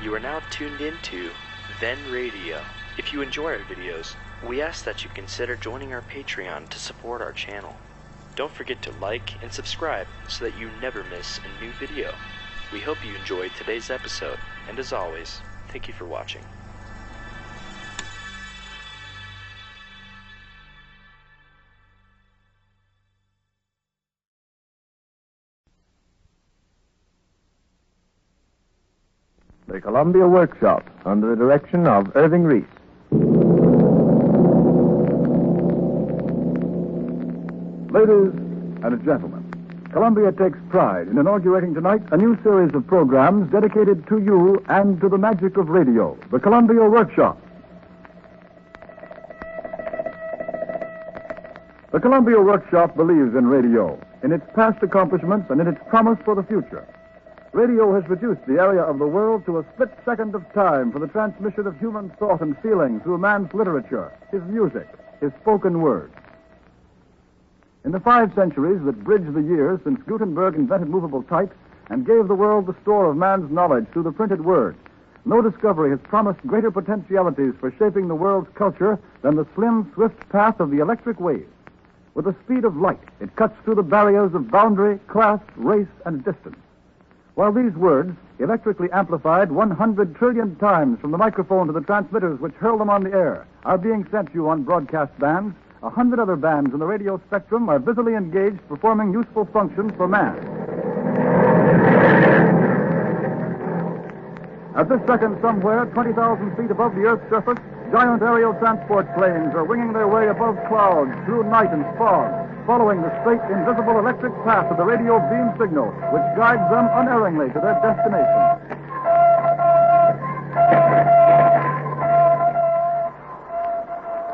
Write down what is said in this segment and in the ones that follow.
You are now tuned into Then Radio. If you enjoy our videos, we ask that you consider joining our Patreon to support our channel. Don't forget to like and subscribe so that you never miss a new video. We hope you enjoyed today's episode, and as always, thank you for watching. The Columbia Workshop, under the direction of Irving Reese. Ladies and gentlemen, Columbia takes pride in inaugurating tonight a new series of programs dedicated to you and to the magic of radio, the Columbia Workshop. The Columbia Workshop believes in radio, in its past accomplishments, and in its promise for the future. Radio has reduced the area of the world to a split second of time for the transmission of human thought and feeling through man's literature, his music, his spoken word. In the 5 centuries that bridge the years since Gutenberg invented movable type and gave the world the store of man's knowledge through the printed word, no discovery has promised greater potentialities for shaping the world's culture than the slim, swift path of the electric wave. With the speed of light, it cuts through the barriers of boundary, class, race, and distance. While these words, electrically amplified 100 trillion times from the microphone to the transmitters which hurl them on the air, are being sent you on broadcast bands, 100 other bands in the radio spectrum are busily engaged performing useful functions for man. At this second, somewhere 20,000 feet above the Earth's surface, giant aerial transport planes are winging their way above clouds through night and fog, following the straight, invisible electric path of the radio beam signal, which guides them unerringly to their destination.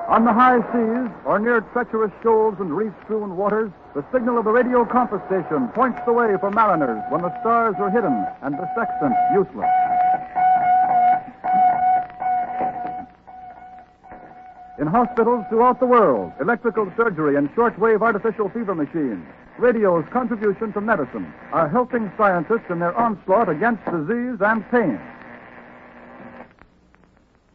On the high seas, or near treacherous shoals and reef-strewn waters, the signal of the radio compass station points the way for mariners when the stars are hidden and the sextant useless. In hospitals throughout the world, electrical surgery and shortwave artificial fever machines, radio's contribution to medicine are helping scientists in their onslaught against disease and pain.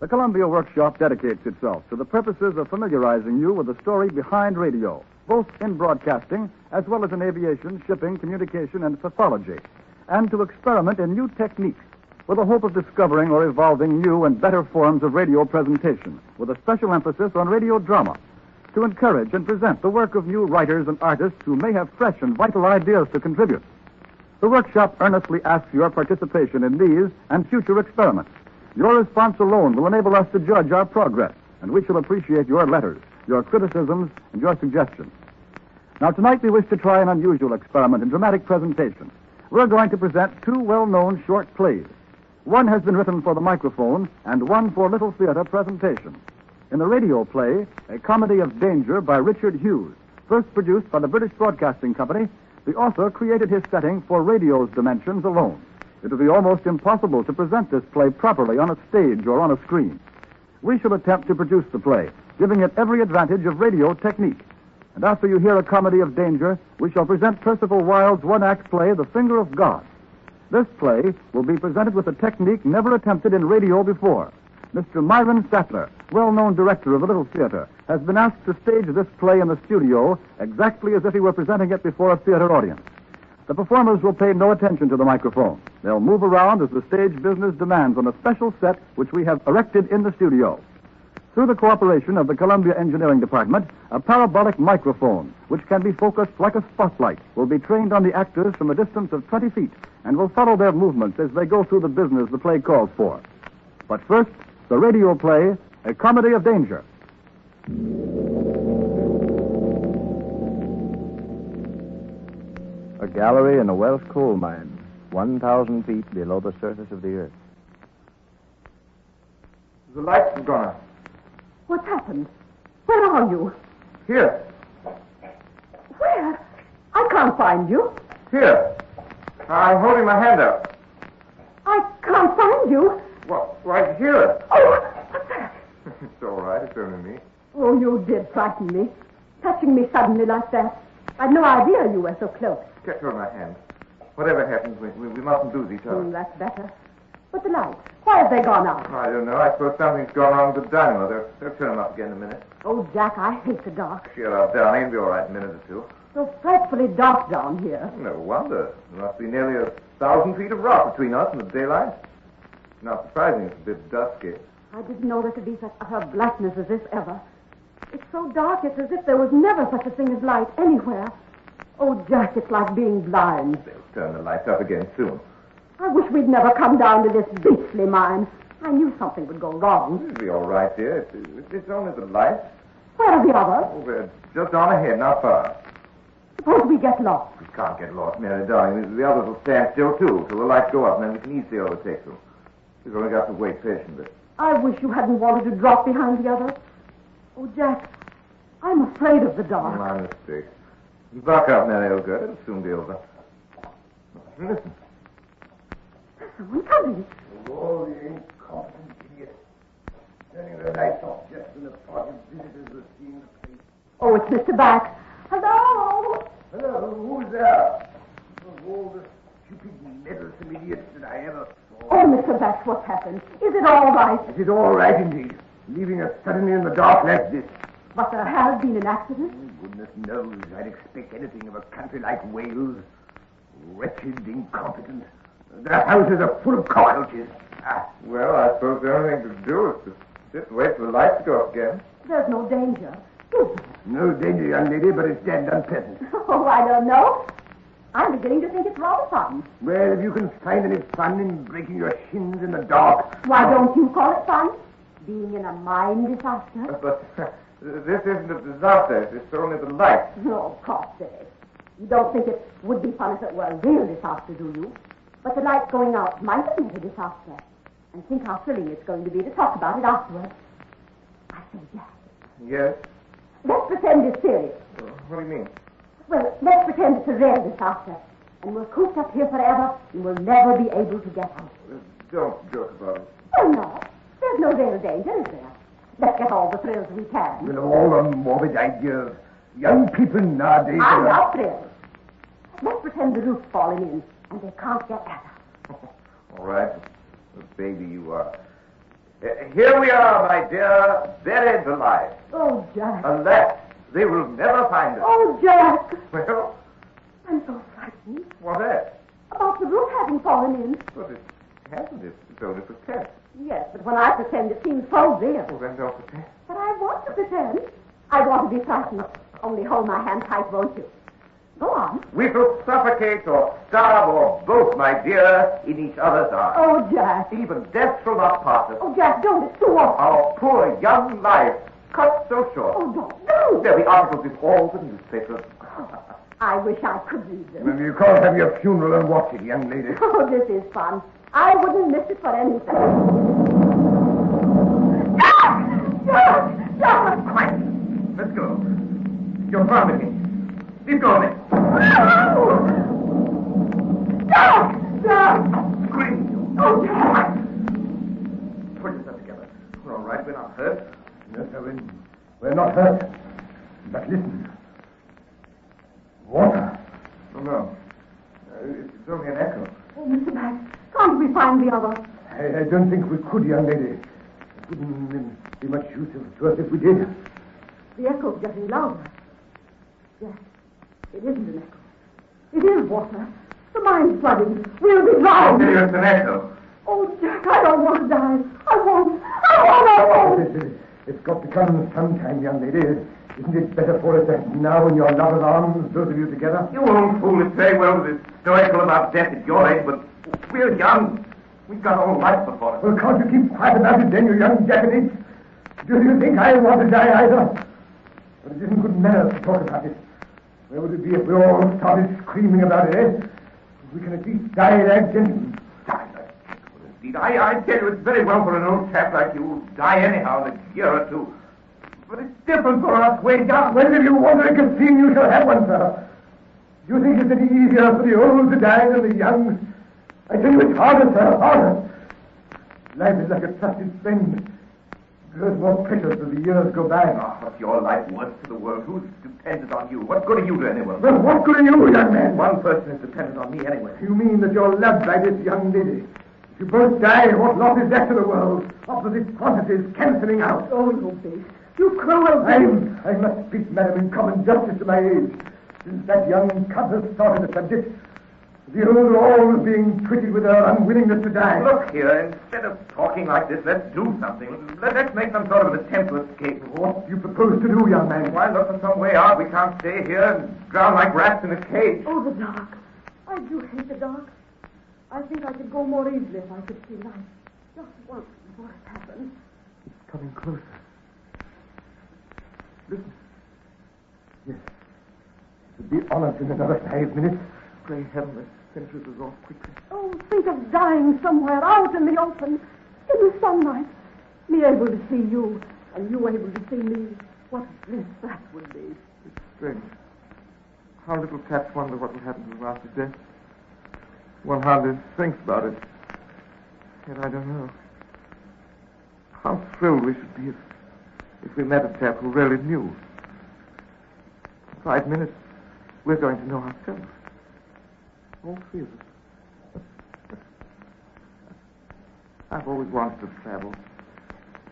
The Columbia Workshop dedicates itself to the purposes of familiarizing you with the story behind radio, both in broadcasting as well as in aviation, shipping, communication, and pathology, and to experiment in new techniques with the hope of discovering or evolving new and better forms of radio presentation, with a special emphasis on radio drama, to encourage and present the work of new writers and artists who may have fresh and vital ideas to contribute. The workshop earnestly asks your participation in these and future experiments. Your response alone will enable us to judge our progress, and we shall appreciate your letters, your criticisms, and your suggestions. Now, tonight we wish to try an unusual experiment in dramatic presentation. We're going to present 2 well-known short plays. One has been written for the microphone, and one for little theater presentation. In the radio play, A Comedy of Danger by Richard Hughes, first produced by the British Broadcasting Company, the author created his setting for radio's dimensions alone. It would be almost impossible to present this play properly on a stage or on a screen. We shall attempt to produce the play, giving it every advantage of radio technique. And after you hear A Comedy of Danger, we shall present Percival Wilde's one-act play, The Finger of God. This play will be presented with a technique never attempted in radio before. Mr. Myron Statler, well-known director of the Little Theater, has been asked to stage this play in the studio exactly as if he were presenting it before a theater audience. The performers will pay no attention to the microphone. They'll move around as the stage business demands on a special set which we have erected in the studio. Through the cooperation of the Columbia Engineering Department, a parabolic microphone, which can be focused like a spotlight, will be trained on the actors from a distance of 20 feet and will follow their movements as they go through the business the play calls for. But first, the radio play, A Comedy of Danger. A gallery in a Welsh coal mine, 1,000 feet below the surface of the earth. The lights have gone out. What's happened? Where are you? Here. Where? I can't find you. Here. I'm holding my hand out. I can't find you. Well, right here. Oh, what's that? It's all right. It's only me. Oh, you did frighten me. Touching me suddenly like that. I'd no idea you were so close. Catch hold of my hand. Whatever happens, we mustn't lose each other. That's better. But the lights, why have they gone out? I don't know. I suppose something's gone wrong with the dynamo. They'll turn them up again in a minute. Oh, Jack, I hate the dark. Cheer up, darling. It'll be all right in a minute or two. So frightfully dark down here. No wonder. There must be nearly 1,000 feet of rock between us and the daylight. Not surprising it's a bit dusky. I didn't know there could be such utter blackness as this ever. It's so dark, it's as if there was never such a thing as light anywhere. Oh, Jack, it's like being blind. They'll turn the lights up again soon. I wish we'd never come down to this beastly mine. I knew something would go wrong. It'll be all right, dear. It's only the lights. Where are the others? Oh, we're just on ahead, not far. Suppose we get lost. We can't get lost, Mary, darling. The others will stand still, too, till the lights go up, and then we can easily overtake them. We've only got to wait patiently. I wish you hadn't wanted to drop behind the others. Oh, Jack, I'm afraid of the dark. My mistake. You buck up, Mary, old girl. It'll soon be over. Listen. There's someone coming. All the incompetent idiots. Turning their lights off just when the party of visitors were seeing the place. Oh, it's Mr. Back. Hello? Hello, who's there? Of all the stupid, meddlesome idiots that I ever saw. Oh, Mr. Back, what's happened? Is it all right? It is all right indeed. Leaving us suddenly in the dark like this. But there has been an accident. Goodness knows I'd expect anything of a country like Wales. Wretched, incompetent. Their houses are full of cockroaches. Well, I suppose the only thing to do is to sit and wait for the lights to go up again. There's no danger. Is there? No danger, young lady, but it's dead unpleasant. Oh, I don't know. I'm beginning to think it's rather fun. Well, if you can find any fun in breaking your shins in the dark... Why don't you call it fun? Being in a mine disaster? But this isn't a disaster. It's only the lights. No, of course it is. You don't think it would be fun if it were a real disaster, do you? But the lights going out might have made a disaster. And think how thrilling it's going to be to talk about it afterwards. I say, Jack. Yes? Let's pretend it's serious. What do you mean? Well, let's pretend it's a real disaster. And we're cooped up here forever and we'll never be able to get out. Don't joke about it. Oh, no. There's no real danger, is there? Let's get all the thrills we can. With all the morbid ideas. Young people nowadays... I love thrills. Let's pretend the roof's falling in and they can't get at us. All right. Baby, you are. Here we are, my dear, buried alive. Oh, Jack. Alas, they will never find us. Oh, Jack. Well, I'm so frightened. what else? About the roof having fallen in. But it hasn't. It's only pretend. Yes, but when I pretend, it seems so real. Well, then don't pretend. But I want to pretend. I want to be frightened. Only hold my hand tight, won't you? Go on. We shall suffocate or starve or both, my dear, in each other's arms. Oh, Jack. Even death shall not part us. Oh, Jack, don't. It's too awful. Our poor young lives cut so short. Oh, don't. There'll be articles in all the newspapers. I wish I could read them. Well, you can't have your funeral and watch it, young lady. Oh, this is fun. I wouldn't miss it for anything. Jack! Jack! Quiet. Let's go. You're frowning me. Leave go of it. Jack! Jack! Scream. Oh, Jack! Pull yourself together. We're all right. We're not hurt. No, sir, we're not hurt. But listen. Water. Oh, no. It's only an echo. Oh, Mr. Max, can't we find the other? I don't think we could, young lady. It wouldn't be much use to us if we did. The echo's getting louder. Yes, it isn't an echo. It is water. The mine's flooding. We'll be drowned. It's an echo. Oh, Jack, I don't want to die. I won't. It's got to come sometime, young lady. Isn't it better for us that now in your lover's arms, both of you together? You won't fool us very well with this stoical about death at your age, but we're young. We've got all life before us. Well, can't you keep quiet about it then, you young Japanese? Do you think I want to die either? But it isn't good manners to talk about it. Where would it be if we all started screaming about it, eh? We can at least die like gentlemen. Indeed, I tell you, it's very well for an old chap like you to die anyhow in a year or two. But it's different for us. We're young. Well, if you want a casino, you shall have one, sir. Do you think it's any easier for the old to die than the young? I tell you, it's harder, sir, harder. Life is like a trusted friend. Grows more precious as the years go by. Oh, what's your life worth to the world? Who's dependent on you? What good are you to anyone? Well, what good are you, young man? One person is dependent on me anyway. You mean that you're loved by this young lady? If you both die, what loss is left to the world? Opposite quantities cancelling out. Oh, you beast. You cruel beast. I must speak, madam, in common justice to my age. Since that young cub has started the subject, the old are always being treated with her unwillingness to die. Look here, instead of talking like this, let's do something. Let's make some sort of an attempt to escape. What do you propose to do, young man? Why, look for some way out. We can't stay here and drown like rats in a cage. Oh, the dark. I do hate the dark. I think I could go more easily if I could see light. Just once before it happens. It's coming closer. Listen. Yes. It would be honest in another 5 minutes. Pray heaven, let's finish this off quickly. Oh, think of dying somewhere out in the open, in the sunlight. Me able to see you, and you able to see me. What bliss that would be. It's strange. How little cats wonder what will happen to them after death. One hardly thinks about it. Yet I don't know. How thrilled we should be if we met a chap who really knew. In 5 minutes, we're going to know ourselves. All three of us. I've always wanted to travel.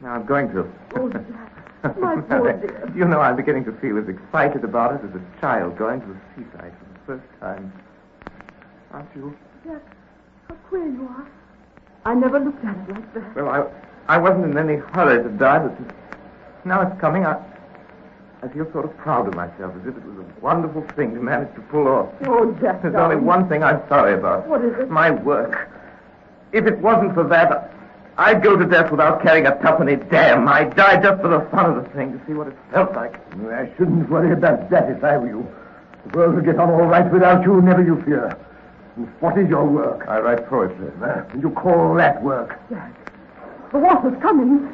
Now I'm going to. Oh, Jack, my poor dear. You know, I'm beginning to feel as excited about it as a child going to the seaside for the first time. Aren't you? Jack, how queer you are. I never looked at it like that. Well, I wasn't in any hurry to die, but now it's coming. I feel sort of proud of myself, as if it was a wonderful thing to manage to pull off. Oh, Jack, There's only one thing I'm sorry about. What is it? My work. If it wasn't for that, I'd go to death without carrying a tuppenny damn. I'd die just for the fun of the thing, to see what it felt like. I shouldn't worry about that if I were you. The world will get on all right without you, never you fear. And what is your work? I write poetry. And you call that work? Jack, the water's coming.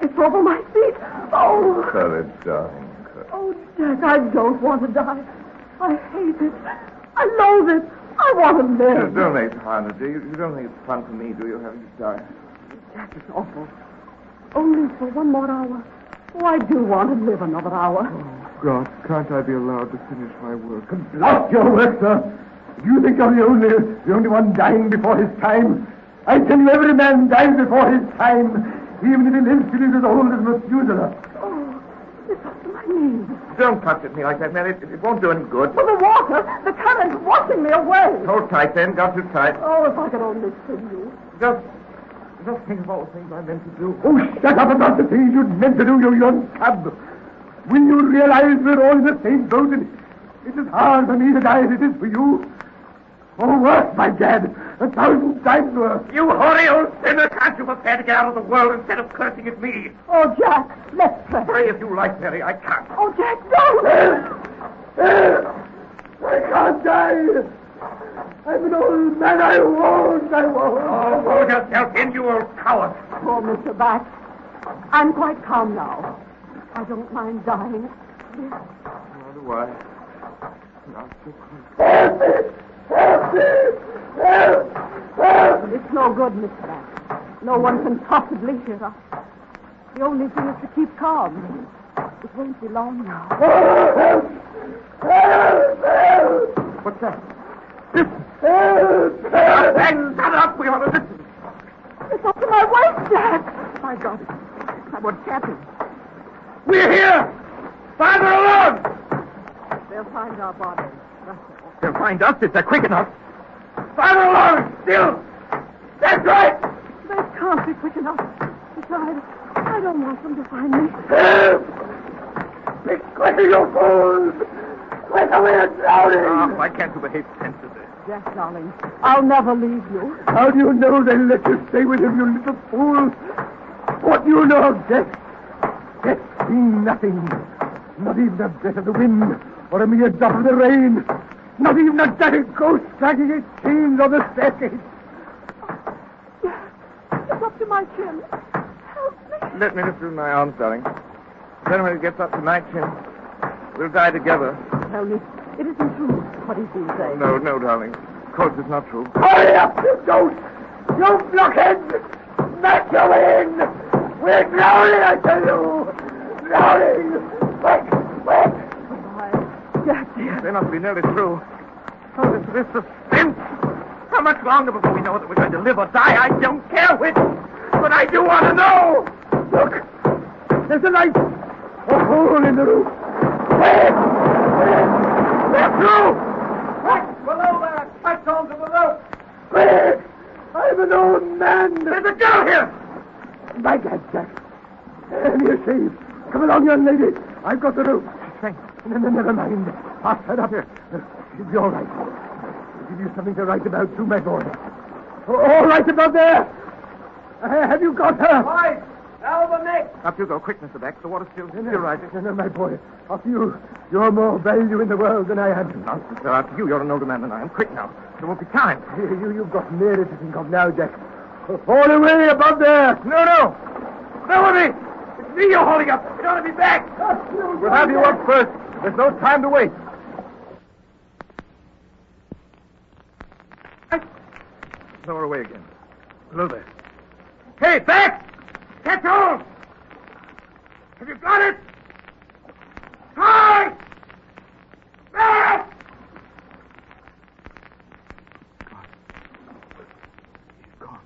It's over my feet. Oh! Courage, darling. Oh, Jack, I don't want to die. I hate it. I loathe it. I want to live. Don't make it harder, do you? You don't think it's fun for me, do you, having to die? Jack, it's awful. Only for one more hour. Oh, I do want to live another hour. Oh, God, can't I be allowed to finish my work? Blast your work, sir. Do you think you're the only one dying before his time? I tell you, every man dies before his time, even if he lives till he's as old as Methuselah. Oh, it's up to my knees. Don't touch at me like that, man. It won't do any good. For the water, the current washing me away. Hold tight, then. Got too tight. Oh, if I could only see you. Just think of all the things I meant to do. Oh, shut up about the things you'd meant to do, you young cub. Will you realize we're all in the same boat, and it's as hard for me to die as it is for you? Or worse, by Gad, 1,000 times worse. You hoary old sinner, can't you prepare to get out of the world instead of cursing at me? Oh, Jack, let's pray. Pray if you like, Mary, I can't. Oh, Jack, don't! I can't die. I'm an old man. I won't. Oh, hold yourself in, you old coward. Oh, Mr. Bax, I'm quite calm now. I don't mind dying. Nor do I. Not so close. Help me! Help me! Help! Help! It's no good, Mr. Bax. No one can possibly hear us. The only thing is to keep calm. It won't be long now. Help! Help! Help! What's that? Listen! Help! Help! Shut up! We ought to listen. It's up to my waist, Jack. I got it. I want Captain. We're here! Find her alone! They'll find our bodies. That's all. They'll find us if they're quick enough. Find her alone! Still! That's right! They can't be quick enough. Besides, I don't want them to find me. Help! Be quicker, you fools! Quicker, we're drowning! Oh, why can't you behave sensibly? Jack, darling, I'll never leave you. How do you know they let you stay with him, you little fool? What do you know of death? Death means nothing. Not even a breath of the wind or a mere drop of the rain. Not even a dirty ghost dragging its chains on the staircase. Jack, it's up to my chin. Help me. Let me lift you in my arms, darling. Then when it gets up to my chin, we'll die together. Tell me, it isn't true what he's been saying. No, darling. Of course it's not true. Hurry up, you goat! You blockhead! Smash your way in! We're drowning, I tell you! Drowning! Quick! Goodbye, Jack, dear. They must be nearly through. Oh, this suspense! How much longer before we know that we're going to live or die? I don't care which. But I do want to know. Look! There's a light! A hole in the roof! Quick! They're through! Right below there! Touch on to the rope! Quick! I'm an old man! There's a girl here! My God, Jack. You're safe. Come along, young lady. I've got the rope. Thanks. No, never mind. I'll head up here. She'll be all right. I'll give you something to write about, too, my boy. All right above there. Have you got her? Right. Now the neck. Up you go. Quick, Mr. Beck. The water's still rising. No, my boy. After you. You're more value in the world than I am. Nonsense, sir. After you, you're an older man than I am. Quick now. There won't be time. You've got Mary to think of now, Jack. All the way above there. No. Melody! It's me you're holding up. You ought to be back. We'll have you up first. There's no time to wait. Lower away again. Below there. Hey, back! Catch hold! Have you got it? Hard! Back! He's gone.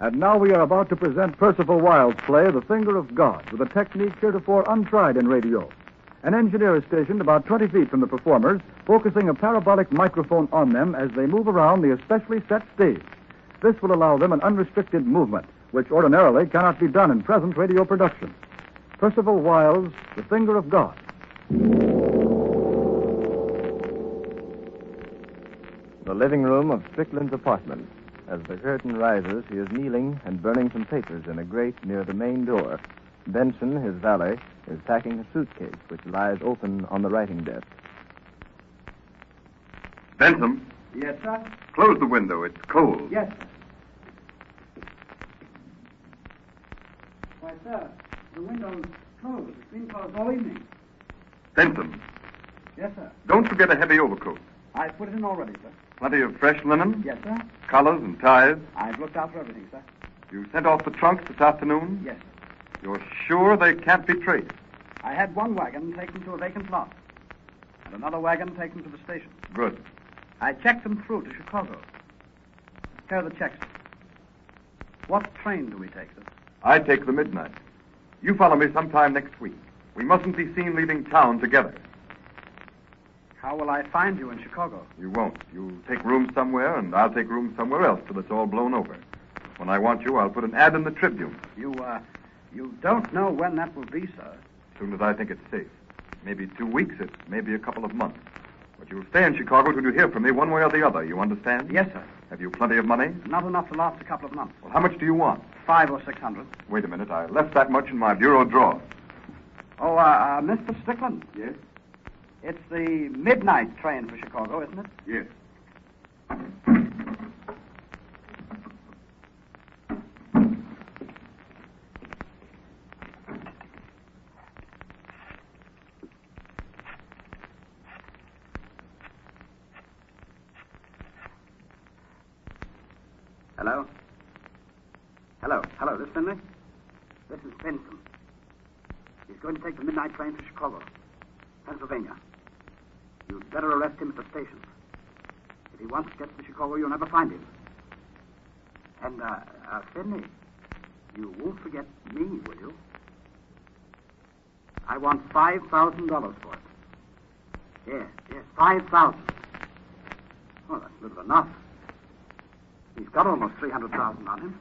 And now we are about to present Percival Wilde's play, The Finger of God, with a technique heretofore untried in radio. An engineer is stationed about 20 feet from the performers, focusing a parabolic microphone on them as they move around the especially set stage. This will allow them an unrestricted movement, which ordinarily cannot be done in present radio production. Percival Wilde's The Finger of God. The living room of Strickland's apartment. As the curtain rises, he is kneeling and burning some papers in a grate near the main door. Benson, his valet, is packing a suitcase which lies open on the writing desk. Benson, Yes, sir? close the window. It's cold. Yes, sir. Why, sir, the window's closed. It's been closed all evening. Benson, Yes, sir. don't forget a heavy overcoat. I've put it in already, sir. Plenty of fresh linen, Yes, sir. collars and ties. I've looked out for everything, sir. You sent off the trunks this afternoon? Yes, sir. You're sure they can't be traced? I had one wagon taken to a vacant lot, and another wagon taken to the station. Good. I checked them through to Chicago. Here are the checks. What train do we take, sir? I take the midnight. You follow me sometime next week. We mustn't be seen leaving town together. How will I find you in Chicago? You won't. You'll take rooms somewhere, and I'll take rooms somewhere else till it's all blown over. When I want you, I'll put an ad in the Tribune. You don't know when that will be, sir. As soon as I think it's safe. Maybe 2 weeks, it's maybe a couple of months. But you'll stay in Chicago till you hear from me one way or the other. You understand? Yes, sir. Have you plenty of money? Not enough to last a couple of months. Well, how much do you want? 500 or 600. Wait a minute. I left that much in my bureau drawer. Oh, Mr. Strickland. Yes? It's the midnight train for Chicago, isn't it? Yes. Hello? Hello, this Finley? This is Benson. He's going to take the midnight train to Chicago, Pennsylvania. You'd better arrest him at the station. If he once gets to Chicago, you'll never find him. And, Finley, you won't forget me, will you? I want $5,000 for it. Yes, 5,000. Well, that's little enough. He's got almost 300,000 on him.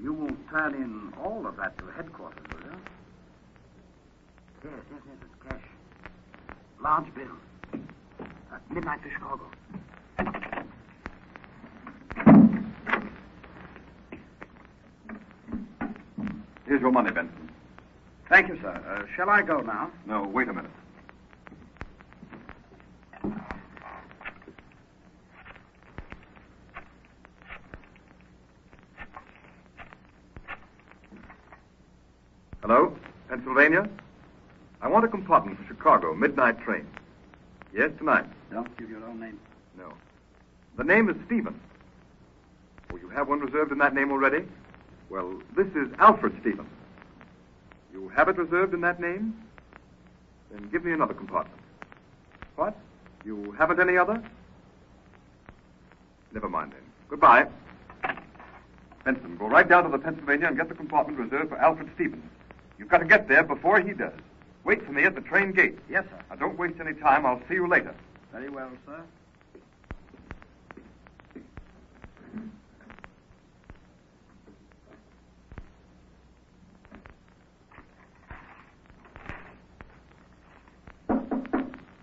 You won't turn in all of that to headquarters, will you? Yes, it's cash. Large bill. Midnight to Chicago. Here's your money, Benson. Thank you, sir. Shall I go now? No, wait a minute. Hello? Pennsylvania? I want a compartment for Chicago, midnight train. Yes, tonight. Don't give your own name. No. The name is Stephen. Oh, you have one reserved in that name already? Well, this is Alfred Stevens. You have it reserved in that name? Then give me another compartment. What? You haven't any other? Never mind then. Goodbye. Benson, go right down to the Pennsylvania and get the compartment reserved for Alfred Stevens. You've got to get there before he does. Wait for me at the train gate. Yes, sir. Now, don't waste any time. I'll see you later. Very well, sir.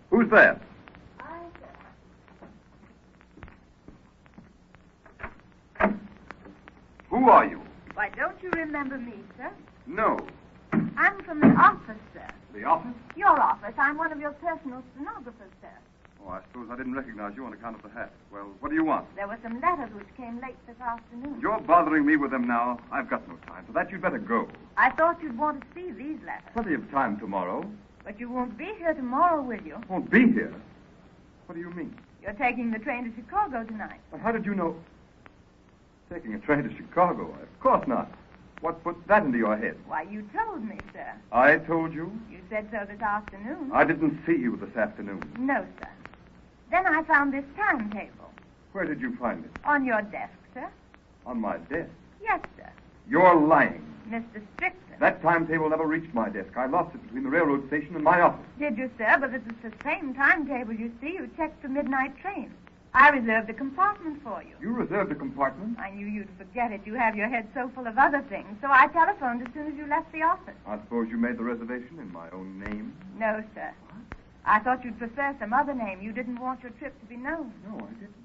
Who's there? Who are you? Why, don't you remember me, sir? No. I'm from the office, sir. The office? Your office. I'm one of your personal stenographers, sir. Oh, I suppose I didn't recognize you on account of the hat. Well, what do you want? There were some letters which came late this afternoon. You're bothering me with them now. I've got no time. For that, you'd better go. I thought you'd want to see these letters. Plenty of time tomorrow. But you won't be here tomorrow, will you? Won't be here? What do you mean? You're taking the train to Chicago tonight. But how did you know? Taking a train to Chicago? Of course not. What put that into your head? Why, you told me, sir. I told you? You said so this afternoon. I didn't see you this afternoon. No, sir. Then I found this timetable. Where did you find it? On your desk, sir. On my desk. Yes, sir. You're lying. Mr. Strickland. That timetable never reached my desk. I lost it between the railroad station and my office. Did you, sir? But it's the same timetable, you see. You checked the midnight train. I reserved a compartment for you. You reserved a compartment? I knew you'd forget it. You have your head so full of other things. So I telephoned as soon as you left the office. I suppose you made the reservation in my own name? No, sir. What? I thought you'd prefer some other name. You didn't want your trip to be known. No, I didn't.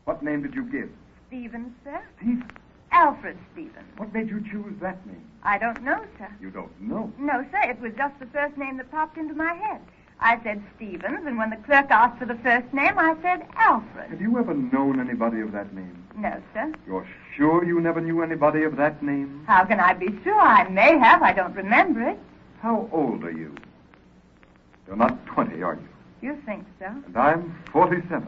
What name did you give? Stevens, sir. Stevens? Alfred Stevens. What made you choose that name? I don't know, sir. You don't know? No, sir. It was just the first name that popped into my head. I said Stevens, and when the clerk asked for the first name, I said Alfred. Have you ever known anybody of that name? No, sir. You're sure you never knew anybody of that name? How can I be sure? I may have. I don't remember it. How old are you? You're not 20, are you? You think so? And I'm 47.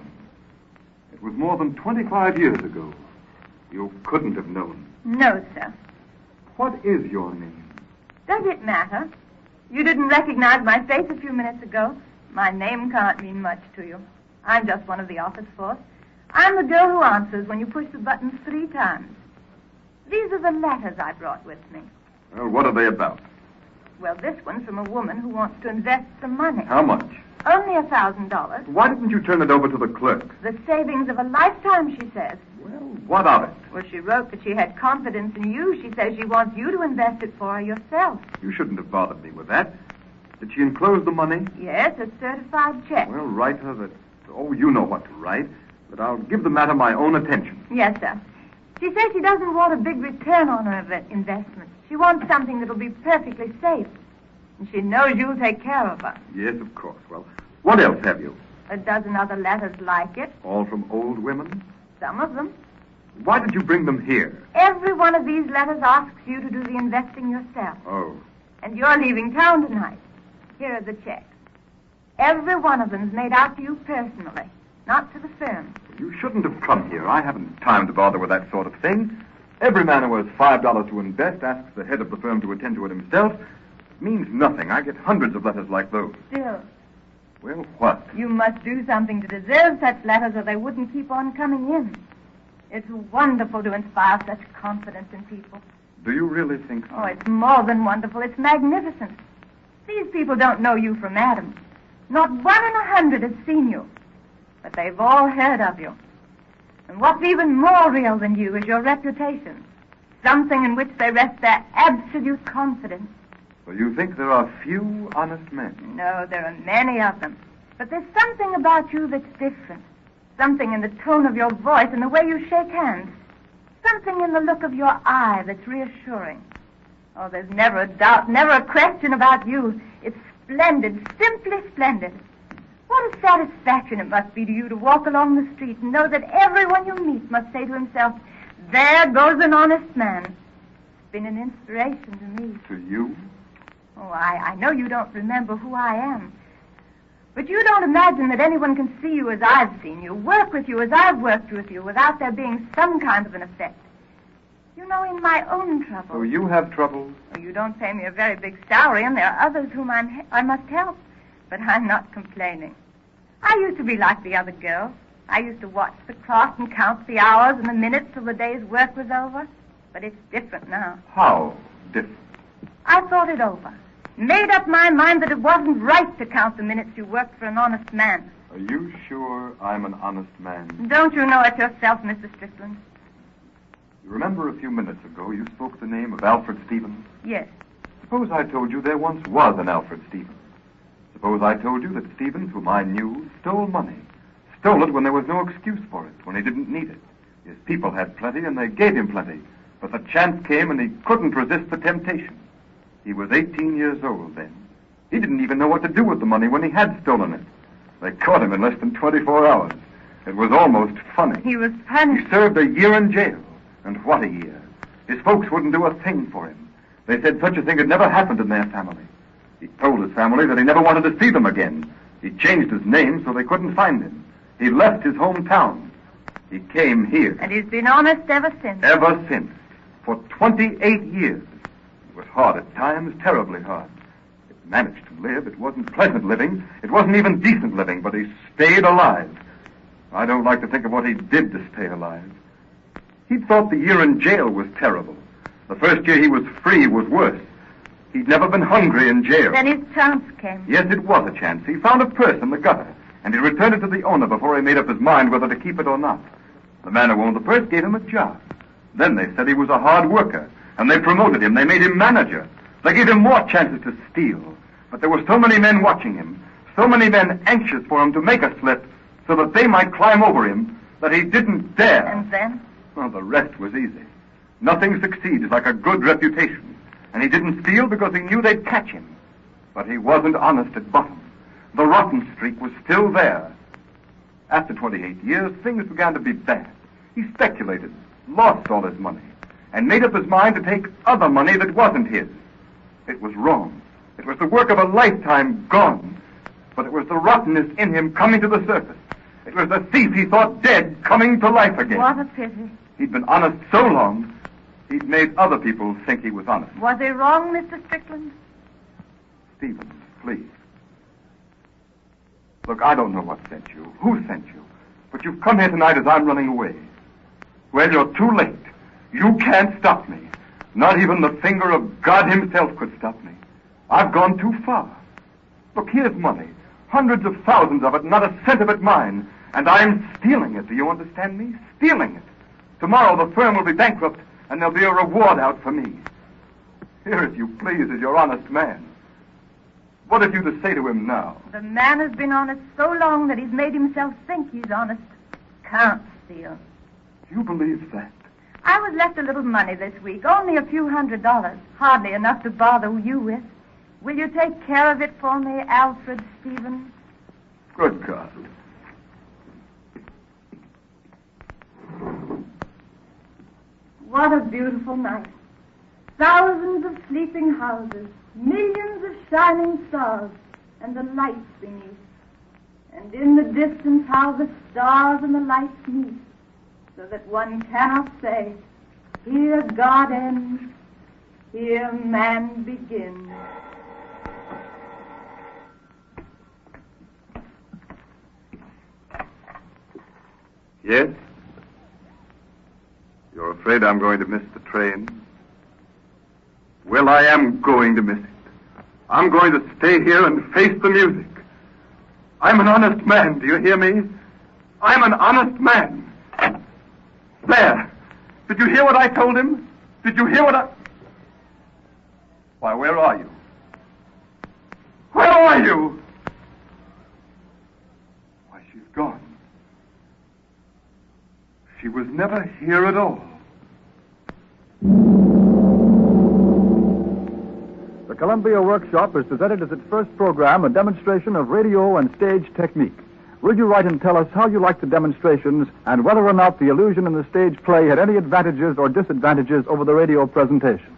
It was more than 25 years ago. You couldn't have known. No, sir. What is your name? Does it matter? You didn't recognize my face a few minutes ago. My name can't mean much to you. I'm just one of the office force. I'm the girl who answers when you push the buttons 3 times. These are the letters I brought with me. Well, what are they about? Well, this one's from a woman who wants to invest some money. How much? Only $1,000. Why didn't you turn it over to the clerk? The savings of a lifetime, she says. Well, what of it? Well, she wrote that she had confidence in you. She says she wants you to invest it for her yourself. You shouldn't have bothered me with that. Did she enclose the money? Yes, a certified check. Well, write her that... Oh, you know what to write. But I'll give the matter my own attention. Yes, sir. She says she doesn't want a big return on her investment. She wants something that'll be perfectly safe. And she knows you'll take care of her. Yes, of course. Well, what else have you? A dozen other letters like it. All from old women? Some of them. Why did you bring them here? Every one of these letters asks you to do the investing yourself. Oh. And you're leaving town tonight. Here are the checks. Every one of them's made out to you personally, not to the firm. You shouldn't have come here. I haven't time to bother with that sort of thing. Every man who has $5 to invest asks the head of the firm to attend to it himself. It means nothing. I get hundreds of letters like those. Still. Well, what? You must do something to deserve such letters or they wouldn't keep on coming in. It's wonderful to inspire such confidence in people. Do you really think so? Oh, it's more than wonderful. It's magnificent. These people don't know you from Adam. Not 1 in 100 has seen you. But they've all heard of you. And what's even more real than you is your reputation. Something in which they rest their absolute confidence. So you think there are few honest men? No, there are many of them. But there's something about you that's different. Something in the tone of your voice and the way you shake hands. Something in the look of your eye that's reassuring. Oh, there's never a doubt, never a question about you. It's splendid, simply splendid. What a satisfaction it must be to you to walk along the street and know that everyone you meet must say to himself, there goes an honest man. It's been an inspiration to me. To you? Oh, I know you don't remember who I am. But you don't imagine that anyone can see you as I've seen you, work with you as I've worked with you, without there being some kind of an effect. You know, in my own trouble. Oh, you have trouble? Well, you don't pay me a very big salary, and there are others whom I must help. But I'm not complaining. I used to be like the other girls. I used to watch the clock and count the hours and the minutes till the day's work was over. But it's different now. How different? I thought it over. Made up my mind that it wasn't right to count the minutes you worked for an honest man. Are you sure I'm an honest man? Don't you know it yourself, Mr. Strickland? You remember a few minutes ago you spoke the name of Alfred Stevens? Yes. Suppose I told you there once was an Alfred Stevens. Suppose I told you that Stevens, whom I knew, stole money. Stole it when there was no excuse for it, when he didn't need it. His people had plenty, and they gave him plenty. But the chance came, and he couldn't resist the temptation. He was 18 years old then. He didn't even know what to do with the money when he had stolen it. They caught him in less than 24 hours. It was almost funny. He was punished. He served a year in jail. And what a year. His folks wouldn't do a thing for him. They said such a thing had never happened in their family. He told his family that he never wanted to see them again. He changed his name so they couldn't find him. He left his hometown. He came here. And he's been honest ever since. Ever since. For 28 years. It was hard at times, terribly hard. It managed to live. It wasn't pleasant living. It wasn't even decent living, but he stayed alive. I don't like to think of what he did to stay alive. He thought the year in jail was terrible. The first year he was free was worse. He'd never been hungry in jail. Then his chance came. Yes, it was a chance. He found a purse in the gutter, and he returned it to the owner before he made up his mind whether to keep it or not. The man who owned the purse gave him a job. Then they said he was a hard worker, and they promoted him. They made him manager. They gave him more chances to steal. But there were so many men watching him, so many men anxious for him to make a slip so that they might climb over him, that he didn't dare. And then? Well, the rest was easy. Nothing succeeds like a good reputation. And he didn't steal because he knew they'd catch him. But he wasn't honest at bottom. The rotten streak was still there. After 28 years, things began to be bad. He speculated, lost all his money, and made up his mind to take other money that wasn't his. It was wrong. It was the work of a lifetime gone. But it was the rottenness in him coming to the surface. It was the thief he thought dead coming to life again. What a pity. He'd been honest so long, he'd made other people think he was honest. Was he wrong, Mr. Strickland? Stevens, please. Look, I don't know what sent you, who sent you, but you've come here tonight as I'm running away. Well, you're too late. You can't stop me. Not even the finger of God himself could stop me. I've gone too far. Look, here's money. Hundreds of thousands of it, not a cent of it mine. And I'm stealing it, do you understand me? Stealing it. Tomorrow the firm will be bankrupt, and there'll be a reward out for me. Here, if you please, is your honest man. What have you to say to him now? The man has been honest so long that he's made himself think he's honest. Can't steal. Do you believe that? I was left a little money this week, only a few $100s, hardly enough to bother you with. Will you take care of it for me, Alfred Stevens? Good God. What a beautiful night. Thousands of sleeping houses, millions of shining stars, and the lights beneath. And in the distance how the stars and the lights meet, so that one cannot say, here God ends, here man begins. Yes? You're afraid I'm going to miss the train? Well, I am going to miss it. I'm going to stay here and face the music. I'm an honest man, do you hear me? I'm an honest man. There. Did you hear what I told him? Did you hear what I... Why, where are you? Where are you? Why, she's gone. She was never here at all. The Columbia Workshop has presented as its first program a demonstration of radio and stage technique. Will you write and tell us how you liked the demonstrations and whether or not the illusion in the stage play had any advantages or disadvantages over the radio presentation?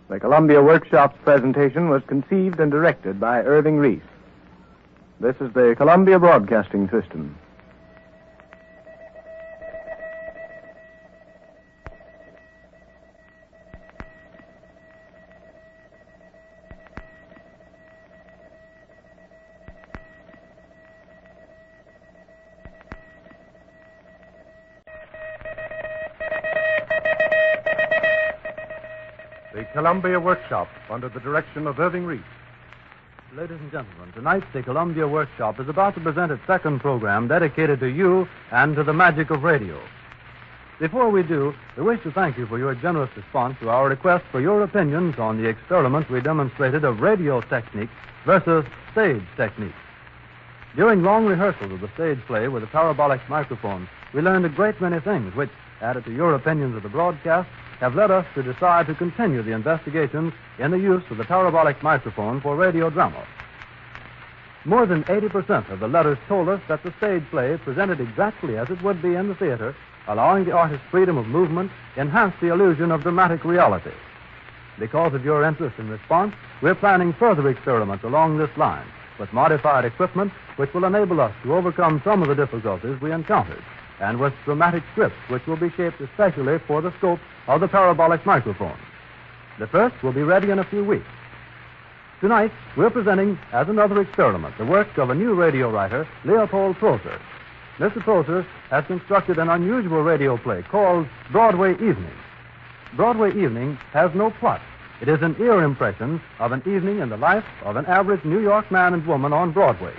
The Columbia Workshop's presentation was conceived and directed by Irving Reese. This is the Columbia Broadcasting System. Columbia Workshop under the direction of Irving Reese. Ladies and gentlemen, tonight the Columbia Workshop is about to present its second program dedicated to you and to the magic of radio. Before we do, we wish to thank you for your generous response to our request for your opinions on the experiment we demonstrated of radio technique versus stage technique. During long rehearsals of the stage play with a parabolic microphone, we learned a great many things which, added to your opinions of the broadcast, have led us to decide to continue the investigations in the use of the parabolic microphone for radio drama. More than 80% of the letters told us that the stage play presented exactly as it would be in the theater, allowing the artist's freedom of movement enhanced the illusion of dramatic reality. Because of your interest and response, we're planning further experiments along this line with modified equipment which will enable us to overcome some of the difficulties we encountered, and with dramatic scripts which will be shaped especially for the scope of the parabolic microphone. The first will be ready in a few weeks. Tonight, we're presenting as another experiment the work of a new radio writer, Leopold Prosser. Mr. Prosser has constructed an unusual radio play called Broadway Evening. Broadway Evening has no plot. It is an ear impression of an evening in the life of an average New York man and woman on Broadway.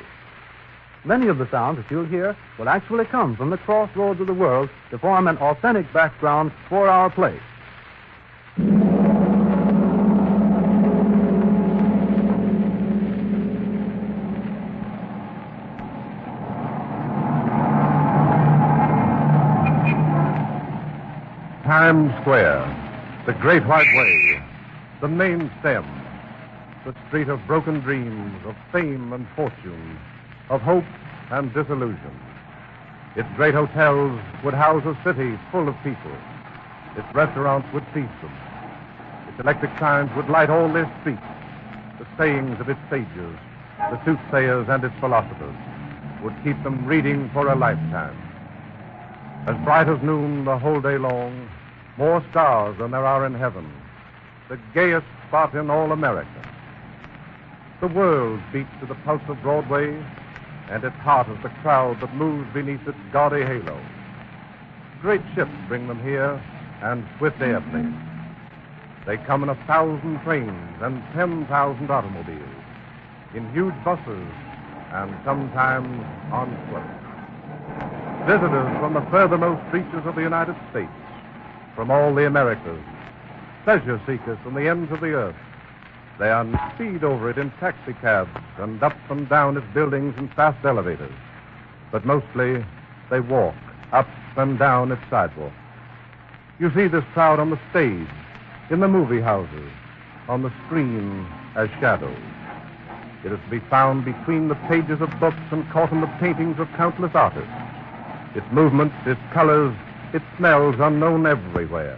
Many of the sounds that you'll hear will actually come from the crossroads of the world to form an authentic background for our play. Times Square, the Great White Way, the main stem, the street of broken dreams, of fame and fortune, of hope and disillusion. Its great hotels would house a city full of people. Its restaurants would feast them. Its electric signs would light all their streets. The sayings of its sages, the soothsayers and its philosophers, would keep them reading for a lifetime. As bright as noon the whole day long, more stars than there are in heaven, the gayest spot in all America. The world beats to the pulse of Broadway, and its heart is the crowd that moves beneath its gaudy halo. Great ships bring them here, and swift airplanes. They come in 1,000 trains and 10,000 automobiles, in huge buses, and sometimes on foot. Visitors from the furthermost reaches of the United States, from all the Americas, pleasure seekers from the ends of the earth. They speed over it in taxicabs and up and down its buildings in fast elevators. But mostly, they walk up and down its sidewalk. You see this crowd on the stage, in the movie houses, on the screen as shadows. It is to be found between the pages of books and caught in the paintings of countless artists. Its movements, its colors, its smells unknown everywhere.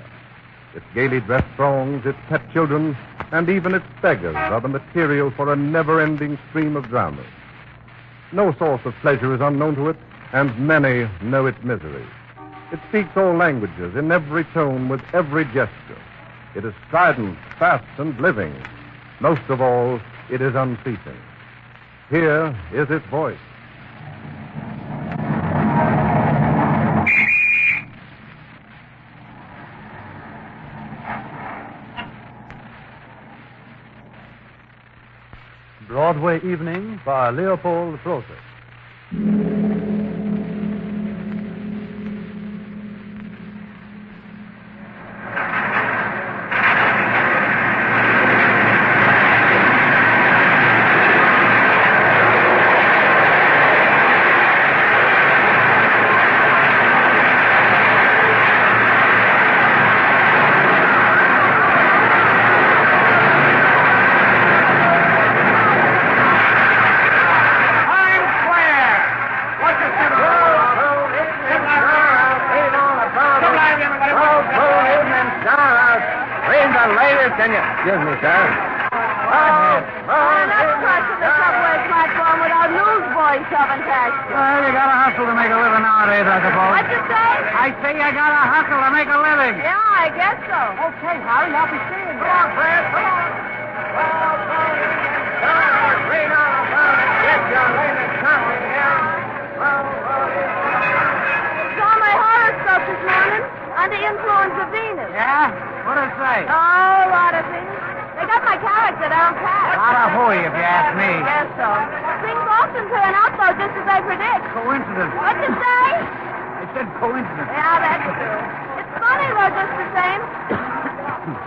Its gaily dressed throngs, its pet children, and even its beggars are the material for a never-ending stream of dramas. No source of pleasure is unknown to it, and many know its misery. It speaks all languages, in every tone, with every gesture. It is strident, fast, and living. Most of all, it is unceasing. Here is its voice. Broadway Evening by Leopold Prosser. Excuse me, sir. I'm not crossing the subway platform without newsboys shoving past you. Well, you gotta hustle to make a living nowadays, I suppose. What'd you say? I say you gotta hustle to make a living. Yeah, I guess so. Okay, Harry, I'll be seeing you. Come on, Fred, come on. Read all about it. Get your latest copy here. Saw my horoscope this morning on the influence of Venus. Yeah? What'd it say? Oh, a lot of laughing. They got my character down pat. A lot of hooey, if you ask me. Yes, so. Things often turn out, though, just as I predict. Coincidence. What'd you say? I said coincidence. Yeah, that's true. It's funny, though, just the same.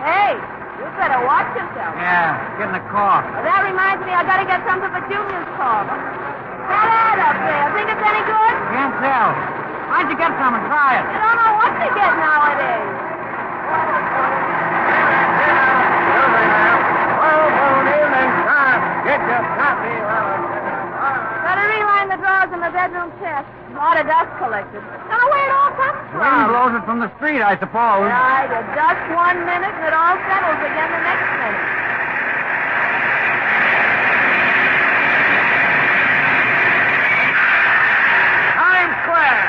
Hey, you better watch yourself. Yeah, getting a cough. Well, that reminds me, I gotta get something for Junior's call. That ad up there, think it's any good? Can't tell. Why'd you get some and try it? You don't know what to get nowadays. Good evening, sir. Get your coffee. Gotta reline the drawers in the bedroom chest. A lot of dust collected. Don't know where it all comes from. Wind blows it from the street, I suppose. Right, the dust 1 minute and it all settles again the next minute. Times Square.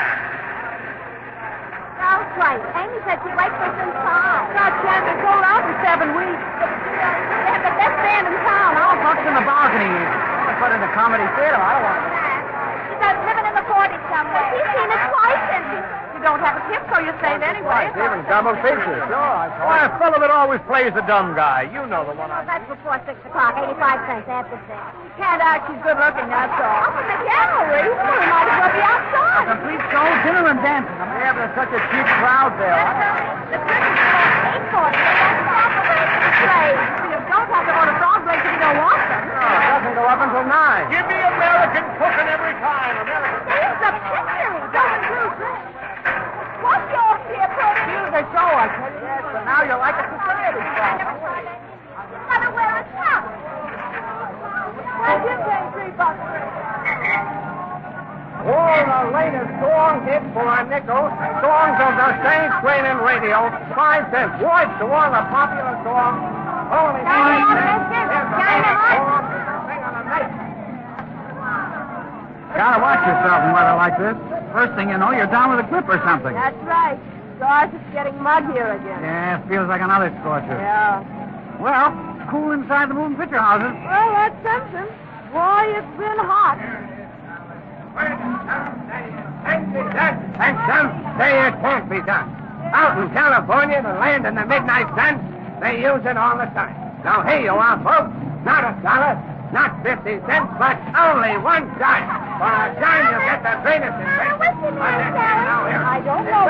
That's right. Amy said she'd wait for us inside. God, Chad, they sold out in 7 weeks. They have the best band in town. Bucks in the balcony. I put in the comedy theater. I don't want to. She's living in the 40s somewhere. She's seen it twice, and you don't have a tip, so you're staying anyway. Even double features. Sure, I saw. Why, a fellow that always plays the dumb guy. You know the one I... That's before 6 o'clock, 85 cents after 6. Can't act, she's good looking, that's all. Up in the gallery? Well, we might as well be outside. A complete show, dinner and dancing. Yeah, but there's such a cheap crowd there. The cricket's about 8:40. That's not the way to play. You don't have to order frog legs if you don't want them. No, it doesn't go up until 9. Give me American cooking every time. American. Here's the picture. He doesn't do this. What's your here, Pretty? Music show, I tell you. Yes, but now you're like a society star. You gotta wear a top. Where'd you pay $3? All the latest song hits for a nickel. Songs of the San Quentin Radio. 5 cents. Voyage to all the popular songs. Only 5 cents. Gotta watch yourself in weather like this. First thing you know, you're down with a grip or something. That's right. Gosh, it's getting muggier again. Yeah, it feels like another scorcher. Yeah. Well, cool inside the moving picture houses. Well, that's something. Boy, it's been hot. And some say it can't be done. Out in California, the land in the midnight sun, they use it all the time. So here you are, folks. Not $1, not 50 cents, but only 1 dime. For a dime, you get the greatest invention. What's the name, Sally? I don't know.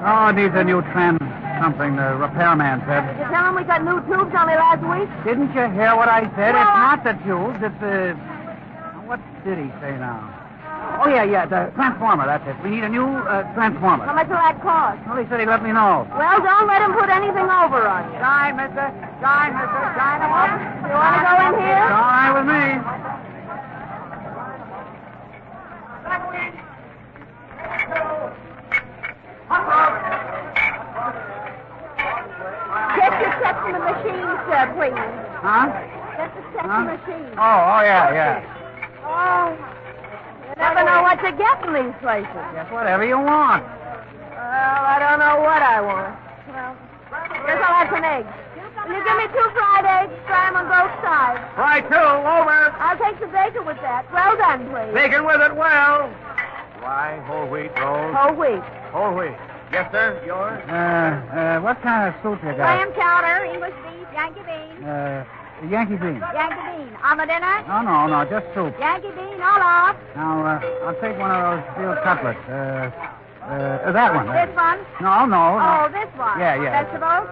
Oh, it needs a new trend. Something the repairman said. Did you tell him we got new tubes only last week? Didn't you hear what I said? Well, it's not the tubes. It's the... What did he say now? Oh, yeah, the transformer, that's it. We need a new transformer. How much will that cost? Well, he said he'd let me know. Well, don't let him put anything over on you. Shine, mister. Shine, mister. Shine him up. You want to go in here? It's all right with me. Get your section of machines, sir, please. Huh? Get the section machine. Oh, yeah. Oh, you never know what to get in these places. Yes, whatever you want. Well, I don't know what I want. Well, guess I'll have some eggs. Will you give me 2 fried eggs? Fry them on both sides. Fry 2, over. I'll take some bacon with that. Well done, please. Bacon with it, well. Why, whole wheat rolls? Whole wheat. Whole wheat. Yes, sir. Yours? What kind of soup you got? Clam chowder, English beef, Yankee bean. Yankee bean. Yankee bean. Omelet dinner? No, just soup. Yankee bean, all off. Now, I'll take one of those veal cutlets. That one. This one? No. Oh, this one. Yeah. Vegetables?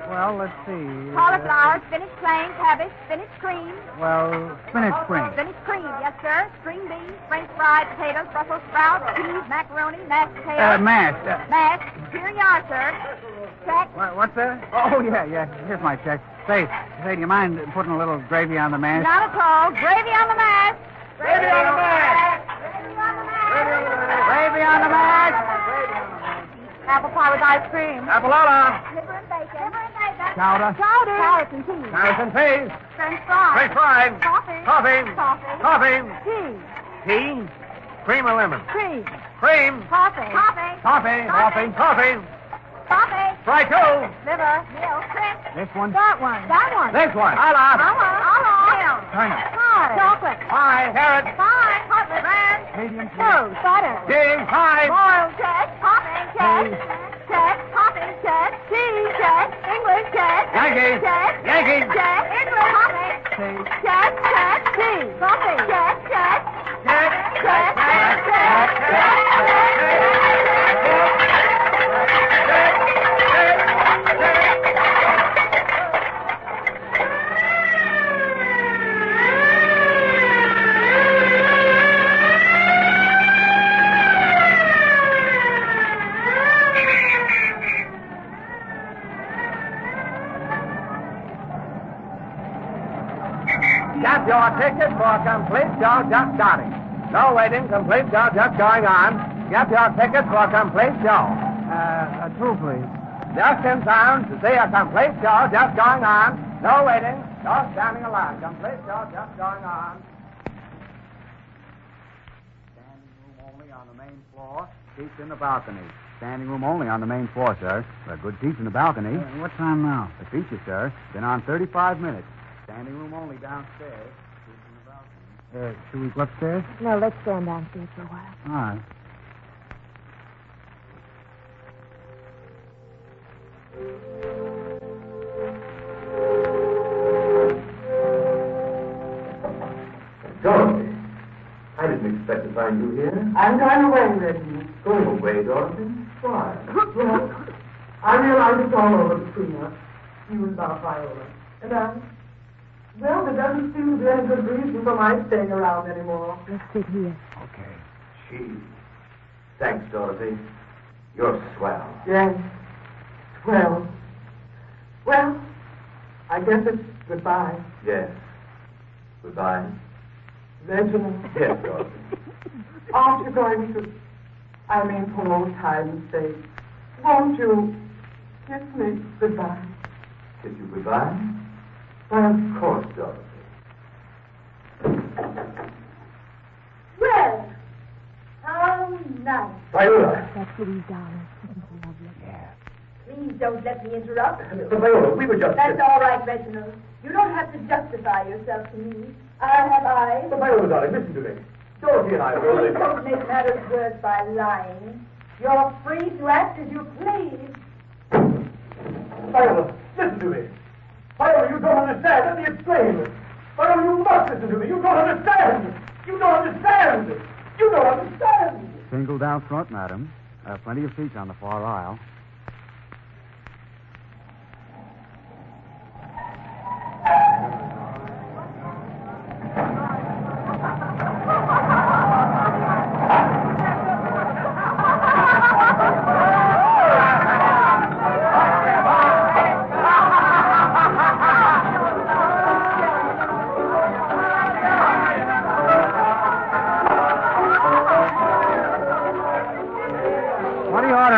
Well, let's see. Cauliflower, spinach plain, cabbage, spinach cream. Well, spinach cream. Spinach cream, yes, sir. String beans, French fried potatoes, Brussels sprouts, peas, macaroni, mashed potatoes. Mashed. Mashed. Here you are, sir. Check. What's that? Oh, yeah. Here's my check. Say, do you mind putting a little gravy on the mash? Not at all. Gravy on the mash. Gravy on the mash. Gravy on the mash. Gravy on the mash. Apple pie with ice cream. Appaloola. Liver and bacon. Liver and bacon. Chowder. Chowder. Carrots and cheese. Carrots and peas. French fries. French fries. Coffee. Coffee. Coffee. Coffee. Tea. Tea. Cream or lemon? Cream. Cream. Coffee. Coffee. Coffee. Coffee. Coffee. Coffee. Fry two. Liver. Milk. Shrimp. This one. That one. That one. This one. Holla. Milk. Turnip. Pie. Chocolate. Pie. Carrot. Pie. Cutlet. Ranch. Medium. Toast. Butter. Cheese. Pie. Boiled cheese. Topping cheese. Cheese. Topping cheese. Cheese. Cheese. English cheese. Yankee. Cheese. Yankee. Cheese. English. Topping. Cheese. Cheese. Cheese. Cheese. Coffee. Cheese. Cheese. Cheese. Cheese. Cheese. Got your ticket for complete show just starting. No waiting, complete show just going on. Get your ticket for complete show. Two, please. Just in time to see a complete show just going on. No waiting, no standing around. Complete show just going on. Standing room only on the main floor. Seats in the balcony. Standing room only on the main floor, sir. Good seats in the balcony. What time now? The feature, sir. Been on 35 minutes. Standing room only downstairs. Seats in the balcony. Should we go upstairs? No, let's stand downstairs for a while. All right. Dorothy, I didn't expect to find you here. I'm going away, Reggie. Going away, Dorothy? Why? Well, I realize it's all over between us. You and about Viola. And well, there doesn't seem to be any good reason for my staying around anymore. Let's sit here. Okay. Gee. Thanks, Dorothy. You're swell. Yes. Well, I guess it's goodbye. Yes. Goodbye. Reginald. Yes, Dorothy. Aren't you going to, for old time's sake, won't you kiss me goodbye? Kiss you goodbye? Well, of course, Dorothy. Well, how nice. Viola. That's Louise, darling. Isn't she lovely? Yeah. Please don't let me interrupt. But Viola, we were just... That's all right, Reginald. You don't have to justify yourself to me. I have eyes. But Viola, darling, listen to me. Dorothy and I are really... Please don't make matters worse by lying. You're free to act as you please. Viola, listen to me. Viola, you don't understand. Let me explain. Viola, you must listen to me. You don't understand. You don't understand. You don't understand. Single down front, madam. Plenty of seats on the far aisle.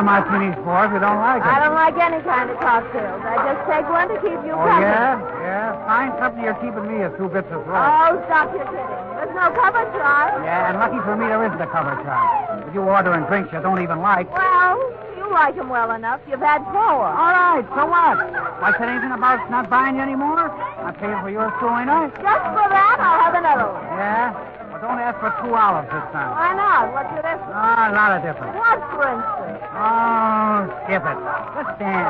Martinis for if you don't like it. I don't like any kind of cocktails. I just take one to keep you company. Yeah. Find something you're keeping me is 2 bits of throat. Oh, stop your kidding. There's no cover charge. Yeah, and lucky for me there isn't a cover charge. If you order and drinks you don't even like. Well, you like them well enough. You've had 4. All right, so what? What's it anything about not buying you anymore? I'm paying for yours too, ain't I? Just for that, I'll have another one. Yeah? Well, don't ask for 2 olives this time. Why not? What's the difference? A lot of difference. What, for instance? Oh, skip it. Let's stand.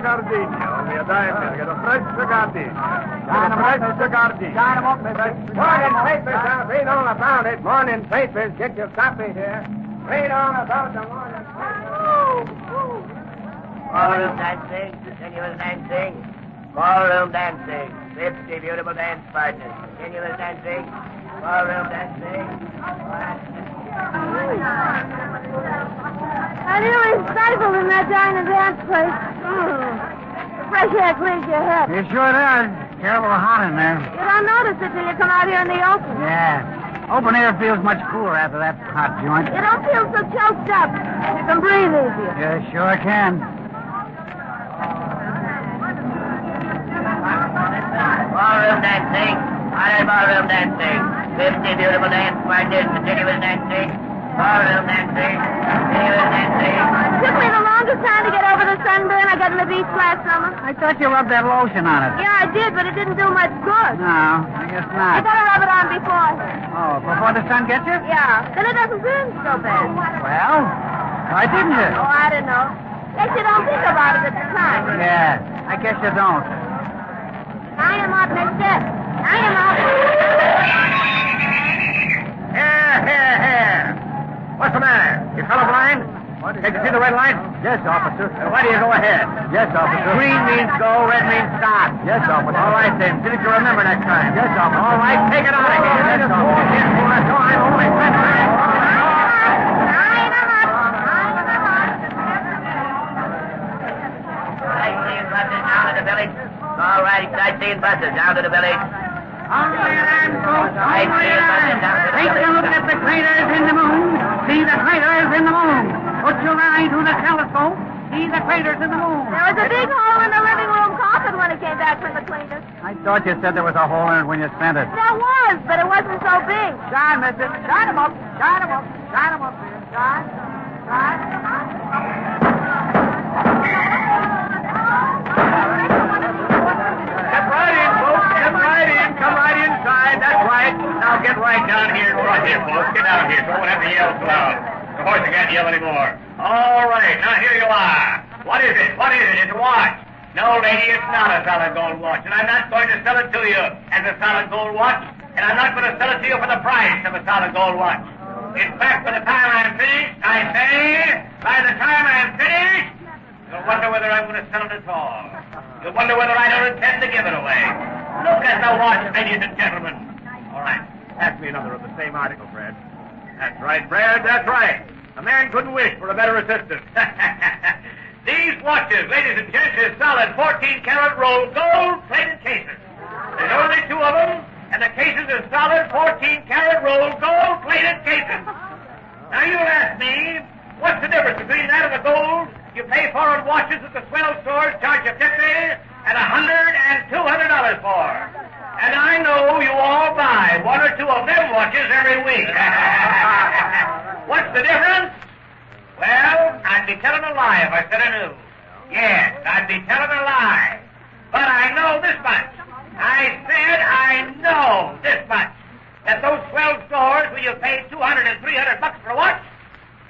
Gardenia, only a dime. Get a fresh gardenia. Morning papers, read all about it. Morning papers, get your copy here. Read all about the morning papers. Ballroom dancing, continuous dancing. Ballroom dancing. 50 beautiful dance partners. Continuous dancing. Ballroom dancing. I nearly stifled in that diner dance place. Fresh air cleans your head. It sure does. Terrible hot in there. You don't notice it till you come out here in the open. Yeah. Open air feels much cooler after that hot joint. You don't feel so choked up. You can breathe easier. Yeah, sure can. Ballroom dancing. Hot ballroom dancing. 50 beautiful dance partners. Continuous dancing. Ballroom dancing. Continuous dancing. It took me the longest time to get over the sunburn I got in the beach last summer. I thought you rubbed that lotion on it. Yeah, I did, but it didn't do much good. No, I guess You not. gotta rub it on before. Oh, before the sun gets you? Yeah, then it doesn't burn so bad. Well, why didn't you? Oh, I don't know. Guess you don't think about it at the time. Yeah, I guess you don't. I am up next step. I am up. Here. What's the matter? You colorblind? Can't you see the red light? Yes, officer. Why do you go ahead? Yes, officer. Green means go, red means stop. Yes, officer. All right, then. See that you remember next time. Yes, officer. All right, take it out again. Yes, Just officer. walk in for us. I'm only Sightseeing buses down to the village. All right, sightseeing buses down to the village. Sightseeing buses down to the village. Take a look at the craters in the moon. See the craters in the moon. Put your eye to the telescope. See the craters in the moon. There was a big hole in the living room carpet when it came back from the cleaners. I thought you said there was a hole in it when you spent it. There was, but it wasn't so big. Shine, mister. Shine 'em up. Shine 'em up. Shine 'em up, dear. Shine. Shine. Get right in, folks. Get right in. Come right inside. That's right. Now get right down here in front here, folks. Get down here so I won't have to yell so loud. The horse can't yell anymore. All right. Now here you are. What is it? What is it? It's a watch. No, lady, it's not a solid gold watch. And I'm not going to sell it to you as a solid gold watch. And I'm not going to sell it to you for the price of a solid gold watch. In fact, by the time I'm finished, I say, by the time I'm finished, you'll wonder whether I'm going to sell it at all. You'll wonder whether I don't intend to give it away. Look at the watch, ladies and gentlemen. All right. Pass me another of the same article, Fred. That's right, Fred. That's right. A man couldn't wish for a better assistant. These watches, ladies and gents, is solid 14-karat rolled gold-plated cases. There's only two of them, and the cases are solid 14-karat rolled gold-plated cases. Now, you'll ask me, what's the difference between that and the gold you pay for on watches that the swell stores charge you $50 and $100 and $200 for? And I know you all buy one or two of them watches every week. What's the difference? Well, I'd be telling a lie if I said I knew. Yes, I'd be telling a lie. But I know this much. I said I know this much. That those swell stores where you pay $200 and $300 for a watch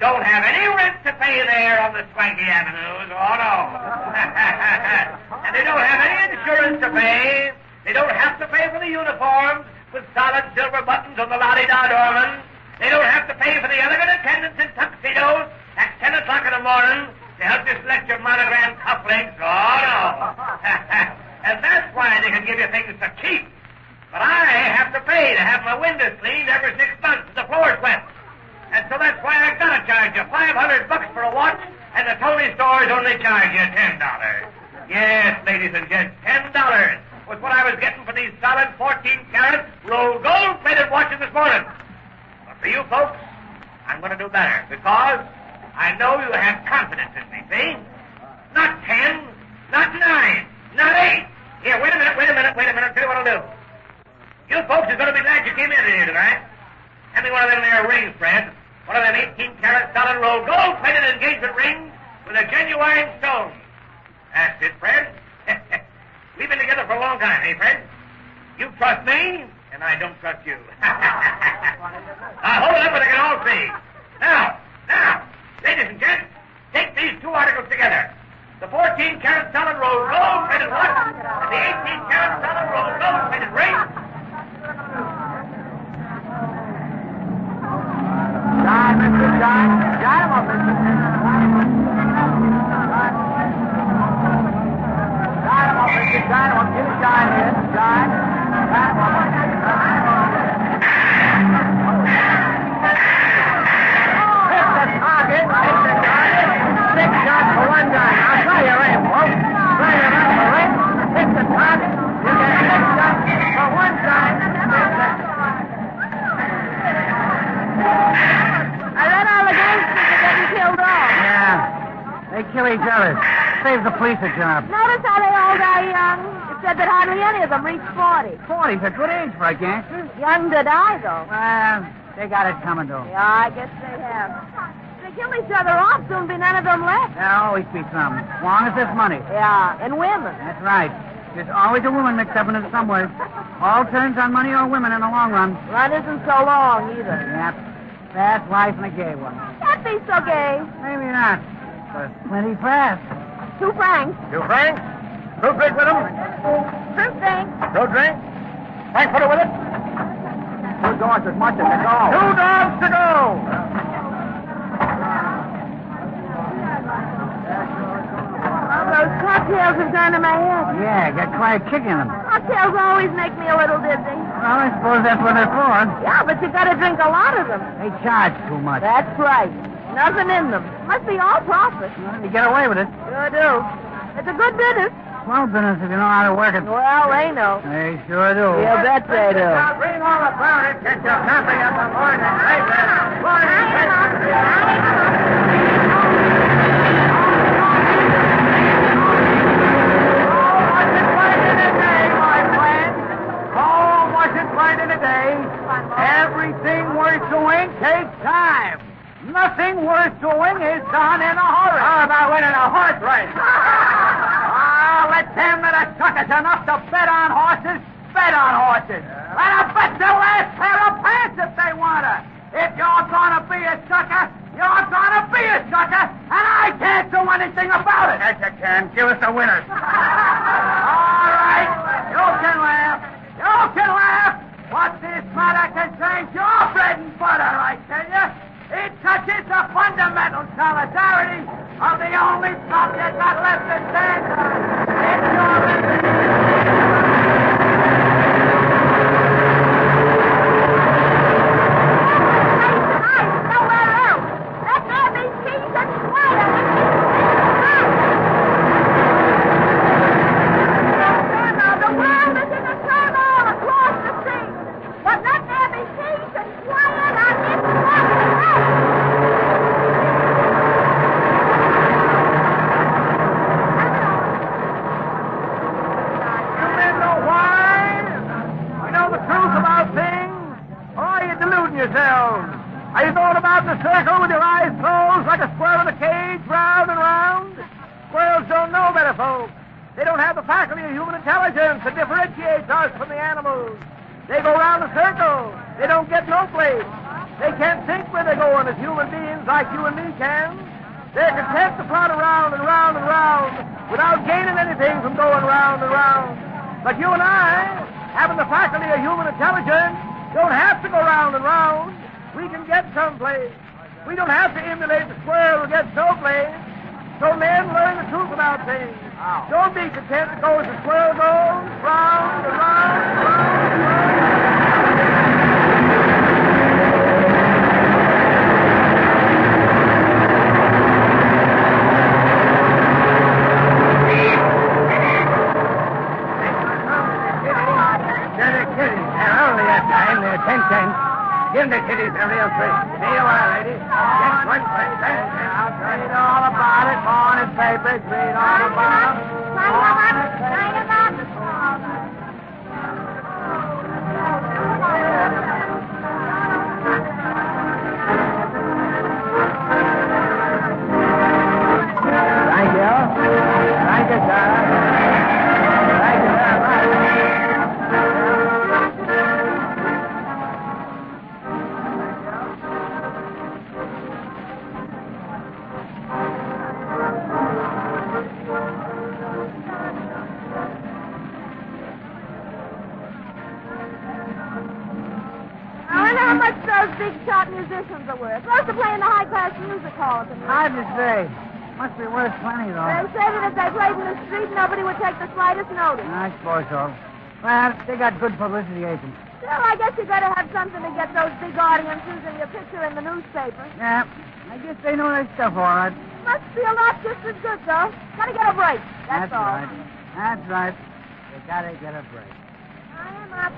don't have any rent to pay there on the swanky avenues. Oh, no. And they don't have any insurance to pay. They don't have to pay for the uniforms with solid silver buttons on the la-di-da doorman. They don't have to pay for the elegant attendants in tuxedos at 10 o'clock in the morning to help you select your monogram cufflinks. Oh, no. And that's why they can give you things so cheap. But I have to pay to have my windows cleaned every 6 months and the floors swept. And so that's why I've got to charge you $500 for a watch, and the Tony stores only charge you $10. Yes, ladies and gents, $10 was what I was getting for these solid 14-karat rolled gold-plated watches this morning. But for you folks, I'm going to do better, because I know you have confidence in me, see? Not 10, not 9, not 8. Here, wait a minute. I'll tell you what I'll do. You folks are going to be glad you came in here tonight. Hand me one of them there rings, Fred. One of them 18-karat solid rolled gold-plated engagement rings with a genuine stone. That's it, Fred. We've been together for a long time, eh, Fred? You trust me, and I don't trust you. Now, hold it up where they can all see. Now, ladies and gents, take these two articles together. The 14-karat solid rolled gold-plated watch and the 18-karat solid rolled gold-plated ring. Shine, mister, shine. Shine 'em up, mister. gives the police a job? Notice how they all die young? It said that hardly any of them reach 40. 40's a good age for a gangster. Young to die, though. Well, they got it coming to them. Yeah, I guess they have. If they kill each other off, soon be none of them left. There'll always be some, as long as there's money. Yeah, and women. That's right. There's always a woman mixed up in it somewhere. All turns on money or women in the long run. Run isn't so long, either. Yep. Fast life and a gay one. Can't be so gay. Maybe not. But plenty fast. 2 francs. 2 francs? 2 drink with them? 2 francs. 2 drink? Frankfurter with it? 2 dogs as much as they go. 2 dogs to go! Those cocktails have gone to my head. Yeah, got quite a kick in them. Cocktails always make me a little dizzy. Well, I suppose that's what they're for. Yeah, but you gotta drink a lot of them. They charge too much. That's right. Nothing in them. Must be all profit. Well, you get away with it. Sure do. It's a good business. Well, business if you know how to work it. Well, they know. They sure do. You bet they do. Now bring all about it. Get your coffee up the morning. Right there. Everything worth doing takes time. Nothing worth doing is done in a hurry. How about winning a horse race? Let them that are suckers enough to bet on horses, bet on horses. Let them bet their last pair of pants if they want to. If you're going to be a sucker, you're going to be a sucker, and I can't do anything about it. Yes, you can. Give us the winners. All right. You can laugh. You can laugh. What this matter concerns your bread and butter, I tell you. It touches the fundamental solidarity of the only stock you got left to stand on. It's your... They go round the circle. They don't get no place. They can't think where they're going as human beings like you and me can. They're content to plod around and round and round without gaining anything from going round and round. But you and I, having the faculty of human intelligence, don't have to go round and round. We can get someplace. We don't have to emulate the squirrel who gets someplace. So men learn the truth about things. Don't be content to go as the squirrel goes, round and round and round and round. Give the kiddies a real treat. Here you are, lady. Just one place. I'll read all about it. Morning papers, read all about it. Sign them up. Thank you. Thank you, sir. Thank you very much. Big shot musicians are worth. Supposed to play in the high-class music hall at the moment. Hard to say. Must be worth plenty, though. They say that if they played in the street, nobody would take the slightest notice. I suppose so. Well, they got good publicity agents. Still, I guess you gotta have something to get those big audiences and your picture in the newspaper. Yeah, I guess they know their stuff all right. Must be a lot just as good, though. Gotta get a break. That's all. Right. That's right. They gotta get a break. I am up.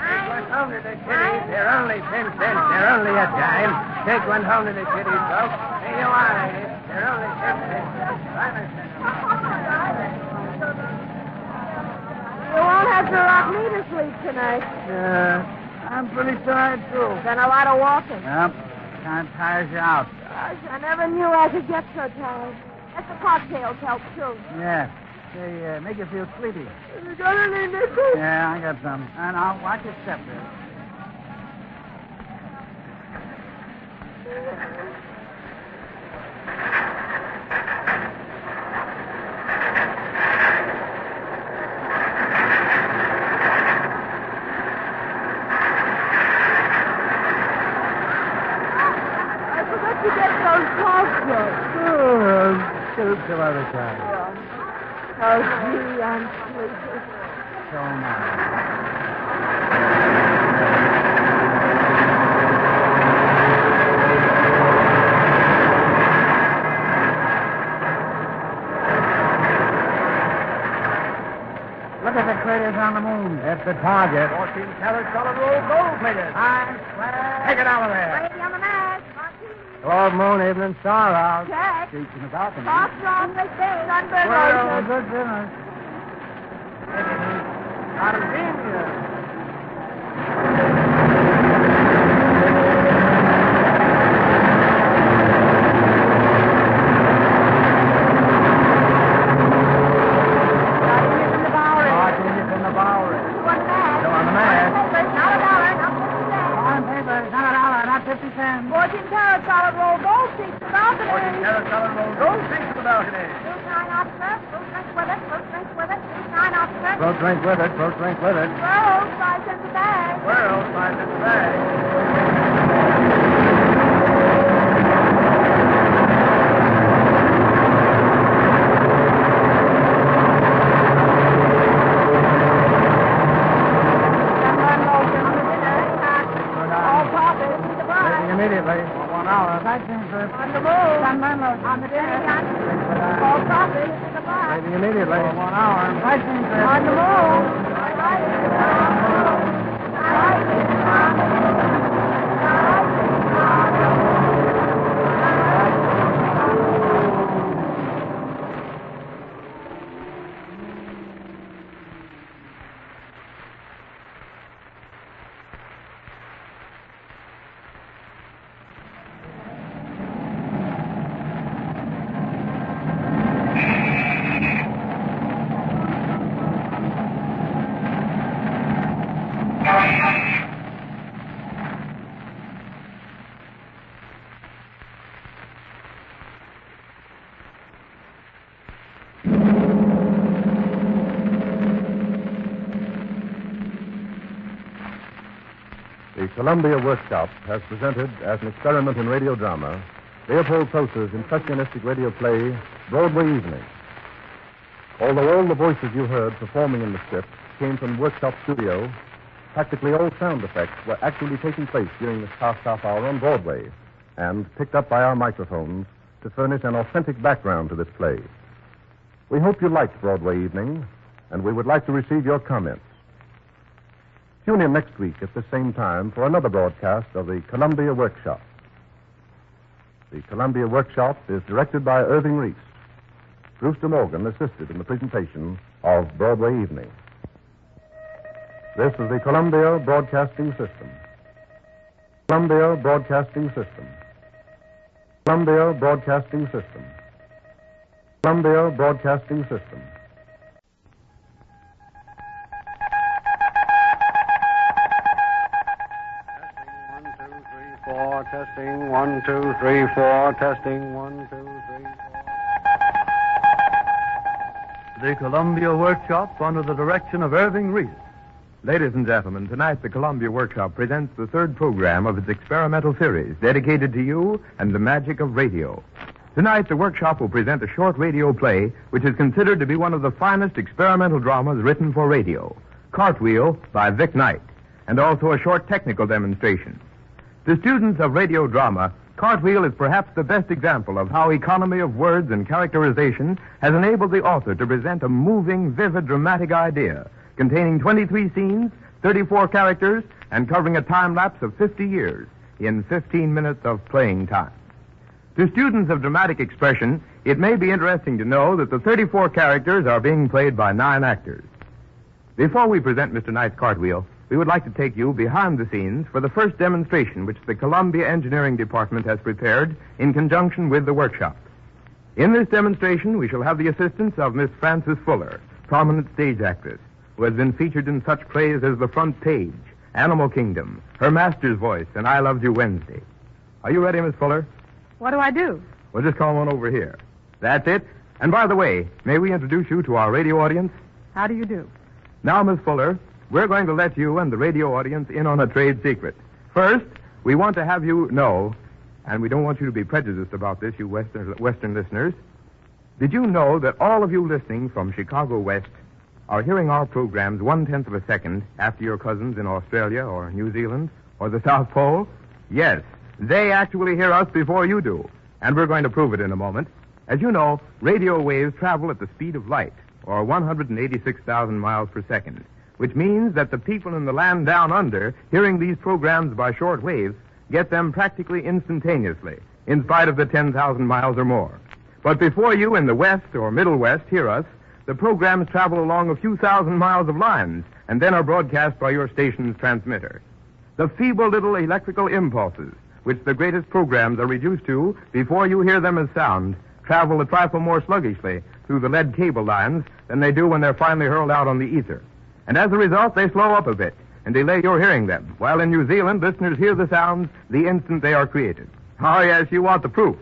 Take one home to the kiddies. They're only 10 cents. They're only a dime. Take one home to the kiddies, folks. Here you are, ladies. They're only 10 cents. sure rocked me to sleep tonight. Yeah, I'm pretty tired, too. Done a lot of walking. Yep, kind of tires you out. Gosh, I never knew I could get so tired. That's the cocktails help, too. Yeah, they make you feel sleepy. Have you got any nickels? Yeah, I got some. And I'll watch your step there. You get those cocktails. Till other time. Oh, gee, I'm sleepy. So am I. Look at the craters on the moon. That's the target. 14-karat solid roll gold plated. Take it out of there. Lady on the mast. Lord Moon, evening star out. Check. Teaching about the Off strong, they say. Sunburn Well, lotion. good dinner. Argentina. Float drink with it, float drink with it. Squirrels, 5 cents a bag. Squirrels, 5 cents a bag. All profit. Leaving immediately. For 1 hour. On the move. On the dinner. All profit. Leaving immediately. For 1 hour. On the move. The Columbia Workshop has presented, as an experiment in radio drama, Leopold Prosser's impressionistic radio play, Broadway Evening. Although all the voices you heard performing in the script came from the Workshop studio, practically all sound effects were actually taking place during this past half hour on Broadway and picked up by our microphones to furnish an authentic background to this play. We hope you liked Broadway Evening, and we would like to receive your comments. Tune in next week at the same time for another broadcast of the Columbia Workshop. The Columbia Workshop is directed by Irving Reese. Brewster Morgan assisted in the presentation of Broadway Evening. This is the Columbia Broadcasting System. Columbia Broadcasting System. Columbia Broadcasting System. Columbia Broadcasting System. Testing 1, 2, 3, 4. Testing 1, 2, 3, 4. The Columbia Workshop under the direction of Irving Reese. Ladies and gentlemen, tonight the Columbia Workshop presents the third program of its experimental series dedicated to you and the magic of radio. Tonight the Workshop will present a short radio play which is considered to be one of the finest experimental dramas written for radio, Cartwheel by Vic Knight, and also a short technical demonstration. To students of radio drama, Cartwheel is perhaps the best example of how economy of words and characterization has enabled the author to present a moving, vivid, dramatic idea containing 23 scenes, 34 characters, and covering a time lapse of 50 years in 15 minutes of playing time. To students of dramatic expression, it may be interesting to know that the 34 characters are being played by 9 actors. Before we present Mr. Knight's Cartwheel, we would like to take you behind the scenes for the first demonstration which the Columbia Engineering Department has prepared in conjunction with the workshop. In this demonstration, we shall have the assistance of Miss Frances Fuller, prominent stage actress, who has been featured in such plays as The Front Page, Animal Kingdom, Her Master's Voice, and I Loved You Wednesday. Are you ready, Miss Fuller? What do I do? We'll just call one over here. That's it. And by the way, may we introduce you to our radio audience? How do you do? Now, Miss Fuller, we're going to let you and the radio audience in on a trade secret. First, we want to have you know, and we don't want you to be prejudiced about this, you Western listeners. Did you know that all of you listening from Chicago West are hearing our programs 1/10 of a second after your cousins in Australia or New Zealand or the South Pole? Yes, they actually hear us before you do, and we're going to prove it in a moment. As you know, radio waves travel at the speed of light, or 186,000 miles per second, which means that the people in the land down under hearing these programs by short waves get them practically instantaneously, in spite of the 10,000 miles or more. But before you in the West or Middle West hear us, the programs travel along a few thousand miles of lines and then are broadcast by your station's transmitter. The feeble little electrical impulses, which the greatest programs are reduced to before you hear them as sound, travel a trifle more sluggishly through the lead cable lines than they do when they're finally hurled out on the ether. And as a result, they slow up a bit and delay your hearing them, while in New Zealand, listeners hear the sounds the instant they are created. Oh, yes, you want the proof.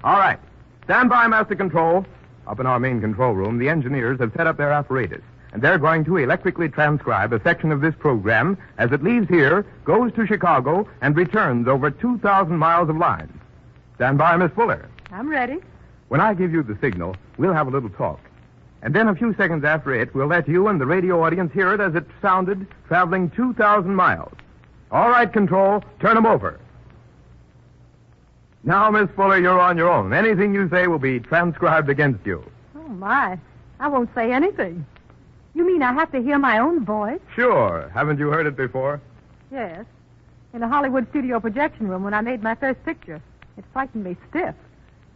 All right. Stand by, Master Control. Up in our main control room, the engineers have set up their apparatus, and they're going to electrically transcribe a section of this program as it leaves here, goes to Chicago, and returns over 2,000 miles of lines. Stand by, Miss Fuller. I'm ready. When I give you the signal, we'll have a little talk. And then a few seconds after it, we'll let you and the radio audience hear it as it sounded, traveling 2,000 miles. All right, Control, turn them over. Now, Miss Fuller, you're on your own. Anything you say will be transcribed against you. Oh, my. I won't say anything. You mean I have to hear my own voice? Sure. Haven't you heard it before? Yes. In a Hollywood studio projection room when I made my first picture. It frightened me stiff.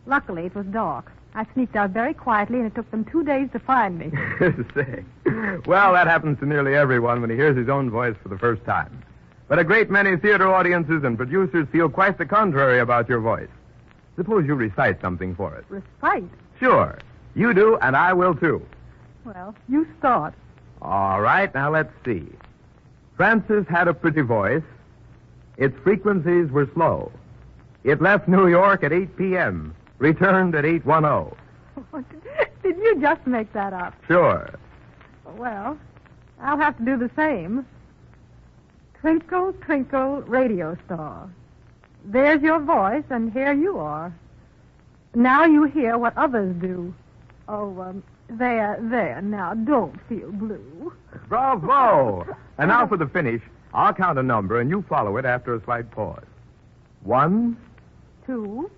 Luckily, it was dark. I sneaked out very quietly, and it took them 2 days to find me. Say. Well, that happens to nearly everyone when he hears his own voice for the first time. But a great many theater audiences and producers feel quite the contrary about your voice. Suppose you recite something for us. Recite? Sure. You do, and I will, too. Well, you start. All right, now let's see. Frances had a pretty voice. Its frequencies were slow. It left New York at 8 p.m., returned at 8:10. Did you just make that up? Sure. Well, I'll have to do the same. Twinkle, twinkle, radio star. There's your voice, and here you are. Now you hear what others do. Oh, there, now, don't feel blue. Bravo! And now for the finish. I'll count a number, and you follow it after a slight pause. 1, 2,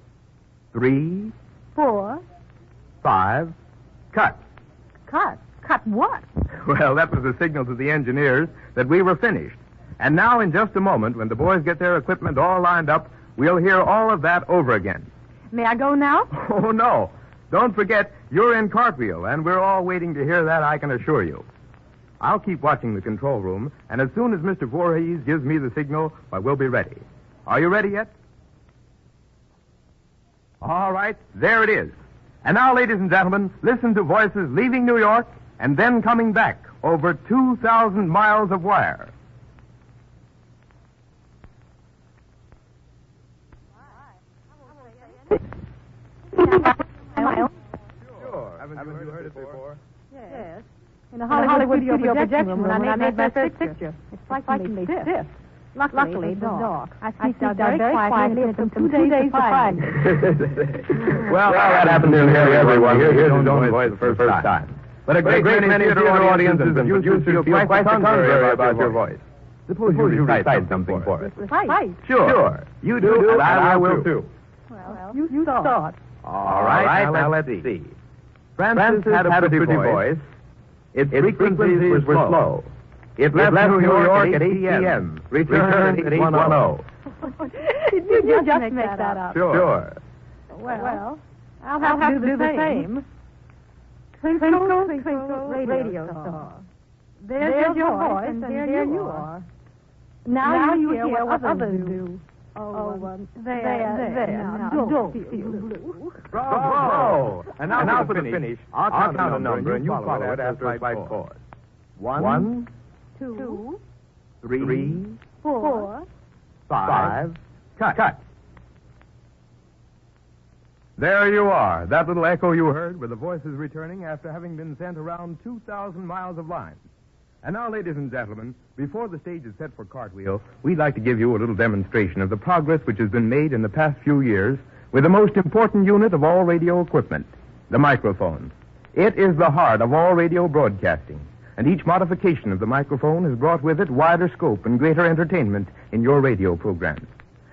3, 4. 5. Cut. Cut? Cut what? Well, that was the signal to the engineers that we were finished. And now, in just a moment, when the boys get their equipment all lined up, we'll hear all of that over again. May I go now? Oh, no. Don't forget, you're in Cartwheel, and we're all waiting to hear that, I can assure you. I'll keep watching the control room, and as soon as Mr. Voorhees gives me the signal, well, we'll be ready. Are you ready yet? All right, there it is. And now, ladies and gentlemen, listen to voices leaving New York and then coming back over 2,000 miles of wire. Sure. Haven't you heard it before? Yes. In a Hollywood studio projection room when I made my first picture. It frightened me stiff. Luckily, it was dark. I sneaked out very quietly, and it took them 2 days to find me. Well, that happens to nearly everyone. Here's his own voice for the first time. But a great many theater audiences and producers feel quite the contrary about your voice. Suppose you recite something for us. Recite? Sure. You do, and I will, too. Well, you start. All right, now let's see. Frances had a pretty voice. Its frequencies were slow. It left New York at 8 p.m., returned at 8:10. Did you just make that up? Sure. Well, I'll have to do the same. Twinkle, twinkle, radio star. There's your voice, and there you are. Now you hear what others do. There. Now, don't feel blue. Bravo! And now for the finish. I'll count a number, and you follow it after I pause. 1, 2, 3, 4, 5. Cut. There you are. That little echo you heard were the voices returning after having been sent around 2,000 miles of line. And now, ladies and gentlemen, before the stage is set for Cartwheel, we'd like to give you a little demonstration of the progress which has been made in the past few years with the most important unit of all radio equipment, the microphone. It is the heart of all radio broadcasting, and each modification of the microphone has brought with it wider scope and greater entertainment in your radio programs.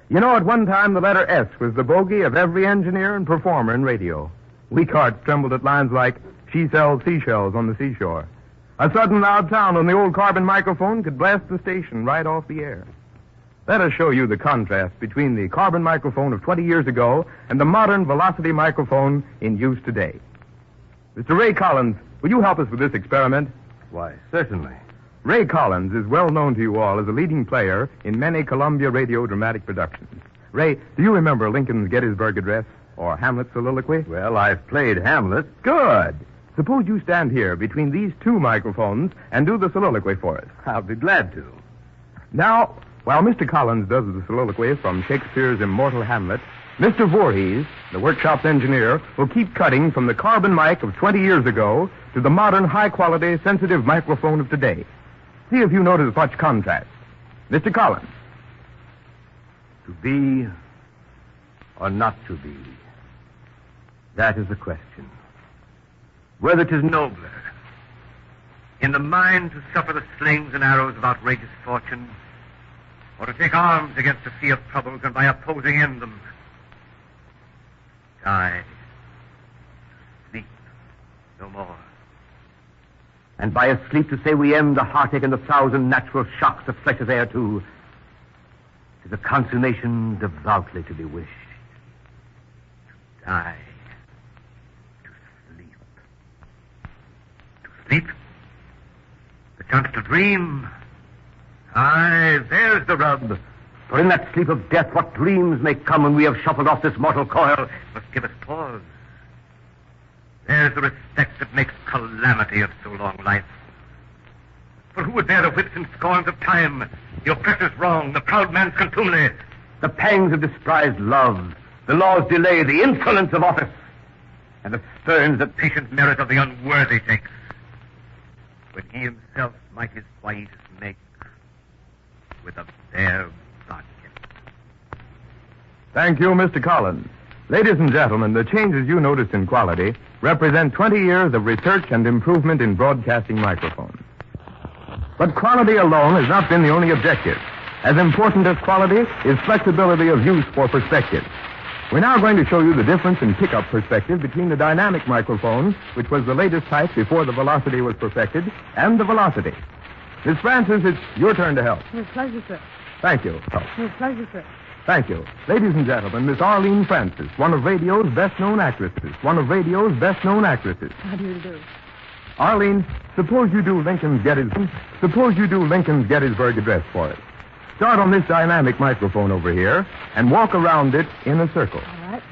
You know, at one time, the letter S was the bogey of every engineer and performer in radio. Weak hearts trembled at lines like, "She sells seashells on the seashore." A sudden loud sound on the old carbon microphone could blast the station right off the air. Let us show you the contrast between the carbon microphone of 20 years ago and the modern velocity microphone in use today. Mr. Ray Collins, will you help us with this experiment? Why, certainly. Ray Collins is well known to you all as a leading player in many Columbia radio dramatic productions. Ray, do you remember Lincoln's Gettysburg Address or Hamlet's soliloquy? Well, I've played Hamlet. Good. Suppose you stand here between these two microphones and do the soliloquy for us. I'll be glad to. Now, while Mr. Collins does the soliloquy from Shakespeare's immortal Hamlet, Mr. Voorhees, the workshop's engineer, will keep cutting from the carbon mic of 20 years ago to the modern, high-quality, sensitive microphone of today. See if you notice much contrast. Mr. Collins. To be or not to be, that is the question. Whether 'tis nobler in the mind to suffer the slings and arrows of outrageous fortune, or to take arms against a sea of troubles and by opposing end them, die, sleep no more. And by a sleep to say we end the heartache and the thousand natural shocks that flesh is heir to, is a consummation devoutly to be wished. To die. Sleep? The chance to dream? Aye, there's the rub. For in that sleep of death, what dreams may come when we have shuffled off this mortal coil must give us pause. There's the respect that makes calamity of so long life. For who would bear the whips and scorns of time, the oppressor's wrong, the proud man's contumely, the pangs of despised love, the law's delay, the insolence of office, and the spurns that patient merit of the unworthy takes, when he himself might his quietus make with a bare bodkin. Thank you, Mr. Collins. Ladies and gentlemen, the changes you noticed in quality represent 20 years of research and improvement in broadcasting microphones. But quality alone has not been the only objective. As important as quality is flexibility of use for perspective. We're now going to show you the difference in pickup perspective between the dynamic microphone, which was the latest type before the velocity was perfected, and the velocity. Miss Francis, it's your turn to help. With pleasure, sir. Thank you. With pleasure, sir. Thank you. Ladies and gentlemen, Miss Arlene Francis, one of radio's best-known actresses. One of radio's best-known actresses. How do you do? Arlene, suppose you do Lincoln's Gettysburg Address for us. Start on this dynamic microphone over here and walk around it in a circle. All right.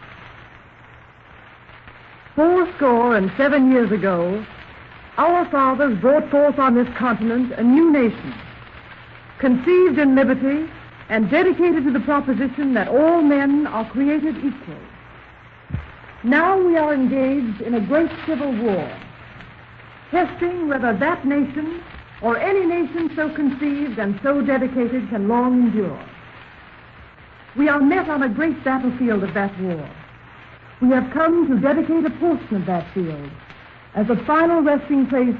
77 years ago, our fathers brought forth on this continent a new nation, conceived in liberty and dedicated to the proposition that all men are created equal. Now we are engaged in a great civil war, testing whether that nation or any nation so conceived and so dedicated can long endure. We are met on a great battlefield of that war. We have come to dedicate a portion of that field as a final resting place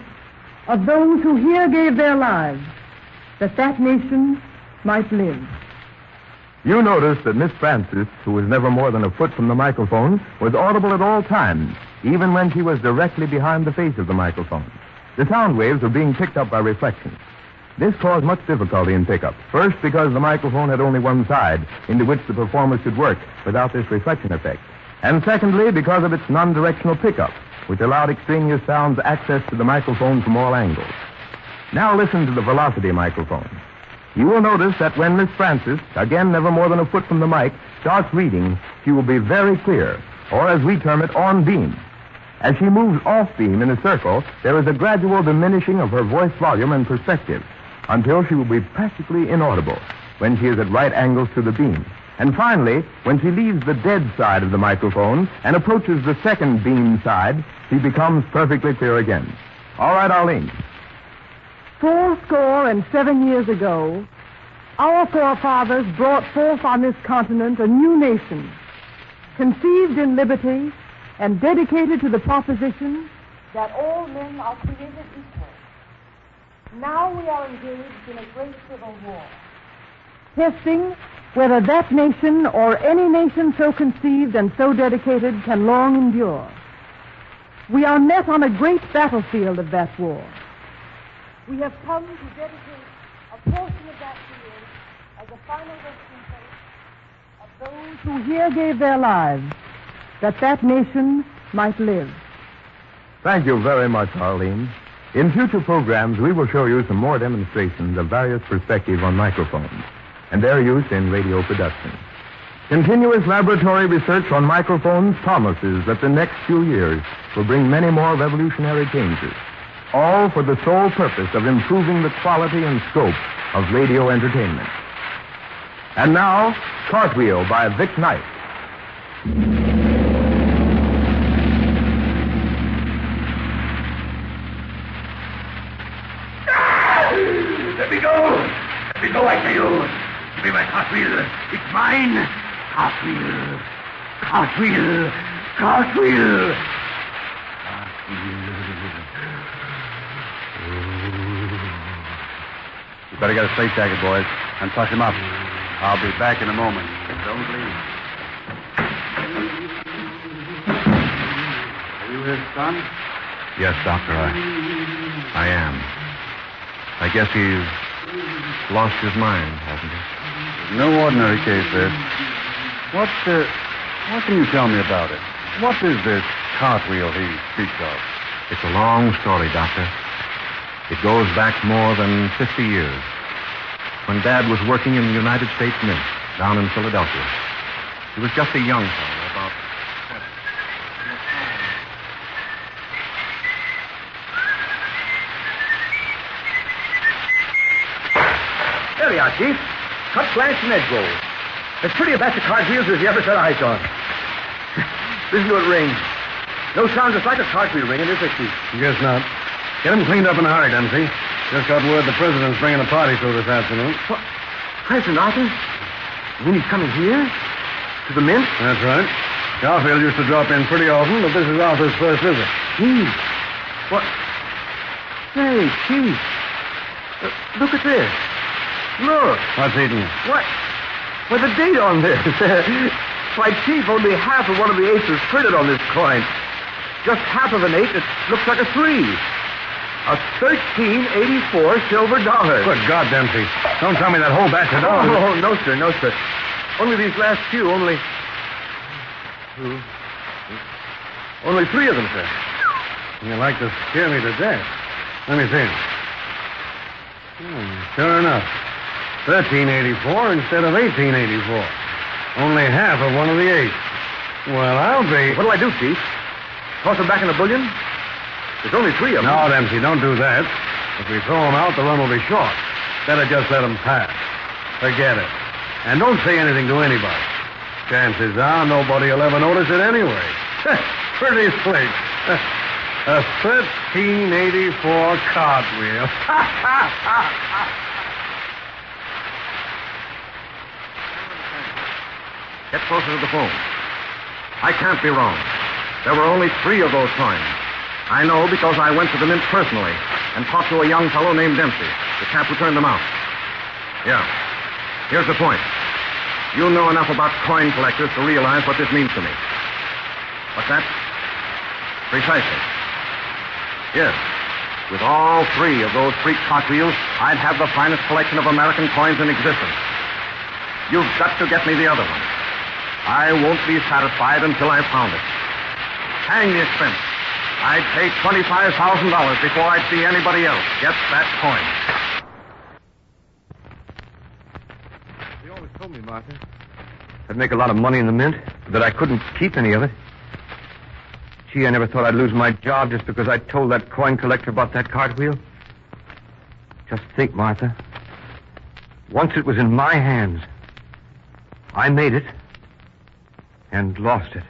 of those who here gave their lives, that that nation might live. You notice that Miss Francis, who was never more than a foot from the microphone, was audible at all times, even when she was directly behind the face of the microphone. The sound waves were being picked up by reflections. This caused much difficulty in pickup. First, because the microphone had only one side into which the performer should work without this reflection effect. And secondly, because of its non-directional pickup, which allowed extraneous sounds access to the microphone from all angles. Now listen to the velocity microphone. You will notice that when Miss Francis, again never more than a foot from the mic, starts reading, she will be very clear, or as we term it, on beam. As she moves off beam in a circle, there is a gradual diminishing of her voice volume and perspective until she will be practically inaudible when she is at right angles to the beam. And finally, when she leaves the dead side of the microphone and approaches the second beam side, she becomes perfectly clear again. All right, Arlene. 77 years ago, our forefathers brought forth on this continent a new nation, conceived in liberty and dedicated to the proposition that all men are created equal. Now we are engaged in a great civil war, testing whether that nation or any nation so conceived and so dedicated can long endure. We are met on a great battlefield of that war. We have come to dedicate a portion of that field as a final resting place of those who here gave their lives, that that nation might live. Thank you very much, Arlene. In future programs, we will show you some more demonstrations of various perspectives on microphones and their use in radio production. Continuous laboratory research on microphones promises that the next few years will bring many more revolutionary changes, all for the sole purpose of improving the quality and scope of radio entertainment. And now, Cartwheel by Vic Knight. Let me go! Let me go, I tell you! Give me my cartwheel! It's mine! Cartwheel! Cartwheel! Cartwheel! You better get a straitjacket, boys, and tuck him up. I'll be back in a moment. Don't leave. Are you his son? Yes, Doctor, I am. I guess he's lost his mind, hasn't he? No ordinary case, this. What can you tell me about it? What is this cartwheel he speaks of? It's a long story, Doctor. It goes back more than 50 years. When Dad was working in the United States Mint down in Philadelphia. He was just a young fellow, about 20. There we are, Chief. Cut, flash, and edge rolls. As pretty a batch of cartwheels as you ever set eyes on. Listen to it ring. No sound just like a cartwheel ringing, is it, Chief? Guess not. Get him cleaned up in a hurry, Dempsey. Just got word the president's bringing a party through this afternoon. What? President Arthur? You mean he's coming here? To the Mint? That's right. Garfield used to drop in pretty often, but this is Arthur's first visit. Gee. What? Say, Chief. Look at this. Look. What's eating it? What? Why, the date on this. Why, Chief, only half of one of the eights is printed on this coin. Just half of an eight that looks like a 3. A 1384 silver dollar. Good God, Dempsey. Don't tell me that whole batch of dollars. Oh, no, sir, no, sir. Only these last few, only 3 of them, sir. You like to scare me to death. Let me see. Sure enough. 1384 instead of 1884. Only half of one of the 8. Well, I'll be... What'll I do, Chief? Toss them back in the bullion? There's only 3 of them. No, Dempsey, don't do that. If we throw them out, the run will be short. Better just let them pass. Forget it. And don't say anything to anybody. Chances are nobody will ever notice it anyway. Pretty slick. A 1384 cartwheel. Get closer to the phone. I can't be wrong. There were only 3 of those coins. I know because I went to the Mint personally and talked to a young fellow named Dempsey, the chap who turned them out. Yeah. Here's the point. You know enough about coin collectors to realize what this means to me. What's that? Precisely. Yes. With all 3 of those freak cartwheels, I'd have the finest collection of American coins in existence. You've got to get me the other one. I won't be satisfied until I've found it. Hang the expense. I'd pay $25,000 before I'd see anybody else get that coin. You always told me, Martha, I'd make a lot of money in the mint, but I couldn't keep any of it. Gee, I never thought I'd lose my job just because I told that coin collector about that cartwheel. Just think, Martha. Once it was in my hands. I made it and lost it.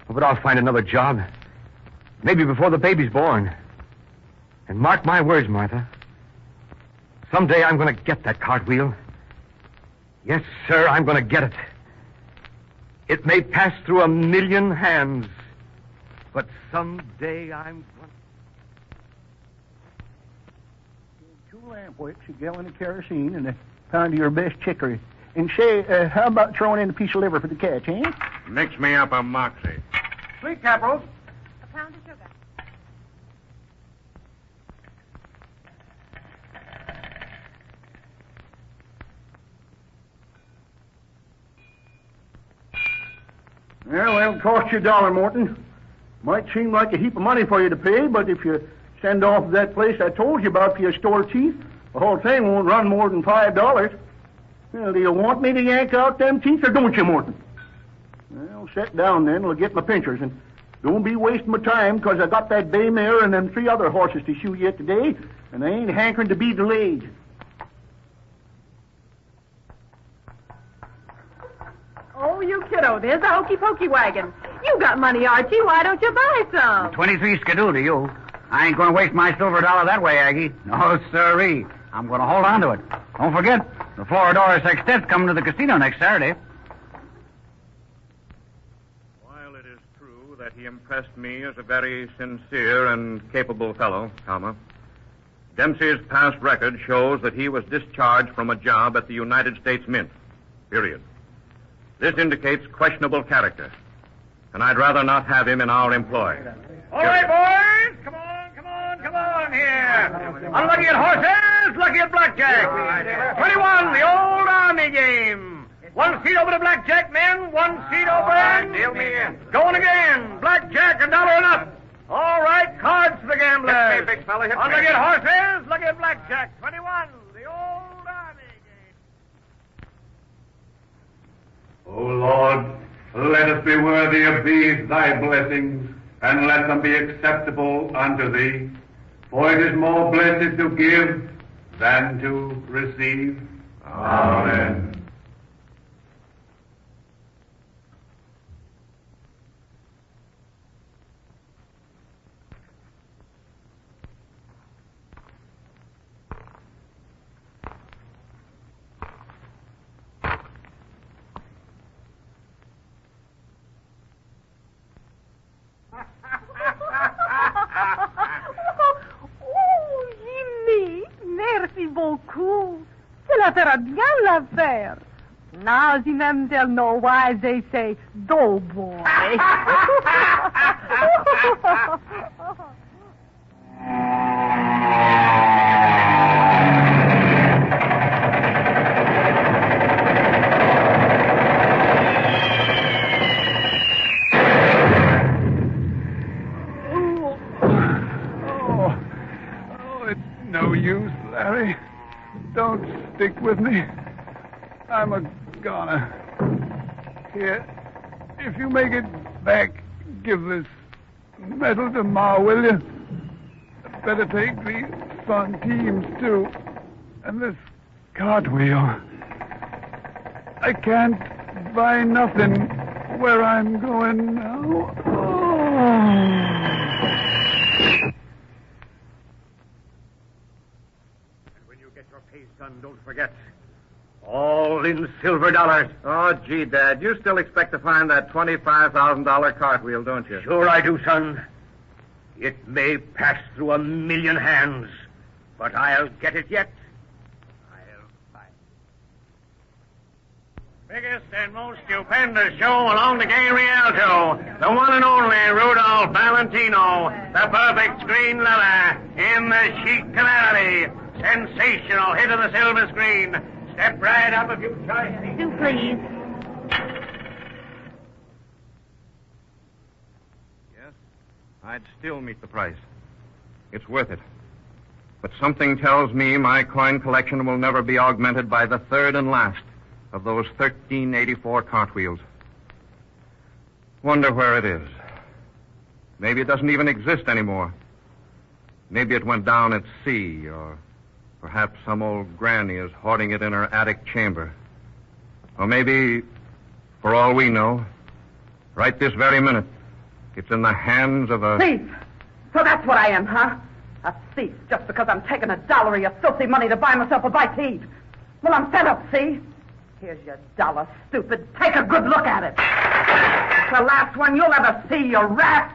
Oh, but I'll find another job. Maybe before the baby's born. And mark my words, Martha. Someday I'm going to get that cartwheel. Yes, sir, I'm going to get it. It may pass through 1,000,000 hands, but someday I'm going to... 2 lamp wicks, a gallon of kerosene, and a pound of your best chicory. And say, how about throwing in a piece of liver for the catch, eh? Mix me up a moxie. Sweet caprals. A pound of sugar. Well, it'll cost you $1, Morton. Might seem like a heap of money for you to pay, but if you send off to that place I told you about for your store teeth, the whole thing won't run more than $5. Well, do you want me to yank out them teeth, or don't you, Morton? Well, sit down then. I'll get my pinchers, and don't be wasting my time, because I got that bay mare and them 3 other horses to shoe yet today, and I ain't hankering to be delayed. Oh, you kiddo, there's a hokey-pokey wagon. You got money, Archie. Why don't you buy some? 23 skidoo to you. I ain't going to waste my silver dollar that way, Aggie. No, sirree. I'm going to hold on to it. Don't forget, the Floridora Sextette's coming to the casino next Saturday. While it is true that he impressed me as a very sincere and capable fellow, Dempsey's past record shows that he was discharged from a job at the United States Mint. Period. This indicates questionable character, and I'd rather not have him in our employ. All right, boys. Come on here. I'm looking at horses, looking at blackjack. 21, the old army game. 1 seat over to blackjack, men. 1 seat over. Deal me in. Going again. Blackjack, $1 and up. All right, cards for the gamblers. Hit me, big fella, hit I'm me. looking at horses, looking at blackjack. 21, the old army game. O Lord, let us be worthy of these thy blessings, and let them be acceptable unto thee. For it is more blessed to give than to receive. Amen. Merci beaucoup. Cela fera bien l'affaire. Now the mamselle know why they say doughboy. No use, Larry. Don't stick with me. I'm a goner. Here, if you make it back, give this medal to Ma, will you? Better take these centemes, too. And this cartwheel. I can't buy nothing where I'm going now. Oh. Son, don't forget. All in silver dollars. Oh, gee, Dad, you still expect to find that $25,000 cartwheel, don't you? Sure I do, son. It may pass through 1,000,000 hands, but I'll get it yet. I'll find it. Biggest and most stupendous show along the gay Rialto. The one and only Rudolph Valentino, the perfect screen lover in the chic cavalry. Sensational hit of the silver screen. Step right up if you choice. Do please. Yes? I'd still meet the price. It's worth it. But something tells me my coin collection will never be augmented by the third and last of those 1384 cartwheels. Wonder where it is. Maybe it doesn't even exist anymore. Maybe it went down at sea, or perhaps some old granny is hoarding it in her attic chamber. Or maybe, for all we know, right this very minute, it's in the hands of a... Thief! So that's what I am, huh? A thief, just because I'm taking $1 of your filthy money to buy myself a bite to eat. Well, I'm fed up, see? Here's your dollar, stupid. Take a good look at it. It's the last one you'll ever see, you rat.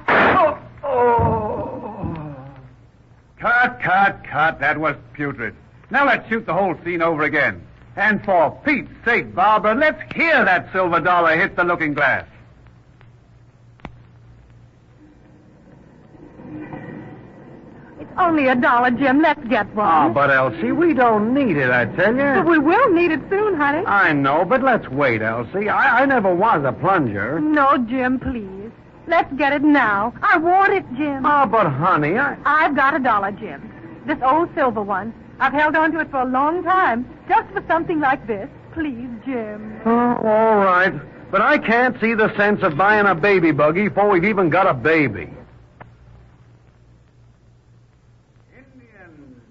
Cut. That was putrid. Now let's shoot the whole scene over again. And for Pete's sake, Barbara, let's hear that silver dollar hit the looking glass. Only $1, Jim. Let's get one. Oh, but Elsie, we don't need it, I tell you. But we will need it soon, honey. I know, but let's wait, Elsie. I never was a plunger. No, Jim, please. Let's get it now. I want it, Jim. Oh, but honey, I've got $1, Jim. This old silver one. I've held on to it for a long time, just for something like this. Please, Jim. Oh, all right. But I can't see the sense of buying a baby buggy before we've even got a baby.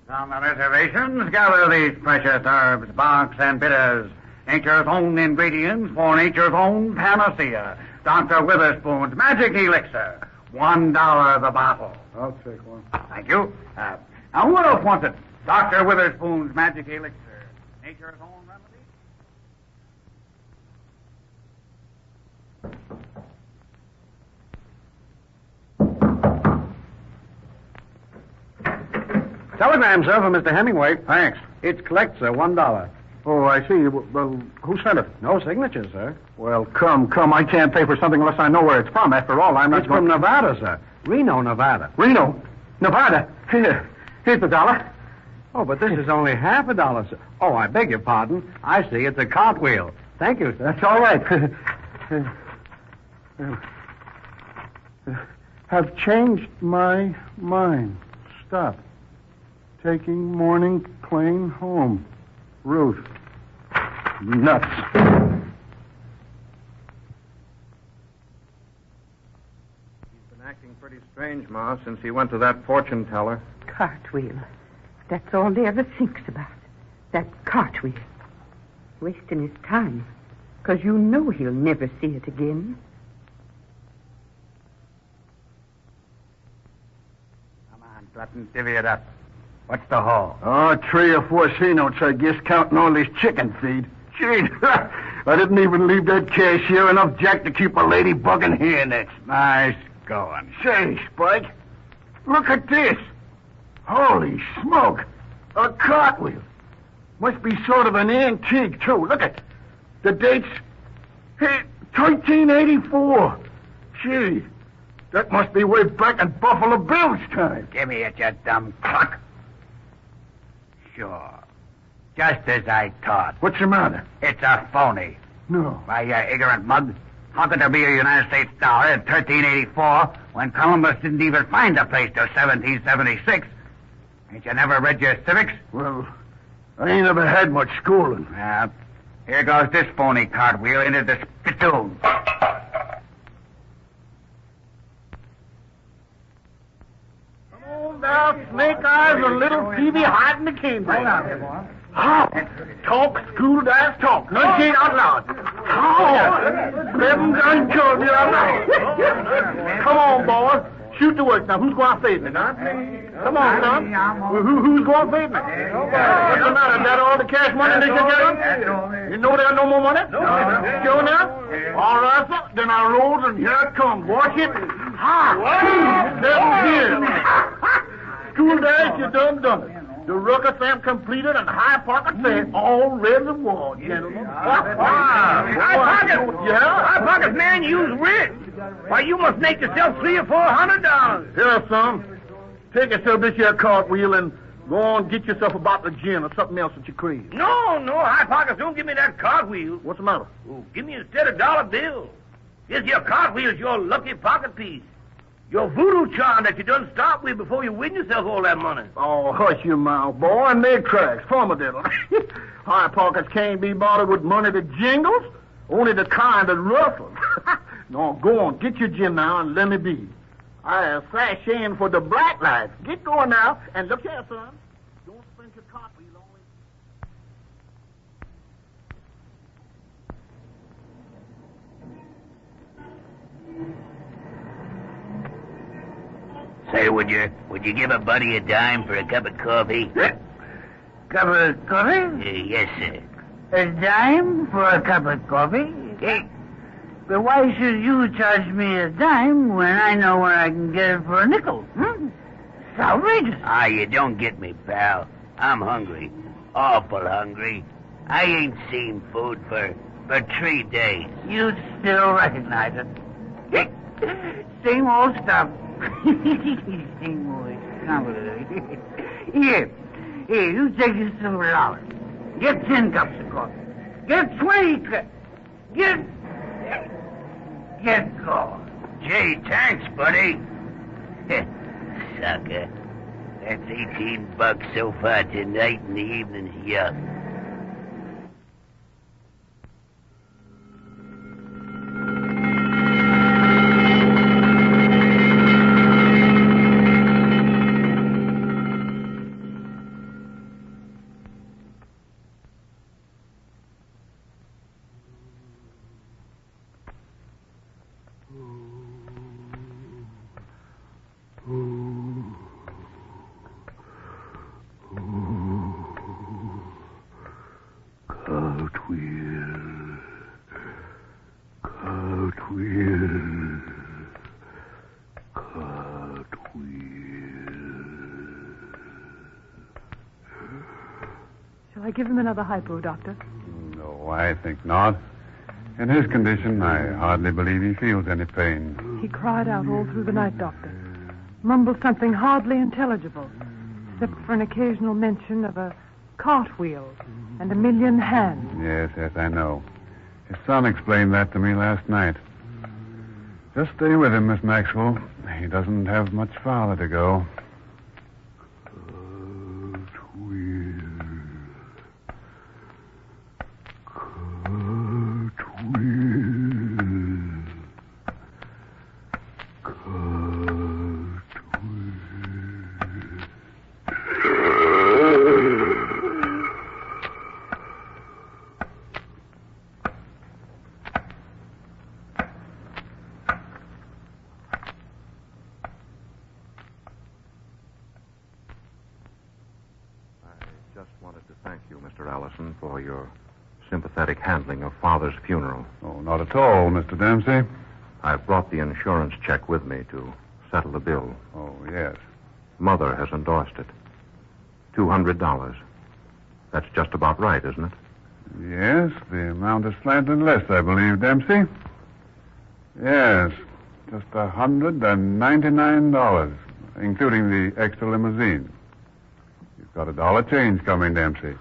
On the reservations, gather these precious herbs, barks, and bitters. Nature's own ingredients for nature's own panacea. Dr. Witherspoon's magic elixir. $1 the bottle. I'll take one. Thank you. Now, who else wants it? Dr. Witherspoon's magic elixir. Nature's own remedy. Telegram, sir, for Mr. Hemingway. Thanks. It's collect, sir, $1. Oh, I see. Well, who sent it? No signature, sir. Well, come. I can't pay for something unless I know where it's from. After all, I'm not It's from Nevada, sir. Reno, Nevada. Reno? Nevada? Here's the dollar. Oh, but this is only $50, sir. Oh, I beg your pardon. I see. It's a cartwheel. Thank you, sir. That's all right. Have changed my mind. Stop. Taking morning plane home. Ruth. Nuts. He's been acting pretty strange, Ma, since he went to that fortune teller. Cartwheel. That's all he ever thinks about. That cartwheel. Wasting his time. 'Cause you know he'll never see it again. Come on, Glutton, divvy it up. What's the haul? Oh, 3 or 4 C-notes, I guess, counting all this chicken feed. Gee, I didn't even leave that cashier enough jack to keep a lady bugging hair nets. Nice going. Say, Spike, look at this. Holy smoke. A cartwheel. Must be sort of an antique, too. Look at the dates. Hey, 1384. Gee, that must be way back in Buffalo Bill's time. Give me it, you dumb cluck. Sure. Just as I thought. What's the matter? It's a phony. No. Why, you ignorant mug. How could there be a United States dollar in 1384 when Columbus didn't even find the place till 1776? Ain't you never read your civics? Well, I ain't ever had much schooling. Yeah. Here goes this phony cartwheel into the spittoon. Now, Snake Eyes, a little Phoebe hiding the cane. How? Talk, school dance talk. No shit out loud. How? Seven gun killed you out loud. Come on, boys. Shoot to work. Now, who's going to fade me? Come on, son. Who's going to fade me? What's the matter? Is that all the cash money they can get them? You know there's no more money? Sure enough? All right, sir. Then I rolls and here it comes. Watch it. Ha! 7 years. School days, you done it. The ruckus am completed and High Pocket said already won, gentlemen. High Pocket? Yeah? High Pocket, man, you's rich. Why, you must make yourself $300 or $400. Here, son. Take yourself this here cartwheel and go on get yourself a bottle of gin or something else that you crave. No, High Pocket, don't give me that cartwheel. What's the matter? Oh, give me instead a dollar bill. This here cartwheel's your lucky pocket piece. Your voodoo charm that you done start with before you win yourself all that money. Oh, hush your mouth, boy, and make tracks. Formidable. High pockets can't be bothered with money that jingles, only the kind that ruffles. No, go on, get your gin now and let me be. I sashay in for the black lights. Get going now, and look here, son. Don't spend your cartwheel only. Say, would you give a buddy a dime for a cup of coffee? Cup of coffee? Yes, sir. A dime for a cup of coffee? But why should you charge me a dime when I know where I can get it for a nickel? It's outrageous. You don't get me, pal. I'm hungry. Awful hungry. I ain't seen food for 3 days. You still recognize it. Same old stuff. Same old stuff. Here, you take this $1. Get 10 cups of coffee. Get 20 cups. Get going. Gee, thanks, buddy. Sucker. That's $18 so far tonight, and the evening's young. Shall I give him another hypo, Doctor? No, I think not. In his condition, I hardly believe he feels any pain. He cried out all through the night, Doctor. Mumbled something hardly intelligible, except for an occasional mention of a cartwheel and 1,000,000 hands. Yes, I know. His son explained that to me last night. Just stay with him, Miss Maxwell. He doesn't have much farther to go. For your sympathetic handling of Father's funeral. Oh, not at all, Mr. Dempsey. I've brought the insurance check with me to settle the bill. Oh, yes. Mother has endorsed it. $200. That's just about right, isn't it? Yes, the amount is slightly less, I believe, Dempsey. Yes, just $199, including the extra limousine. You've got $1 change coming, Dempsey.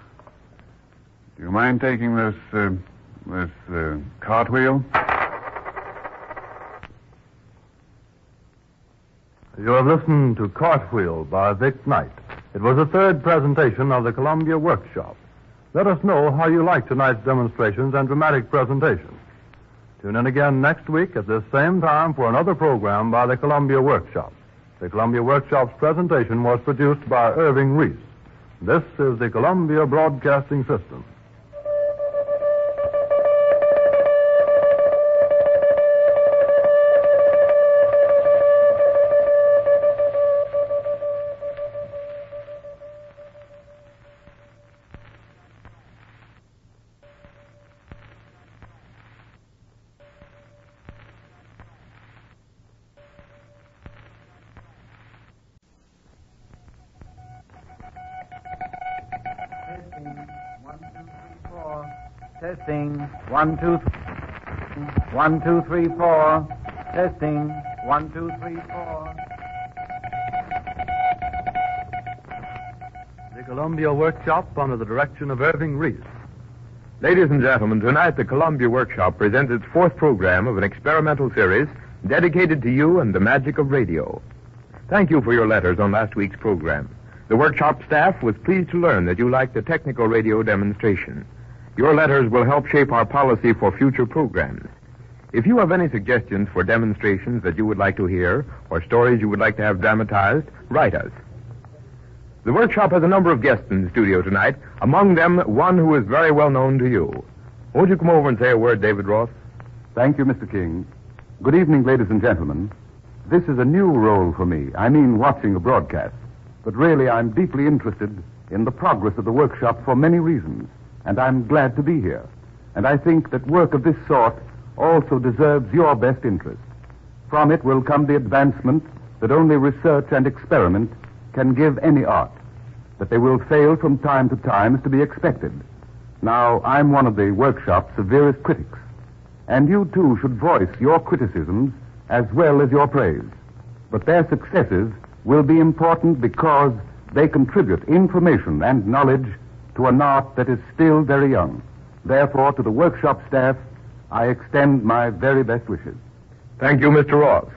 Do you mind taking this cartwheel? You have listened to Cartwheel by Vic Knight. It was the third presentation of the Columbia Workshop. Let us know how you like tonight's demonstrations and dramatic presentations. Tune in again next week at this same time for another program by the Columbia Workshop. The Columbia Workshop's presentation was produced by Irving Reese. This is the Columbia Broadcasting System. Testing. 1, 2, 3. 1, 2, 3, 4. Testing. 1, 2, 3, 4. The Columbia Workshop under the direction of Irving Reese. Ladies and gentlemen, tonight the Columbia Workshop presents its fourth program of an experimental series dedicated to you and the magic of radio. Thank you for your letters on last week's program. The workshop staff was pleased to learn that you liked the technical radio demonstration. Your letters will help shape our policy for future programs. If you have any suggestions for demonstrations that you would like to hear or stories you would like to have dramatized, write us. The workshop has a number of guests in the studio tonight, among them one who is very well known to you. Won't you come over and say a word, David Ross? Thank you, Mr. King. Good evening, ladies and gentlemen. This is a new role for me. I mean watching a broadcast. But really, I'm deeply interested in the progress of the workshop for many reasons, and I'm glad to be here. And I think that work of this sort also deserves your best interest. From it will come the advancement that only research and experiment can give any art. That they will fail from time to time is to be expected. Now, I'm one of the workshop's severest critics, and you too should voice your criticisms as well as your praise. But their successes will be important because they contribute information and knowledge to an art that is still very young. Therefore, to the workshop staff, I extend my very best wishes. Thank you, Mr. Ross.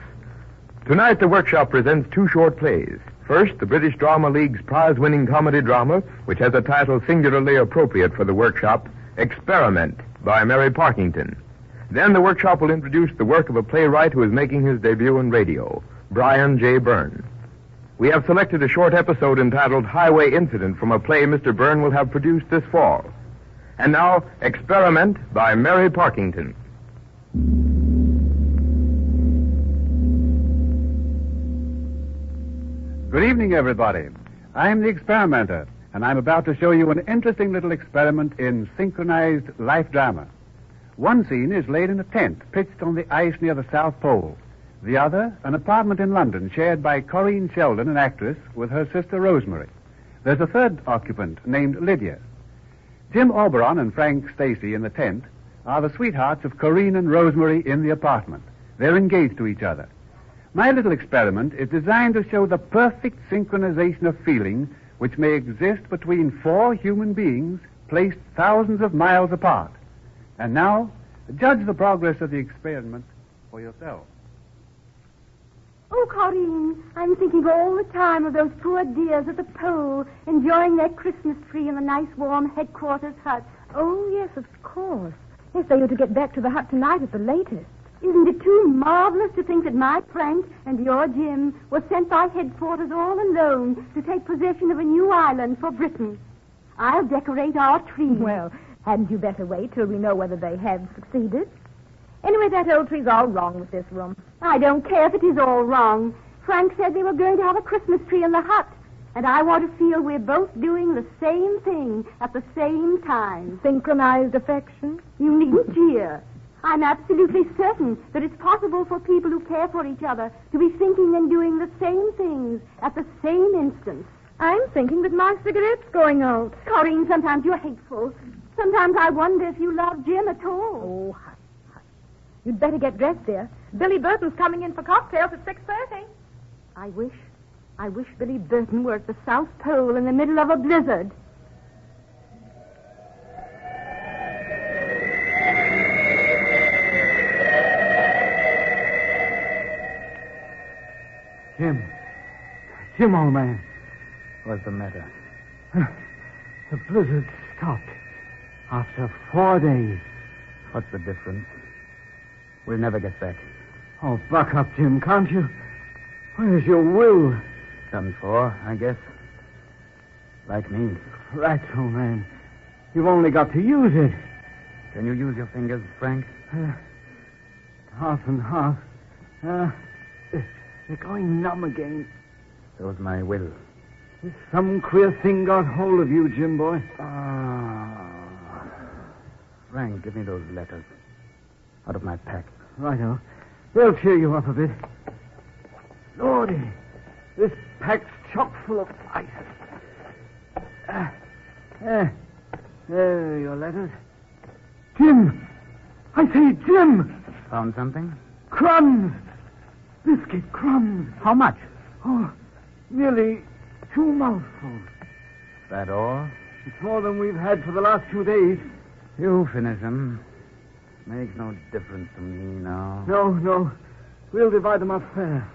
Tonight, the workshop presents two short plays. First, the British Drama League's prize-winning comedy drama, which has a title singularly appropriate for the workshop, Experiment, by Mary Parkington. Then the workshop will introduce the work of a playwright who is making his debut in radio, Brian J. Byrne. We have selected a short episode entitled Highway Incident from a play Mr. Byrne will have produced this fall. And now, Experiment by Mary Parkington. Good evening, everybody. I'm the experimenter, and I'm about to show you an interesting little experiment in synchronized life drama. One scene is laid in a tent pitched on the ice near the South Pole. The other, an apartment in London shared by Corinne Sheldon, an actress, with her sister Rosemary. There's a third occupant named Lydia. Jim Oberon and Frank Stacy in the tent are the sweethearts of Corinne and Rosemary in the apartment. They're engaged to each other. My little experiment is designed to show the perfect synchronization of feeling which may exist between four human beings placed thousands of miles apart. And now, judge the progress of the experiment for yourself. Oh, Corinne, I'm thinking all the time of those poor dears at the pole enjoying their Christmas tree in the nice warm headquarters hut. Oh, yes, of course. Yes, they ought to get back to the hut tonight at the latest. Isn't it too marvelous to think that my Frank and your Jim were sent by headquarters all alone to take possession of a new island for Britain? I'll decorate our tree. Well, hadn't you better wait till we know whether they have succeeded? Anyway, that old tree's all wrong with this room. I don't care if it is all wrong. Frank said they were going to have a Christmas tree in the hut, and I want to feel we're both doing the same thing at the same time. Synchronized affection? You needn't jeer. I'm absolutely certain that it's possible for people who care for each other to be thinking and doing the same things at the same instant. I'm thinking that my cigarette's going out. Corinne, sometimes you're hateful. Sometimes I wonder if you love Jim at all. Oh, hush, hush. You'd better get dressed, dear. Billy Burton's coming in for cocktails at 6:30. I wish Billy Burton were at the South Pole in the middle of a blizzard. Jim, old man. What's the matter? The blizzard stopped after 4 days. What's the difference? We'll never get back. Oh, buck up, Jim, can't you? Where's your will? Done for, I guess. Like me. Right, old man. You've only got to use it. Can you use your fingers, Frank? Half and half. They're going numb again. So's my will. Some queer thing got hold of you, Jim boy. Frank, give me those letters. Out of my pack. Righto. They'll cheer you up a bit. Lordy, this pack's chock full of ice. There are your letters. Jim! I say, Jim! Found something? Crumbs! Biscuit crumbs. How much? Oh, nearly 2 mouthfuls. That all? It's more than we've had for the last 2 days. You finish them. Makes no difference to me now. No. We'll divide them up fair.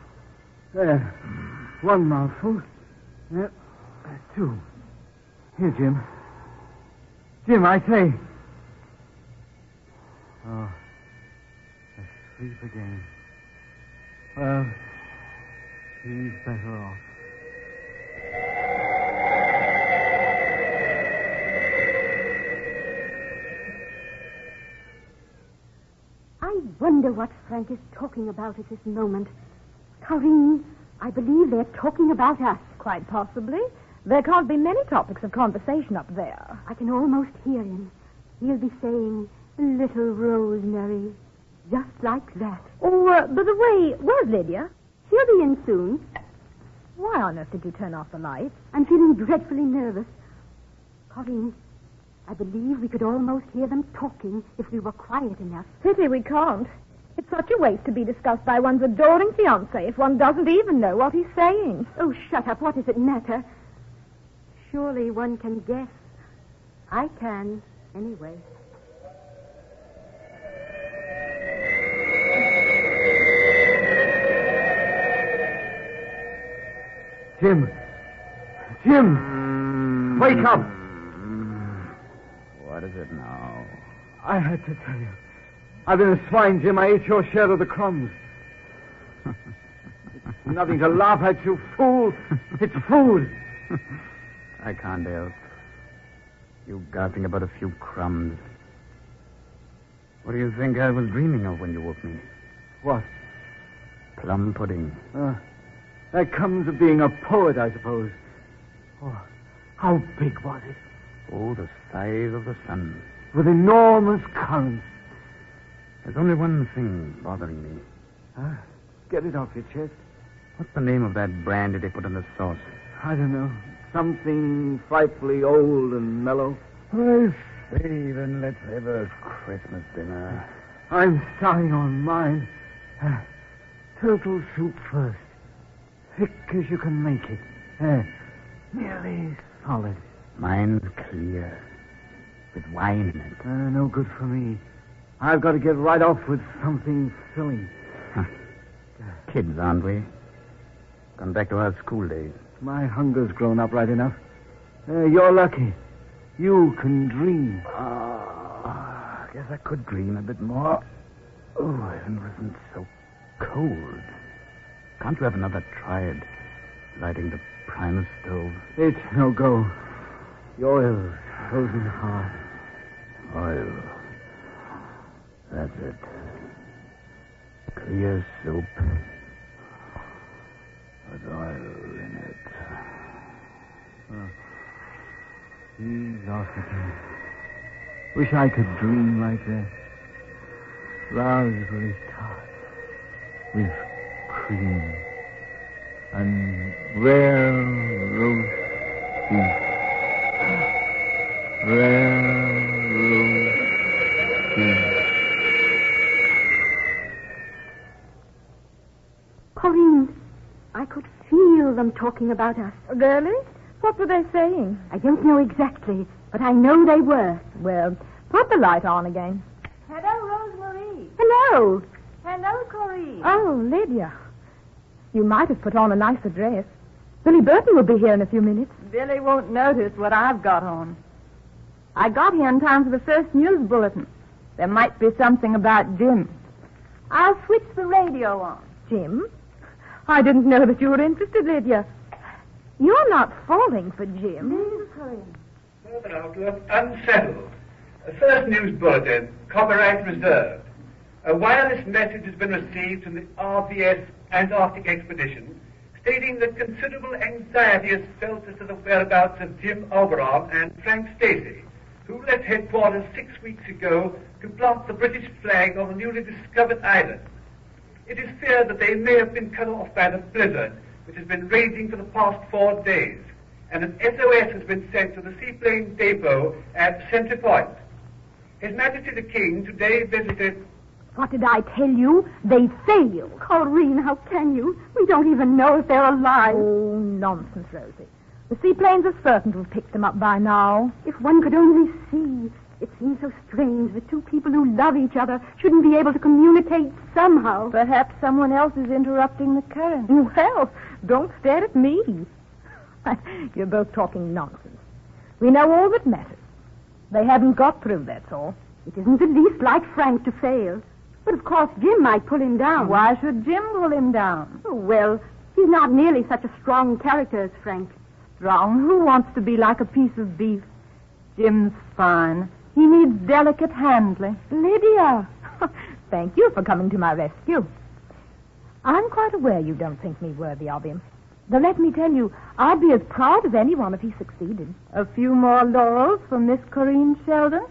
There. One mouthful. Yep. Two. Here, Jim. Jim, I say. Oh. Asleep again. Well, he's better off. I wonder what Frank is talking about at this moment. Corinne, I believe they're talking about us. Quite possibly. There can't be many topics of conversation up there. I can almost hear him. He'll be saying, little Rosemary, just like that. Oh, by the way, where's Lydia? She'll be in soon. Why on earth did you turn off the lights? I'm feeling dreadfully nervous. Corinne, I believe we could almost hear them talking if we were quiet enough. Pity we can't. It's such a waste to be discussed by one's adoring fiancé if one doesn't even know what he's saying. Oh, shut up. What does it matter? Surely one can guess. I can, anyway. Jim! Jim! Wake up! What is it now? I had to tell you. I've been a swine, Jim. I ate your share of the crumbs. It's nothing to laugh at, you fool. It's food. I can't help. You gasping about a few crumbs. What do you think I was dreaming of when you woke me? What? Plum pudding. That comes of being a poet, I suppose. Oh, how big was it? Oh, the size of the sun. With enormous currents. There's only one thing bothering me. Get it off your chest. What's the name of that brandy they put in the sauce? I don't know. Something frightfully old and mellow. I say, then let's have a Christmas dinner. I'm starting on mine. Turtle soup first. Thick as you can make it. Nearly solid. Mine's clear. With wine in it. No good for me. I've got to get right off with something filling. Kids, aren't we? Gone back to our school days. My hunger's grown up right enough. You're lucky. You can dream. I guess I could dream a bit more. Oh, if it wasn't so cold. Can't you have another try at lighting the primus stove? It's no go. The oil's frozen hard. Oil. That's it. Clear soup. With oil in it. He's off again. Wish I could dream like that. Raspberry tart. With cream. And rare roast beef. Rare roast beef. Corinne, I could feel them talking about us. Really? What were they saying? I don't know exactly, but I know they were. Well, put the light on again. Hello, Rosemary. Hello. Hello, Corinne. Oh, Lydia. You might have put on a nicer dress. Billy Burton will be here in a few minutes. Billy won't notice what I've got on. I got here in time for the first news bulletin. There might be something about Jim. I'll switch the radio on. Jim? I didn't know that you were interested, Lydia. You're not falling for Jim. Further outlook unsettled. First news bulletin, copyright reserved. A wireless message has been received from the RBS Antarctic expedition stating that considerable anxiety is felt as to the whereabouts of Jim Oberon and Frank Stacy, who left headquarters 6 weeks ago to plant the British flag on the newly discovered island. It is feared that they may have been cut off by the blizzard, which has been raging for the past 4 days, and an SOS has been sent to the seaplane depot at Centre Point. His Majesty the King today visited... What did I tell you? They failed. Corinne, how can you? We don't even know if they're alive. Oh, nonsense, Rosie. The seaplanes are certain to have picked them up by now. If one could only see. It seems so strange that two people who love each other shouldn't be able to communicate somehow. Perhaps someone else is interrupting the current. Well, don't stare at me. You're both talking nonsense. We know all that matters. They haven't got through, that's all. It isn't the least like Frank to fail. But of course Jim might pull him down. Why should Jim pull him down? Oh, well, he's not nearly such a strong character as Frank. Strong? Who wants to be like a piece of beef? Jim's fine. He needs delicate handling. Lydia! Thank you for coming to my rescue. I'm quite aware you don't think me worthy of him. Though let me tell you, I'd be as proud as anyone if he succeeded. A few more laurels for Miss Corinne Sheldon?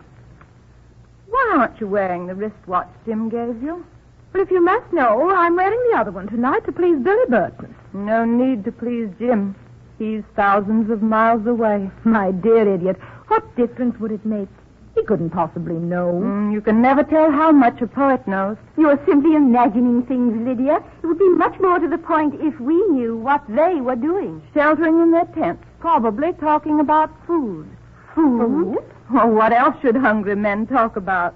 Why aren't you wearing the wristwatch Jim gave you? But if you must know, I'm wearing the other one tonight to please Billy Burton. No need to please Jim. He's thousands of miles away. My dear idiot, what difference would it make? He couldn't possibly know. You can never tell how much a poet knows. You're simply imagining things, Lydia. It would be much more to the point if we knew what they were doing. Sheltering in their tents, probably talking about food. Food? Oh, what else should hungry men talk about?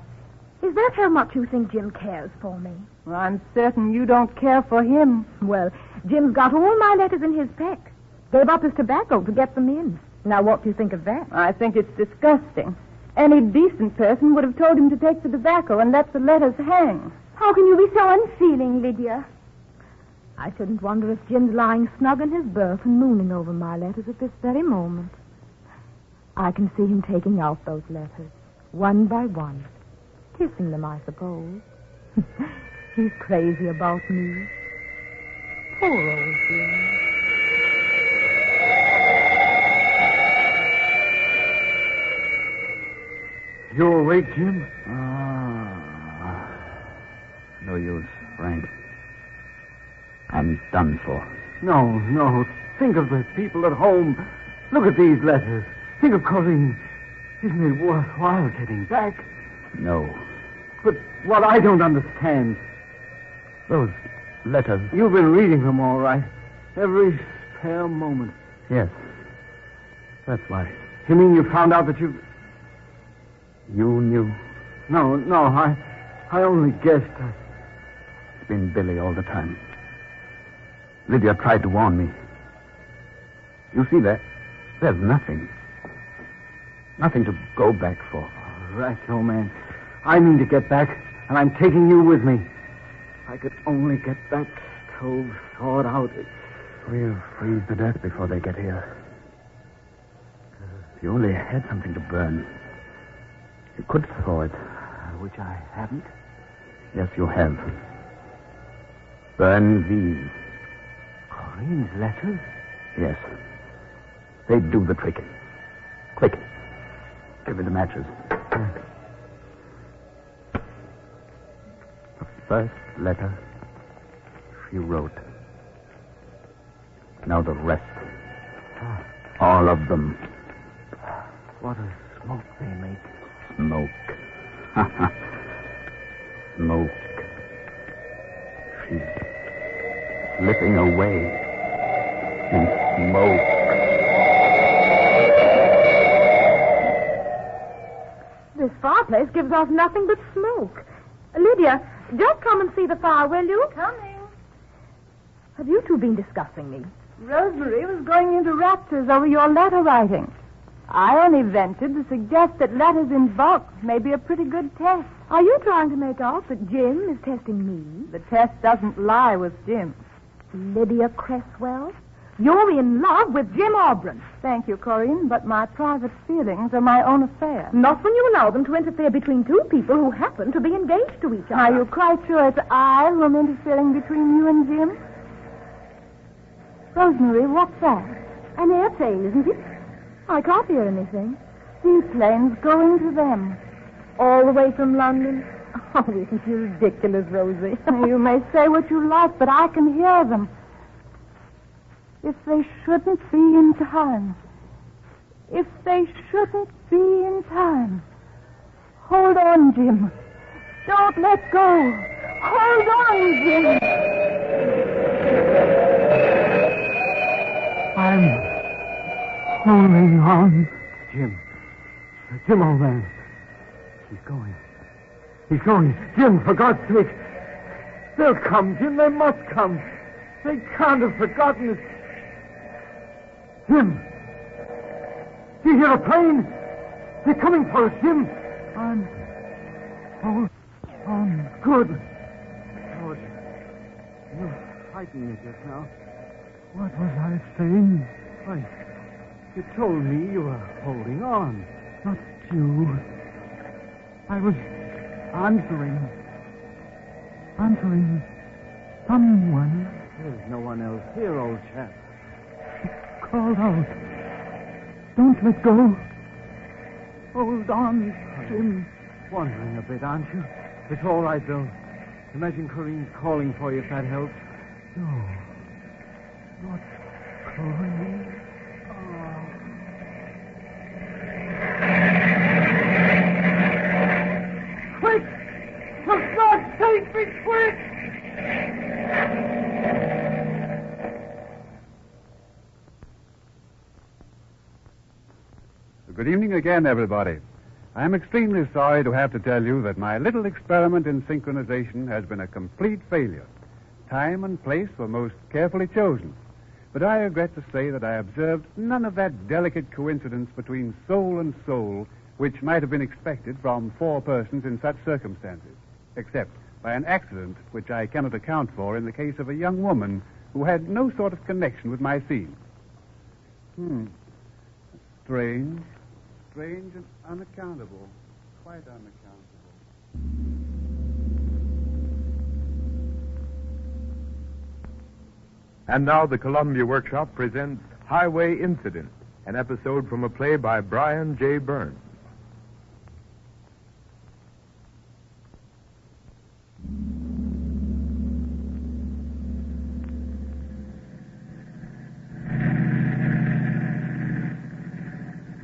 Is that how much you think Jim cares for me? Well, I'm certain you don't care for him. Well, Jim's got all my letters in his pack. Gave up his tobacco to get them in. Now, what do you think of that? I think it's disgusting. Any decent person would have told him to take the tobacco and let the letters hang. How can you be so unfeeling, Lydia? I shouldn't wonder if Jim's lying snug in his berth and mooning over my letters at this very moment. I can see him taking out those letters, one by one, kissing them, I suppose. He's crazy about me. Poor old Jim. You awake, Jim? No use, Frank. I'm done for. No. Think of the people at home. Look at these letters. Think of Corinne. Isn't it worthwhile getting back? No. But what I don't understand... Those letters... You've been reading them all right. Every spare moment. Yes. That's why. You mean you found out that you... You knew? No, I only guessed. It's been Billy all the time. Lydia tried to warn me. You see that? There's nothing. Nothing to go back for. Right, old man. I mean to get back, and I'm taking you with me. If I could only get that stove thawed out. We'll freeze to death before they get here. If you only had something to burn. You could throw it. Which I haven't. Yes, you have. Burn these. Corinne's letters? Yes. They do the trick. Quick. Give me the matches. The first letter she wrote. Now the rest. All of them. What a smoke they make. Smoke. Smoke. She's slipping away in smoke. This fireplace gives off nothing but smoke. Lydia, just come and see the fire, will you? Coming. Have you two been discussing me? Rosemary was going into raptures over your letter writing. I only ventured to suggest that letters in bulk may be a pretty good test. Are you trying to make out that Jim is testing me? The test doesn't lie with Jim. Lydia Cresswell, you're in love with Jim Aubrey. Thank you, Corinne, but my private feelings are my own affair. Not when you allow them to interfere between two people who happen to be engaged to each other. Are you quite sure it's I who am interfering between you and Jim? Rosemary, what's that? An airplane, isn't it? I can't hear anything. Seaplanes going to them. All the way from London? Oh, isn't you ridiculous, Rosie? You may say what you like, but I can hear them. If they shouldn't be in time. If they shouldn't be in time. Hold on, Jim. Don't let go. Hold on, Jim. I'm holding on. Jim, old man. He's going. He's going. Jim, for God's sake. They'll come, Jim. They must come. They can't have forgotten us. Jim! Do you hear a plane? They're coming for us, Jim. Hold on. Good. George, you frightened me just now. What was I saying? Why, you told me you were holding on. Not you. I was answering someone. There's no one else here, old chap. He called out. Don't let go. Hold on, Jim. Wandering a bit, aren't you? It's all right, though. Imagine Corinne's calling for you, if that helps. No. Not Corinne. Quick! For God's sake, be quick! Good evening again, everybody. I'm extremely sorry to have to tell you that my little experiment in synchronization has been a complete failure. Time and place were most carefully chosen. But I regret to say that I observed none of that delicate coincidence between soul and soul which might have been expected from four persons in such circumstances, except by an accident which I cannot account for in the case of a young woman who had no sort of connection with my scene. Strange and unaccountable. Quite unaccountable. And now the Columbia Workshop presents Highway Incident, an episode from a play by Brian J. Burns.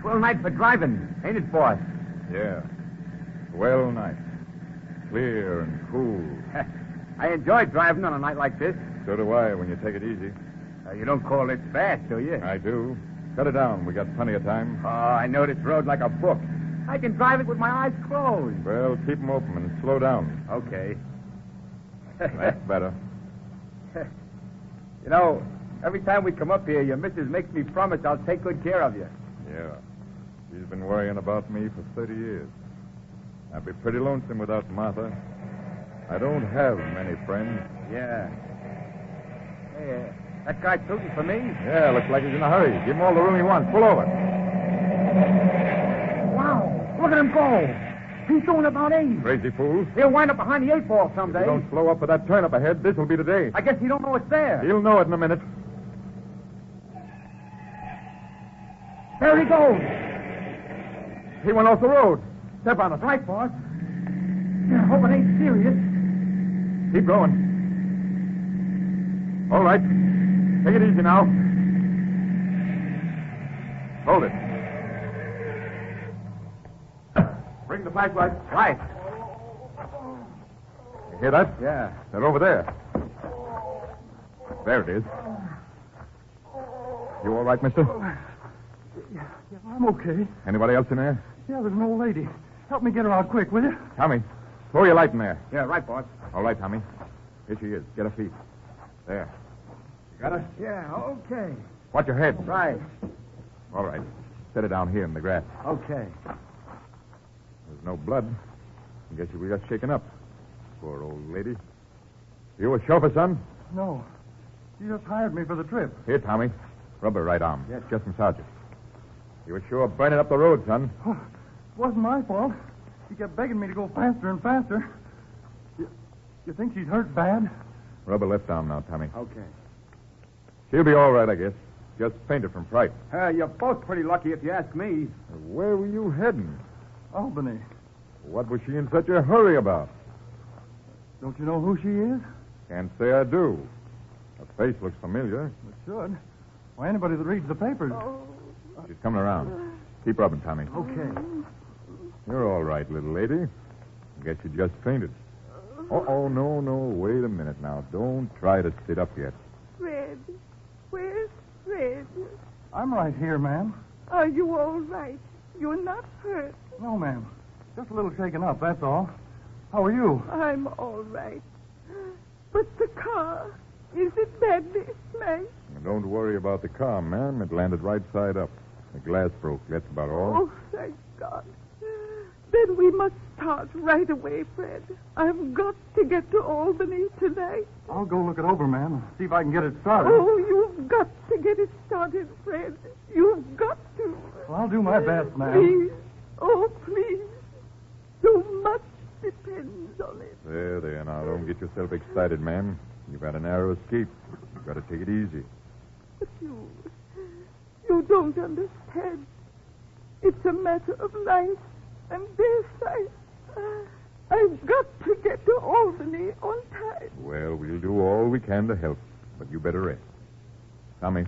Swell night for driving, ain't it, boss? Yeah. Swell night. Clear and cool. I enjoy driving on a night like this. So do I when you take it easy. You don't call this fast, do you? I do. Cut it down. We got plenty of time. Oh, I know this road like a book. I can drive it with my eyes closed. Well, keep them open and slow down. Okay. That's better. You know, every time we come up here, your missus makes me promise I'll take good care of you. Yeah. She's been worrying about me for 30 years. I'd be pretty lonesome without Martha. I don't have many friends. Yeah. Hey, that guy tooting for me? Yeah, looks like he's in a hurry. Give him all the room he wants. Pull over. Wow, look at him go. He's doing about 80. Crazy fool. He'll wind up behind the 8-ball someday. If you don't slow up for that turn up ahead, this'll be the day. I guess he don't know it's there. He'll know it in a minute. There he goes. He went off the road. Step on it. Right, boss. Yeah, hope it ain't serious. Keep going. All right. Take it easy now. Hold it. Bring the flashlight. Right. You hear that? Yeah. They're over there. There it is. You all right, mister? Yeah, I'm okay. Anybody else in there? Yeah, there's an old lady. Help me get her out quick, will you? Tommy, throw your light in there. Yeah, right, boss. All right, Tommy. Here she is. Get her feet. There. You got her? Yeah, okay. Watch your head. Right. All right. Set it down here in the grass. Okay. There's no blood. I guess we got shaken up. Poor old lady. You a chauffeur, son? No. She just hired me for the trip. Here, Tommy. Rub her right arm. Yes. Just from Sergeant. You were sure burning up the road, son. Oh, it wasn't my fault. She kept begging me to go faster and faster. You think she's hurt bad? Rub her left arm now, Tommy. Okay. She'll be all right, I guess. Just fainted from fright. You're both pretty lucky if you ask me. Where were you heading? Albany. What was she in such a hurry about? Don't you know who she is? Can't say I do. Her face looks familiar. It should. Why, anybody that reads the papers. She's coming around. Keep rubbing, Tommy. Okay. You're all right, little lady. I guess you just fainted. Oh, no. Wait a minute now. Don't try to sit up yet. Fred. Where's Fred? I'm right here, ma'am. Are you all right? You're not hurt. No, ma'am. Just a little shaken up, that's all. How are you? I'm all right. But the car, is it badly smashed? Don't worry about the car, ma'am. It landed right side up. The glass broke. That's about all. Oh, thank God. Then we must start right away, Fred. I've got to get to Albany tonight. I'll go look it over, ma'am. See if I can get it started. Oh, you've got to get it started, Fred. You've got to. Well, I'll do my best, ma'am. Please. Oh, please. So much depends on it. There. Now, don't get yourself excited, ma'am. You've had a narrow escape. You've got to take it easy. But you don't understand. It's a matter of life and death. I've got to get to Albany on time. Well, we'll do all we can to help, but you better rest. Tommy,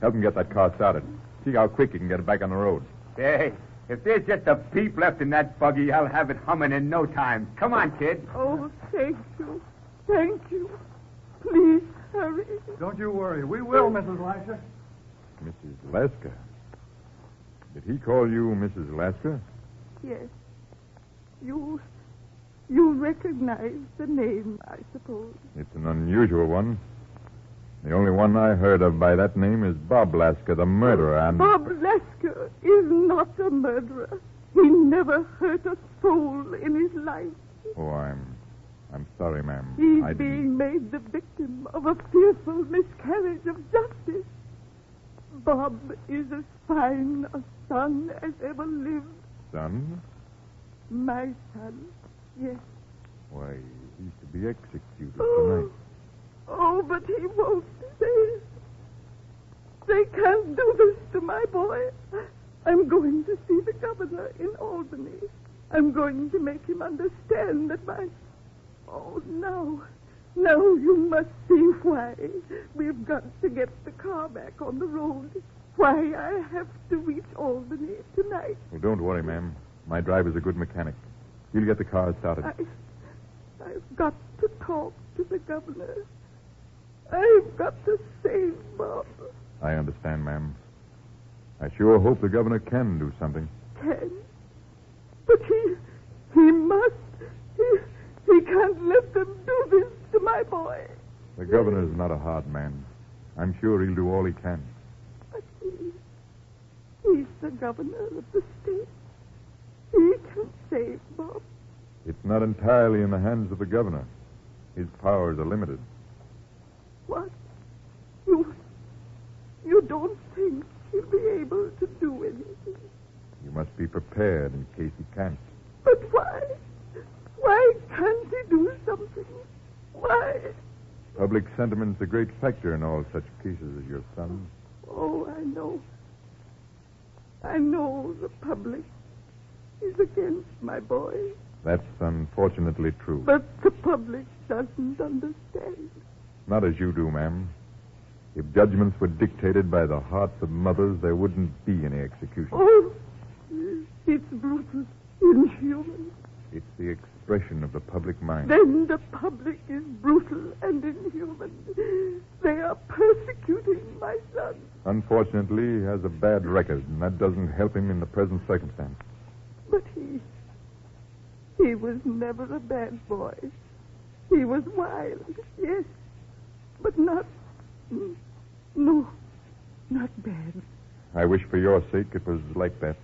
help him get that car started. See how quick he can get it back on the road. Hey, if there's just a peep left in that buggy, I'll have it humming in no time. Come on, kid. Oh, thank you. Thank you. Please hurry. Don't you worry. We will, Mrs. Lasher. Mrs. Lasker. Did he call you Mrs. Lasker? Yes. You recognize the name, I suppose. It's an unusual one. The only one I heard of by that name is Bob Lasker, the murderer, and... Bob Lasker is not a murderer. He never hurt a soul in his life. Oh, I'm sorry, ma'am. He's being made the victim of a fearful miscarriage of justice. Bob is as fine a son as ever lived. Son? My son, yes. Why, he's to be executed tonight. Oh, but he won't. They can't do this to my boy. I'm going to see the governor in Albany. I'm going to make him understand that my... Oh, now you must see why we've got to get the car back on the road. Why I have to reach Albany tonight. Well, don't worry, ma'am. My driver's a good mechanic. He'll get the car started. I've got to talk to the governor. I've got to save Bob. I understand, ma'am. I sure hope the governor can do something. Can? But he must. He can't let them do this to my boy. The governor's not a hard man. I'm sure he'll do all he can. But he's the governor of the state. He can save Bob. It's not entirely in the hands of the governor. His powers are limited. What? You don't think he'll be able to do anything? You must be prepared in case he can't. But why? Why can't he do something? Why? Public sentiment's a great factor in all such cases as your son's. Oh, I know. I know the public is against my boy. That's unfortunately true. But the public doesn't understand. Not as you do, ma'am. If judgments were dictated by the hearts of mothers, there wouldn't be any execution. Oh, it's brutal, inhuman. It's the expression of the public mind. Then the public is brutal and inhuman. They are persecuting my son. Unfortunately, he has a bad record, and that doesn't help him in the present circumstance. But he was never a bad boy. He was wild, yes, but not bad. I wish for your sake it was like that.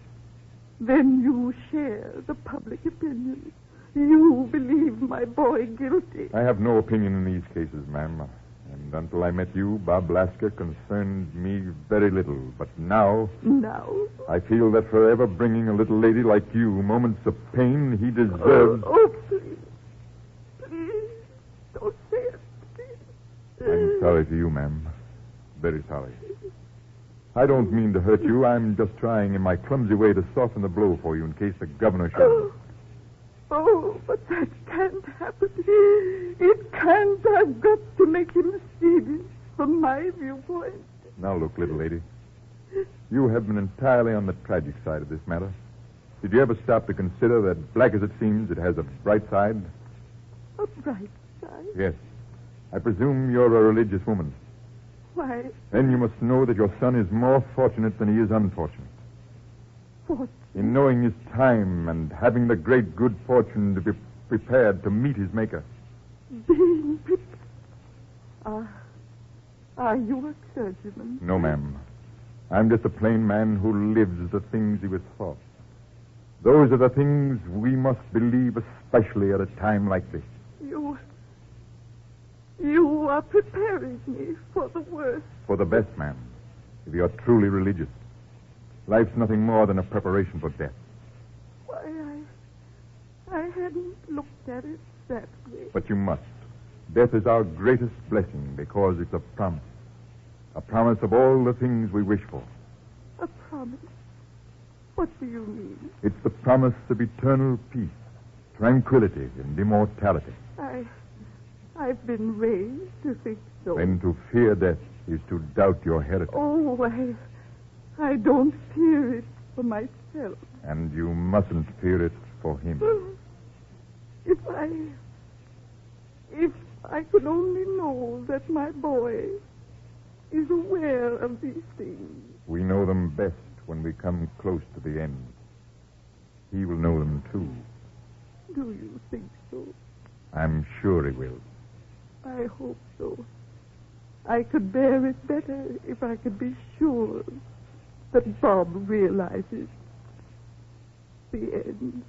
Then you share the public opinion. You believe my boy guilty. I have no opinion in these cases, ma'am. And until I met you, Bob Lasker concerned me very little. But now... Now? I feel that for ever bringing a little lady like you moments of pain he deserves... Oh, please. Please, don't say it. Please. I'm sorry for you, ma'am. Very sorry. I don't mean to hurt you. I'm just trying in my clumsy way to soften the blow for you in case the governor should... Oh, but that can't happen. It can't. I've got to make him see this from my viewpoint. Now look, little lady. You have been entirely on the tragic side of this matter. Did you ever stop to consider that, black as it seems, it has a bright side? A bright side? Yes. I presume you're a religious woman. Why? Then you must know that your son is more fortunate than he is unfortunate. What? In knowing his time and having the great good fortune to be prepared to meet his maker. Being prepared? Are you a clergyman? No, ma'am. I'm just a plain man who lives the things he was taught. Those are the things we must believe, especially at a time like this. You are preparing me for the worst. For the best, ma'am, if you're truly religious. Life's nothing more than a preparation for death. Why, I hadn't looked at it that way. But you must. Death is our greatest blessing because it's a promise. A promise of all the things we wish for. A promise? What do you mean? It's the promise of eternal peace, tranquility, and immortality. I've been raised to think so. Then to fear death is to doubt your heritage. Oh, I don't fear it for myself. And you mustn't fear it for him. If I could only know that my boy is aware of these things. We know them best when we come close to the end. He will know them, too. Do you think so? I'm sure he will. I hope so. I could bear it better if I could be sure that Bob realizes the end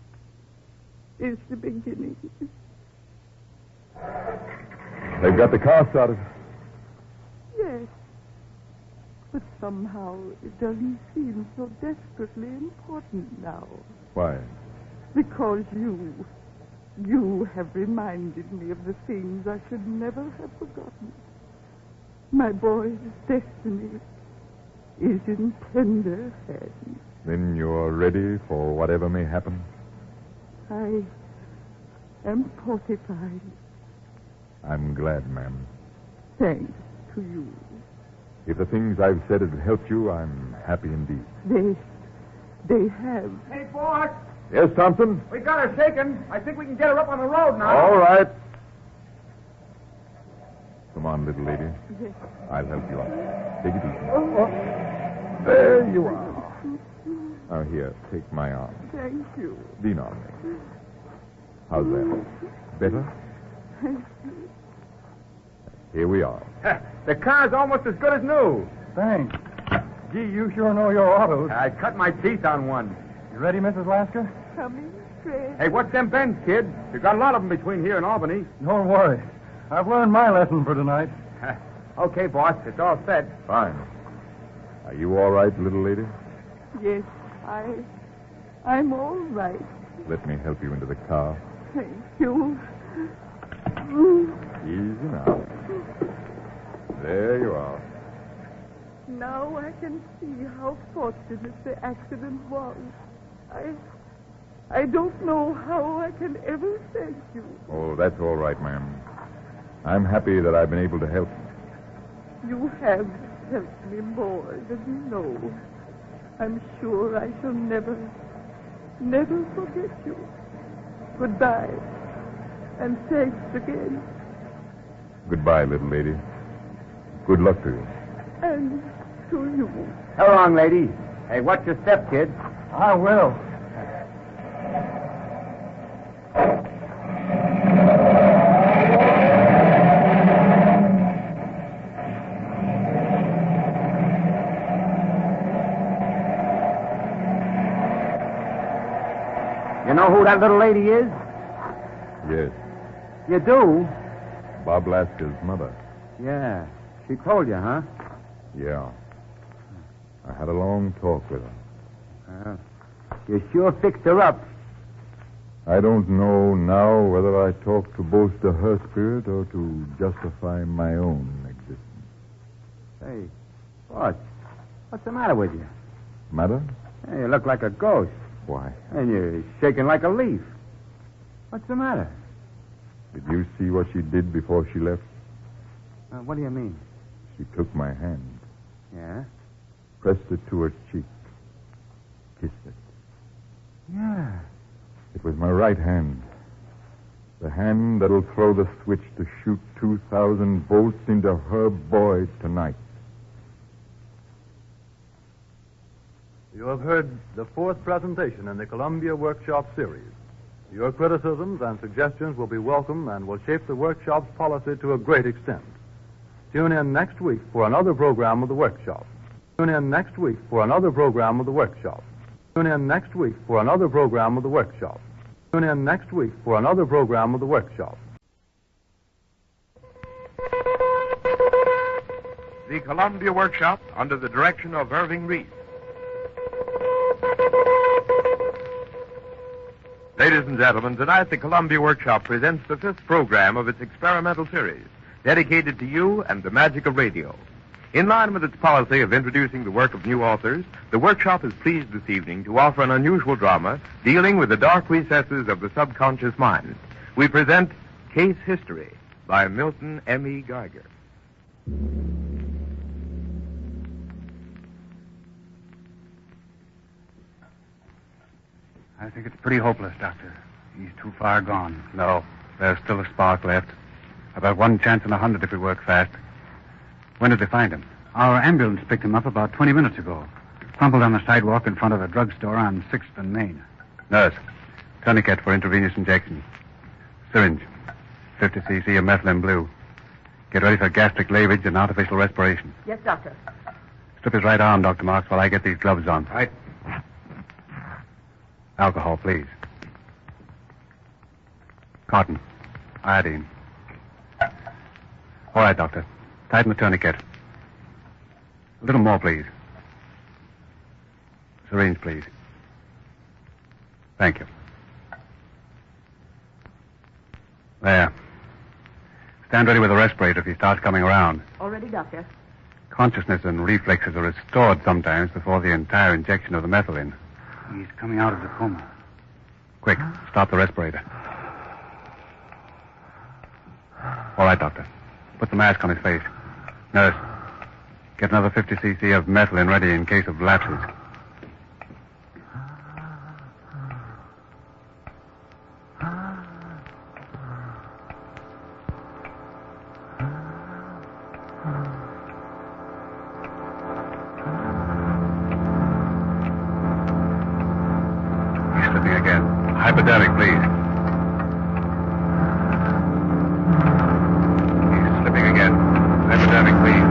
is the beginning. They've got the car started. Yes. But somehow it doesn't seem so desperately important now. Why? Because you have reminded me of the things I should never have forgotten. My boy's destiny is in tender hands. Then you're ready for whatever may happen? I am fortified. I'm glad, ma'am. Thanks to you. If the things I've said have helped you, I'm happy indeed. They have. Hey, boss. Yes, Thompson? We got her shaken. I think we can get her up on the road now. All right. Come on, little lady. Yes. I'll help you up. Take it easy. Oh. There you are. Now, here, take my arm. Thank you. Lean on me. How's that? Better? Thank you. Here we are. The car's almost as good as new. Thanks. Gee, you sure know your autos. I cut my teeth on one. You ready, Mrs. Lasker? Coming straight. Hey, what's them bends, kid? You got a lot of them between here and Albany. Don't worry. I've learned my lesson for tonight. Okay, boss. It's all set. Fine. Are you all right, little lady? Yes, I'm all right. Let me help you into the car. Thank you. Easy now. There you are. Now I can see how fortunate the accident was. I don't know how I can ever thank you. Oh, that's all right, ma'am. I'm happy that I've been able to help. You have helped me more than you know. I'm sure I shall never forget you. Goodbye. And thanks again. Goodbye, little lady. Good luck to you. And to you. So long, lady. Hey, watch your step, kid. I will. You know who that little lady is? Yes. You do? Bob Lasker's mother. Yeah. She told you, huh? Yeah. I had a long talk with her. You sure fixed her up. I don't know now whether I talk to bolster her spirit or to justify my own existence. Say, boss, what's the matter with you? Matter? Hey, you look like a ghost. Why? And you're shaking like a leaf. What's the matter? Did you see what she did before she left? What do you mean? She took my hand, Yeah? pressed it to her cheek, kissed it. Yeah. It was my right hand. The hand that'll throw the switch to shoot 2,000 volts into her boy tonight. You have heard the fourth presentation in the Columbia Workshop series. Your criticisms and suggestions will be welcome and will shape the workshop's policy to a great extent. Tune in next week for another program of the workshop. Tune in next week for another program of the workshop. Tune in next week for another program of the workshop. Tune in next week for another program of the workshop. The Columbia Workshop under the direction of Irving Reese. Ladies and gentlemen, tonight the Columbia Workshop presents the fifth program of its experimental series, dedicated to you and the magic of radio. In line with its policy of introducing the work of new authors, the Workshop is pleased this evening to offer an unusual drama dealing with the dark recesses of the subconscious mind. We present Case History by Milton M.E. Geiger. I think it's pretty hopeless, Doctor. He's too far gone. No, there's still a spark left. About 1 chance in 100 if we work fast. When did they find him? Our ambulance picked him up about 20 minutes ago. Crumpled on the sidewalk in front of a drugstore on 6th and Main. Nurse, tourniquet for intravenous injection. Syringe, 50 cc of methylene blue. Get ready for gastric lavage and artificial respiration. Yes, Doctor. Strip his right arm, Dr. Marks, while I get these gloves on. Right. Alcohol, please. Cotton. Iodine. All right, Doctor. Tighten the tourniquet. A little more, please. Syringe, please. Thank you. There. Stand ready with the respirator if he starts coming around. All ready, Doctor. Consciousness and reflexes are restored sometimes before the entire injection of the methylene. He's coming out of the coma. Quick, stop the respirator. All right, Doctor. Put the mask on his face. Nurse, get another 50 cc of methylene ready in case of lapses. He's slipping again. Hypodermic, please. He's slipping again. Hypodermic, please.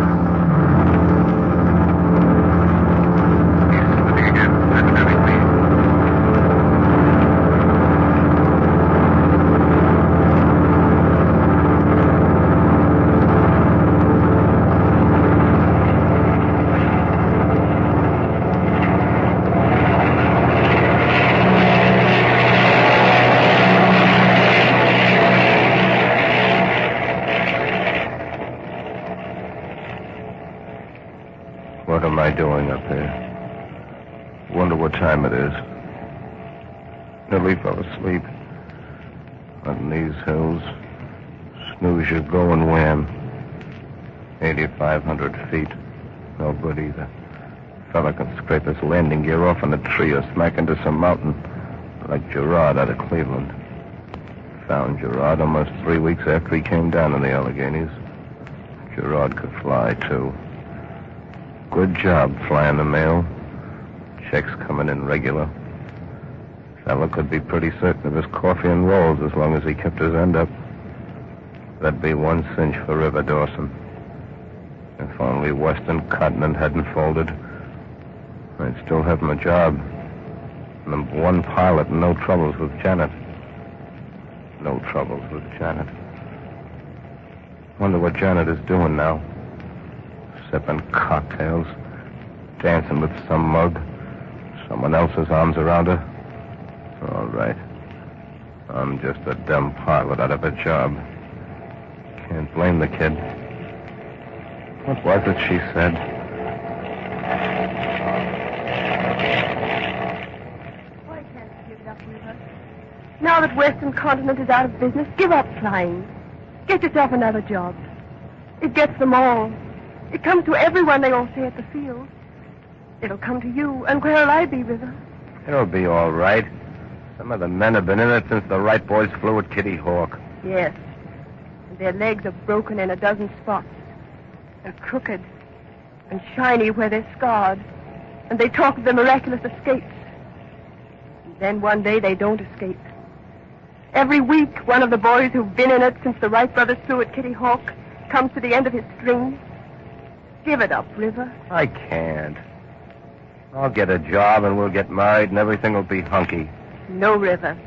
He's slipping again. Hypodermic, please. What am I doing up there? Wonder what time it is. Nearly fell asleep. On these hills. Snooze you go and wham. 8,500 feet. No good either. Fella can scrape his landing gear off on a tree or smack into some mountain. Like Gerard out of Cleveland. Found Gerard almost 3 weeks after he came down in the Alleghenies. Gerard could fly, too. Good job flying the mail. Checks coming in regular. Fella could be pretty certain of his coffee and rolls as long as he kept his end up. That'd be one cinch for River Dawson. If only Western Continent hadn't folded, I'd still have my job. Number one pilot and no troubles with Janet. No troubles with Janet. Wonder what Janet is doing now. Sipping cocktails, dancing with some mug, someone else's arms around her. All right. I'm just a dumb pilot out of a job. Can't blame the kid. What was it she said? Why can't you give it up, Weaver? Now that Western Continent is out of business, give up flying. Get yourself another job. It gets them all. It comes to everyone, they all say at the field. It'll come to you, and where'll I be, River? It'll be all right. Some of the men have been in it since the Wright boys flew at Kitty Hawk. Yes. And their legs are broken in a dozen spots. And crooked. And shiny where they're scarred. and they talk of their miraculous escapes. And then one day they don't escape. Every week, one of the boys who've been in it since the Wright brothers flew at Kitty Hawk comes to the end of his string. Give it up, River. I can't. I'll get a job and we'll get married and everything will be hunky. No, River.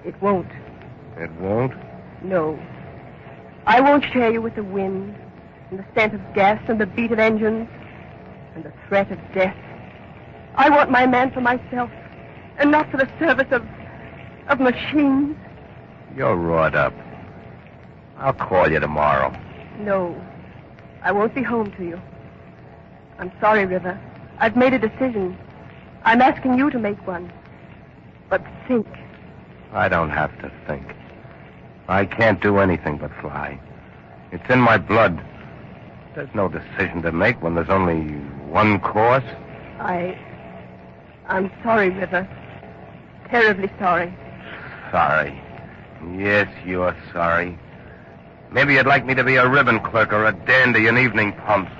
It won't. It won't? No. I won't share you with the wind and the scent of gas and the beat of engines and the threat of death. I want my man for myself and not for the service of machines. You're wrought up. I'll call you tomorrow. No. I won't be home to you. I'm sorry, River. I've made a decision. I'm asking you to make one. But think. I don't have to think. I can't do anything but fly. It's in my blood. There's no decision to make when there's only one course. I'm sorry, River. Terribly sorry. Sorry. Yes, you're sorry. Maybe you'd like me to be a ribbon clerk or a dandy in evening pumps.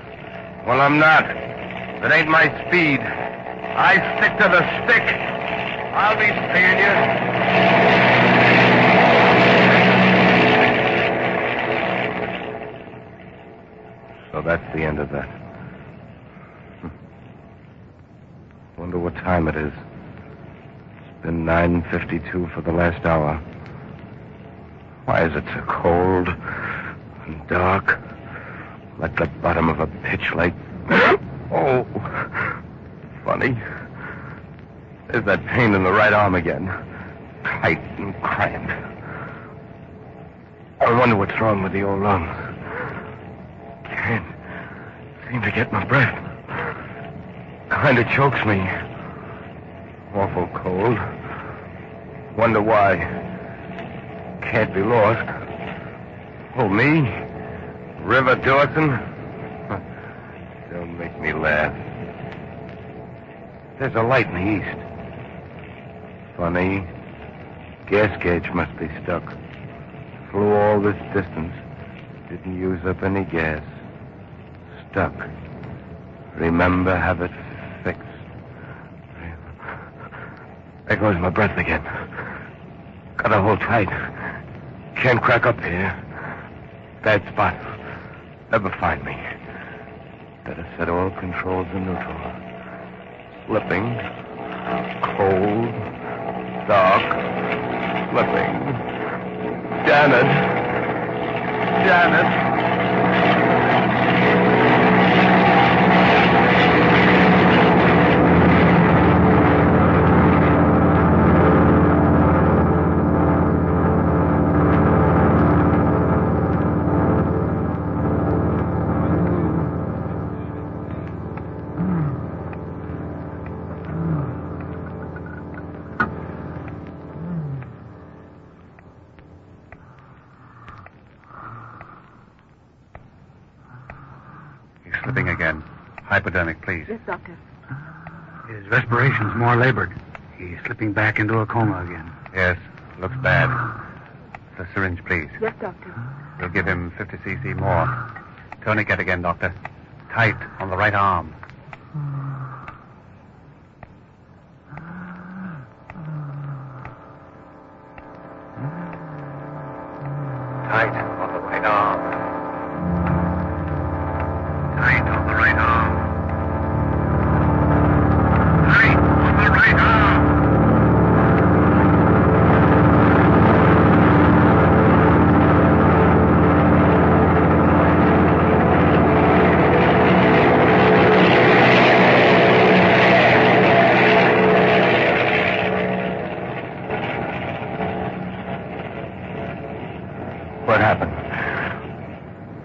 Well, I'm not. It ain't my speed. I stick to the stick. I'll be seeing you. So that's the end of that. Wonder what time it is. It's been 9:52 for the last hour. Why is it so cold and dark? Like the bottom of a pitch lake. Oh, funny. There's that pain in the right arm again. Tight and cramped. I wonder what's wrong with the old lungs. Can't seem to get my breath. Kind of chokes me. Awful cold. Wonder why. Can't be lost. Oh, me? River Dawson? Don't make me laugh. There's a light in the east. Funny. Gas gauge must be stuck. Flew all this distance. Didn't use up any gas. Stuck. Remember, have it fixed. There goes my breath again. Gotta hold tight. Can't crack up here. Bad spot. Never find me. Better set all controls in neutral. Slipping. Cold. Dark. Slipping. Janet. Janet. Slipping again. Hypodermic, please. Yes, Doctor. His respiration's more labored. He's slipping back into a coma again. Yes, looks bad. The syringe, please. Yes, Doctor. We'll give him 50 cc more. Tourniquet again, Doctor. Tight on the right arm. Tight on the right arm. Tight on the right arm. Tight on the right arm. What happened?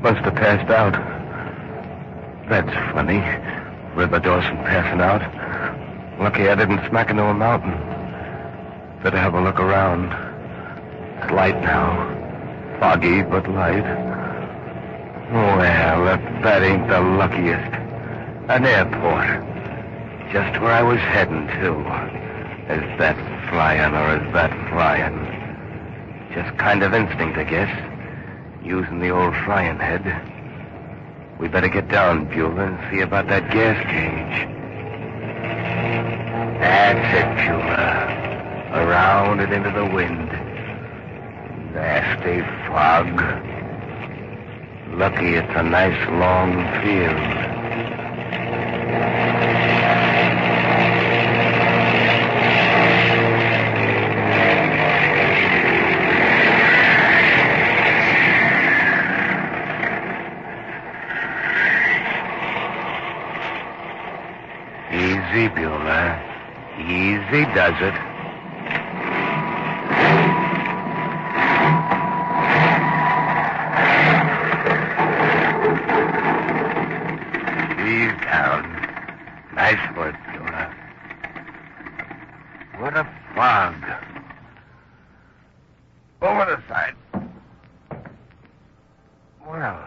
Must have passed out. That's funny. River Dawson passing out. Lucky I didn't smack into a mountain. Better have a look around. It's light now. Foggy, but light. Well, if that ain't the luckiest. An airport. Just where I was heading to. Is that flying or is that flying? Just kind of instinct, I guess. Using the old frying head. We better get down, Bueller, and see about that gas cage. That's it, Jula. Around and into the wind. Nasty fog. Lucky it's a nice long field. Easy, Beulah. Easy does it. Ease down. Nice work, Beulah. What a fog. Over the side. Well,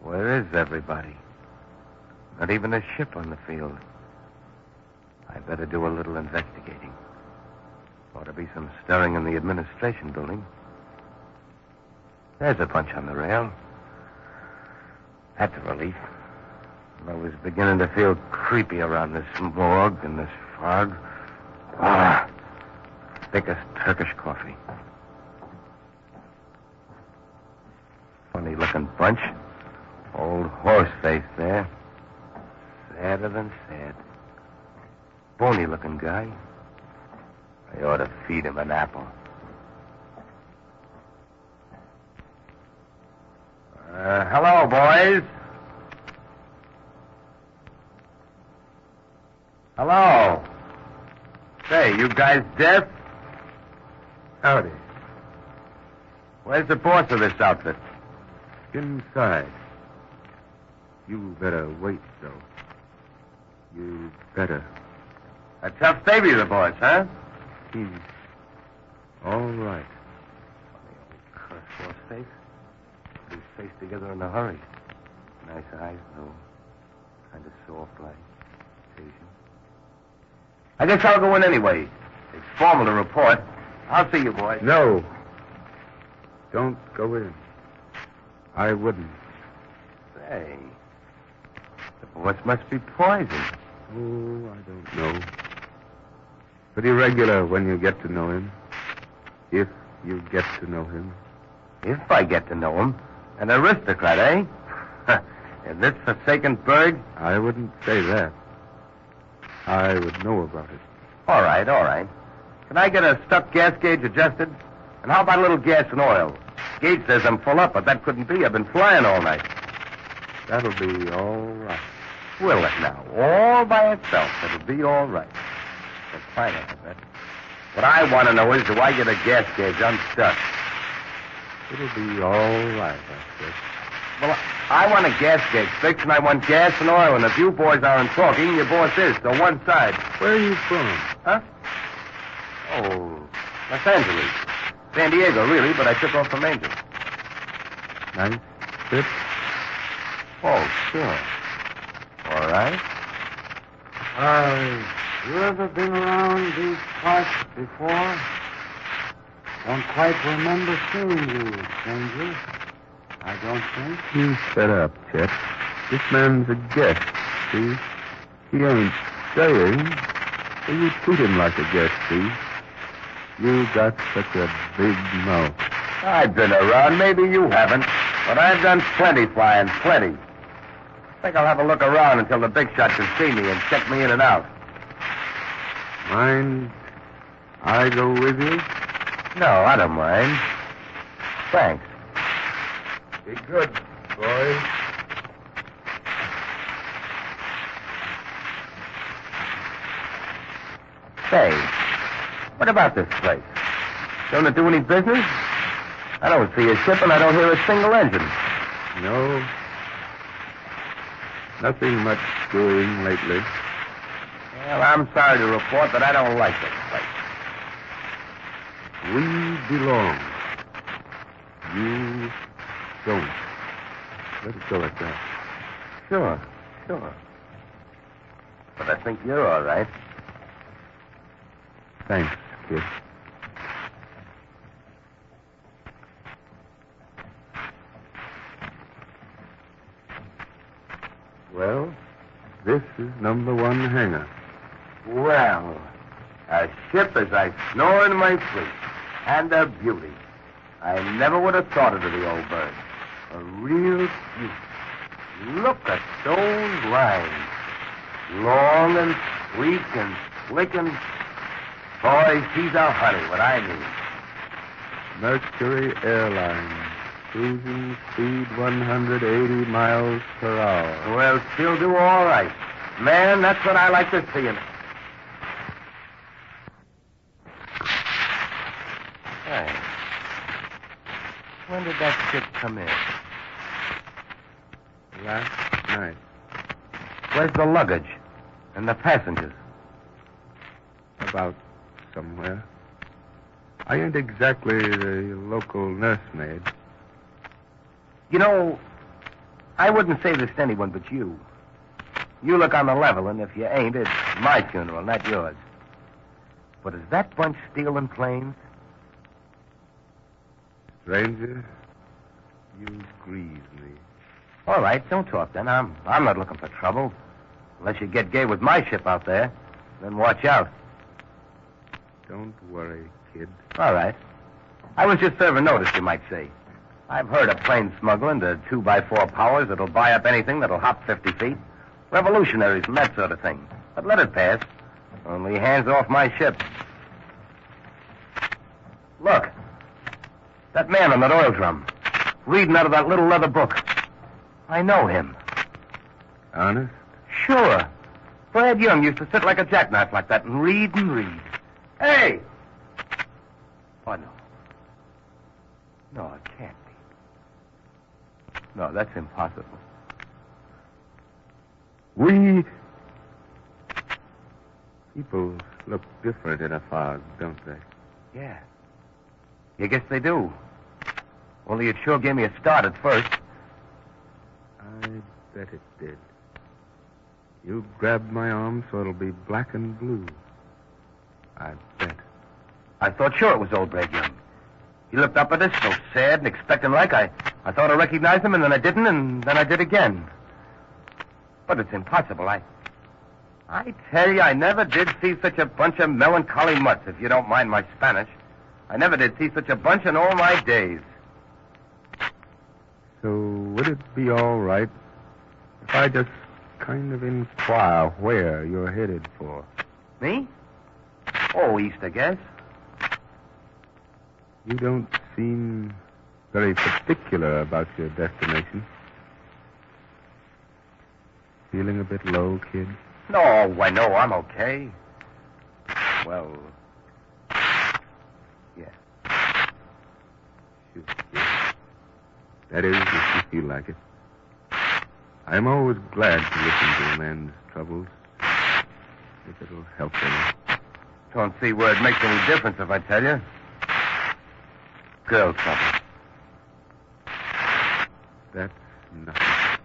where is everybody? Not even a ship on the field. I'd better do a little investigating. Ought to be some stirring in the administration building. There's a bunch on the rail. That's a relief. I was beginning to feel creepy around this morgue and this fog. Ah, thickest Turkish coffee. Funny-looking bunch. Old horse face there. Sadder than sad. Bony-looking guy. I ought to feed him an apple. Hello, boys. Hello. Say, you guys deaf? Howdy. Where's the boss of this outfit? Inside. You better wait, though. You better. A tough baby, the boss, huh? He's all right. Funny old curse horse face. Put his face together in a hurry. Nice eyes, though. Kind of soft like. Asian. I guess I'll go in anyway. It's formal to report. I'll see you, boys. No. Don't go in. I wouldn't. Say, the boss must be poisoned. Oh, I don't know. Pretty regular when you get to know him. If you get to know him. If I get to know him. An aristocrat, eh? In this forsaken burg? I wouldn't say that. I would know about it. All right, all right. Can I get a stuck gas gauge adjusted? And how about a little gas and oil? Gauge says I'm full up, but that couldn't be. I've been flying all night. That'll be all right. Will it now? All by itself. It'll be all right. But finally, I bet. What I want to know is, do I get a gas gauge unstuck? It'll be all right, I guess. Well, I want a gas gauge fixed, and I want gas and oil. And if you boys aren't talking, your boss is. So one side. Where are you from? Huh? Oh, Los Angeles. San Diego, really, but I took off from Angel. Nice trip? Oh, sure. All right. You ever been around these parts before? Don't quite remember seeing you, stranger. I don't think. You set up, Chet. This man's a guest, see? He ain't staying, so you treat him like a guest, see? You got such a big mouth. I've been around. Maybe you haven't. But I've done plenty flying, plenty. I think I'll have a look around until the big shot can see me and check me in and out. Mind I go with you? No, I don't mind. Thanks. Be good, boys. Say, what about this place? Don't it do any business? I don't see a ship and I don't hear a single engine. No. Nothing much doing lately. Well, I'm sorry to report that I don't like this place. We belong. You don't. Let it go like that. Sure. But I think you're all right. Thanks, kid. Well, this is number 1 hangar. Well, a ship as I snore in my sleep. And a beauty. I never would have thought it of the old bird. A real beauty. Look at those lines. Long and sleek and slick and... Boy, she's a honey, what I need. Mercury Airlines. Cruising speed 180 miles per hour. Well, she'll do all right. Man, that's what I like to see him. Hey. When did that ship come in? Last night. Where's the luggage? And the passengers? About somewhere. I ain't exactly the local nursemaid. You know, I wouldn't say this to anyone but you. You look on the level, and if you ain't, it's my funeral, not yours. But is that bunch stealing planes? Stranger, you grieve me. All right, don't talk then. I'm not looking for trouble. Unless you get gay with my ship out there. Then watch out. Don't worry, kid. All right. I was just serving notice, you might say. I've heard of plane smuggling to 2x4 powers that'll buy up anything that'll hop 50 feet. Revolutionaries and that sort of thing. But let it pass. Only hands off my ship. Look. That man on that oil drum. Reading out of that little leather book. I know him. Honest? Sure. Brad Young used to sit like a jackknife like that and read and read. Hey! Oh, no. No, it can't be. No, that's impossible. People look different in a fog, don't they? Yeah. You guess they do. Only it sure gave me a start at first. I bet it did. You grabbed my arm so it'll be black and blue. I bet. I thought sure it was old Brad Young. He looked up at us so sad and expecting like I thought I recognized him, and then I didn't, and then I did again. But it's impossible. I tell you, I never did see such a bunch of melancholy mutts, if you don't mind my Spanish. I never did see such a bunch in all my days. So would it be all right if I just kind of inquire where you're headed for? Me? Oh, east, I guess. You don't seem very particular about your destination. Feeling a bit low, kid? No, I know I'm okay. Well, yeah. Shoot, yeah. That is, if you feel like it. I'm always glad to listen to a man's troubles, if it'll help him. Don't see where it makes any difference if I tell you. Girl trouble. That's nothing.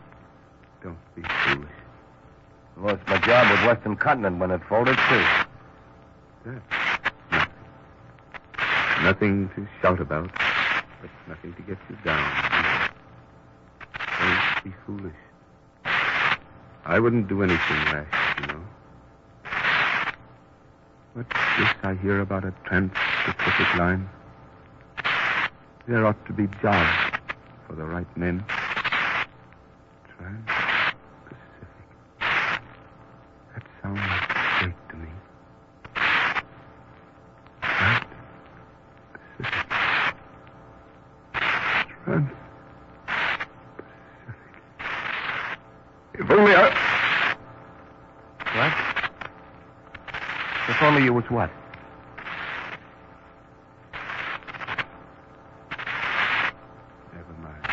Don't be foolish. Lost my job with Western Continent when it folded, too. That's nothing. Nothing to shout about, but nothing to get you down. Don't be foolish. I wouldn't do anything rash, you know. What's this I hear about a trans-Pacific line? There ought to be jobs for the right men. Trans-Pacific. That sounds great to me. Trans-Pacific. Trans-Pacific. If only I... What? If only you was what? Never mind.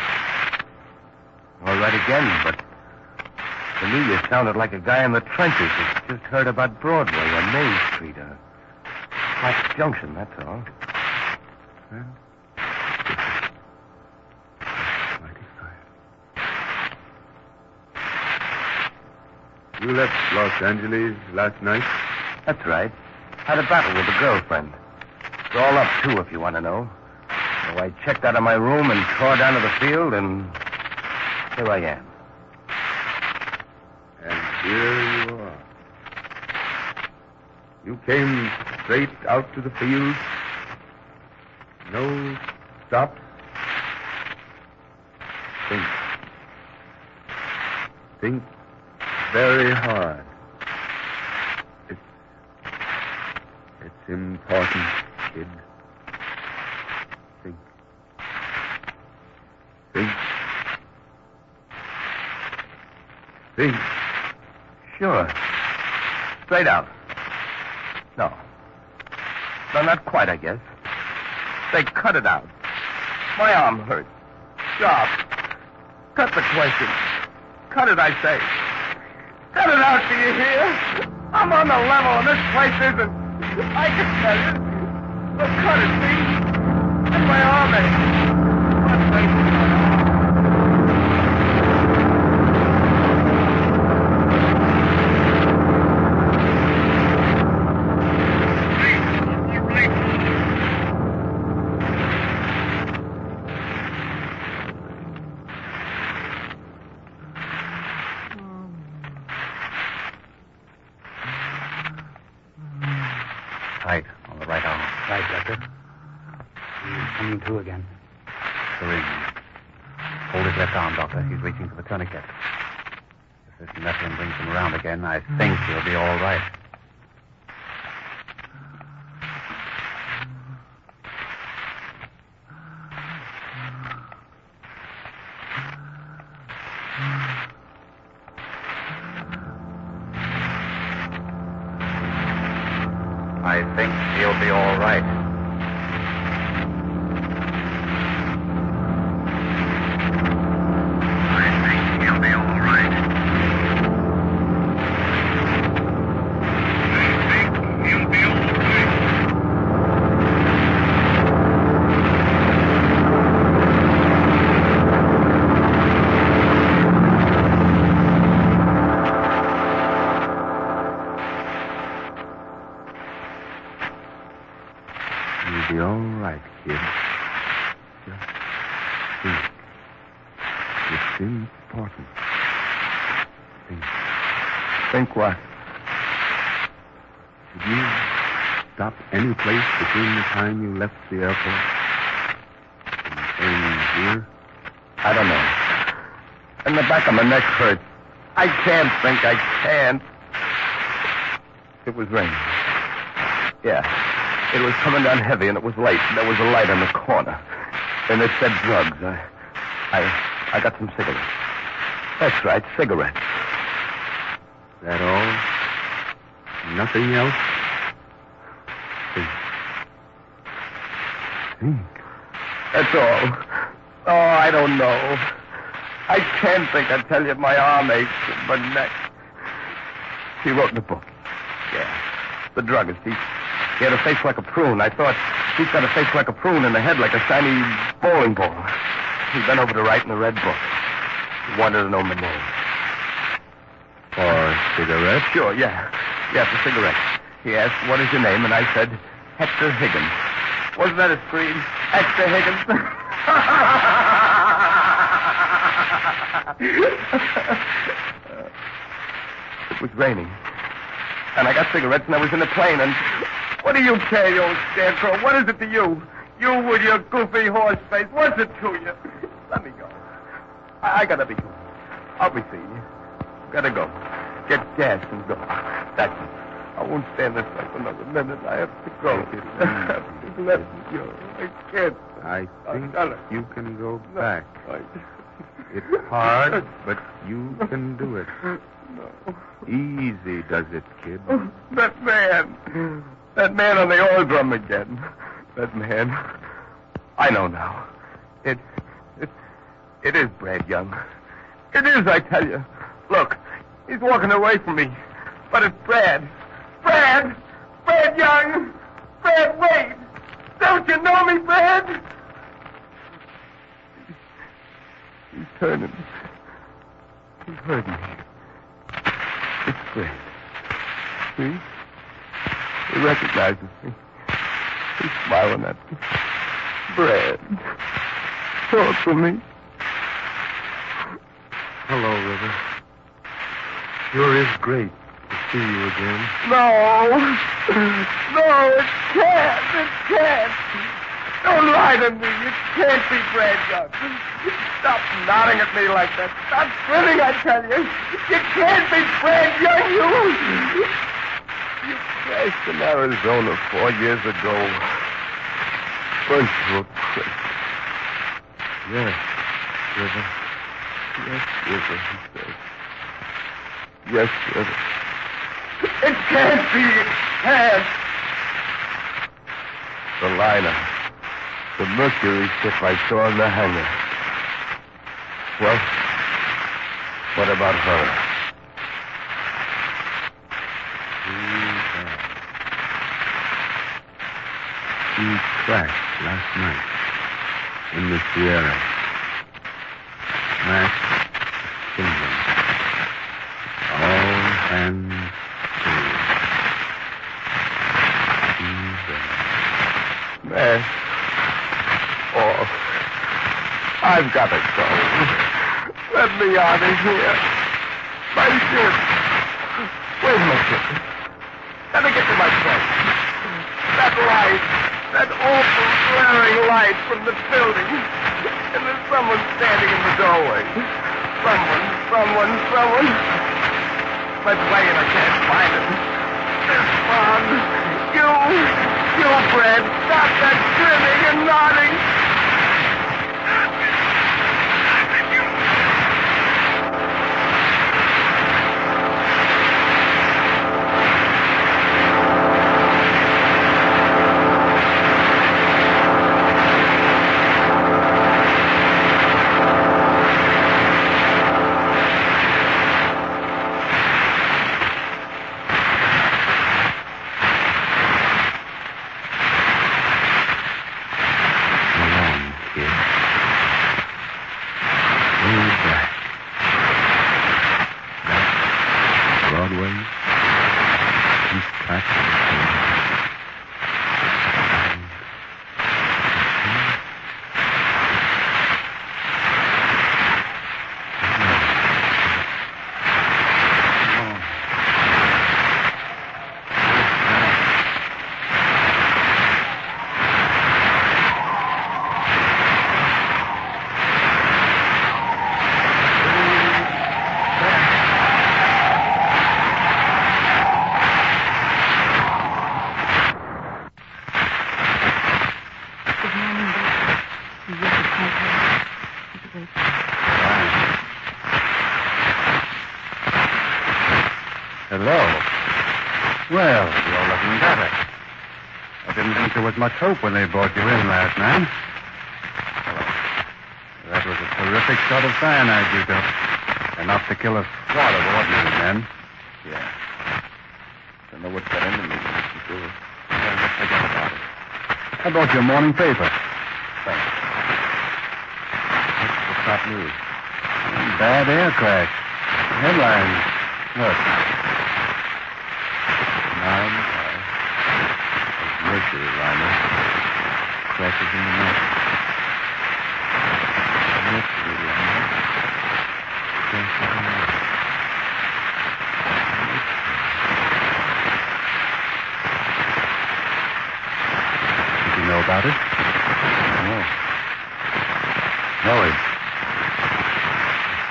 All right again, but to me you sounded like a guy in the trenches that's just heard about Broadway or Main Street or Fox Junction, that's all. Well, mighty fine. You left Los Angeles last night? That's right. Had a battle with a girlfriend. It's all up, too, if you want to know. So I checked out of my room and tore down to the field, and here I am. And here you are. You came straight out to the field. No stops. Think. Think very hard. It's important, kid. Think. Think. Think. Sure. Straight out. No. No, not quite, I guess. Say, cut it out. My arm hurts. Sharp. Cut the question. Cut it, I say. Cut it out, do you hear? I'm on the level, and this place isn't. I can tell you. Look, cut it, see? And my arm aches. What's that? Tight on the right arm. Right, Doctor. He's coming to again. Syringe. Hold his left arm, Doctor. He's reaching for the tourniquet. If this metal brings him around again, I think he'll be all right. I think he'll be all right. I think he'll be all right. I think he'll be all right. You'll be all right, kid. Just think. It's important. Think. Think what? Did you stop any place between the time you left the airport and here? I don't know. And the back of my neck hurts. I can't think. I can't. It was raining. Yeah. It was coming down heavy, and it was late. There was a light on the corner. And it said drugs. I got some cigarettes. That's right, cigarettes. That all? Nothing else? Think. Think. That's all. Oh, I don't know. I can't think. I tell you, my arm aches, my neck. He wrote in the book. Yeah. The druggist. He had a face like a prune. I thought he's got a face like a prune and a head like a shiny bowling ball. He bent over to write in the red book. He wanted to know my name. For cigarettes? Sure, yeah. Yeah, for cigarettes. He asked, what is your name? And I said, Hector Higgins. Wasn't that a scream? Hector Higgins. It was raining. And I got cigarettes and I was in the plane and... What do you care, you old scarecrow? What is it to you? You with your goofy horse face. What's it to you? Let me go. I gotta be going. I'll be seeing you. Gotta go. Get gas and go. That's it. I won't stand this way for another minute. I have to go. Let me go. I can't. I think you can go back. It's hard, but you can do it. No. Easy does it, kid. That man. That man on the oil drum again. That man. I know now. It is Brad Young. It is, I tell you. Look, he's walking away from me. But it's Brad. Brad! Brad Young! Brad, wait! Don't you know me, Brad? He's turning. He heard me. It's Brad. See? He recognizes me. He's smiling at me. Brad. Talk to me. Hello, River. Sure is great to see you again. No. No, it can't. It can't. Don't lie to me. You can't be Brad Johnson. Stop nodding at me like that. Stop grinning, I tell you. You can't be Brad Young. You crashed in Arizona 4 years ago. Burnt to a crisp. Yes, River. Yes, River, he says. Yes, River. It can't be. It can't. The liner. The Mercury ship I saw in the hangar. Well, what about her? She crashed last night in the Sierra. Smashed England. All hands clear. Man. Oh, I've got to go. Let me out of here. My ship. Where's my ship? Let me get to my place. That light. That awful glaring light from the building. And there's someone standing in the doorway. Someone. My plane, I can't find it. There's Bond. You, Fred, stop that grinning and nodding. Broadway, East Platform. Hello. Well, you're looking better. I didn't think there was much hope when they brought you in last night. Hello. That was a terrific shot of cyanide you got. Enough to kill a squad of ordinary men. Yeah. Don't know what got into me, but it's good. Let's forget about it. I brought you a morning paper. Thanks. What's the top news? Bad air crash. Headlines. Look. 9 cars. A Mercury liner. Crashes in the night. Mercury liner. Crashes in the night. Did you know about it? No. Hurry.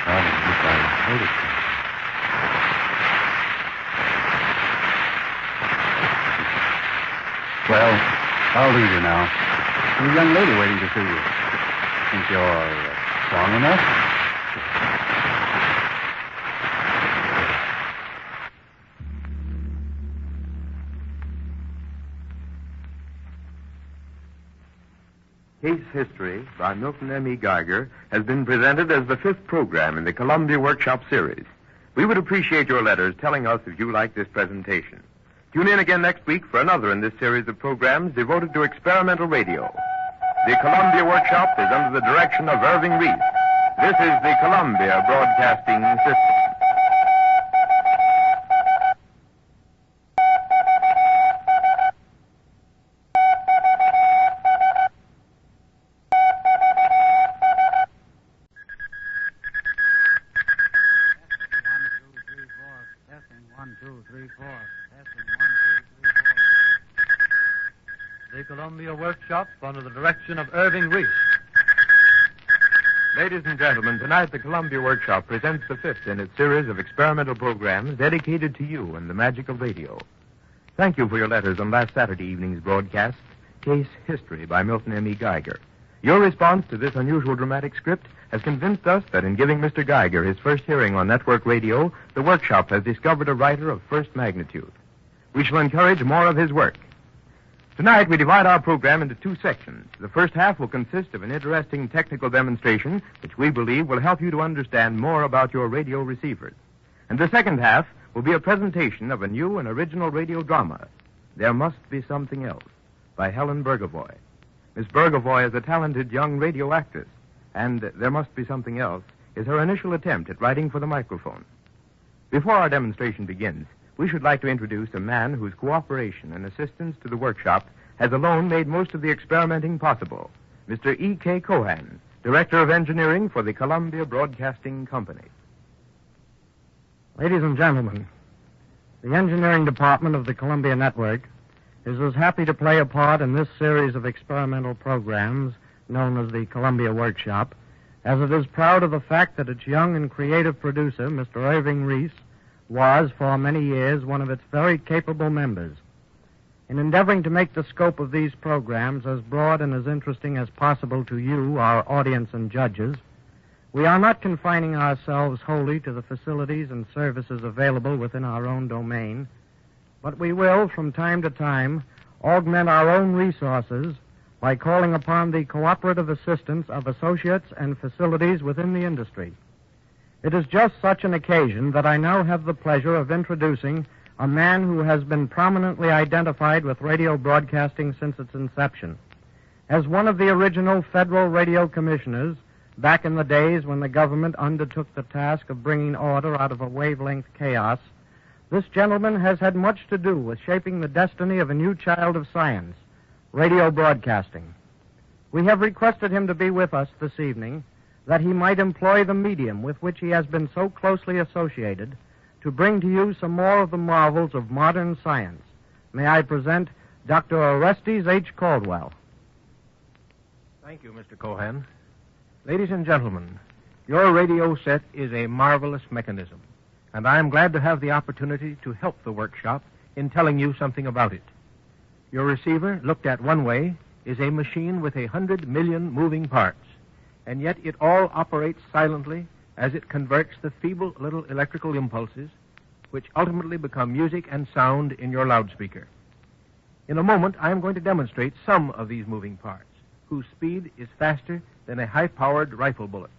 I don't think I heard it. Well, I'll leave you now. There's a young lady waiting to see you. Think you're strong enough? Case History by Milton M. E. Geiger has been presented as the 5th program in the Columbia Workshop series. We would appreciate your letters telling us if you like this presentation. Tune in again next week for another in this series of programs devoted to experimental radio. The Columbia Workshop is under the direction of Irving Reese. This is the Columbia Broadcasting System. Testing 1, 2, 3, the Columbia Workshop under the direction of Irving Reese. Ladies and gentlemen, tonight the Columbia Workshop presents the fifth in its series of experimental programs dedicated to you and the magic of radio. Thank you for your letters on last Saturday evening's broadcast, Case History by Milton M. E. Geiger. Your response to this unusual dramatic script has convinced us that in giving Mr. Geiger his first hearing on network radio, the Workshop has discovered a writer of first magnitude. We shall encourage more of his work. Tonight, we divide our program into two sections. The first half will consist of an interesting technical demonstration, which we believe will help you to understand more about your radio receivers. And the second half will be a presentation of a new and original radio drama, There Must Be Something Else, by Helen Burgavoy. Miss Burgavoy is a talented young radio actress, and There Must Be Something Else is her initial attempt at writing for the microphone. Before our demonstration begins, we should like to introduce a man whose cooperation and assistance to the workshop has alone made most of the experimenting possible, Mr. E.K. Cohan, Director of Engineering for the Columbia Broadcasting Company. Ladies and gentlemen, the engineering department of the Columbia Network is as happy to play a part in this series of experimental programs known as the Columbia Workshop as it is proud of the fact that its young and creative producer, Mr. Irving Reese, was, for many years, one of its very capable members. In endeavoring to make the scope of these programs as broad and as interesting as possible to you, our audience and judges, we are not confining ourselves wholly to the facilities and services available within our own domain, but we will, from time to time, augment our own resources by calling upon the cooperative assistance of associates and facilities within the industry. It is just such an occasion that I now have the pleasure of introducing a man who has been prominently identified with radio broadcasting since its inception. As one of the original Federal Radio Commissioners, back in the days when the government undertook the task of bringing order out of a wavelength chaos, this gentleman has had much to do with shaping the destiny of a new child of science, radio broadcasting. We have requested him to be with us this evening that he might employ the medium with which he has been so closely associated to bring to you some more of the marvels of modern science. May I present Dr. Orestes H. Caldwell. Thank you, Mr. Cohan. Ladies and gentlemen, your radio set is a marvelous mechanism, and I am glad to have the opportunity to help the workshop in telling you something about it. Your receiver, looked at one way, is a machine with 100 million moving parts, and yet it all operates silently as it converts the feeble little electrical impulses which ultimately become music and sound in your loudspeaker. In a moment, I am going to demonstrate some of these moving parts, whose speed is faster than a high-powered rifle bullet.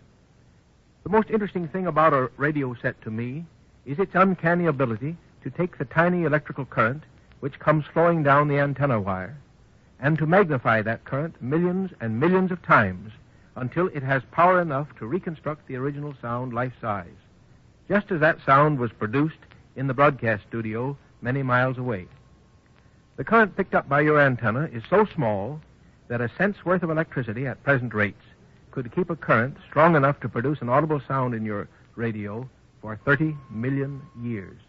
The most interesting thing about a radio set to me is its uncanny ability to take the tiny electrical current which comes flowing down the antenna wire and to magnify that current millions and millions of times until it has power enough to reconstruct the original sound life-size, just as that sound was produced in the broadcast studio many miles away. The current picked up by your antenna is so small that a cent's worth of electricity at present rates could keep a current strong enough to produce an audible sound in your radio for 30 million years.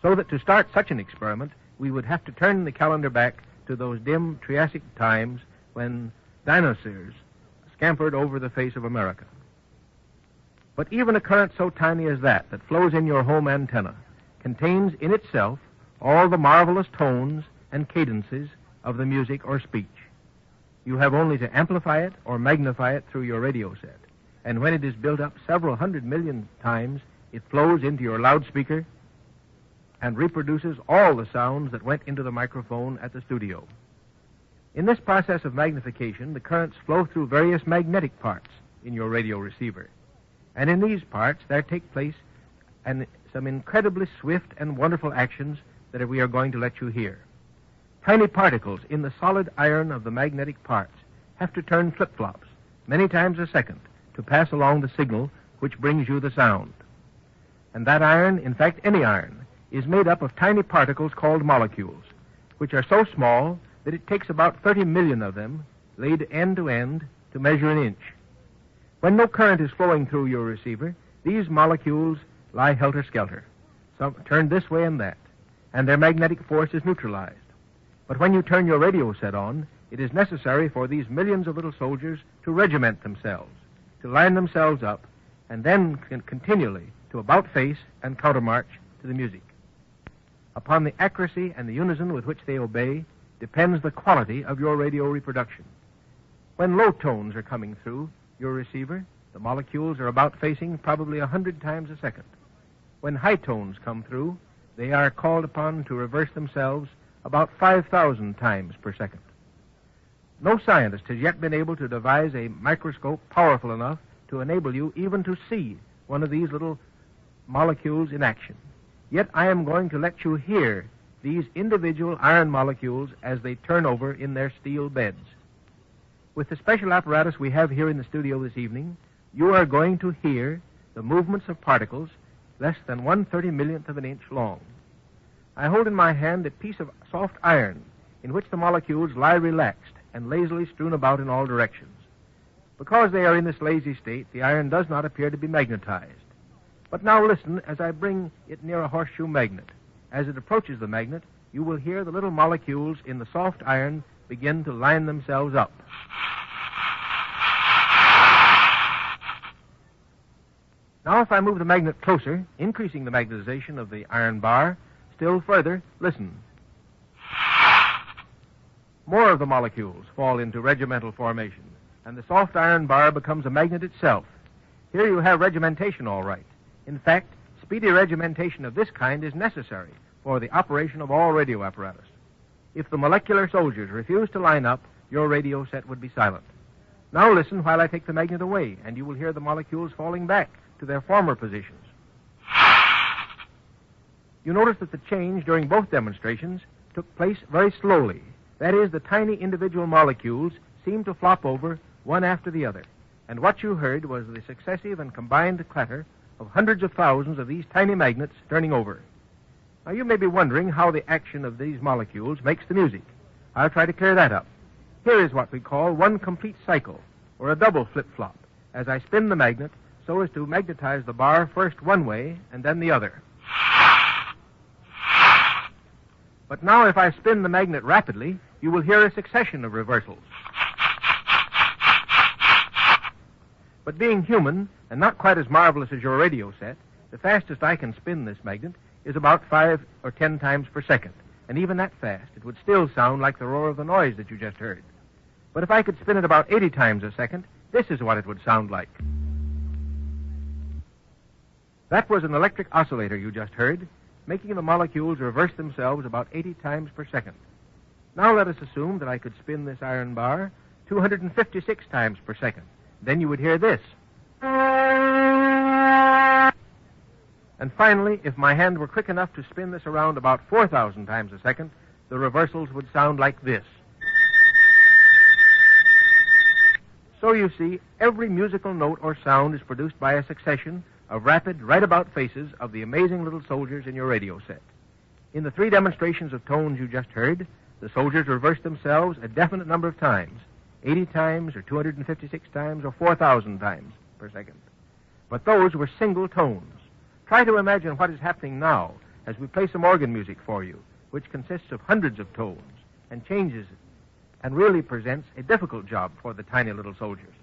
So that to start such an experiment, we would have to turn the calendar back to those dim Triassic times when dinosaurs scampered over the face of America. But even a current so tiny as that flows in your home antenna contains in itself all the marvelous tones and cadences of the music or speech. You have only to amplify it or magnify it through your radio set, and when it is built up several 100 million times, it flows into your loudspeaker and reproduces all the sounds that went into the microphone at the studio. In this process of magnification, the currents flow through various magnetic parts in your radio receiver. And in these parts, there take place some incredibly swift and wonderful actions that we are going to let you hear. Tiny particles in the solid iron of the magnetic parts have to turn flip-flops many times a second to pass along the signal which brings you the sound. And that iron, in fact any iron, is made up of tiny particles called molecules, which are so small that it takes about 30 million of them laid end to end to measure an inch. When no current is flowing through your receiver, these molecules lie helter-skelter, some turned this way and that, and their magnetic force is neutralized. But when you turn your radio set on, it is necessary for these millions of little soldiers to regiment themselves, to line themselves up, and then continually to about face and countermarch to the music. Upon the accuracy and the unison with which they obey depends the quality of your radio reproduction. When low tones are coming through your receiver, the molecules are about facing probably 100 times a second. When high tones come through, they are called upon to reverse themselves about 5,000 times per second. No scientist has yet been able to devise a microscope powerful enough to enable you even to see one of these little molecules in action. Yet I am going to let you hear these individual iron molecules as they turn over in their steel beds. With the special apparatus we have here in the studio this evening, you are going to hear the movements of particles less than 1/30,000,000th of an inch long. I hold in my hand a piece of soft iron in which the molecules lie relaxed and lazily strewn about in all directions. Because they are in this lazy state, the iron does not appear to be magnetized. But now listen as I bring it near a horseshoe magnet. As it approaches the magnet, you will hear the little molecules in the soft iron begin to line themselves up. Now if I move the magnet closer, increasing the magnetization of the iron bar, still further, listen. More of the molecules fall into regimental formation, and the soft iron bar becomes a magnet itself. Here you have regimentation all right. In fact, speedy regimentation of this kind is necessary for the operation of all radio apparatus. If the molecular soldiers refuse to line up, your radio set would be silent. Now listen while I take the magnet away, and you will hear the molecules falling back to their former positions. You notice that the change during both demonstrations took place very slowly. That is, the tiny individual molecules seemed to flop over one after the other. And what you heard was the successive and combined clatter of hundreds of thousands of these tiny magnets turning over. Now, you may be wondering how the action of these molecules makes the music. I'll try to clear that up. Here is what we call one complete cycle, or a double flip-flop, as I spin the magnet so as to magnetize the bar first one way and then the other. But now if I spin the magnet rapidly, you will hear a succession of reversals. But being human, and not quite as marvelous as your radio set, the fastest I can spin this magnet is about 5 or 10 times per second. And even that fast, it would still sound like the roar of the noise that you just heard. But if I could spin it about 80 times a second, this is what it would sound like. That was an electric oscillator you just heard, making the molecules reverse themselves about 80 times per second. Now let us assume that I could spin this iron bar 256 times per second. Then you would hear this. And finally, if my hand were quick enough to spin this around about 4,000 times a second, the reversals would sound like this. So you see, every musical note or sound is produced by a succession of rapid, right-about faces of the amazing little soldiers in your radio set. In the 3 demonstrations of tones you just heard, the soldiers reversed themselves a definite number of times, 80 times or 256 times or 4,000 times per second. But those were single tones. Try to imagine what is happening now as we play some organ music for you, which consists of hundreds of tones and changes it, and really presents a difficult job for the tiny little soldiers.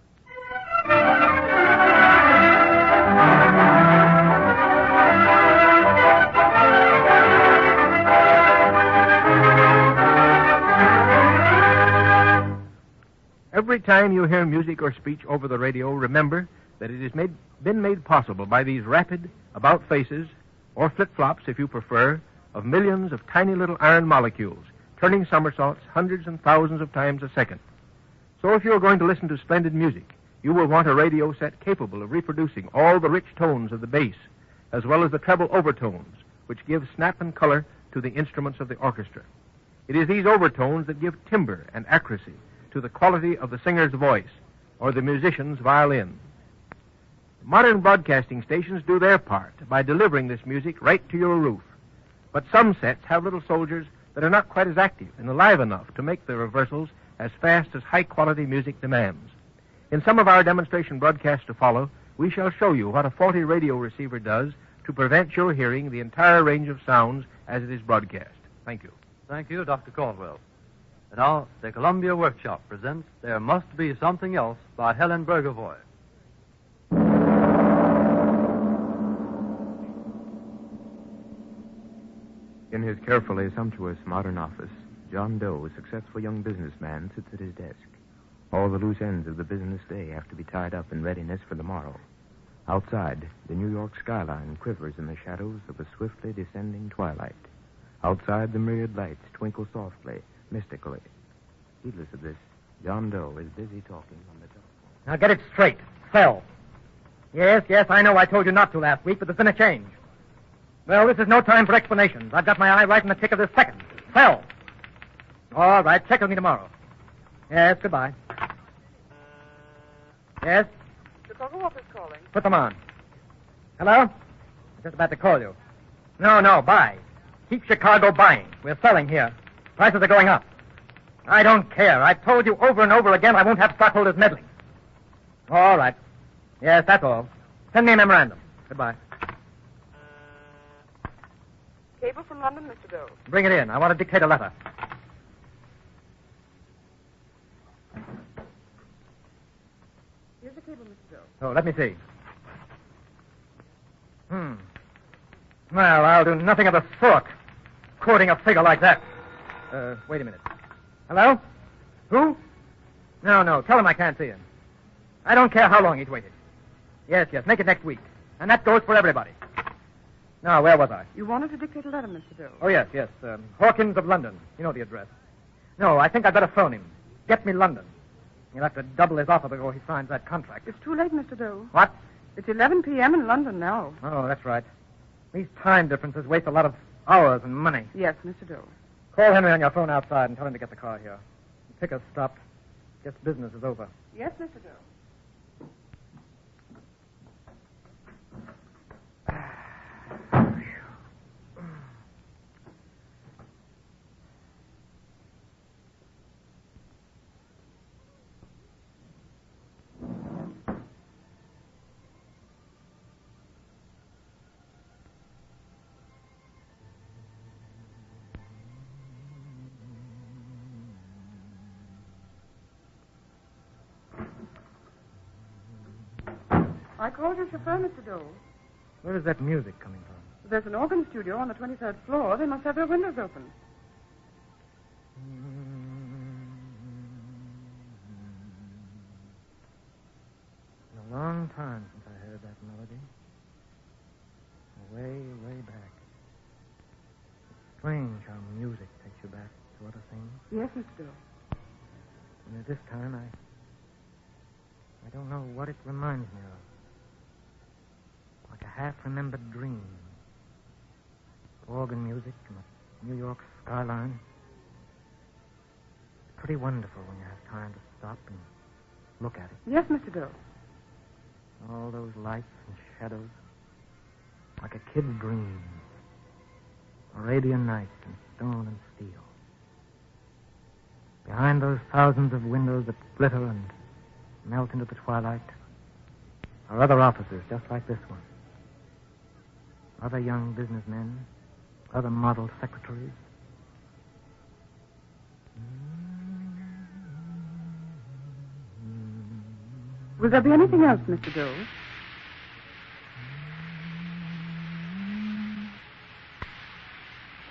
Every time you hear music or speech over the radio, remember that it has been made possible by these rapid about-faces, or flip-flops if you prefer, of millions of tiny little iron molecules, turning somersaults hundreds and thousands of times a second. So if you're going to listen to splendid music, you will want a radio set capable of reproducing all the rich tones of the bass, as well as the treble overtones, which give snap and color to the instruments of the orchestra. It is these overtones that give timbre and accuracy to the quality of the singer's voice or the musician's violin. Modern broadcasting stations do their part by delivering this music right to your roof. But some sets have little soldiers that are not quite as active and alive enough to make the reversals as fast as high-quality music demands. In some of our demonstration broadcasts to follow, we shall show you what a faulty radio receiver does to prevent your hearing the entire range of sounds as it is broadcast. Thank you. Thank you, Dr. Cartwheel. And now, the Columbia Workshop presents There Must Be Something Else by Helen Bergervoy. In his carefully sumptuous modern office, John Doe, a successful young businessman, sits at his desk. All the loose ends of the business day have to be tied up in readiness for the morrow. Outside, the New York skyline quivers in the shadows of a swiftly descending twilight. Outside, the myriad lights twinkle softly, mystically. Heedless of this, John Doe is busy talking on the telephone. Now get it straight. Sell. Yes, I know I told you not to last week, but there's been a change. Well, this is no time for explanations. I've got my eye right on the tick of this second. Sell. All right, check with me tomorrow. Yes, goodbye. Yes? Chicago office calling. Put them on. Hello? I'm just about to call you. No, buy. Keep Chicago buying. We're selling here. Prices are going up. I don't care. I've told you over and over again I won't have stockholders meddling. All right. Yes, that's all. Send me a memorandum. Goodbye. Cable from London, Mr. Doe. Bring it in. I want to dictate a letter. Here's the cable, Mr. Doe. Oh, let me see. Well, I'll do nothing of the sort. Quoting a figure like that. Wait a minute. Hello? Who? No. Tell him I can't see him. I don't care how long he's waited. Yes. Make it next week. And that goes for everybody. Now, where was I? You wanted to dictate a letter, Mr. Doe. Oh, yes. Hawkins of London. You know the address. No, I think I'd better phone him. Get me London. He'll have to double his offer before he signs that contract. It's too late, Mr. Doe. What? It's 11 p.m. in London now. Oh, that's right. These time differences waste a lot of hours and money. Yes, Mr. Doe. Call Henry on your phone outside and tell him to get the car here. The picker's stopped. Guess business is over. Yes, Mr. Doe. I called your chauffeur, Mr. Doe. Where is that music coming from? There's an organ studio on the 23rd floor. They must have their windows open. It's a long time since I heard that melody. Way back. It's strange how music takes you back to other things. Yes, Mr. Doe. And at this time, I don't know what it reminds me of. Like a half-remembered dream. Organ music and the New York skyline. It's pretty wonderful when you have time to stop and look at it. Yes, Mr. Doe. All those lights and shadows. Like a kid's dream. Arabian Nights in stone and steel. Behind those thousands of windows that glitter and melt into the twilight are other offices just like this one. Other young businessmen, other model secretaries. Will there be anything else, Mr. Doe?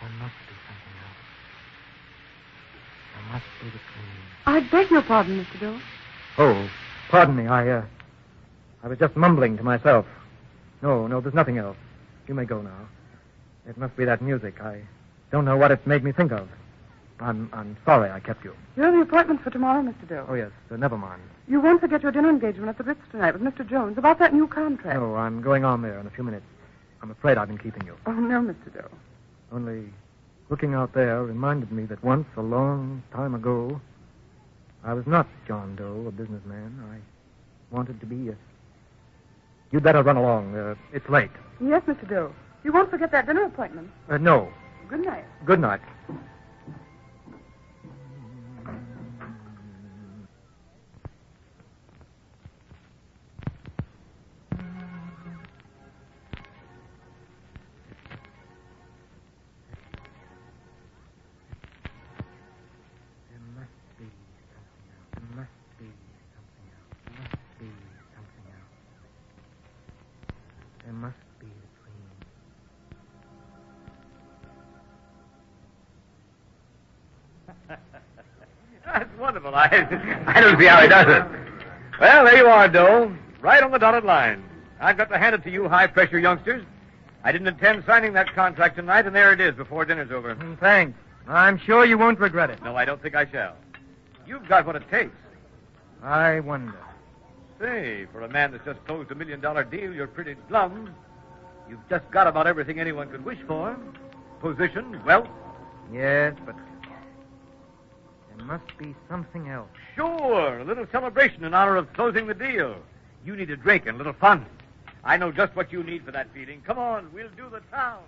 There must be something else. There must be the dream. I beg your pardon, Mr. Doe. Oh, pardon me. I was just mumbling to myself. No, there's nothing else. You may go now. It must be that music. I don't know what it made me think of. I'm sorry I kept you. You're the appointment for tomorrow, Mr. Doe. Oh, yes. Never mind. You won't forget your dinner engagement at the Ritz tonight with Mr. Jones about that new contract. No, I'm going on there in a few minutes. I'm afraid I've been keeping you. Oh, no, Mr. Doe. Only looking out there reminded me that once, a long time ago, I was not John Doe, a businessman. I wanted to be a... You'd better run along. It's late. Yes, Mr. Doe. You won't forget that dinner appointment. No. Good night. Good night. That's wonderful. I don't see how he does it. Well, there you are, Doe. Right on the dotted line. I've got to hand it to you, high-pressure youngsters. I didn't intend signing that contract tonight, and there it is before dinner's over. Thanks. I'm sure you won't regret it. No, I don't think I shall. You've got what it takes. I wonder. Say, for a man that's just closed $1 million deal, you're pretty glum. You've just got about everything anyone could wish for. Position, wealth. Yes, but there must be something else. Sure, a little celebration in honor of closing the deal. You need a drink and a little fun. I know just what you need for that feeling. Come on, we'll do the town.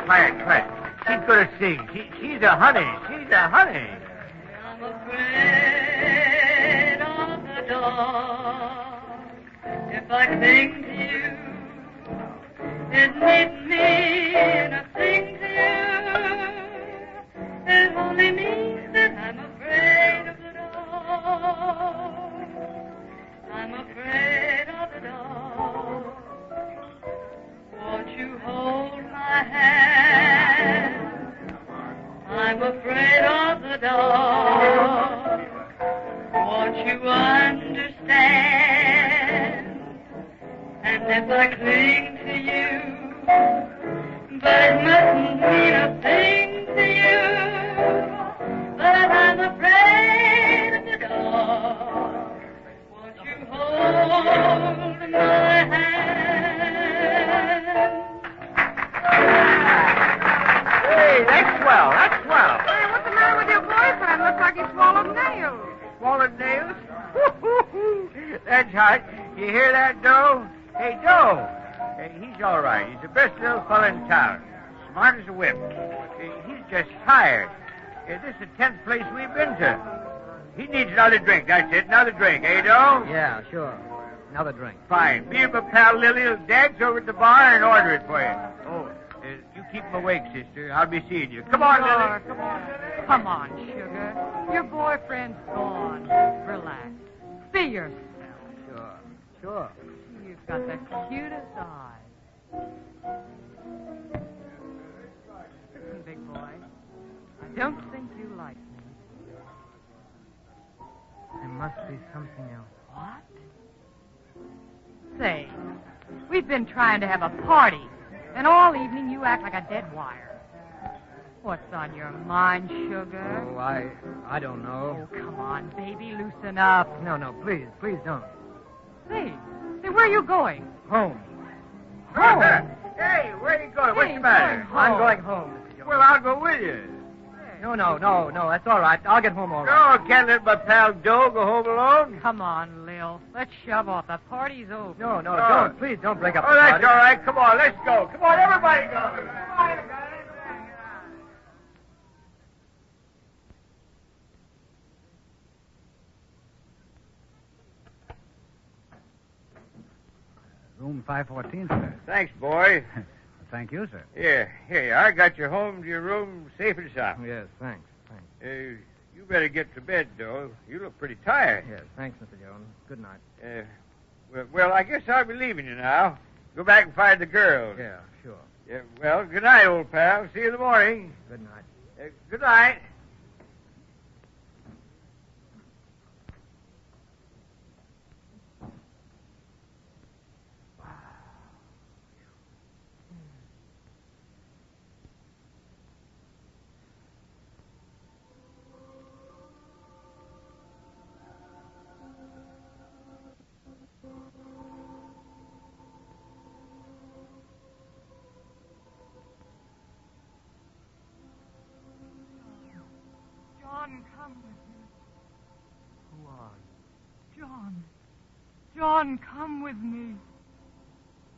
Quiet. She's going to sing. She's a honey. She's a honey. I'm afraid of the dark. If I cling to you, it needs mean a thing to you. It only means that I'm afraid of the dark. I'm afraid of the dark. Won't you hold my hand? I'm afraid of the dark. Won't you understand? And if I cling to you, but it mustn't mean a thing to you. But I'm afraid of the dark. Won't you hold my hand? Hey, that's swell. That's swell. Hey, what's the matter with your boyfriend? Looks like he swallowed nails. Swallowed nails? That's hot. You hear that, Doe? Hey, Doe. Hey, he's all right. He's the best little fella in town. Smart as a whip. Hey, he's just tired. Hey, this is the 10th place we've been to. He needs another drink. That's it. Another drink, eh, Doe? Yeah, sure. Another drink. Fine. Me and my pal Lily will dance over at the bar and order it for you. Oh, you keep him awake, sister. I'll be seeing you. Come on, Lily. Come on, Lily. Come on, sugar. Your boyfriend's gone. Relax. Be yourself. Sure. You've got the cutest eyes. Listen, big boy. I don't think you like me. There must be something else. What? Say, we've been trying to have a party, and all evening you act like a dead wire. What's on your mind, sugar? Oh, I don't know. Oh, come on, baby, loosen up. No, please don't. Say, where are you going? Home. Home? Hey, where are you going? What's the matter? I'm going home, Mr. Jones. Well, I'll go with you. No, that's all right. I'll get home all right. No, can't let my pal Doe go home alone. Come on, Lil. Let's shove off. The party's over. No, don't. Please don't break up the party. Oh, that's all right. Come on, let's go. Come on, everybody go. Come on, guys. Room 514, sir. Thanks, boy. Thank you, sir. Yeah, here you are. Got you home to your room safe and sound. Yes, thanks. You better get to bed, Doe. You look pretty tired. Yes, thanks, Mr. Jones. Good night. Well, I guess I'll be leaving you now. Go back and find the girls. Yeah, sure. Yeah, well, good night, old pal. See you in the morning. Good night. Good night. John, come with me. Who are you? John, come with me.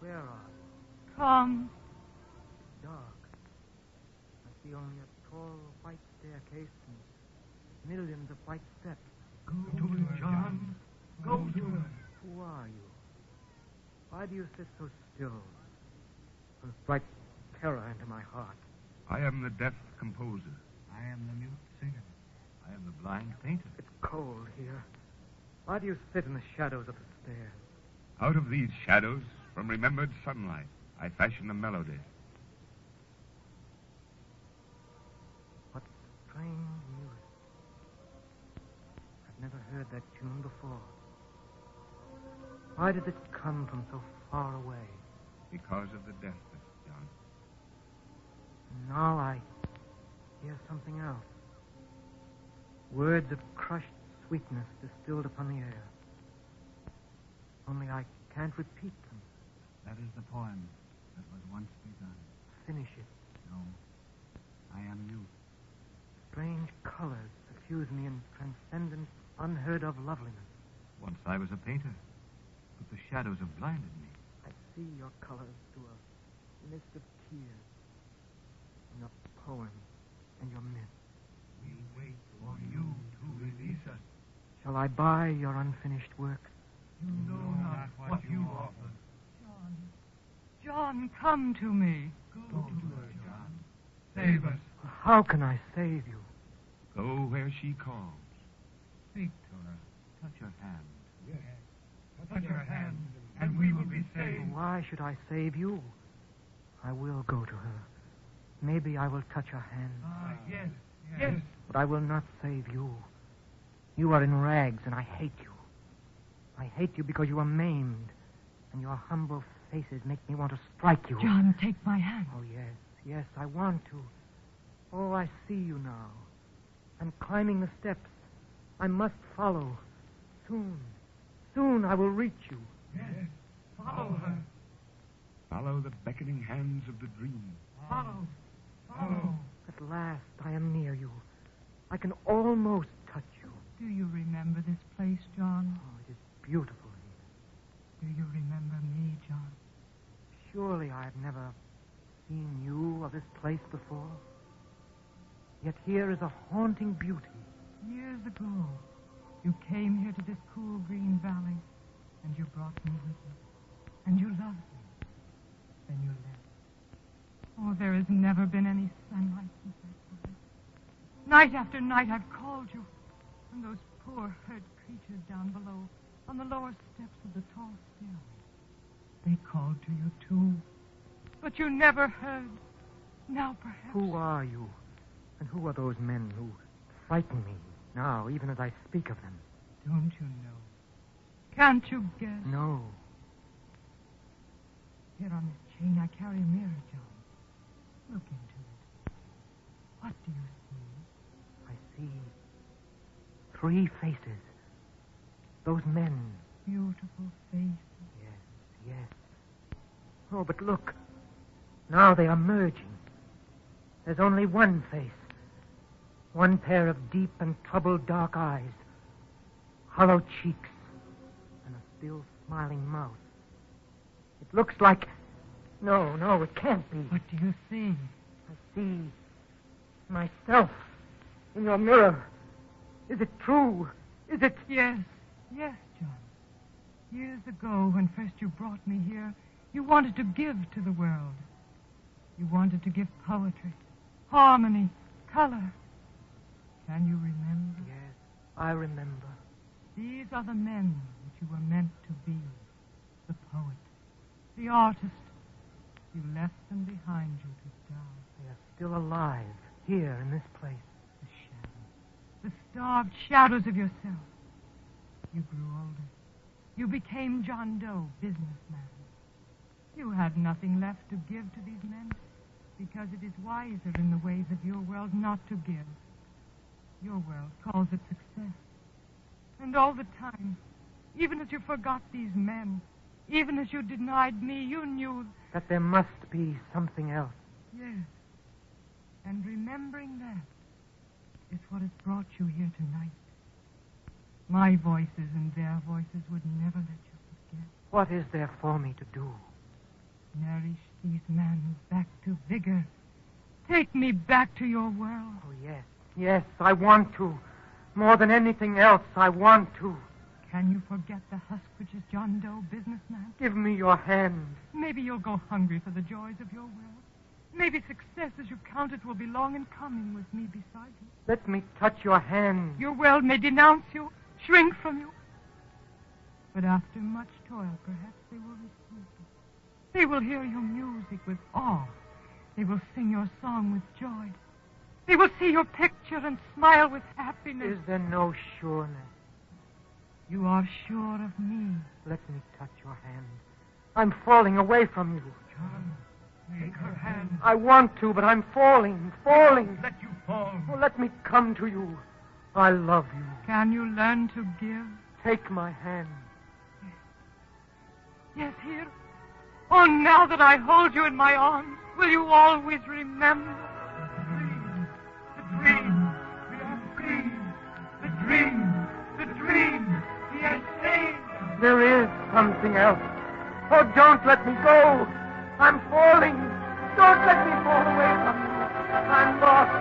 Where are you? Come. Dark. I see only a tall white staircase and millions of white steps. Go to her, John. Go to her. Who are you? Why do you sit so still? A bright terror into my heart. I am the deaf composer. I am the mute singer. I am the blind painter. It's cold here. Why do you sit in the shadows of the stairs? Out of these shadows, from remembered sunlight, I fashion a melody. What strange music. I've never heard that tune before. Why did it come from so far away? Because of the deafness, John. And now I hear something else. Words of crushed sweetness distilled upon the air. Only I can't repeat them. That is the poem that was once begun. Finish it. No, I am you. Strange colors suffuse me in transcendent, unheard-of loveliness. Once I was a painter, but the shadows have blinded me. I see your colors through a mist of tears. And your poem and your myth. We wait for you to release us. Shall I buy your unfinished work? You know not what you offer. John, come to me. Go to her, John. Save us. How can I save you? Go where she calls. Speak to her. Touch her hand. Yes. Touch her hand, and we will be saved. Why should I save you? I will go to her. Maybe I will touch her hand. Yes, yes. But I will not save you. You are in rags, and I hate you. I hate you because you are maimed, and your humble faces make me want to strike you. John, take my hand. Oh, yes, yes, I want to. Oh, I see you now. I'm climbing the steps. I must follow. Soon I will reach you. Yes, follow her. Follow the beckoning hands of the dream. Follow. At last I am near you. I can almost touch you. Do you remember this place, John? Oh, it is beautiful here. Do you remember me, John? Surely I have never seen you or this place before. Yet here is a haunting beauty. Years ago, you came here to this cool green valley, and you brought me with you. And you loved me. Then you left. Oh, there has never been any sunlight since that time. Night after night I've called you. And those poor hurt creatures down below, on the lower steps of the tall stairway, they called to you too. But you never heard. Now perhaps... Who are you? And who are those men who frighten me now, even as I speak of them? Don't you know? Can't you guess? No. Here on this chain I carry a mirror, John. Look into it. What do you see? I see 3 faces. Those men. Beautiful faces. Yes. Oh, but look. Now they are merging. There's only one face. One pair of deep and troubled dark eyes. Hollow cheeks. And a still smiling mouth. It looks like... No, it can't be. What do you see? I see myself in your mirror. Is it true? Is it... Yes, John. Years ago, when first you brought me here, you wanted to give to the world. You wanted to give poetry, harmony, color. Can you remember? Yes, I remember. These are the men that you were meant to be. The poet, the artist. You left them behind you to die. They are still alive, here in this place. The shadows, the starved shadows of yourself. You grew older. You became John Doe, businessman. You had nothing left to give to these men because it is wiser in the ways of your world not to give. Your world calls it success. And all the time, even as you forgot these men, even as you denied me, you knew... that there must be something else. Yes. And remembering that is what has brought you here tonight. My voices and their voices would never let you forget. What is there for me to do? Nourish these men back to vigor. Take me back to your world. Oh, yes, I want to. More than anything else, I want to. Can you forget the husk which is John Doe, businessman? Give me your hand. Maybe you'll go hungry for the joys of your world. Maybe success as you count it will be long in coming with me beside you. Let me touch your hand. Your world may denounce you, shrink from you. But after much toil, perhaps they will receive it. They will hear your music with awe. They will sing your song with joy. They will see your picture and smile with happiness. Is there no sureness? You are sure of me. Let me touch your hand. I'm falling away from you. John, take her hand. I want to, but I'm falling. Let you fall. Oh, let me come to you. I love you. Can you learn to give? Take my hand. Yes, here. Oh, now that I hold you in my arms, will you always remember? The dream. We are free. The dream. The dream. He has saved. There is something else. Oh, don't let me go. I'm falling. Don't let me fall away from you. I'm lost.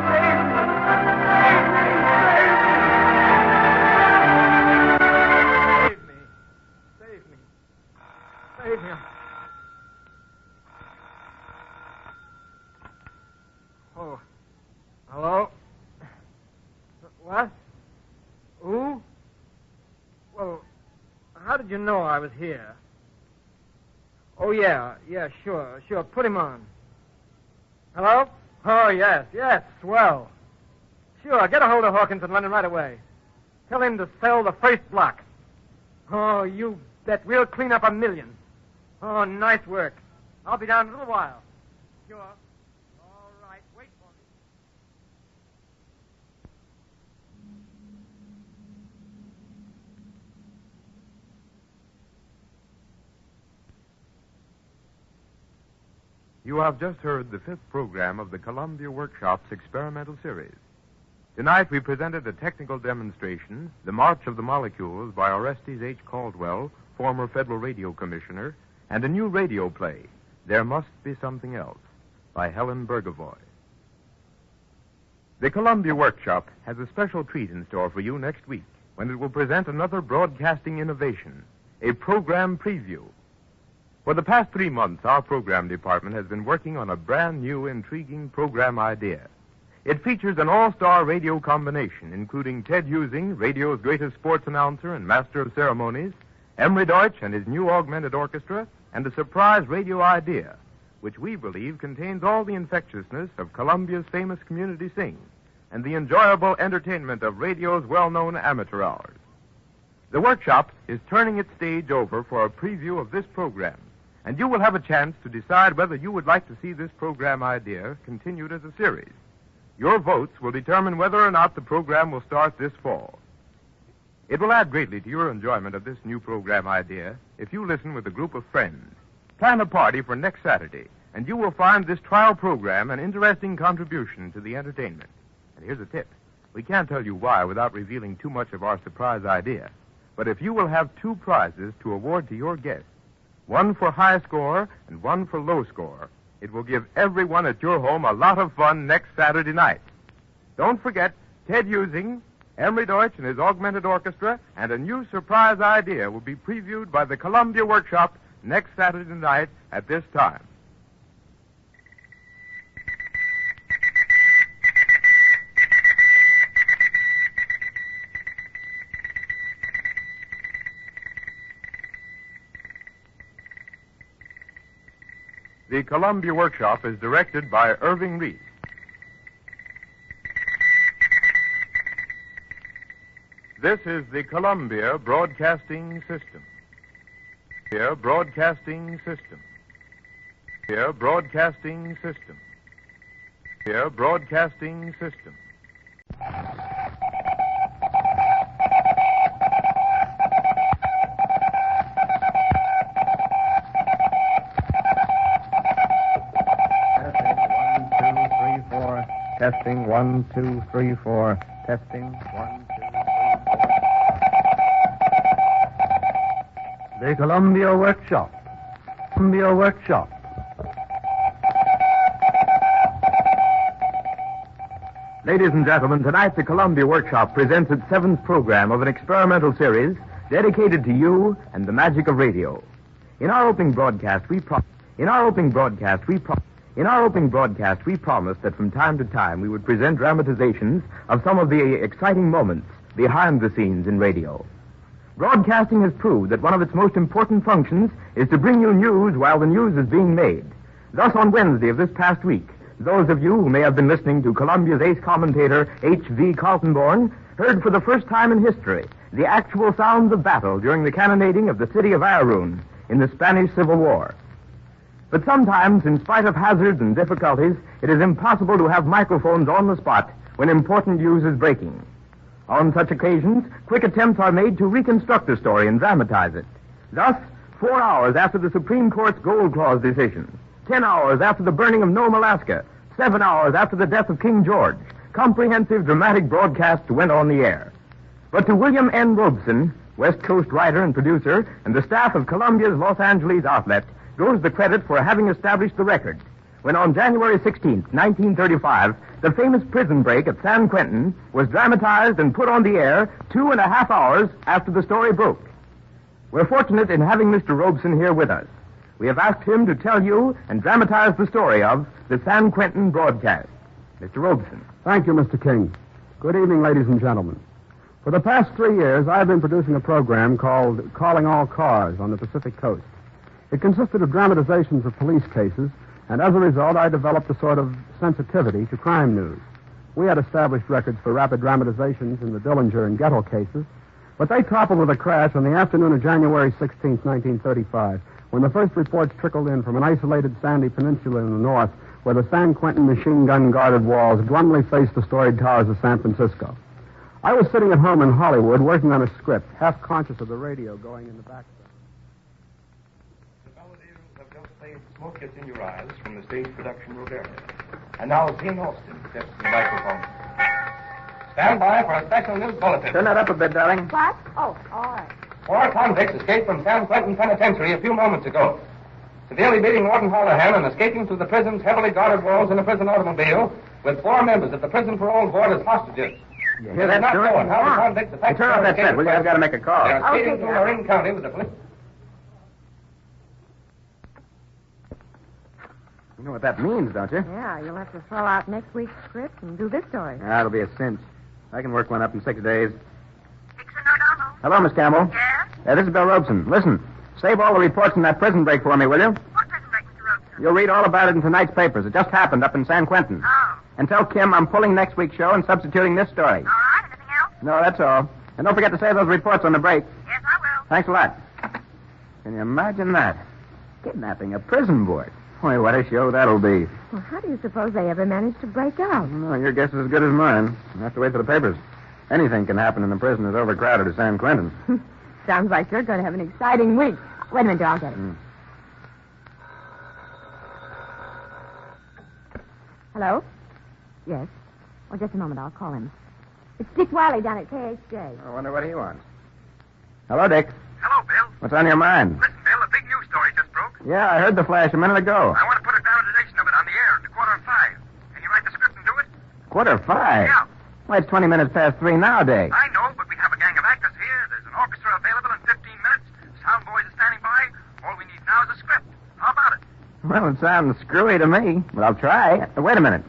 Save me. Save me. Save me. Save me. Save him. Oh. Hello? What? Who? Well, how did you know I was here? Oh, yeah, sure. Put him on. Hello? Oh, yes, swell. Sure, get a hold of Hawkins in London right away. Tell him to sell the first block. Oh, you bet. We'll clean up $1 million. Oh, nice work. I'll be down in a little while. Sure. All right, wait for me. You have just heard the 5th program of the Columbia Workshop's experimental series. Tonight we presented a technical demonstration, The March of the Molecules by Orestes H. Caldwell, former Federal Radio Commissioner, and a new radio play, There Must Be Something Else, by Helen Burgavoy. The Columbia Workshop has a special treat in store for you next week when it will present another broadcasting innovation, a program preview. For the past 3 months, our program department has been working on a brand new, intriguing program idea. It features an all-star radio combination, including Ted Husing, radio's greatest sports announcer and master of ceremonies, Emery Deutsch and his new augmented orchestra, and a surprise radio idea, which we believe contains all the infectiousness of Columbia's famous community sing and the enjoyable entertainment of radio's well-known amateur hours. The workshop is turning its stage over for a preview of this program, and you will have a chance to decide whether you would like to see this program idea continued as a series. Your votes will determine whether or not the program will start this fall. It will add greatly to your enjoyment of this new program idea if you listen with a group of friends. Plan a party for next Saturday, and you will find this trial program an interesting contribution to the entertainment. And here's a tip. We can't tell you why without revealing too much of our surprise idea. But if you will have 2 prizes to award to your guests, one for high score and one for low score, it will give everyone at your home a lot of fun next Saturday night. Don't forget, Ted Husing, Emery Deutsch and his augmented orchestra, and a new surprise idea will be previewed by the Columbia Workshop next Saturday night at this time. The Columbia Workshop is directed by Irving Reese. This is the Columbia Broadcasting System. Here, Broadcasting System. Here, Broadcasting System. Here, Broadcasting System. Testing, 1, 2, 3, 4. Testing, 1, 2, 3, 4. The Columbia Workshop. Columbia Workshop. Ladies and gentlemen, tonight the Columbia Workshop presents its 7th program of an experimental series dedicated to you and the magic of radio. In our opening broadcast, we promised that from time to time we would present dramatizations of some of the exciting moments behind the scenes in radio. Broadcasting has proved that one of its most important functions is to bring you news while the news is being made. Thus, on Wednesday of this past week, those of you who may have been listening to Columbia's ace commentator, H.V. Carltonborn, heard for the first time in history the actual sounds of battle during the cannonading of the city of Ayaroon in the Spanish Civil War. But sometimes, in spite of hazards and difficulties, it is impossible to have microphones on the spot when important news is breaking. On such occasions, quick attempts are made to reconstruct the story and dramatize it. Thus, 4 hours after the Supreme Court's Gold Clause decision, 10 hours after the burning of Nome, Alaska, 7 hours after the death of King George, comprehensive dramatic broadcasts went on the air. But to William N. Robeson, West Coast writer and producer, and the staff of Columbia's Los Angeles outlet, goes the credit for having established the record, when on January 16th, 1935, the famous prison break at San Quentin was dramatized and put on the air 2.5 hours after the story broke. We're fortunate in having Mr. Robeson here with us. We have asked him to tell you and dramatize the story of the San Quentin Broadcast. Mr. Robeson. Thank you, Mr. King. Good evening, ladies and gentlemen. For the past 3 years, I've been producing a program called Calling All Cars on the Pacific Coast. It consisted of dramatizations of police cases, and as a result, I developed a sort of sensitivity to crime news. We had established records for rapid dramatizations in the Dillinger and Gettle cases, but they toppled with a crash on the afternoon of January 16, 1935, when the first reports trickled in from an isolated sandy peninsula in the north, where the San Quentin machine gun-guarded walls glumly faced the storied towers of San Francisco. I was sitting at home in Hollywood working on a script, half conscious of the radio going in the background. Smoke gets in your eyes from the stage production room area. And now Dean Austin steps to the microphone. Stand by for a special news bulletin. Turn that up a bit, darling. What? Oh, all right. 4 convicts escaped from San Quentin Penitentiary a few moments ago. Severely beating Warden Holohan and escaping through the prison's heavily guarded walls in a prison automobile with 4 members of the prison parole board as hostages. You hear that, not Stuart? known how the convicts Hey, turn off that set, will you? I've got to make a call. They're escaping through Marin County with the police. You know what that means, don't you? Yeah, you'll have to throw out next week's script and do this story. That'll be a cinch. I can work one up in 6 days. Hello, Miss Campbell. Yes? This is Bill Robeson. Listen, save all the reports in that prison break for me, will you? What prison break, Mr. Robeson? You'll read all about it in tonight's papers. It just happened up in San Quentin. Oh. And tell Kim I'm pulling next week's show and substituting this story. All right, anything else? No, that's all. And don't forget to save those reports on the break. Yes, I will. Thanks a lot. Can you imagine that? Kidnapping a prison boy. Boy, what a show that'll be. Well, how do you suppose they ever managed to break out? No, your guess is as good as mine. You'll have to wait for the papers. Anything can happen in the prison as overcrowded as San Quentin. Sounds like you're going to have an exciting week. Wait a minute, I'll get it. Hello? Yes. Oh, just a moment. I'll call him. It's Dick Wiley down at KHJ. I wonder what he wants. Hello, Dick. Hello, Bill. What's on your mind? Listen, Bill, a big news story just broke. Yeah, I heard the flash a minute ago. I want to put a dramatization of it on the air at 5:15. Can you write the script and do it? 5:15? Yeah. Why, it's 20 minutes past 3 now, Dick. I know, but we have a gang of actors here. There's an orchestra available in 15 minutes. Sound boys are standing by. All we need now is a script. How about it? Well, it sounds screwy to me, but I'll try. Wait a minute.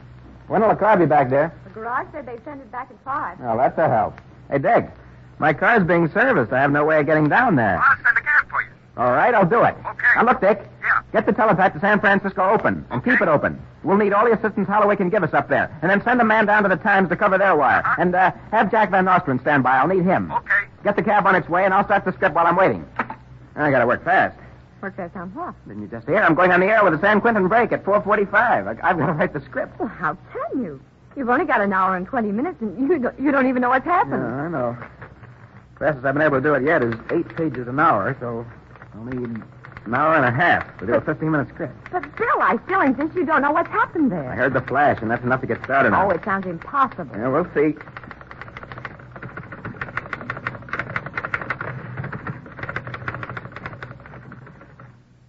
When will the car be back there? The garage said they send it back at 5. Oh, that's a help. Hey, Dick, my car's being serviced. I have no way of getting down there. I'll send a cab for you. All right, I'll do it. Okay. Now, look, Dick. Yeah. Get the teletype to San Francisco open, and keep it open. We'll need all the assistance Holloway can give us up there. And then send a man down to the Times to cover their wire. Uh-huh. And have Jack Van Nostrand stand by. I'll need him. Okay. Get the cab on its way, and I'll start the script while I'm waiting. I gotta work fast. Work fast on what? Didn't you just hear? I'm going on the air with the San Quentin break at 4:45. I've got to write the script. Well, how can you? You've only got an hour and 20 minutes, and you don't even know what's happened. Yeah, I know. Fastest I've been able to do it yet is 8 pages an hour, so I'll need an hour and a half to do a 15-minute script. But, Bill, I still insist you don't know what's happened there. I heard the flash, and that's enough to get started on. Oh, it sounds impossible. Yeah, we'll see.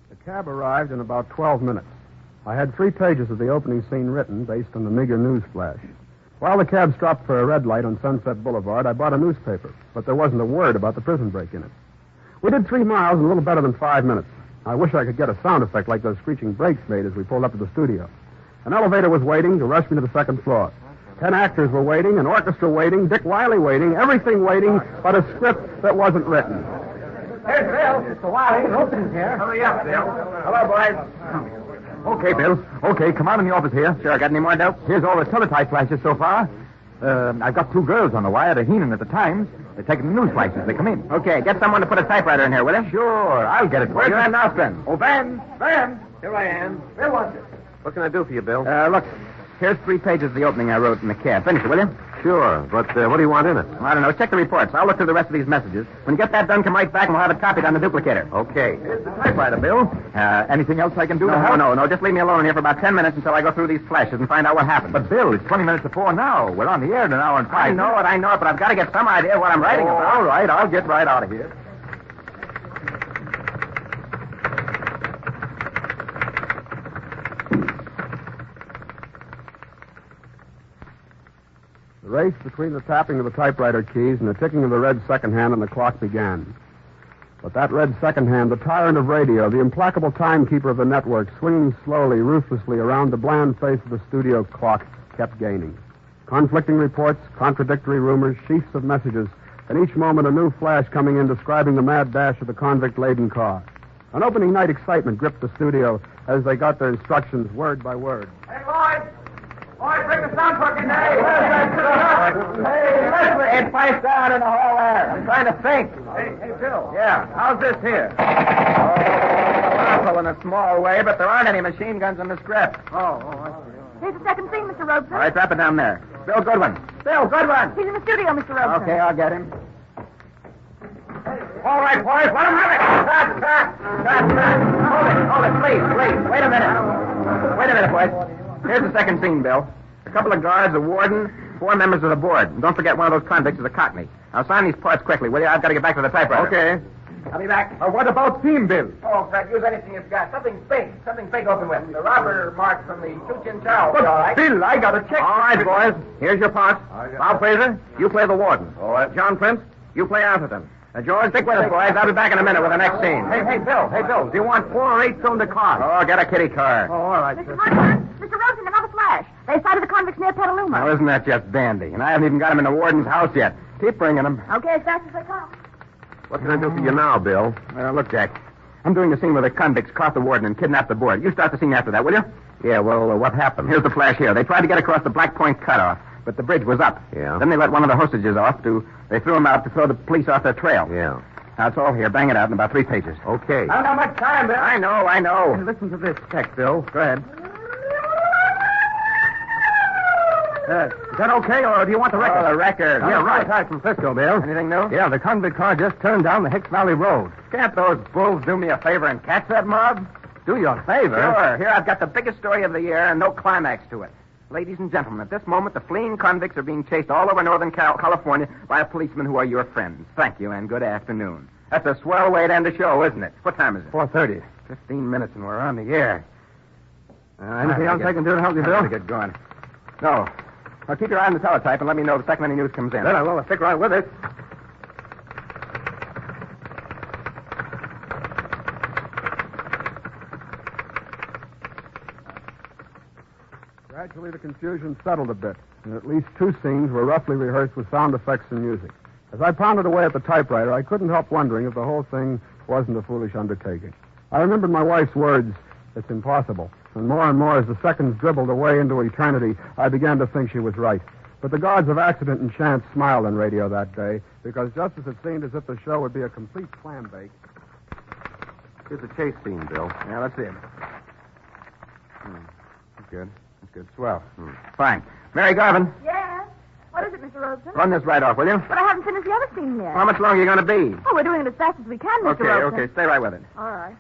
The cab arrived in about 12 minutes. I had 3 pages of the opening scene written based on the meager news flash. While the cab stopped for a red light on Sunset Boulevard, I bought a newspaper, but there wasn't a word about the prison break in it. We did 3 miles in a little better than 5 minutes. I wish I could get a sound effect like those screeching brakes made as we pulled up to the studio. An elevator was waiting to rush me to the second floor. 10 actors were waiting, an orchestra waiting, Dick Wiley waiting, everything waiting but a script that wasn't written. Here's Bill. Mr. Wiley, opening's here. Hurry up, Bill. Hello, boys. Okay, Bill. Okay, come on in the office here. Sure, got any more dope? Here's all the teletype flashes so far. I've got 2 girls on the wire. They're Heenan at the Times. They're taking the news flashes. They come in. Okay, get someone to put a typewriter in here, will you? Sure, I'll get it for Where's you. Van Nostrand? Oh, Van! Here I am. Bill wants it. What can I do for you, Bill? Look, here's 3 pages of the opening I wrote in the cab. Finish it, will you? Sure, but what do you want in it? I don't know. Check the reports. I'll look through the rest of these messages. When you get that done, come right back and we'll have it copied on the duplicator. Okay. Here's the typewriter, Bill. Anything else I can do to help? No. Just leave me alone here for about 10 minutes until I go through these flashes and find out what happened. But, Bill, it's 20 minutes to 4 now. We're on the air in an hour and 5 I know it, but I've got to get some idea of what I'm writing about. All right, I'll get right out of here. The race between the tapping of the typewriter keys and the ticking of the red second hand on the clock began. But that red second hand, the tyrant of radio, the implacable timekeeper of the network, swinging slowly, ruthlessly around the bland face of the studio clock, kept gaining. Conflicting reports, contradictory rumors, sheafs of messages, and each moment a new flash coming in describing the mad dash of the convict-laden car. An opening night excitement gripped the studio as they got their instructions word by word. Hey, Lloyd! Lloyd, bring the sound truck in there. Hey, listen, it pipes down in the hall there. I'm trying to think. Hey, Bill. Yeah, how's this here? Oh, in a small way, but there aren't any machine guns in the script. I see. Here's the second scene, Mr. Robeson. All right, drop it down there. Bill Goodwin. Bill Goodwin. He's in the studio, Mr. Robeson. Okay, I'll get him. All right, boys, let him have it. Cut. Hold it, please. Wait a minute, boys. Here's the second scene, Bill. A couple of guards, a warden, 4 members of the board. And don't forget one of those convicts is a Cockney. Now sign these parts quickly, will you? I've got to get back to the typewriter. Okay. I'll be back. What about theme, Bill? Oh, Fred, use anything you've got. Something big to open with. The robber mark from the Choo-Chin Chow. But, all right? Bill, I got to check. All right, boys. Here's your parts. Bob Fraser, you play the warden. All right. John Prince, you play Atherton. George, stick with us, boys. I'll be back in a minute with the next scene. Hey, Bill. Do you want 4 or 8 cylinder cars? Oh, get a kitty car. Oh, all right, Mr. Robeson, another flash. They sighted the convicts near Petaluma. Now, isn't that just dandy? And I haven't even got him in the warden's house yet. Keep bringing them. Okay, as fast as they come. What can I do for you now, Bill? Look, Jack. I'm doing the scene where the convicts caught the warden and kidnapped the board. You start the scene after that, will you? Yeah, well, what happened? Here's the flash here. They tried to get across the Black Point cutoff, but the bridge was up. Yeah. Then they let one of the hostages off. They threw him out to throw the police off their trail. Yeah. Now, it's all here. Bang it out in about 3 pages. Okay. I don't have much time, Bill. I know. Hey, listen to this. Check, Bill. Go ahead. Is that okay, or do you want the record? Oh, the record. Yeah, right. From Frisco, Bill. Anything new? Yeah, the convict car just turned down the Hicks Valley Road. Can't those bulls do me a favor and catch that mob? Do you a favor? Sure. Here, I've got the biggest story of the year and no climax to it. Ladies and gentlemen, at this moment, the fleeing convicts are being chased all over Northern California by a policeman who are your friends. Thank you, and good afternoon. That's a swell way to end the show, isn't it? What time is it? 4:30. 15 minutes and we're on the air. Anything else I can do to help you, Bill? To get going. No. Now, keep your eye on the teletype and let me know the second any news comes in. Then I will. Stick right with it. Gradually, the confusion settled a bit, and at least 2 scenes were roughly rehearsed with sound effects and music. As I pounded away at the typewriter, I couldn't help wondering if the whole thing wasn't a foolish undertaking. I remembered my wife's words, "It's impossible." And more as the seconds dribbled away into eternity, I began to think she was right. But the gods of accident and chance smiled on radio that day, because just as it seemed as if the show would be a complete clam bake. Here's the chase scene, Bill. Yeah, let's see it. That's good. Swell. Hmm. Fine. Mary Garvin, Yes? What is it, Mr. Robeson? run this right off, will you? But I haven't finished the other scene yet. How much longer are you going to be? Oh, we're doing it as fast as we can, Mr. Okay, Robeson. okay. Stay right with it. All right.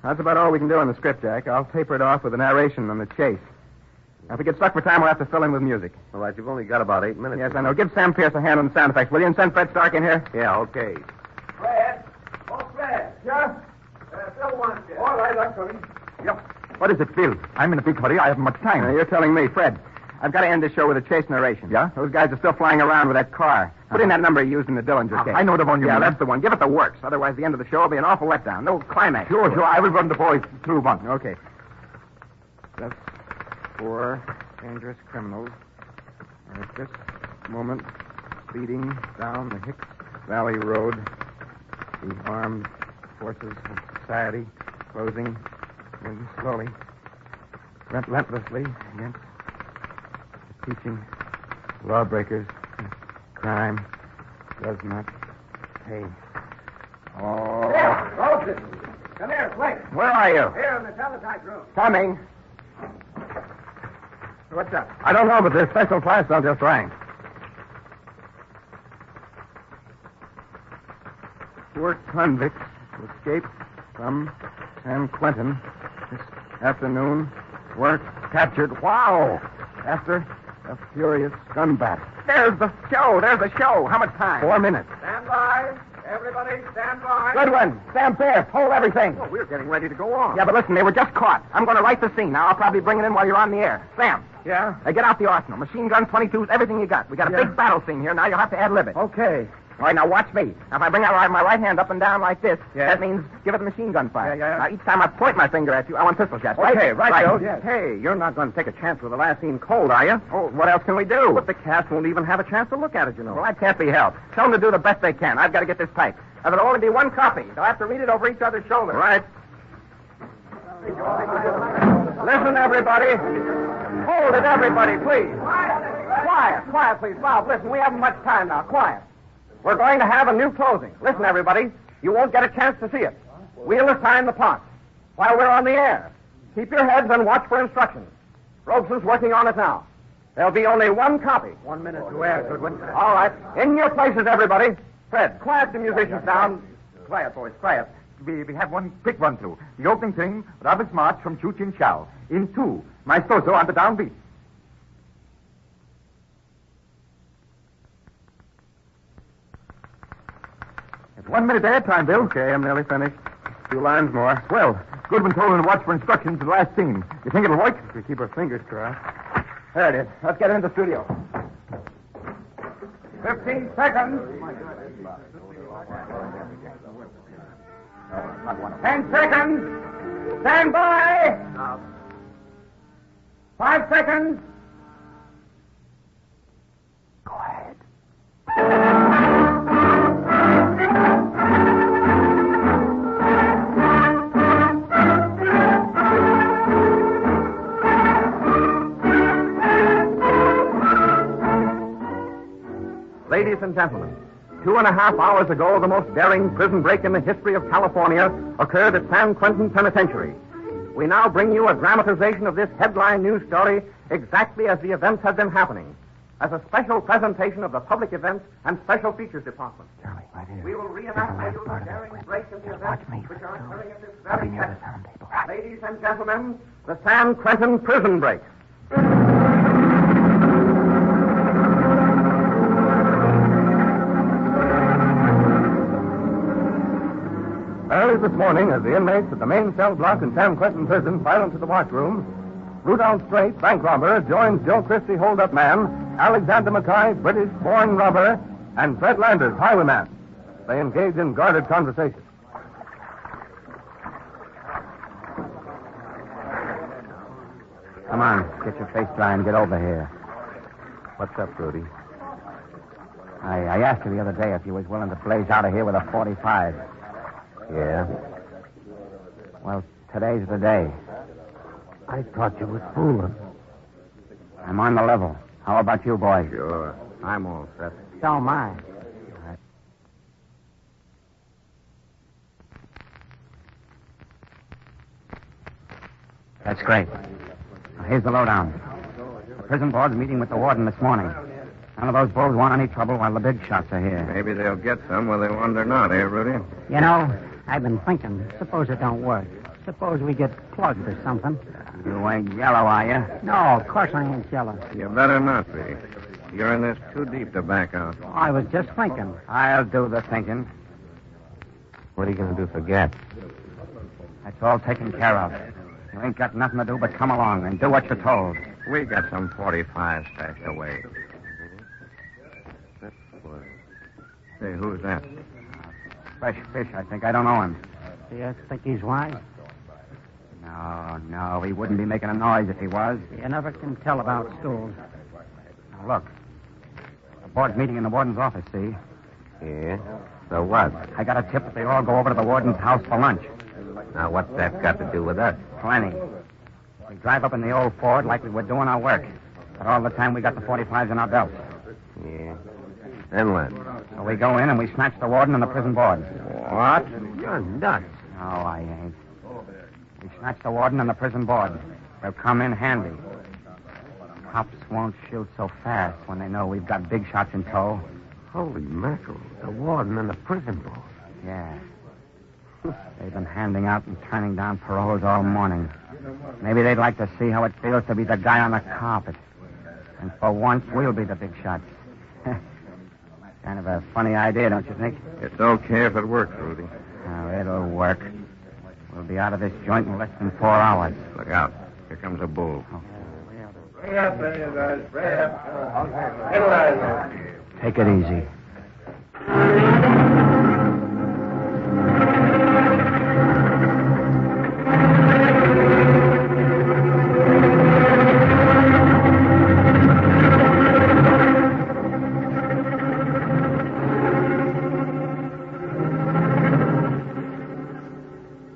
That's about all we can do in the script, Jack. I'll taper it off with a narration on the chase. Now, if we get stuck for time, we'll have to fill in with music. All right, you've only got about 8 minutes. Yes, I know. Give Sam Pierce a hand on the sound effects, will you? And send Fred Stark in here. Yeah, okay. Fred? Oh, Fred. Yeah? Bill wants you. All right, I'm coming. Yep. What is it, Bill? I'm in a big hurry. I haven't much time. Now, you're telling me, Fred. I've got to end this show with a chase narration. Yeah? Those guys are still flying around with that car. Put in that number you used in the Dillinger case. I know the one you mean. Yeah, that's the one. Give it the works. Otherwise, the end of the show will be an awful letdown. No climax. Sure. I will run the boys through one. Okay. Just 4 dangerous criminals At this moment, speeding down the Hicks Valley Road, the armed forces of society closing in slowly, relentlessly against the teaching lawbreakers. Crime does not pay. Oh. Here, Roses! Come here, quick! Where are you? Here in the teletype room. Coming. What's up? I don't know, but their special flash bell just rang. Four convicts escaped from San Quentin this afternoon were captured. Wow! After a furious gun battle. There's the show. How much time? 4 minutes. Stand by. Everybody, stand by. Good one. Stand there. Hold everything. Well, we're getting ready to go on. Yeah, but listen, they were just caught. I'm going to write the scene. Now, I'll probably bring it in while you're on the air. Sam. Yeah? Get out the arsenal. Machine guns, 22s, everything you got. We got a big battle scene here. Now you'll have to ad-lib it. Okay. All right, now watch me. Now, if I bring out my right hand up and down like this, that means give it the machine gun fire. Yeah. Now, each time I point my finger at you, I want pistol shots. Okay, right, Joe. Yes. Hey, you're not going to take a chance with the last scene cold, are you? Oh, what else can we do? But the cast won't even have a chance to look at it, you know. Well, that can't be helped. Tell them to do the best they can. I've got to get this typed. There'll only be one copy. They'll have to read it over each other's shoulders. Right. Listen, everybody. Hold it, everybody, please. Quiet, please. Bob, listen, we haven't much time now. Quiet. We're going to have a new closing. Listen, everybody. You won't get a chance to see it. We'll assign the parts while we're on the air. Keep your heads and watch for instructions. Robes is working on it now. There'll be only one copy. 1 minute to air, Goodwin. All right. In your places, everybody. Fred, quiet the musicians down. Quiet, boys, quiet. We have one quick run-through. The opening thing, Robert's March from Chu Chin Chow. In 2, Maestoso on the downbeat. It's 1 minute airtime, Bill. Okay, I'm nearly finished. 2 lines more. Well, Goodwin told him to watch for instructions for the last scene. You think it'll work? If we keep our fingers crossed. There it is. Let's get into the studio. 15 seconds. 10 seconds. Stand by. 5 seconds. Quiet. Ladies and gentlemen, 2.5 hours ago, the most daring prison break in the history of California occurred at San Quentin Penitentiary. We now bring you a dramatization of this headline news story exactly as the events have been happening, as a special presentation of the Public Events and Special Features Department. Charlie, right here. We will reenact for you the daring break in the events which are occurring at this very second. Ladies and gentlemen, the San Quentin prison break. Early this morning, as the inmates at the main cell block in San Quentin Prison file into the washroom, Rudolph Strait, bank robber, joins Joe Christie, hold-up man, Alexander McCoy, British-born robber, and Fred Landers, highwayman. They engage in guarded conversation. Come on, get your face dry and get over here. What's up, Rudy? I asked you the other day if you was willing to blaze out of here with a 45. Yeah? Well, today's the day. I thought you was fooling. I'm on the level. How about you, boys? Sure. I'm all set. So am I. That's great. Now, here's the lowdown. The prison board's meeting with the warden this morning. None of those bulls want any trouble while the big shots are here. Maybe they'll get some whether they want or not, eh, Rudy? You know, I've been thinking, suppose it don't work. Suppose we get plugged or something. You ain't yellow, are you? No, of course I ain't yellow. You better not be. You're in this too deep to back out. I was just thinking. I'll do the thinking. What are you going to do for gas? That's all taken care of. You ain't got nothing to do but come along and do what you're told. We got some 45 stashed away. Say, who's that? Fresh fish, I think. I don't know him. You think he's wise? No, he wouldn't be making a noise if he was. You never can tell about stools. Now, look, The board's meeting in the warden's office, see? Yeah? So what? I got a tip that they all go over to the warden's house for lunch. Now, what's that got to do with us? Plenty. We drive up in the old Ford like we were doing our work. But all the time we got the 45s in our belts. Yeah. Then what? So we go in and we snatch the warden and the prison board. What? You're nuts. No, I ain't. We snatch the warden and the prison board. They'll come in handy. Cops won't shoot so fast when they know we've got big shots in tow. Holy mackerel. The warden and the prison board. Yeah. They've been handing out and turning down paroles all morning. Maybe they'd like to see how it feels to be the guy on the carpet. And for once, we'll be the big shots. Kind of a funny idea, don't you think? It's okay if it works, Rudy. Oh, it'll work. We'll be out of this joint in less than 4 hours. Look out. Here comes a bull. Bring up there, you guys. Bring up. Take it easy.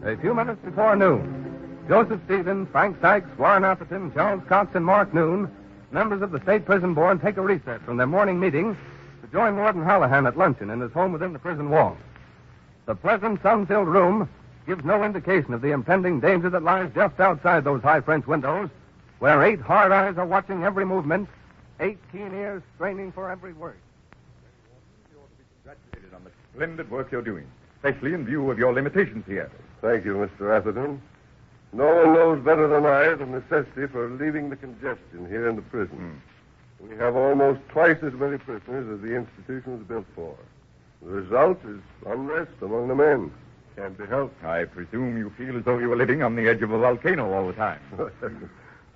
A few minutes before noon, Joseph Stevens, Frank Sykes, Warren Atherton, Charles Cox, and Mark Noon, members of the State Prison Board, take a recess from their morning meeting to join Warden Hallahan at luncheon in his home within the prison wall. The pleasant, sun-filled room gives no indication of the impending danger that lies just outside those high French windows, where 8 hard eyes are watching every movement, 8 keen ears straining for every word. Congratulated on the splendid work you're doing, especially in view of your limitations here. Thank you, Mr. Atherton. No one knows better than I the necessity for relieving the congestion here in the prison. We have almost twice as many prisoners as the institution was built for. The result is unrest among the men. Can't be helped. I presume you feel as though you were living on the edge of a volcano all the time.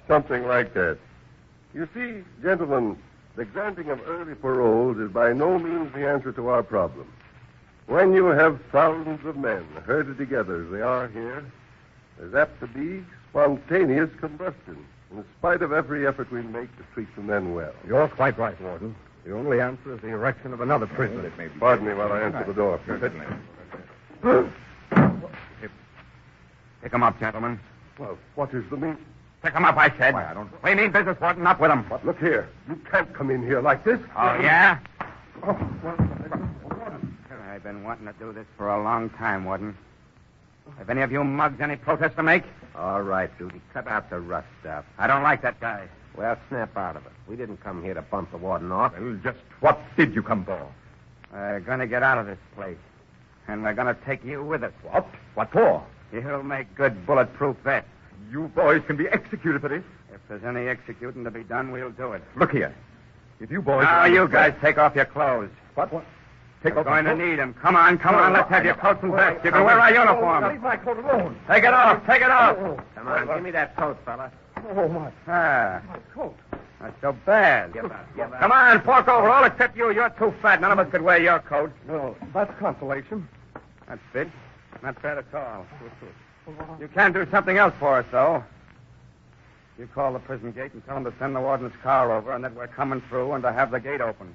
Something like that. You see, gentlemen, the granting of early paroles is by no means the answer to our problem. When you have thousands of men herded together as they are here, there's apt to be spontaneous combustion, in spite of every effort we make to treat the men well. You're quite right, Warden. The only answer is the erection of another prison. It may be. Pardon me while I answer the door. Certainly. Pick 'em up, gentlemen. Well, what is the meaning? Pick 'em up, I said. We mean business, Warden. Up with 'em. But look here. You can't come in here like this. Oh, yeah? I've been wanting to do this for a long time, Warden. Have any of you mugs any protest to make? All right, Judy. Cut out the rough stuff. I don't like that guy. Well, snap out of it. We didn't come here to bump the warden off. Well, just what did you come for? We're going to get out of this place. And we're going to take you with us. What? What for? You'll make good bulletproof vests. You boys can be executed for this. If there's any executing to be done, we'll do it. Look here. If you boys... Now, you guys take off your clothes. What? We're going to need them. Come on. Let's have your coats and vests. You can wear our uniform. Leave my coat alone. Take it off. Come on, give me that coat, fella. Oh, my. Ah, My coat. not so bad. Give up. Come on, fork over, all except you. You're too fat. None of us could wear your coat. No, that's consolation. That's big. Not bad at all. You can do something else for us, though. You call the prison gate and tell them to send the warden's car over and that we're coming through and to have the gate open.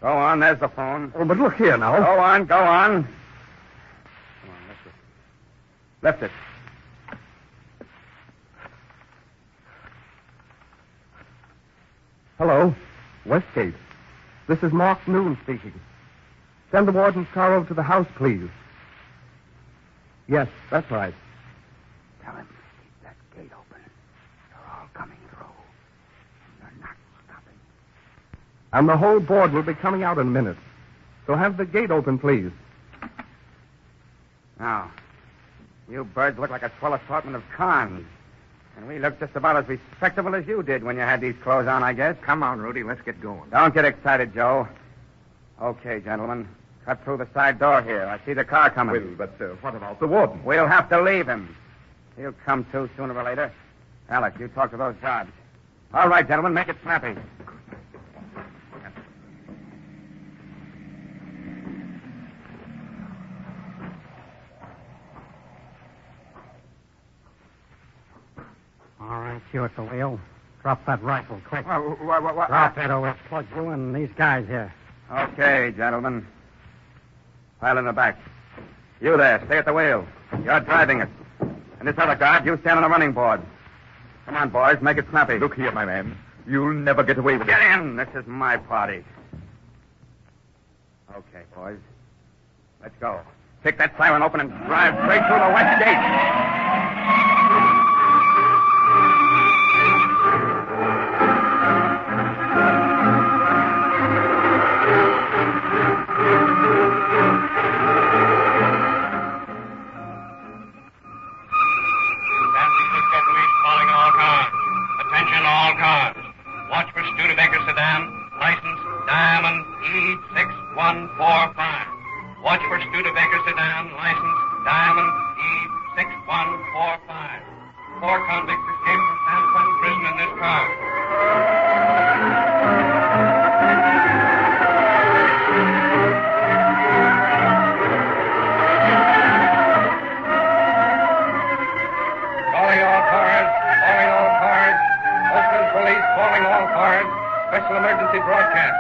Go on, there's the phone. Oh, but look here now. Go on. Come on, lift it. Hello. Westgate. This is Mark Noon speaking. Send the warden's car over to the house, please. Yes, that's right. Tell him to keep that gate open. They're all coming through. They're not stopping. And the whole board will be coming out in a minute. So have the gate open, please. Now, you birds look like a swell assortment of cons. And we look just about as respectable as you did when you had these clothes on, I guess. Come on, Rudy. Let's get going. Don't get excited, Joe. Okay, gentlemen. Cut through the side door here. I see the car coming. Well, but what about the warden? We'll have to leave him. He'll come to sooner or later. Alex, you talk to those guards. All right, gentlemen, make it snappy. All right, you at the wheel. Drop that rifle, quick. What? Drop it or we'll plug you and these guys here. Okay, gentlemen. Pile in the back. You there, stay at the wheel. You're driving it. And this other guard, you stand on the running board. Come on, boys, make it snappy. Look here, my man. You'll never get away with it. Get in. This is my party. Okay, boys. Let's go. Kick that siren open and drive straight through the west gate. Attention all cars. Watch for Studebaker sedan, license Diamond E6145. Watch for Studebaker sedan, license Diamond E6145. 4 convicts escaped from San Quentin prison in this car. Calling all cars. Calling all cars. Oakland Police calling all cars. Special emergency broadcast.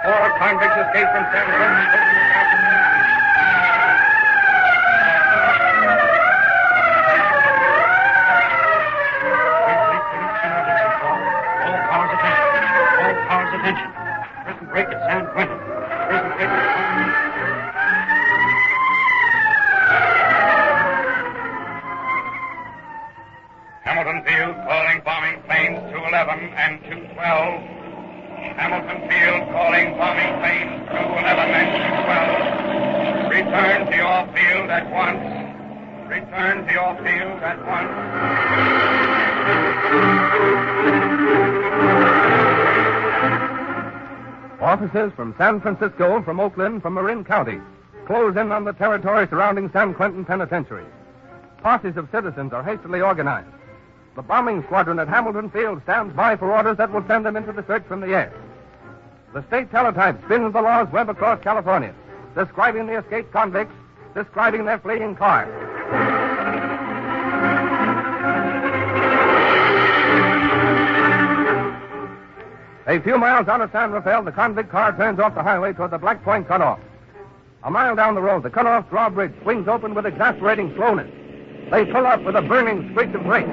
4 convicts escaped from San Quentin prison this afternoon. All cars attention. All cars attention. Prison break at San Quentin. Prison break at San Quentin. Hamilton Field calling bombing planes 211 and 212. Hamilton Field calling bombing planes 211 and 212. Return to your field at once. Return to your field at once. Officers from San Francisco, from Oakland, from Marin County close in on the territory surrounding San Quentin Penitentiary. Parties of citizens are hastily organized. The bombing squadron at Hamilton Field stands by for orders that will send them into the search from the air. The state teletype spins the law's web across California, describing the escaped convicts, describing their fleeing car. A few miles out of San Rafael, the convict car turns off the highway toward the Black Point cutoff. A mile down the road, the cutoff drawbridge swings open with exasperating slowness. They pull up with a burning screech of brakes.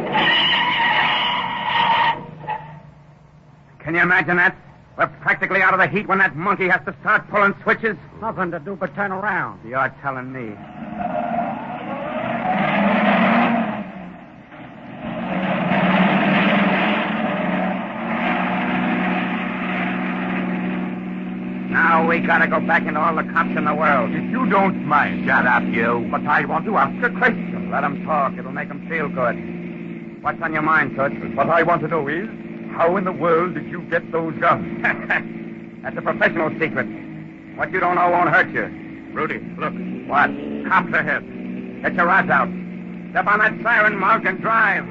Can you imagine that? We're practically out of the heat when that monkey has to start pulling switches. Nothing to do but turn around. You're telling me. Now we gotta go back into all the cops in the world. If you don't mind, shut up, you. But I want to ask a question. Let them talk. It'll make them feel good. What's on your mind, Toots? What I want to know is, how in the world did you get those guns? That's a professional secret. What you don't know won't hurt you. Rudy, look. What? Cops ahead. Get your rods out. Step on that siren, Mug, and drive.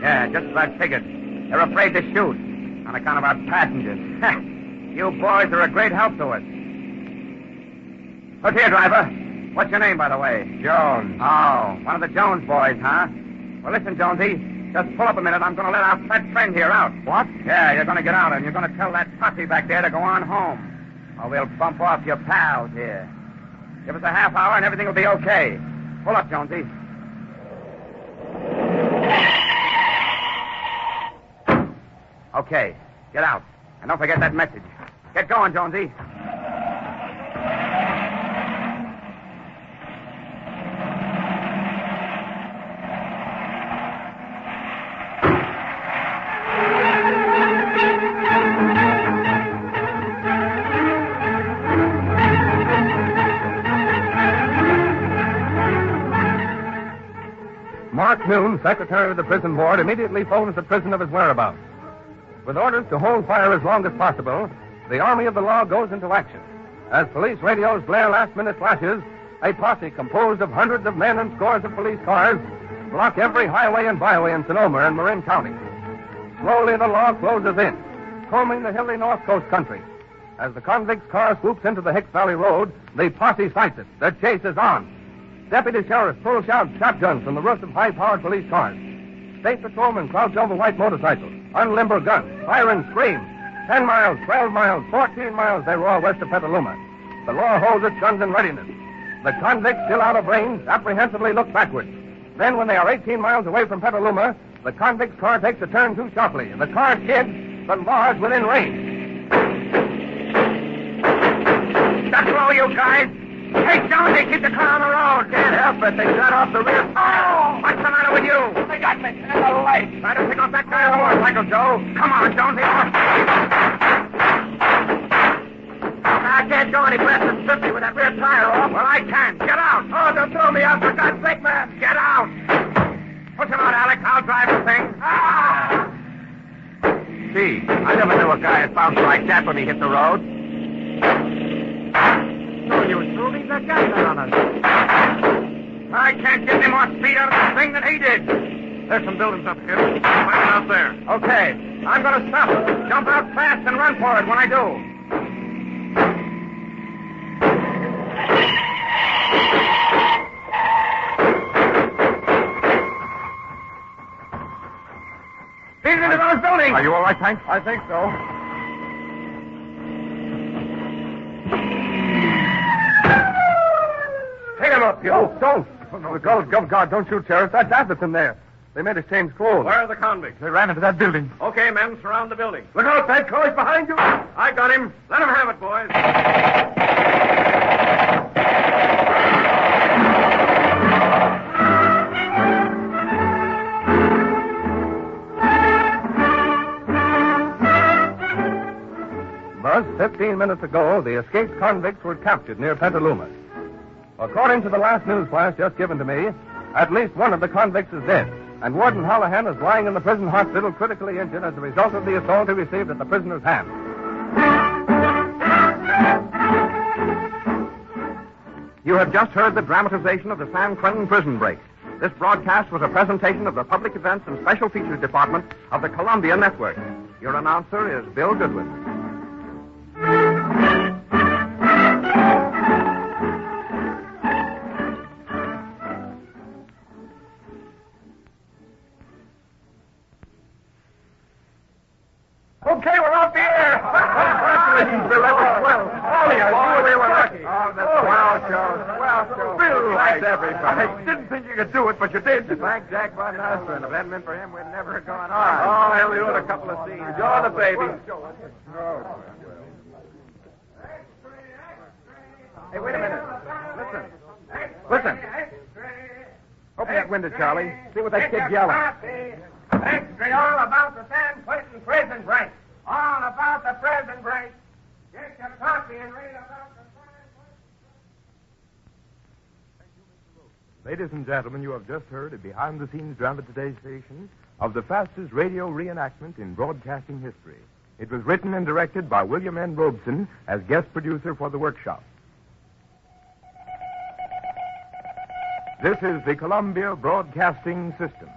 Yeah, just as I figured. They're afraid to shoot on account of our passengers. You boys are a great help to us. Look here, driver. What's your name, by the way? Jones. Oh, one of the Jones boys, huh? Well, listen, Jonesy. Just pull up a minute. I'm going to let our fat friend here out. What? Yeah, you're going to get out, and you're going to tell that posse back there to go on home. Or we'll bump off your pals here. Give us a half hour, and everything will be okay. Pull up, Jonesy. Okay, get out. And don't forget that message. Get going, Jonesy. Mark Noon, secretary of the prison board, immediately phones the prison of his whereabouts. With orders to hold fire as long as possible, the army of the law goes into action. As police radios blare last-minute flashes, a posse composed of hundreds of men and scores of police cars block every highway and byway in Sonoma and Marin County. Slowly the law closes in, combing the hilly North Coast country. As the convict's car swoops into the Hicks Valley Road, the posse sights it. The chase is on. Deputy sheriffs pull shotguns from the roofs of high-powered police cars. State patrolmen crouch over white motorcycles, unlimber guns, fire and scream. 10 miles, 12 miles, 14 miles they roar west of Petaluma. The law holds its guns in readiness. The convicts, still out of range, apprehensively look backwards. Then, when they are 18 miles away from Petaluma, the convict's car takes a turn too sharply. The car skids, but law is within range. Duck low, you guys. Hey, Jonesy, keep the car on the road. Can't help it. They shut off the rear. Oh! What's the matter with you? They got me in the light. Try to pick off that guy on the motorcycle, Joe. Come on, Jonesy. I can't go any faster than 50 with that rear tire off. Well, I can. Get out. Oh, don't throw me out, for God's sake, man. Get out. Push him out, Alex. I'll drive the thing. Ah! Gee, I never knew a guy had bounced like that when he hit the road. So you truly the gas on us. I can't get any more speed out of this thing than he did. There's some buildings up here. Find it out there. Okay. I'm going to stop. Jump out fast and run for it when I do. He's into those buildings. Are you all right, Hank? I think so. Take him up, Gil. Don't. God, don't shoot, Sheriff. That's Atherton there. They made us change clothes. Where are the convicts? They ran into that building. Okay, men, surround the building. Look out, that college behind you. I got him. Let him have it, boys. Buzz, 15 minutes ago, the escaped convicts were captured near Petaluma. According to the last news flash just given to me, at least one of the convicts is dead, and Warden Hallahan is lying in the prison hospital critically injured as a result of the assault he received at the prisoner's hand. You have just heard the dramatization of the San Quentin prison break. This broadcast was a presentation of the Public Events and Special Features Department of the Columbia Network. Your announcer is Bill Goodwin. Okay, we're off the air. Congratulations, Bill. That was swell. Oh, yeah, we were lucky. Oh, that's swell show. Bill, thanks, everybody. I didn't think you could do it, but you did. Thank Jack Von Nostra, and if it hadn't been for him, we'd never have gone on. Oh, hell, you had a couple of scenes. You're the baby. Hey, wait a minute. Listen. Open that window, Charlie. See what that kid's yelling. Extra, all about the San Quentin prison break. All about the prison break. Get your coffee and read about the San Quentin. Ladies and gentlemen, you have just heard a behind-the-scenes dramatization of the fastest radio reenactment in broadcasting history. It was written and directed by William N. Robeson as guest producer for the workshop. This is the Columbia Broadcasting System.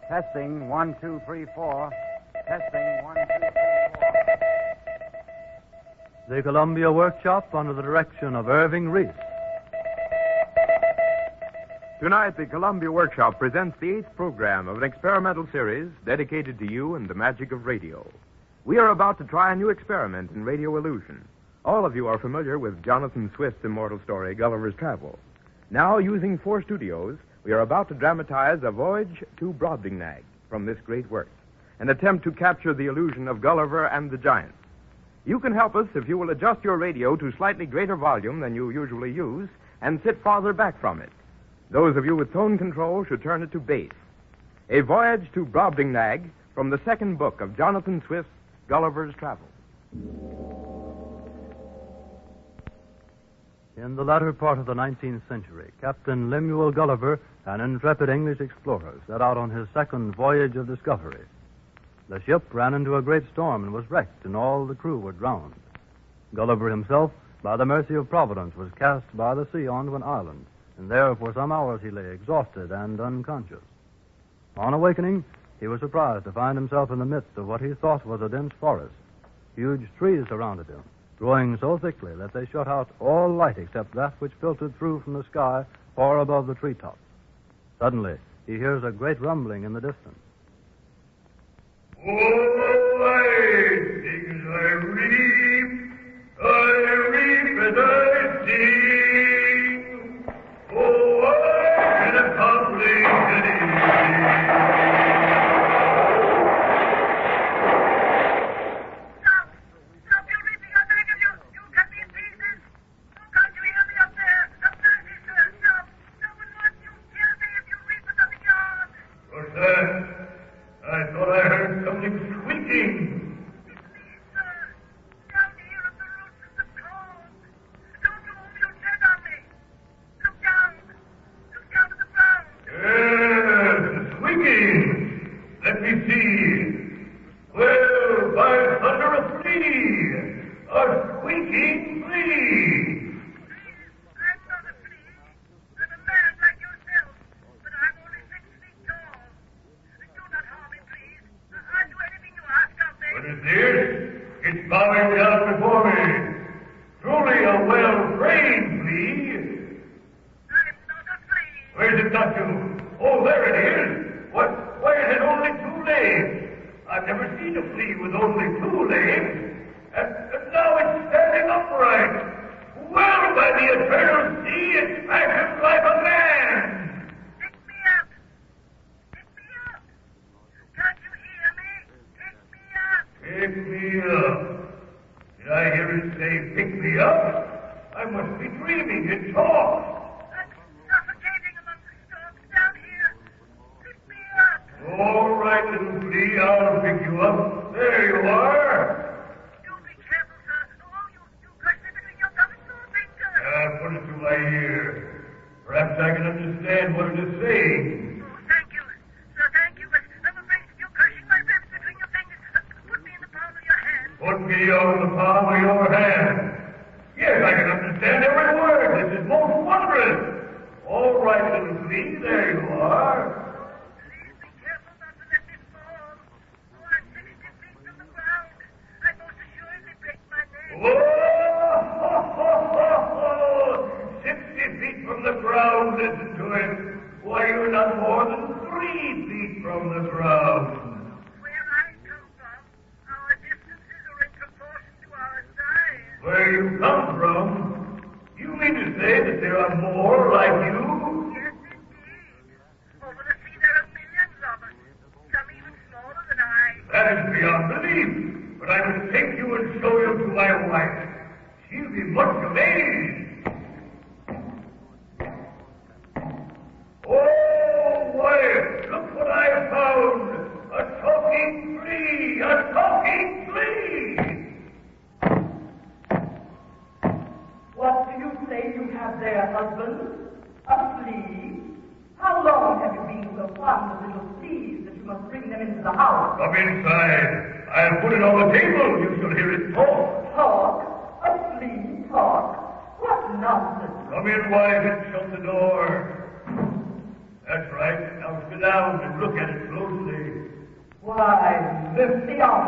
Testing, 1, 2, 3, 4. Testing, 1, 2, 3, 4. The Columbia Workshop under the direction of Irving Reese. Tonight, the Columbia Workshop presents the 8th program of an experimental series dedicated to you and the magic of radio. We are about to try a new experiment in radio illusion. All of you are familiar with Jonathan Swift's immortal story, Gulliver's Travel. Now, using 4 studios, we are about to dramatize a voyage to Brobdingnag from this great work, an attempt to capture the illusion of Gulliver and the giants. You can help us if you will adjust your radio to slightly greater volume than you usually use and sit farther back from it. Those of you with tone control should turn it to bass. A Voyage to Brobdingnag from the 2nd book of Jonathan Swift's Gulliver's Travel. In the latter part of the 19th century, Captain Lemuel Gulliver, an intrepid English explorer, set out on his second voyage of discovery. The ship ran into a great storm and was wrecked, and all the crew were drowned. Gulliver himself, by the mercy of Providence, was cast by the sea onto an island, and there for some hours he lay exhausted and unconscious. On awakening, he was surprised to find himself in the midst of what he thought was a dense forest. Huge trees surrounded him, growing so thickly that they shut out all light except that which filtered through from the sky far above the treetops. Suddenly, he hears a great rumbling in the distance. Oh, I sing, I reap as I sing. Oh, I can accomplish anything. I thought I heard something squeaking. It's me, sir. Down here at the roots of the corn. Don't you hold your head on me. Look down. Look down to the ground. Yes, squeaking. Let me see. Well, by thunder, a flea. A squeaking flea. I'm not a flea. I'm a man like yourself. But I'm only 6 feet tall. Do not harm me, please. I'll do anything you ask of me. What is this? It's bowing down before me. Truly a well-trained flea. I'm not a flea. Where's it got to? Oh, there it is. What? Why, it has only 2 legs. I've never seen a flea with only 2 legs. And now it's standing upright. Well, by the eternal sea, it's fashioned like a man. Pick me up. Pick me up. Can't you hear me? Pick me up. Pick me up. Did I hear it say, pick me up? I must be dreaming. It talks. I'm suffocating among the stalks down here. Pick me up. All right, little flea, I'll pick you up. There you are. Do be careful, sir. Oh, you crushed it between your thumb and forefinger. Put it to my ear. Perhaps I can understand what it is saying. Oh, thank you. Sir, thank you. But I'm afraid you're crushing my ribs between your fingers. Put me in the palm of your hand. Put me on the palm of your hand. Yes, I can understand every word. This is most wondrous. All right, little flea, there you are. Please be careful not to let me fall. Oh, I'm 60 feet from the ground. I most assuredly break my neck. Oh, 60 feet from the ground, listen to it. Why, you're not more than 3 feet from the ground. Where I come from, our distances are in proportion to our size. Where you come from? You mean to say that there are more like you? Yes, indeed. Over the sea there are millions of us. Some even smaller than I. That is beyond belief. But I will take you and show you to my wife. She'll be much amazed. Oh, why, look what I have found. A talking flea. A talking flea. What do you say you have there, husband? A flea? How long have you been so fond of little fleas that you must bring them into the house? Come inside. I'll put it on the table. You shall hear it talk. Talk? A flea talk? What nonsense. Come in, wife, and shut the door. That's right. Now sit down and look at it closely. Why, mercy on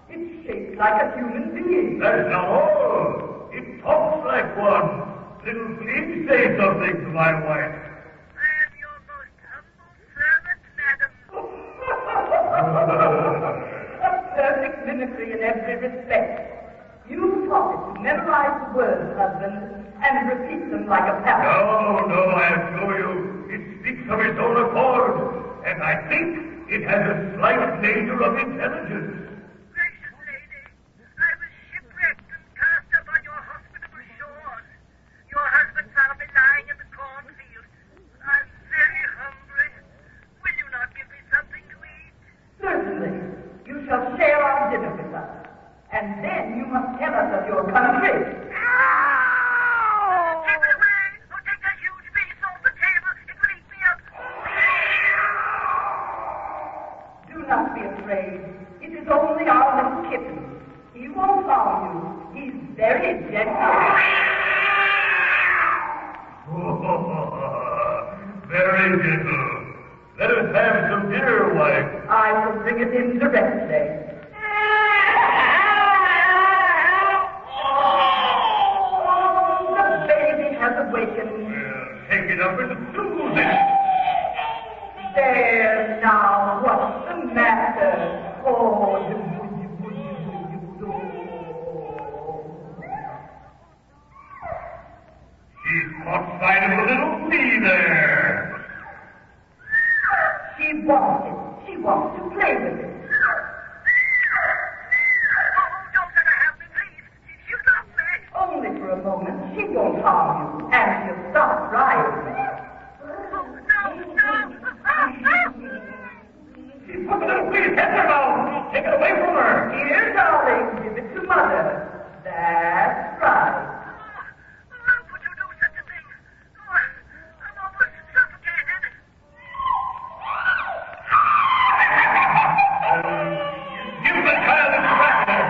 me. It's shaped like a human being. That's not all. It talks like one. Little flea, say something to my wife. I am your most humble servant, madam. A perfect mimicry in every respect. You taught it to memorize the words, husband, and repeat them like a parrot. No, I'll show you. It speaks of its own accord, and I think it has a slight danger of intelligence. Gracious lady, I was shipwrecked and cast up on your hospitable shores. Your husband found me lying in the cornfield. I'm very hungry. Will you not give me something to eat? Certainly. You shall share our dinner with us. And then you must tell us of your country. Ow! harm you. He's very gentle. Very gentle. Let us have some dinner, wife. I will bring it in directly. Oh, the baby has awakened. Well, take it up and soothe it. There now, what's the matter? Oh, She's caught sight of a little flea there. She wants it. She wants to play with it. Only for a moment. She won't harm you, and she'll stop crying. She's put the little flea's head in her mouth. Take it away from her. Here, darling, give it to Mother. That's right. Give the child a cracker.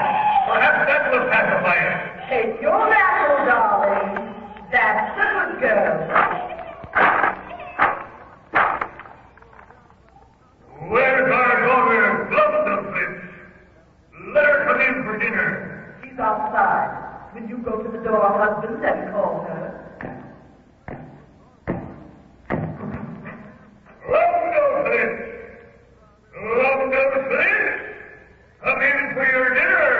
Perhaps that will pacify her. Take your apple, darling. That's a good girl. Where's our daughter, Brobdingnag? Let her come in for dinner. She's outside. Will you go to the door, husband, and call her? Brobdingnag! Come in for your dinner.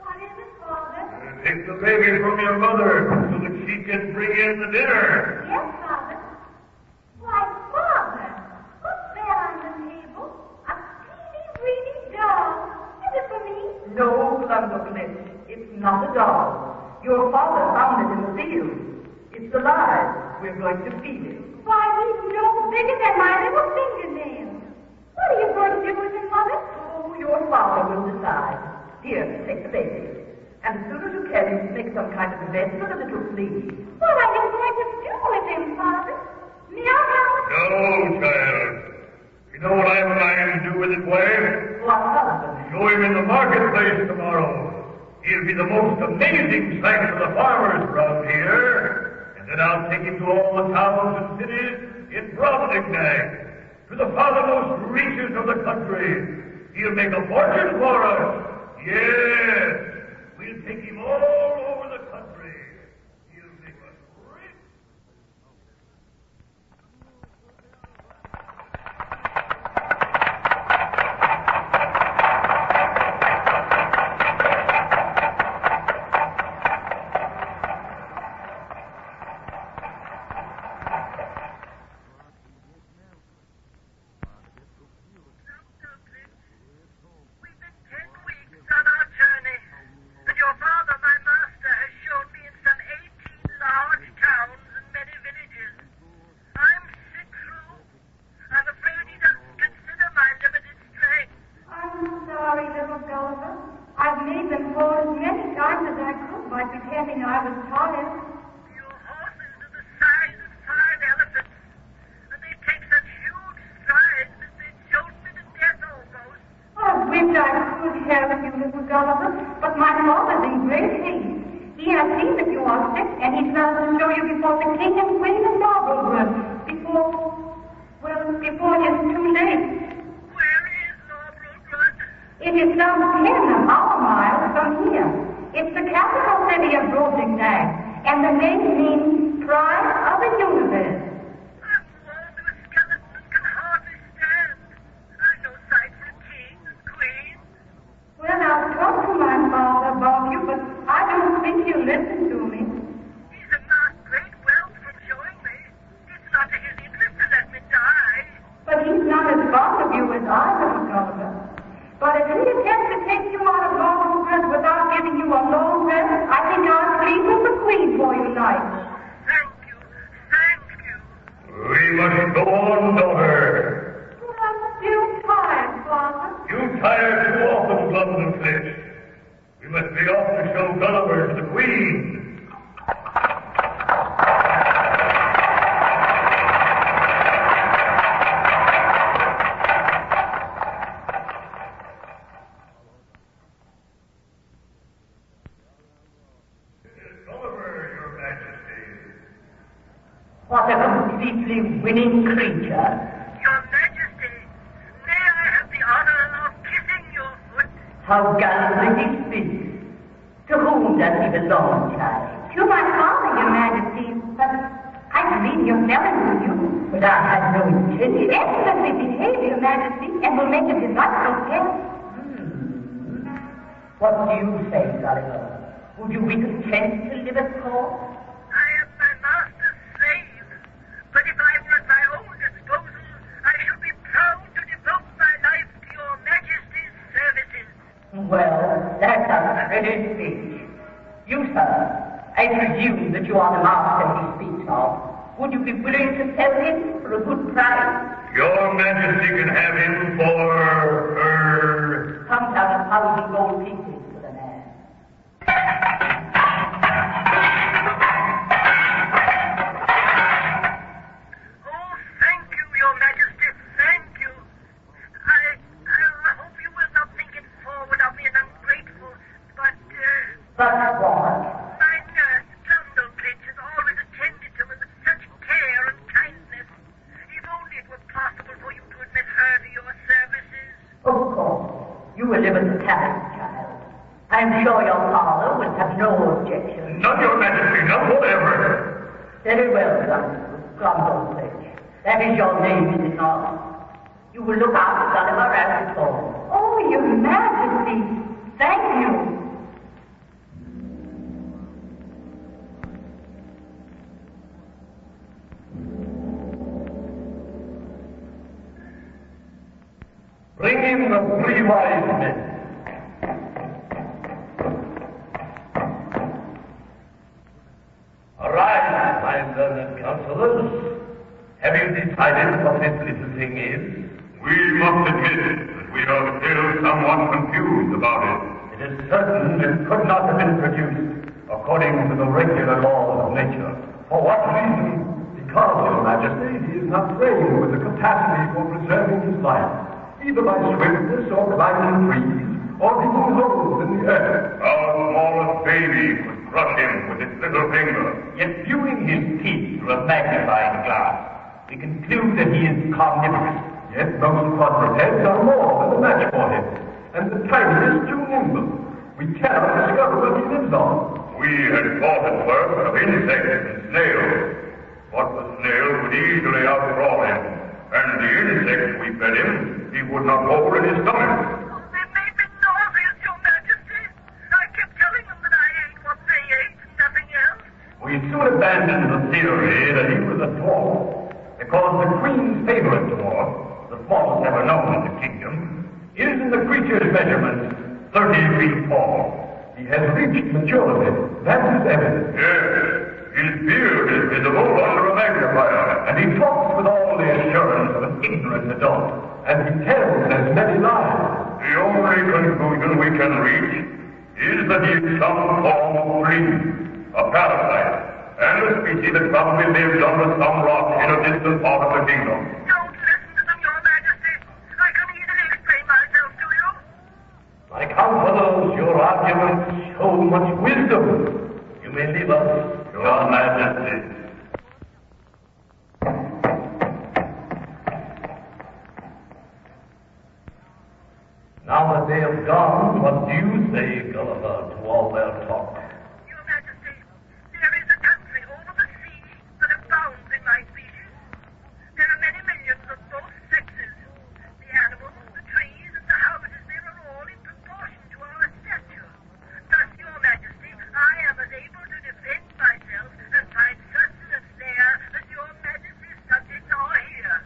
What is it, Father? Take the baby from your mother so that she can bring in the dinner. Yes, Father. Why, Father, what's there on the table? A teeny, weeny doll. Is it for me? No, Blundercliff. It's not a doll. Your father found it in the field. It's alive. We're going to feed it. Why, he's no bigger than my little fingernail. What are you going to do with him, Mother? Oh, your father will decide. Here, take the baby. And as soon as you can, you make some kind of event for the little flea. What are you going to do with him, Father? Meow, meow. No, child. You know what I'm planning to do with it, wife? What, husband? Show him in the marketplace tomorrow. He'll be the most amazing sight for the farmers around here. And then I'll take him to all the towns and cities in Brobdingnag, to the farthermost reaches of the country. He'll make a fortune for us. Yes, we'll take him all over the country. He'll make us rich. It's the capital city of Brobdingnag, and the name means pride of the universe. Well, I'll talk to my father about you, but I don't think he'll listen to me. He's amassed great wealth from showing me. It's not to his interest to let me die. But he's not as fond of you as I am, Governor. But if he attempts to take you out of long rest without giving you a long rest, I think I'll sleep with the Queen for you tonight. We must go on, daughter. But I'm still tired, Father. You tire too often, Blobdingnag. We must be off to show Gulliver to the Queen. What a completely winning creature. Your Majesty, may I have the honor of kissing your foot? How gallantly he speaks. To whom does he belong, child? To my father, Your Majesty, but I believe you're telling with you. But I had no intention. Excellently behaved, Your Majesty, and will make it delightful pet. What do you say, Gulliver? Would you be content to live at court? I am my master's slave, but if I were at my own disposal, I should be proud to devote my life to your Majesty's services. Well, that's a pretty speech. You, sir, I presume that you are the master he speaks of. Would you be willing to sell him for a good price? Your Majesty can have him for, Comes out 1,000 gold pieces for the man. Oh, thank you, Your Majesty, thank you. I hope you will not think it forward of me and ungrateful, but, But what? my nurse, Blundellbridge, has always attended to me with such care and kindness. If only it were possible for you to admit her to your services. Of course. You will live in the talent, child. I'm sure your father will have no objection. None, Your Majesty, none whatever. Very well done, Blundellbridge. That is your name, is it not? You will look after Gulliver as before. Oh, Your Majesty, thank you. Bring in the 3 wise men. Arise, my learned counselors. Have you decided what this little thing is? We must admit that we are still somewhat confused about it. It is certain it could not have been produced according to the regular laws of nature. For what reason? Because, Your Majesty, he is not framed with the capacity for preserving his life, either by swiftness or climbing trees, or digging holes in the earth. Our smallest baby could crush him with its little finger. Yet viewing his teeth through a magnifying glass, we conclude that he is carnivorous. Yet most quadrupeds are more than a match for him, and the tiny is too nimble. We cannot discover what he lives on. We had thought at first of insects and snails, but the snail would easily outcrawl him, and the insects we fed him, he would not hold in his stomach. They made me nauseous, Your Majesty. I kept telling them that I ate what they ate, nothing else. We soon abandoned the theory that he was a dwarf, because the Queen's favorite dwarf, the smallest ever known in the kingdom, is in the creature's measurements 30 feet tall. He has reached maturity. That is evident. Yes. His beard is visible under a magnifier, and he talks with all the assurance of an ignorant adult, and he tells as many lies. The only conclusion we can reach is that he is some form of flea, a parasite, and a species that probably lives under some rock in a distant part of the kingdom. Don't listen to them, Your Majesty. I can easily explain myself to you. My counselors, your arguments show much wisdom. You may leave us, Your Majesty. Now that they have gone, what do you say, Gulliver, to all their talk? Your Majesty, there is a country over the sea that abounds in my species. There are many millions of both sexes. The animals, the trees, and the houses there are all in proportion to our stature. Thus, Your Majesty, I am as able to defend myself and find sustenance there as Your Majesty's subjects are here.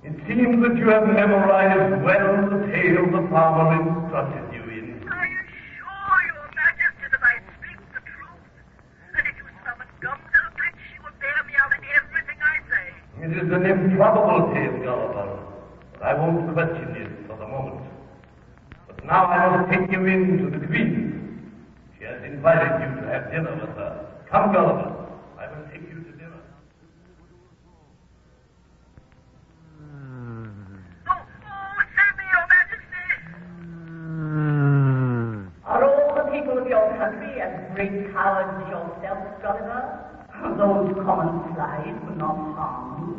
It seems that you have memorized well the tale the farmer instructed you in. I assure Your Majesty that I speak the truth. And if you summon Blundellbridge, she will bear me out in everything I say. It is an improbable tale, Gulliver, but I won't question it for the moment. But now I must take you in to the Queen. She has invited you to have dinner with her. Come, Gulliver. I will take you to dinner. Are all the people of your country as great cowards as yourself, Gulliver? Those common flies will not harm you.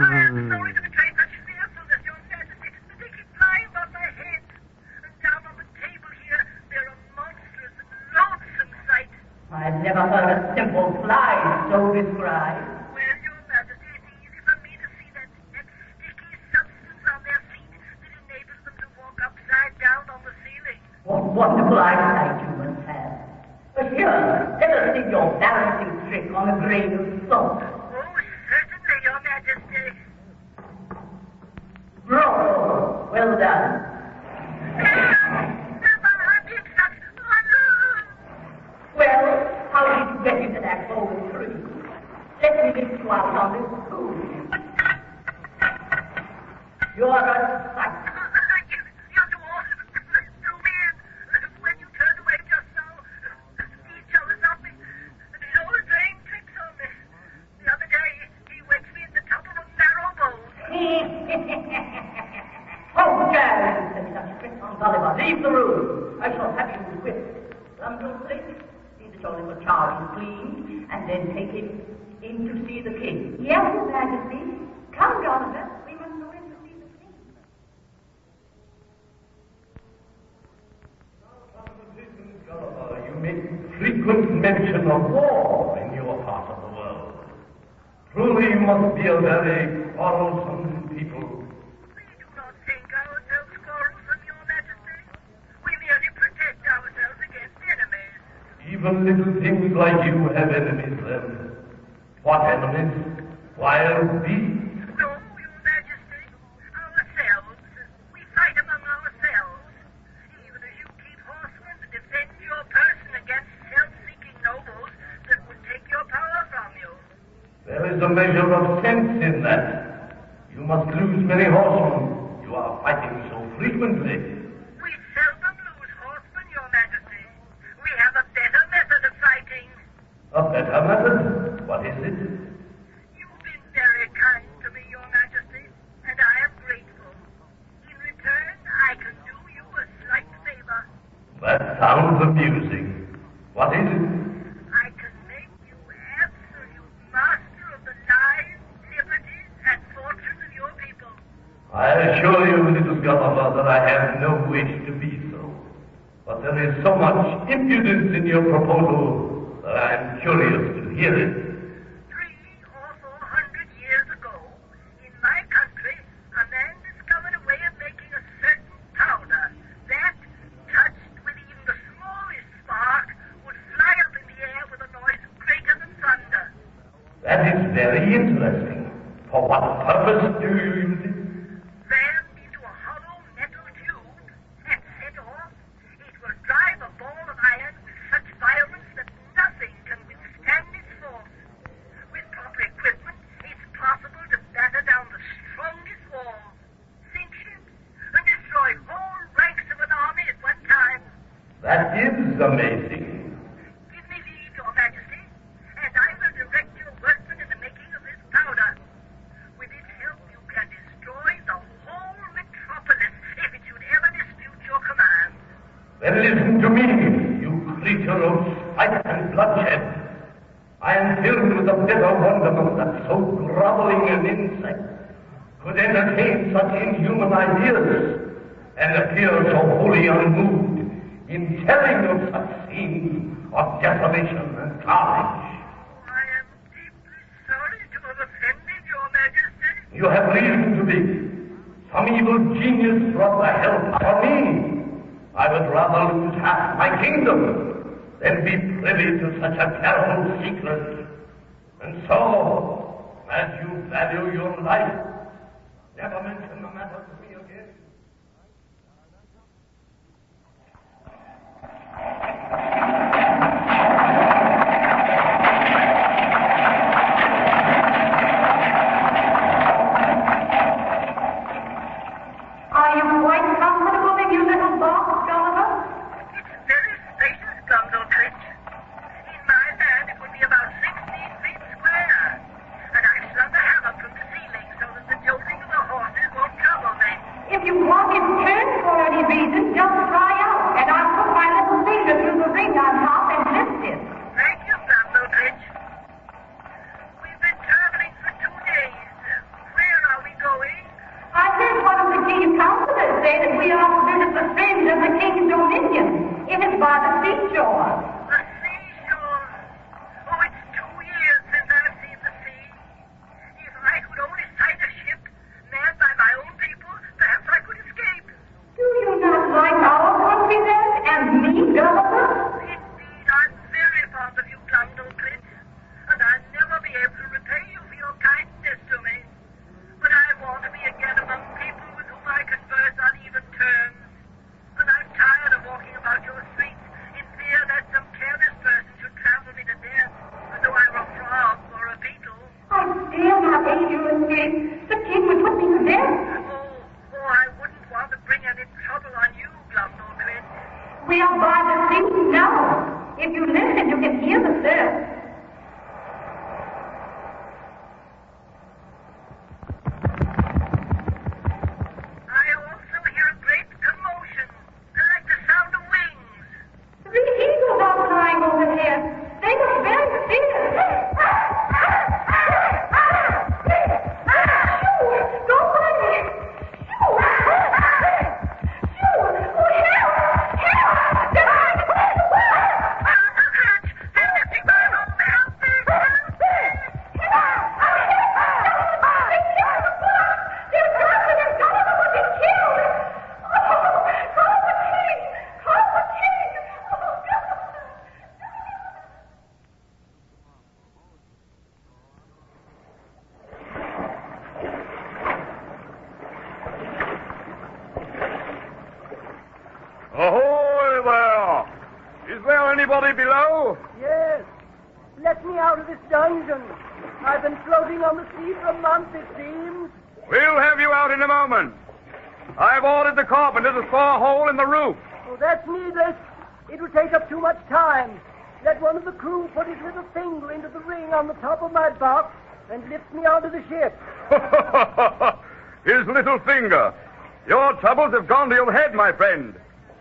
I am sorry to betray such fearfulness, Your Majesty, but they keep flying above my head. And down on the table here, they're a monstrous and loathsome sight. I've never heard a simple fly so described. Well, Your Majesty, it's easy for me to see that sticky substance on their feet that enables them to walk upside down on the ceiling. What wonderful eyesight you must have. But here, let us see your balancing trick on a grain of salt. Oh, certainly, Your Majesty. Bravo! Well done. Well, how did you get into that golden tree? Let me lift you out on this spoon. You're a sight. Oh, Jazz, and such tricks on Gulliver. Leave the room. I shall have you whipped. Come to place. See that your little charge is clean, and then take him in to see the king. Yes, Your Majesty. Come, Gulliver. We must go in to see the king. Gulliver, you make frequent mention of war in your part of the world. Truly you must be a very quarrelsome people. Even little things like you have enemies, then. What enemies? Wild beasts? No, Your Majesty. Ourselves. We fight among ourselves. Even as you keep horsemen to defend your person against self-seeking nobles that would take your power from you. There is a measure of sense in that. You must lose many horsemen. You are fighting so frequently. We seldom lose horsemen, Your Majesty. We have a better method of fighting. A better method? What is it? You've been very kind to me, Your Majesty, and I am grateful. In return, I can do you a slight favor. That sounds amusing. What is it? I can make you absolute master of the lives, liberties, and fortunes of your people. I assure you, little Gulliver, that I have no wish to be so. But there is so much impudence in your proposal that I am curious to hear it. 300 or 400 years ago, in my country, a man discovered a way of making a certain powder that, touched with even the smallest spark, would fly up in the air with a noise greater than thunder. That is very interesting. For what purpose do you use it? Rammed into a hollow metal tube and set off, it will drive a ball of iron with such violence that nothing can withstand its force. With proper equipment, it's possible to batter down the strongest walls, sink ships, and destroy whole ranks of an army at one time. That is amazing. Give me leave, Your Majesty, and I will direct your workmen in the making of this powder. With its help, you can destroy the whole metropolis if it should ever dispute your command. Then listen to me, you creature of spite and bloodshed. I am filled with a bitter wonderment that so groveling an insect could entertain such inhuman ideas and appear so wholly unmoved in telling of such scenes of desolation and carnage. I am deeply sorry to have offended Your Majesty. You have reason to be. Some evil genius brought the help upon me. I would rather lose half my kingdom than be privy to such a terrible secret. And so, as you value your life, never mention the matter to me again. Are you quite comfortable in your little box, Gulliver? It's very spacious, Brobdingnag. In my van, it would be about 16 feet square. And I've slung a hammock from the ceiling so that the jolting of the horses won't be able to repay you for your kindness to me. But I want to be again among people with whom I converse on even terms. And I'm tired of walking about your streets in fear that some careless person should trample me to death as though I were a frog or a beetle. I dare not aid you escape. The king would put me to death. Oh, I wouldn't want to bring any trouble on you, Glumnodwin. We are by the sea now. If you listen, you can hear the surf. I also hear a great commotion, like the sound of wings. The eagles are flying overhead. They look very fierce. Shoo! Go away! Shoo! Shoo! Oh, help! Help! They're trying to take the world! They're lifting my rope! Help me! Help me! Ahoy there! Is there anybody below? Yes. Let me out of this dungeon. I've been floating on the sea for a month, it seems. We'll have you out in a moment. I've ordered the carpenter to saw a hole in the roof. Oh, that's needless. It would take up too much time. Let one of the crew put his little finger into the ring on the top of my box and lift me onto the ship. His little finger. Your troubles have gone to your head, my friend.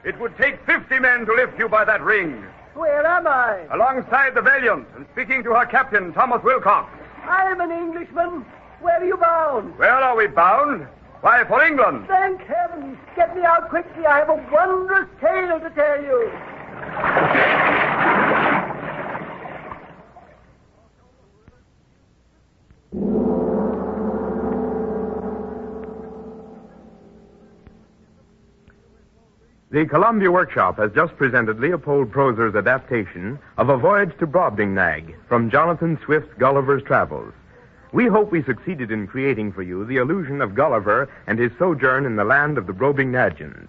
It would take 50 men to lift you by that ring. Where am I? Alongside the Valiant and speaking to her captain, Thomas Wilcox. I am an Englishman. Where are you bound? Where are we bound? Why, for England. Thank heaven. Get me out quickly. I have a wondrous tale to tell you. The Columbia Workshop has just presented Leopold Proser's adaptation of A Voyage to Brobdingnag from Jonathan Swift's Gulliver's Travels. We hope we succeeded in creating for you the illusion of Gulliver and his sojourn in the land of the Brobdingnagians.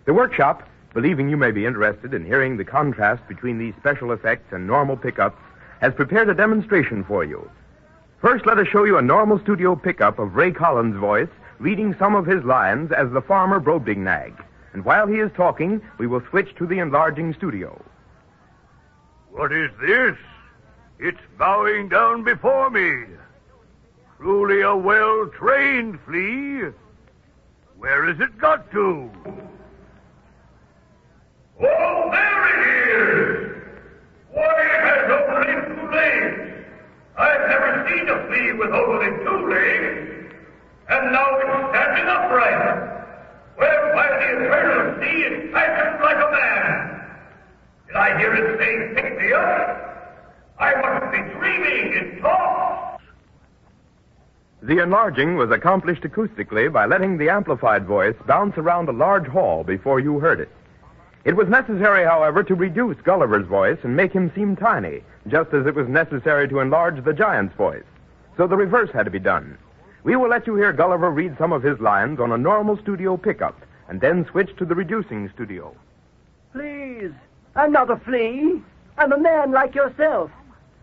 The Workshop, believing you may be interested in hearing the contrast between these special effects and normal pickups, has prepared a demonstration for you. First, let us show you a normal studio pickup of Ray Collins' voice reading some of his lines as the farmer Brobdingnag. And while he is talking, we will switch to the enlarging studio. What is this? It's bowing down before me. Truly a well-trained flea. Where has it got to? Oh, there it is! Why, it has only 2 legs. I've never seen a flea with only 2 legs. And now it's standing upright. Well, why, the eternal sea is fashioned like a man. Did I hear it say, pick me up? I must be dreaming. It talks. The enlarging was accomplished acoustically by letting the amplified voice bounce around a large hall before you heard it. It was necessary, however, to reduce Gulliver's voice and make him seem tiny, just as it was necessary to enlarge the giant's voice. So the reverse had to be done. We will let you hear Gulliver read some of his lines on a normal studio pickup, and then switch to the reducing studio. Please, I'm not a flea. I'm a man like yourself.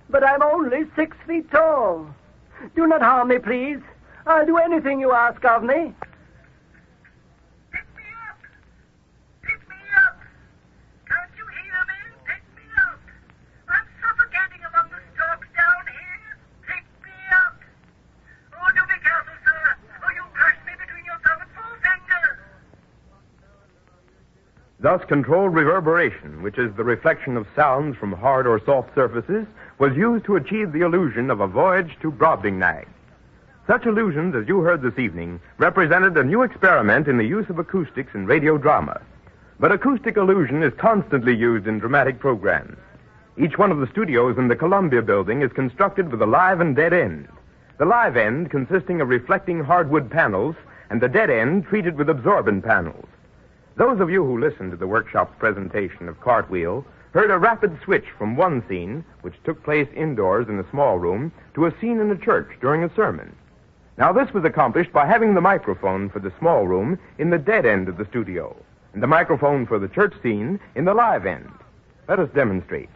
But I'm only 6 feet tall. Do not harm me, please. I'll do anything you ask of me. Can't you hear me? Pick me up. I'm suffocating among the stalks down here. Pick me up. Oh, do be careful, sir, or you'll crush me between your thumb and forefinger. Thus, controlled reverberation, which is the reflection of sounds from hard or soft surfaces, was used to achieve the illusion of a voyage to Brobdingnag. Such illusions as you heard this evening represented a new experiment in the use of acoustics in radio drama. But acoustic illusion is constantly used in dramatic programs. Each one of the studios in the Columbia building is constructed with a live and dead end. The live end consisting of reflecting hardwood panels and the dead end treated with absorbent panels. Those of you who listened to the workshop's presentation of Cartwheel heard a rapid switch from one scene, which took place indoors in a small room, to a scene in a church during a sermon. Now, this was accomplished by having the microphone for the small room in the dead end of the studio, and the microphone for the church scene in the live end. Let us demonstrate.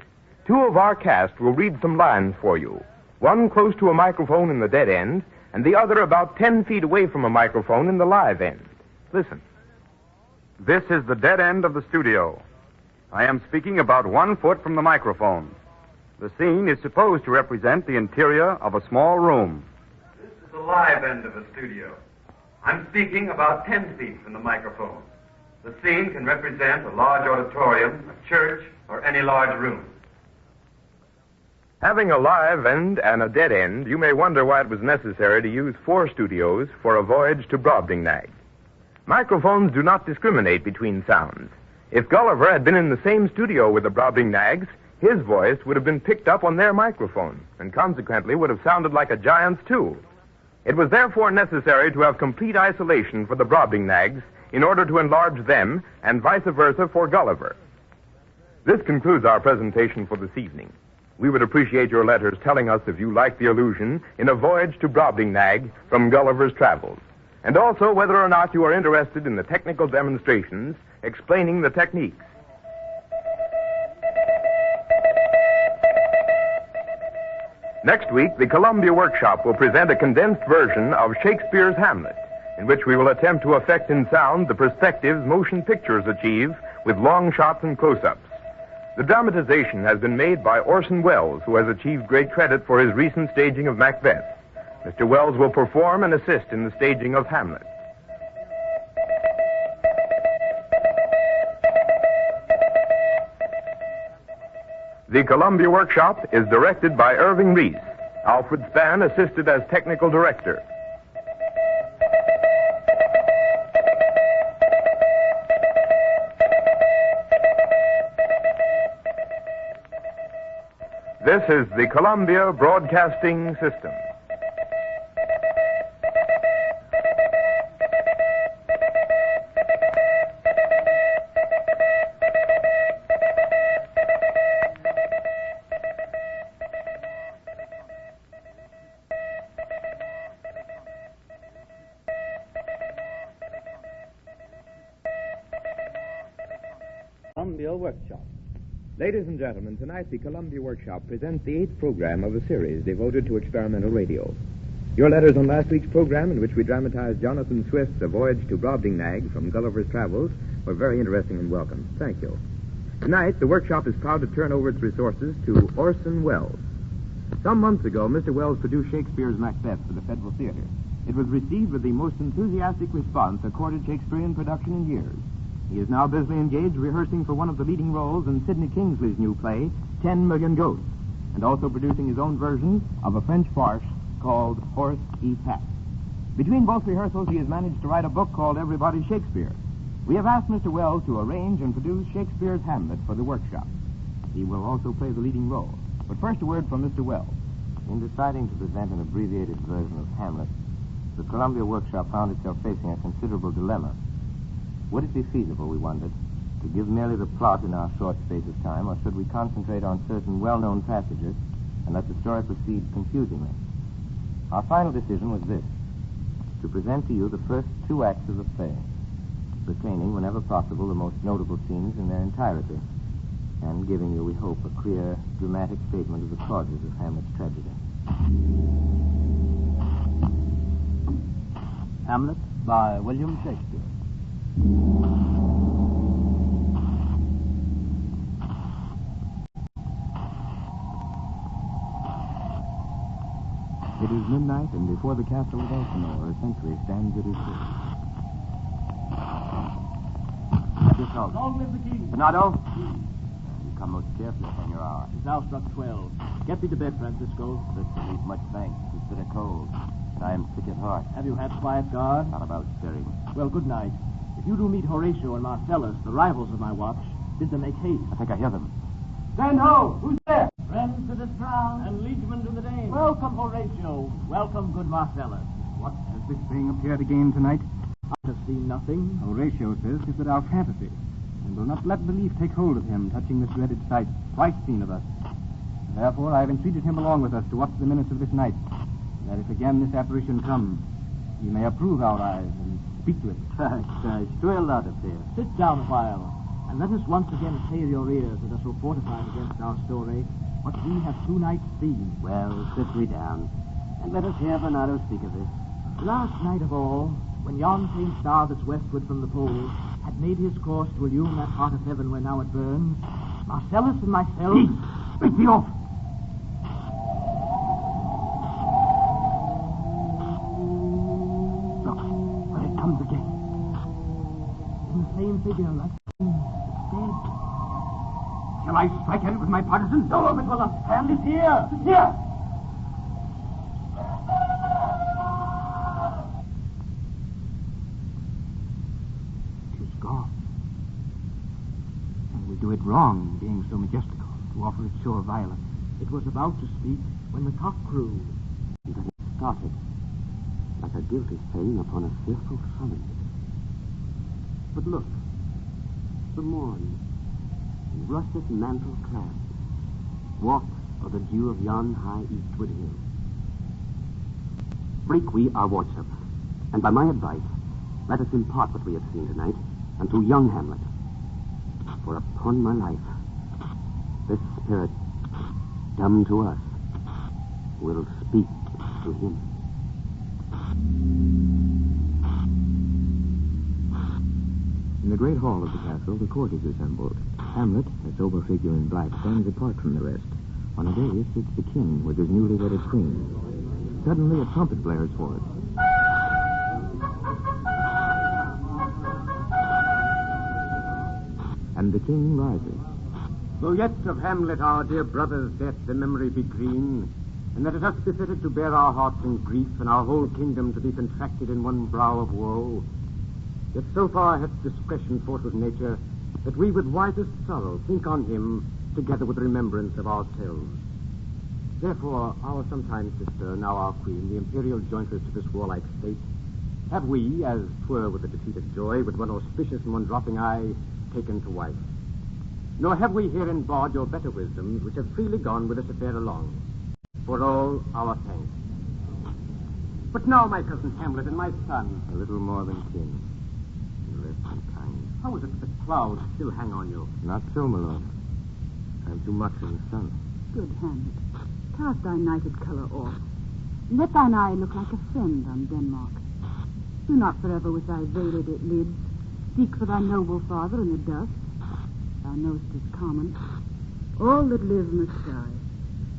Two of our cast will read some lines for you, one close to a microphone in the dead end, and the other about 10 feet away from a microphone in the live end. Listen. This is the dead end of the studio. I am speaking about 1 foot from the microphone. The scene is supposed to represent the interior of a small room. This is the live end of the studio. I'm speaking about 10 feet from the microphone. The scene can represent a large auditorium, a church, or any large room. Having a live end and a dead end, you may wonder why it was necessary to use 4 studios for a voyage to Brobdingnag. Microphones do not discriminate between sounds. If Gulliver had been in the same studio with the Brobdingnags, his voice would have been picked up on their microphone, and consequently would have sounded like a giant's too. It was therefore necessary to have complete isolation for the Brobdingnags in order to enlarge them, and vice versa for Gulliver. This concludes our presentation for this evening. We would appreciate your letters telling us if you like the illusion in A Voyage to Brobdingnag from Gulliver's Travels, and also whether or not you are interested in the technical demonstrations explaining the techniques. Next week, the Columbia Workshop will present a condensed version of Shakespeare's Hamlet, in which we will attempt to effect in sound the perspectives motion pictures achieve with long shots and close-ups. The dramatization has been made by Orson Welles, who has achieved great credit for his recent staging of Macbeth. Mr. Welles will perform and assist in the staging of Hamlet. The Columbia Workshop is directed by Irving Reese. Alfred Spann assisted as technical director. This is the Columbia Broadcasting System. Columbia Workshop. Ladies and gentlemen, tonight the Columbia Workshop presents the 8th program of a series devoted to experimental radio. Your letters on last week's program, in which we dramatized Jonathan Swift's A Voyage to Brobdingnag from Gulliver's Travels, were very interesting and welcome. Thank you. Tonight, the Workshop is proud to turn over its resources to Orson Welles. Some months ago, Mr. Welles produced Shakespeare's Macbeth for the Federal Theater. It was received with the most enthusiastic response accorded Shakespearean production in years. He is now busily engaged rehearsing for one of the leading roles in Sidney Kingsley's new play, 10 Million Ghosts, and also producing his own version of a French farce called Horse y Pack. Between both rehearsals, he has managed to write a book called Everybody's Shakespeare. We have asked Mr. Welles to arrange and produce Shakespeare's Hamlet for the Workshop. He will also play the leading role. But first, a word from Mr. Welles. In deciding to present an abbreviated version of Hamlet, the Columbia Workshop found itself facing a considerable dilemma. Would it be feasible, we wondered, to give merely the plot in our short space of time, or should we concentrate on certain well-known passages and let the story proceed confusingly? Our final decision was this: to present to you the first 2 acts of the play, retaining, whenever possible, the most notable scenes in their entirety, and giving you, we hope, a clear, dramatic statement of the causes of Hamlet's tragedy. Hamlet by William Shakespeare. It is midnight, and before the castle of Elsinore, a sentry stands at his post. At this house. Long live the king. Bernardo? You come most carefully upon your hour. It's now struck 12. Get me to bed, Francisco. This will need much thanks. It's bitter cold. I am sick at heart. Have you had quiet guard? Not about stirring. Well, good night. If you do meet Horatio and Marcellus, the rivals of my watch, bid them make haste. I think I hear them. Stand ho! Who's there? Friends to the crown and liegemen to the Dane. Welcome, Horatio. Welcome, good Marcellus. What, has this thing appeared again tonight? I have seen nothing. Horatio says it's at our fantasy. and will not let belief take hold of him, touching this dreaded sight, twice seen of us. Therefore, I have entreated him along with us to watch the minutes of this night, that if again this apparition comes, he may approve our eyes and speak to it. Sure, lot of fear. Sit down a while, and let us once again hail your ears that are so fortified against our story, what we have 2 nights seen. Well, sit we down, and let us hear Bernardo speak of this. Last night of all, when yon faint star that's westward from the pole had made his course to illume that heart of heaven where now it burns, Marcellus and myself... Break me off! Look, there it comes again. In the same figure, like it's dead. Shall I strike at it with my partisan? No, it will not stand. It's here. It's here. Do it wrong, being so majestical, to offer it sure violence. It was about to speak when the cock crew. And then it started, like a guilty thing upon a fearful summons. But look, the morn, in russet mantle clad, walks o'er the dew of yon high eastward hill. Break we our watch up, and by my advice, let us impart what we have seen tonight unto young Hamlet. For upon my life, this spirit, dumb to us, will speak to him. In the great hall of the castle, the court is assembled. Hamlet, a sober figure in black, stands apart from the rest. On a dais sits the king with his newly wedded queen. Suddenly, a trumpet blares forth. And the king rises. Though yet of Hamlet, our dear brother's death, the memory be green, and that it us befitted to bear our hearts in grief, and our whole kingdom to be contracted in one brow of woe, yet so far hath discretion fought with nature, that we with wisest sorrow think on him, together with remembrance of ourselves. Therefore, our sometime sister, now our queen, the imperial jointress to this warlike state, have we, as 'twere with a defeated joy, with one auspicious and one dropping eye, taken to wife. Nor have we here in board your better wisdoms, which have freely gone with this affair along. For all our thanks. But now, my cousin Hamlet and my son. A little more than kin. And less than kind. How is it that the clouds still hang on you? Not so, my lord. I'm too much in the sun. Good Hamlet, cast thy nighted colour off. And let thine eye look like a friend on Denmark. Do not forever with thy veiled lids seek for thy noble father in the dust. Thou knowest 'tis common. All that live must die,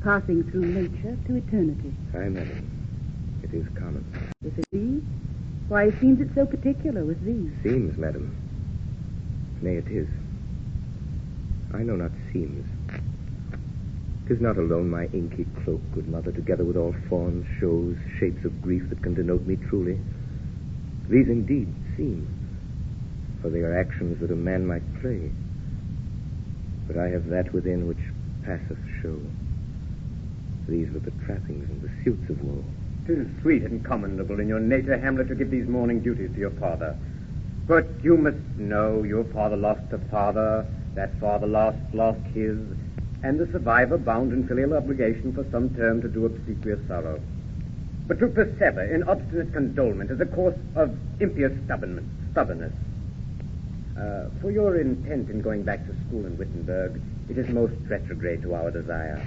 passing through nature to eternity. Aye, madam. It is common. If it be, why seems it so particular with thee? Seems, madam. Nay, it is. I know not seems. 'Tis not alone my inky cloak, good mother, together with all forms, shows, shapes of grief that can denote me truly. These indeed seem, for they are actions that a man might play. But I have that within which passeth show. These were the trappings and the suits of woe. 'Tis sweet and commendable in your nature, Hamlet, to give these morning duties to your father. But you must know your father lost a father, that father lost his, and the survivor bound in filial obligation for some term to do obsequious sorrow. But to persever in obstinate condolement is a course of impious stubbornness. For your intent in going back to school in Wittenberg, it is most retrograde to our desire.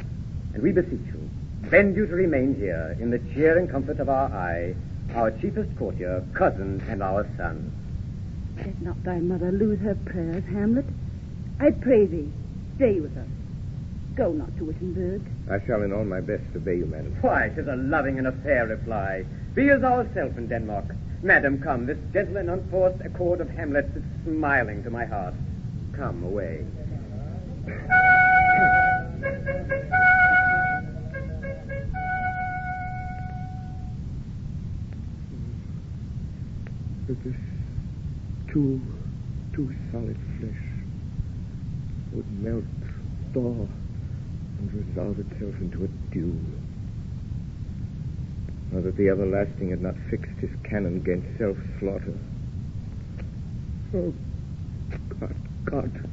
And we beseech you, bend you to remain here in the cheer and comfort of our eye, our chiefest courtier, cousin, and our son. Let not thy mother lose her prayers, Hamlet. I pray thee, stay with us. Go not to Wittenberg. I shall in all my best obey you, madam. Why, 'tis a loving and a fair reply. Be as ourself in Denmark. Madam, come, this gentle and unforced accord of Hamlet is smiling to my heart. Come away. But this too solid flesh would melt, thaw, and resolve itself into a dew. Or that the everlasting had not fixed his cannon against self-slaughter. Oh, God, God.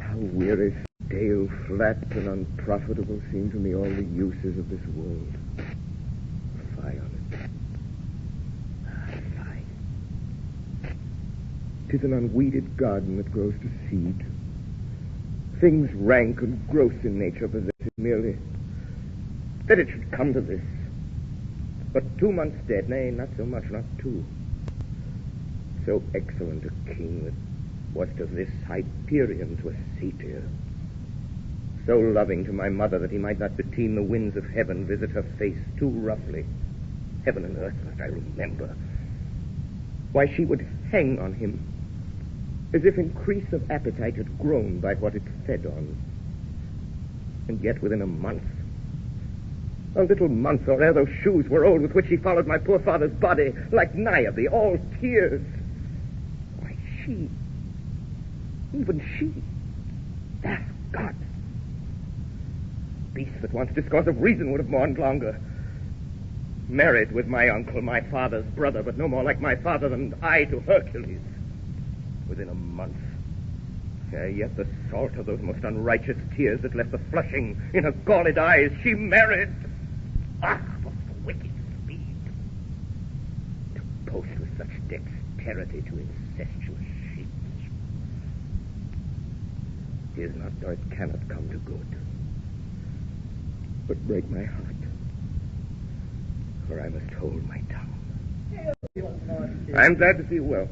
How weary, stale, flat, and unprofitable seem to me all the uses of this world. Fie on it. Fie. 'Tis an unweeded garden that grows to seed. Things rank and gross in nature possess it merely. That it should come to this. But 2 months dead, nay, not so much, not 2. So excellent a king that what of this Hyperion to a satyr. So loving to my mother that he might not beteem the winds of heaven visit her face too roughly. Heaven and earth must I remember. Why, she would hang on him, as if increase of appetite had grown by what it fed on. And yet within a month, a little month or ere those shoes were old with which he followed my poor father's body, like Niobe, all tears. Why, she, even she, ah, God, beast that wants discourse of reason would have mourned longer. Married with my uncle, my father's brother, but no more like my father than I to Hercules. Within a month. Yet the salt of those most unrighteous tears that left the flushing in her galled eyes, she married. Ah, what wicked speed. To boast with such dexterity to incestuous sheets. It is not, nor it cannot come to good. But break my heart, for I must hold my tongue. I'm glad to see you well.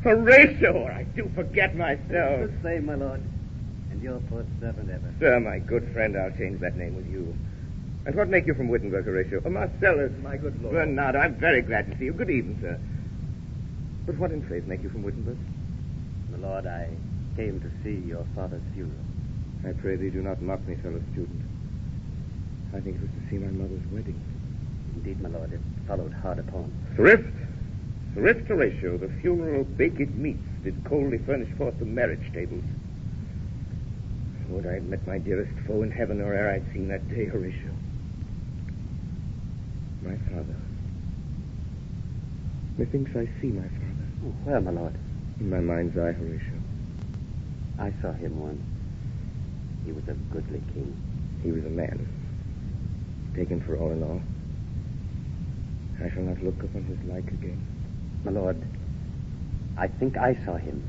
Horatio, or I do forget myself. The same, my lord. And your poor servant ever. Sir, my good friend, I'll change that name with you. And what make you from Wittenberg, Horatio? Marcellus. My good lord. Bernard, I'm very glad to see you. Good evening, sir. But what in faith make you from Wittenberg? My lord, I came to see your father's funeral. I pray thee do not mock me, fellow student. I think it was to see my mother's wedding. Indeed, my lord, it followed hard upon. Thrift, Horatio, the funeral baked meats did coldly furnish forth the marriage tables. Would I had met my dearest foe in heaven, or ere I'd seen that day, Horatio. My father. Methinks I see my father. Oh, where, my lord? In my mind's eye, Horatio. I saw him once. He was a goodly king. He was a man. Taken for all in all. I shall not look upon his like again. My lord, I think I saw him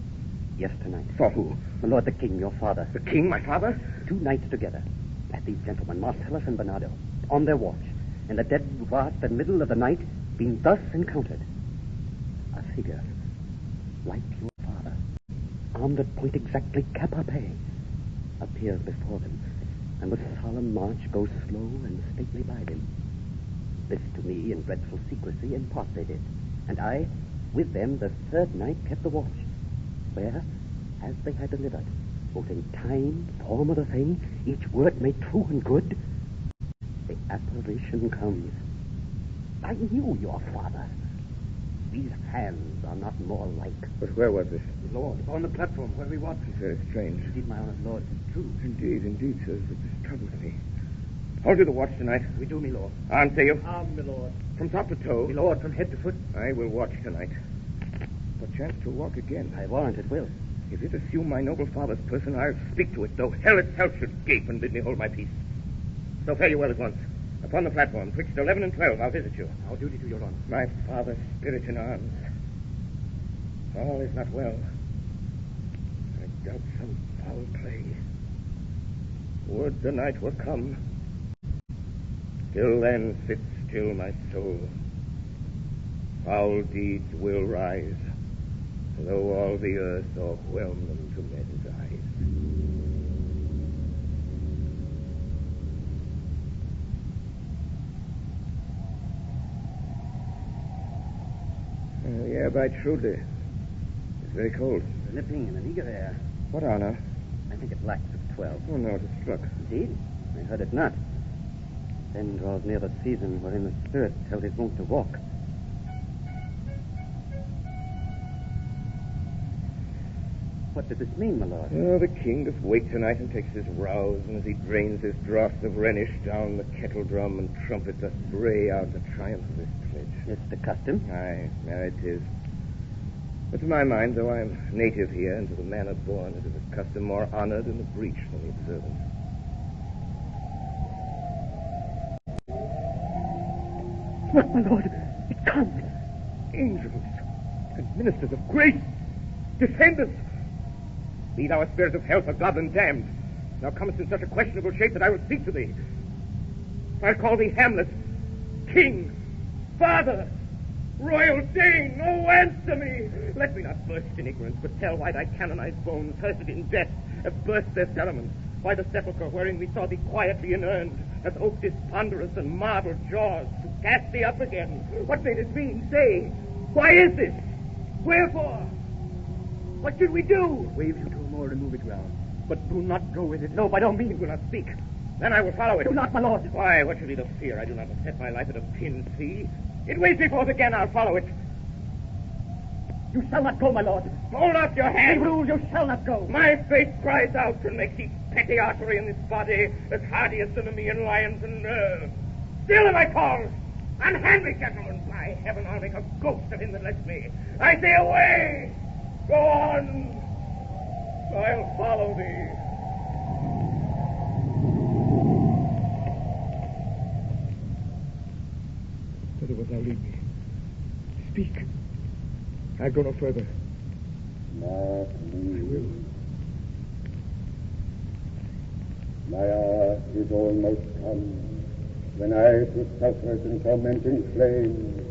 yesternight. Saw who? My lord, the king, your father. The king, my father? 2 nights together. At these gentlemen, Marcellus and Bernardo, on their watch, in the dead watch and middle of the night, being thus encountered. A figure, like your father, armed at point exactly cap a pie, appears before them, and with solemn march goes slow and stately by them. This to me in dreadful secrecy in part they did, and I, with them, the 3rd night kept the watch, where, as they had delivered, both in time, form of the thing, each word made true and good, the apparition comes. I knew your father. These hands are not more like. But where was this? Lord, upon the platform where we watched. It's very strange. Indeed, my honored lord, it's true. Indeed, sir. This troubles me. I'll do the watch tonight. We do, me lord. Armed, say you? Armed, my lord. From top to toe? Me lord, from head to foot. I will watch tonight. Perchance to walk again. I warrant it will. If it assume my noble father's person, I'll speak to it, though hell itself should gape and bid me hold my peace. So fare you well at once. Upon the platform, twixt 11 and 12, I'll visit you. Our duty to your honor. My father's spirit in arms. All is not well. I doubt some foul play. Would the night were come. Till then, sit still, my soul. Foul deeds will rise, though all the earth o'erwhelm them to men's eyes. Yeah, by truly. It's very cold. The nipping and an eager air. What honor? I think it lacks of 12. Oh, no, it is struck. Indeed? I heard it not. Then draws near the season wherein the spirit held his wont to walk. What does this mean, my lord? Oh, the king doth wake tonight and takes his rouse, and as he drains his draught of Rhenish down the kettle drum and trumpet doth bray out the triumph of his pledge. It's the custom. Aye, there it is. But to my mind, though I'm native here and to the manor born, it is a custom more honored in the breach than the observant. Look, my lord, it comes. Angels and ministers of grace, defend us. Be thou a spirit of hell for goblin damned. Thou comest in such a questionable shape that I will speak to thee. I'll call thee Hamlet, king, father, royal Dane. Oh, answer me. Let me not burst in ignorance, but tell why thy canonized bones, cursed in death, have burst their cerements. Why the sepulchre wherein we saw thee quietly inurned hath oped its ponderous and marble jaws to cast thee up again. What may this mean? Say, why is this? Wherefore? What should we do? Wave you to a more removed ground. But do not go with it. No, by no means will not speak. Then I will follow it. Do not, my lord. Why, what should be the fear? I do not set my life at a pin's fee. It weighs me forth again, I'll follow it. You shall not go, my lord. Hold up your hand. I rule you shall not go. My faith cries out and makes each petty artery in this body as hardy as enemy in lions and nerves. Still am I called. Unhand me, gentlemen. By heaven, I'll make a ghost of him that lets me. I say away. Go on. I'll follow thee. Whither wilt thou lead me? Speak. I'll go no further. Mark me. I will. My hour is almost come, when I to sulphurous and tormenting flames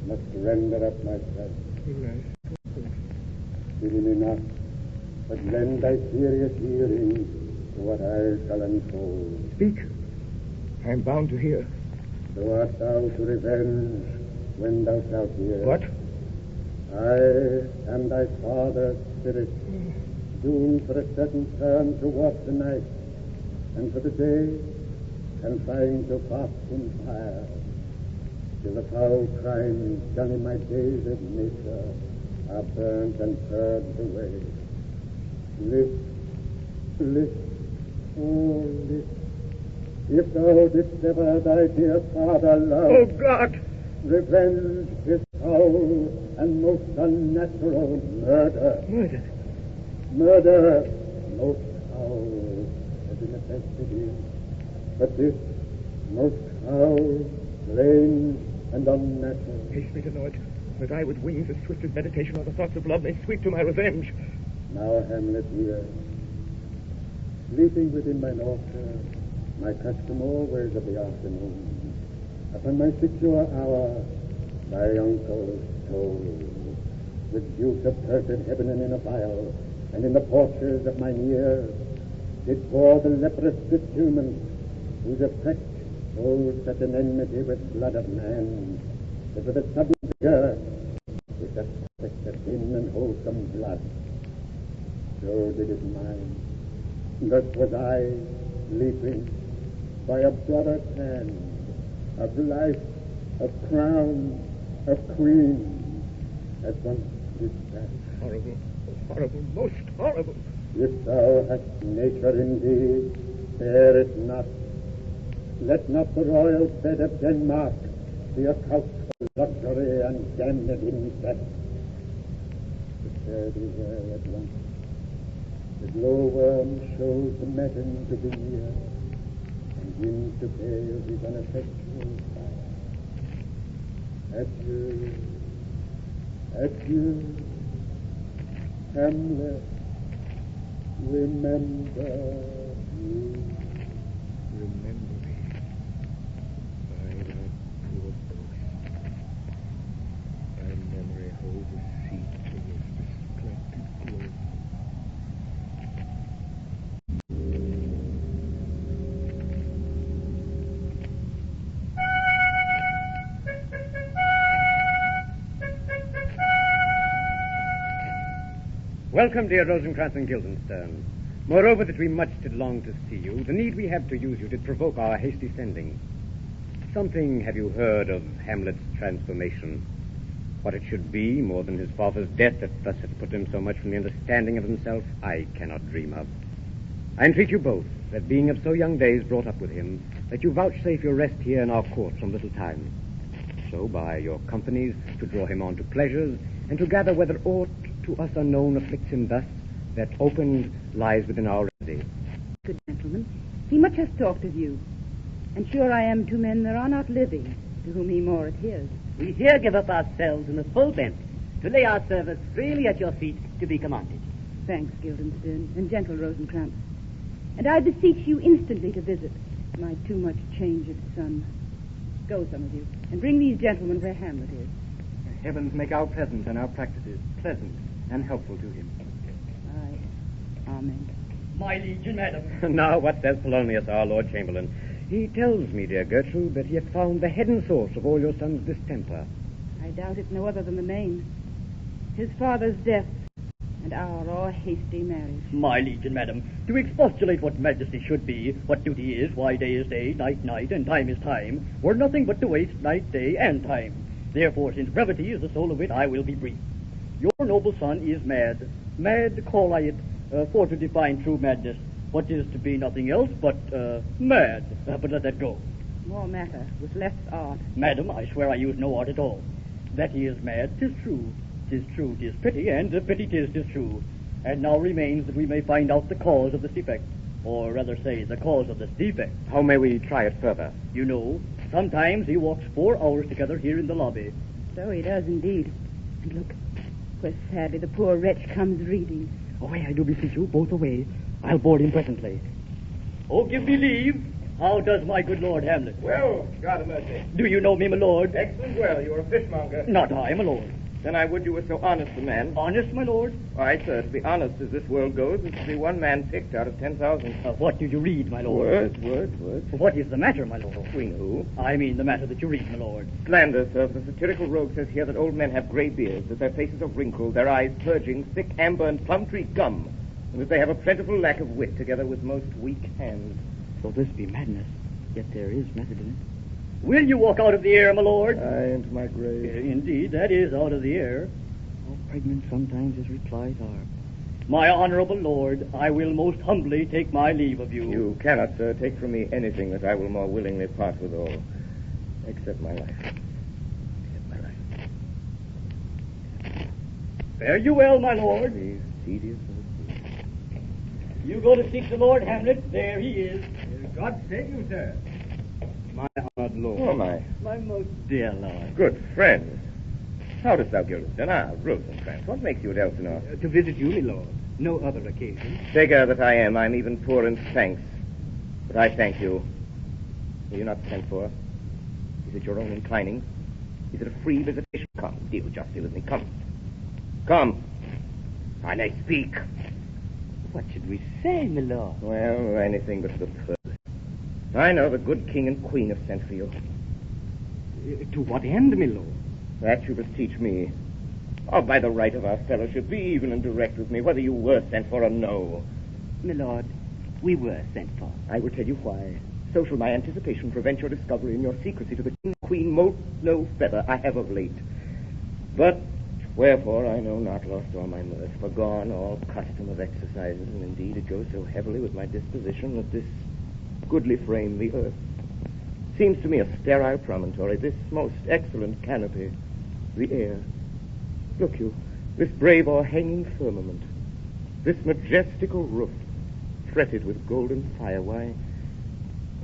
must render up myself. Pity me not, but lend thy serious hearing to what I shall unfold. Speak. I am bound to hear. So art thou to revenge when thou shalt hear. What? I am thy father's spirit, doomed for a certain term to walk the night, and for the day confined to fast and fire, till the foul crimes done in my days of nature are burnt and purged away. List, oh list, if thou didst ever thy dear father love. Oh, God! Revenge his foul and most unnatural murder. Murder? Murder most foul as in necessity, but this most foul, strange, and unnatural. Haste me to know it, that I with wings as swift as meditation or the thoughts of love may sweep to my revenge. Now, Hamlet, here, sleeping within mine altar, my custom always of the afternoon, upon my secure hour, thy uncle told, with juice of cursed heaven and in a vial, and in the porches of mine ears, did pour the leprous bitumen, whose effect holds such an enmity with blood of man, that with a sudden vigor is the effect of thin and wholesome blood. So did it mine. Thus was I leaping by a brother's hand, of life, of crown, of queen, as once did that. Horrible, horrible, most horrible. If thou hast nature in thee, bear it not. Let not the royal bed of Denmark be a couch of luxury and damned incest. But everywhere at once the glowworm shows the madden to be near, and begins to pale his ineffectual fire. Adieu, adieu, Hamlet, remember you. Remember me, by thy poor ghost. Thy memory holds a seat in this distracted globe. Welcome, dear Rosencrantz and Guildenstern. Moreover, that we much did long to see you, the need we have to use you did provoke our hasty sending. Something have you heard of Hamlet's transformation? What it should be, more than his father's death that thus hath put him so much from the understanding of himself, I cannot dream of. I entreat you both, that being of so young days brought up with him, that you vouchsafe your rest here in our court some little time. So, by your companies, to draw him on to pleasures, and to gather whether aught to us unknown afflicts him thus, that opened lies within our remedy. Good gentleman, he much hath talked of you, and sure I am to men there are not living to whom he more adheres. We here give up ourselves in the full bent, to lay our service freely at your feet to be commanded. Thanks, Guildenstern, and gentle Rosencrantz. And I beseech you instantly to visit my too much changed son. Go, some of you, and bring these gentlemen where Hamlet is. Heavens make our presence and our practices pleasant and helpful to him. Aye. Amen. My liege and madam. Now, what says Polonius, our Lord Chamberlain? He tells me, dear Gertrude, that he hath found the head and source of all your son's distemper. I doubt it no other than the main. His father's death, and our hasty marriage. My liege and madam, to expostulate what majesty should be, what duty is, why day is day, night night, and time is time, were nothing but to waste night, day, and time. Therefore, since brevity is the soul of wit, I will be brief. Your noble son is mad. Mad, call I it, for to define true madness, what is to be nothing else but, mad. But let that go. More matter, with less art. Madam, I swear I use no art at all. That he is mad, 'tis true. 'Tis true, 'tis pity, and pity 'tis true. And now remains that we may find out the cause of this defect. Or rather say, the cause of this defect. How may we try it further? You know, sometimes he walks 4 hours together here in the lobby. So he does indeed. And look, where sadly the poor wretch comes reading. Away, I do beseech you, both away. I'll board him presently. Oh, give me leave. How does my good Lord Hamlet? Well, God have mercy. Do you know me, my lord? Excellent well. You are a fishmonger. Not I, my lord. Then I would you were so honest a man. Honest, my lord? Why, sir, to be honest as this world goes is to be one man picked out of 10,000. What do you read, my lord? Words. What is the matter, my lord? Between who? I mean the matter that you read, my lord. Slander, sir. The satirical rogue says here that old men have gray beards, that their faces are wrinkled, their eyes purging thick amber and plum tree gum, and that they have a plentiful lack of wit, together with most weak hands. So this be madness, yet there is method in it. Will you walk out of the air, my lord? Aye, into my grave. Indeed, that is out of the air. How pregnant sometimes his replies are. My honorable lord, I will most humbly take my leave of you. You cannot, sir, take from me anything that I will more willingly part with all, except my life. Fare you well, my lord. These tedious You go to seek the Lord Hamlet. There he is. God save you, sir. My honored lord. Oh, my. My most dear lord. Good friend. How dost thou, Guildenstern? Rosencrantz, what makes you at Elsinore? To visit you, my lord. No other occasion. Beggar that I am, I'm even poor in thanks. But I thank you. Were you not sent for? Is it your own inclining? Is it a free visitation? Come, deal justly with me. Come. Come. I may speak. What should we say, my lord? Well, anything but the purpose. I know the good king and queen have sent for you. To what end, my lord? That you must teach me. Or by the right of our fellowship, be even and direct with me, whether you were sent for or no. My lord, we were sent for. I will tell you why. So shall my anticipation prevent your discovery and your secrecy to the king and queen moult no feather I have of late. But wherefore I know not, lost all my mirth, forgone all custom of exercises, and indeed it goes so heavily with my disposition that this goodly frame, the earth, seems to me a sterile promontory, this most excellent canopy, the air. Look you, this brave o'erhanging firmament, this majestical roof, fretted with golden fire, why,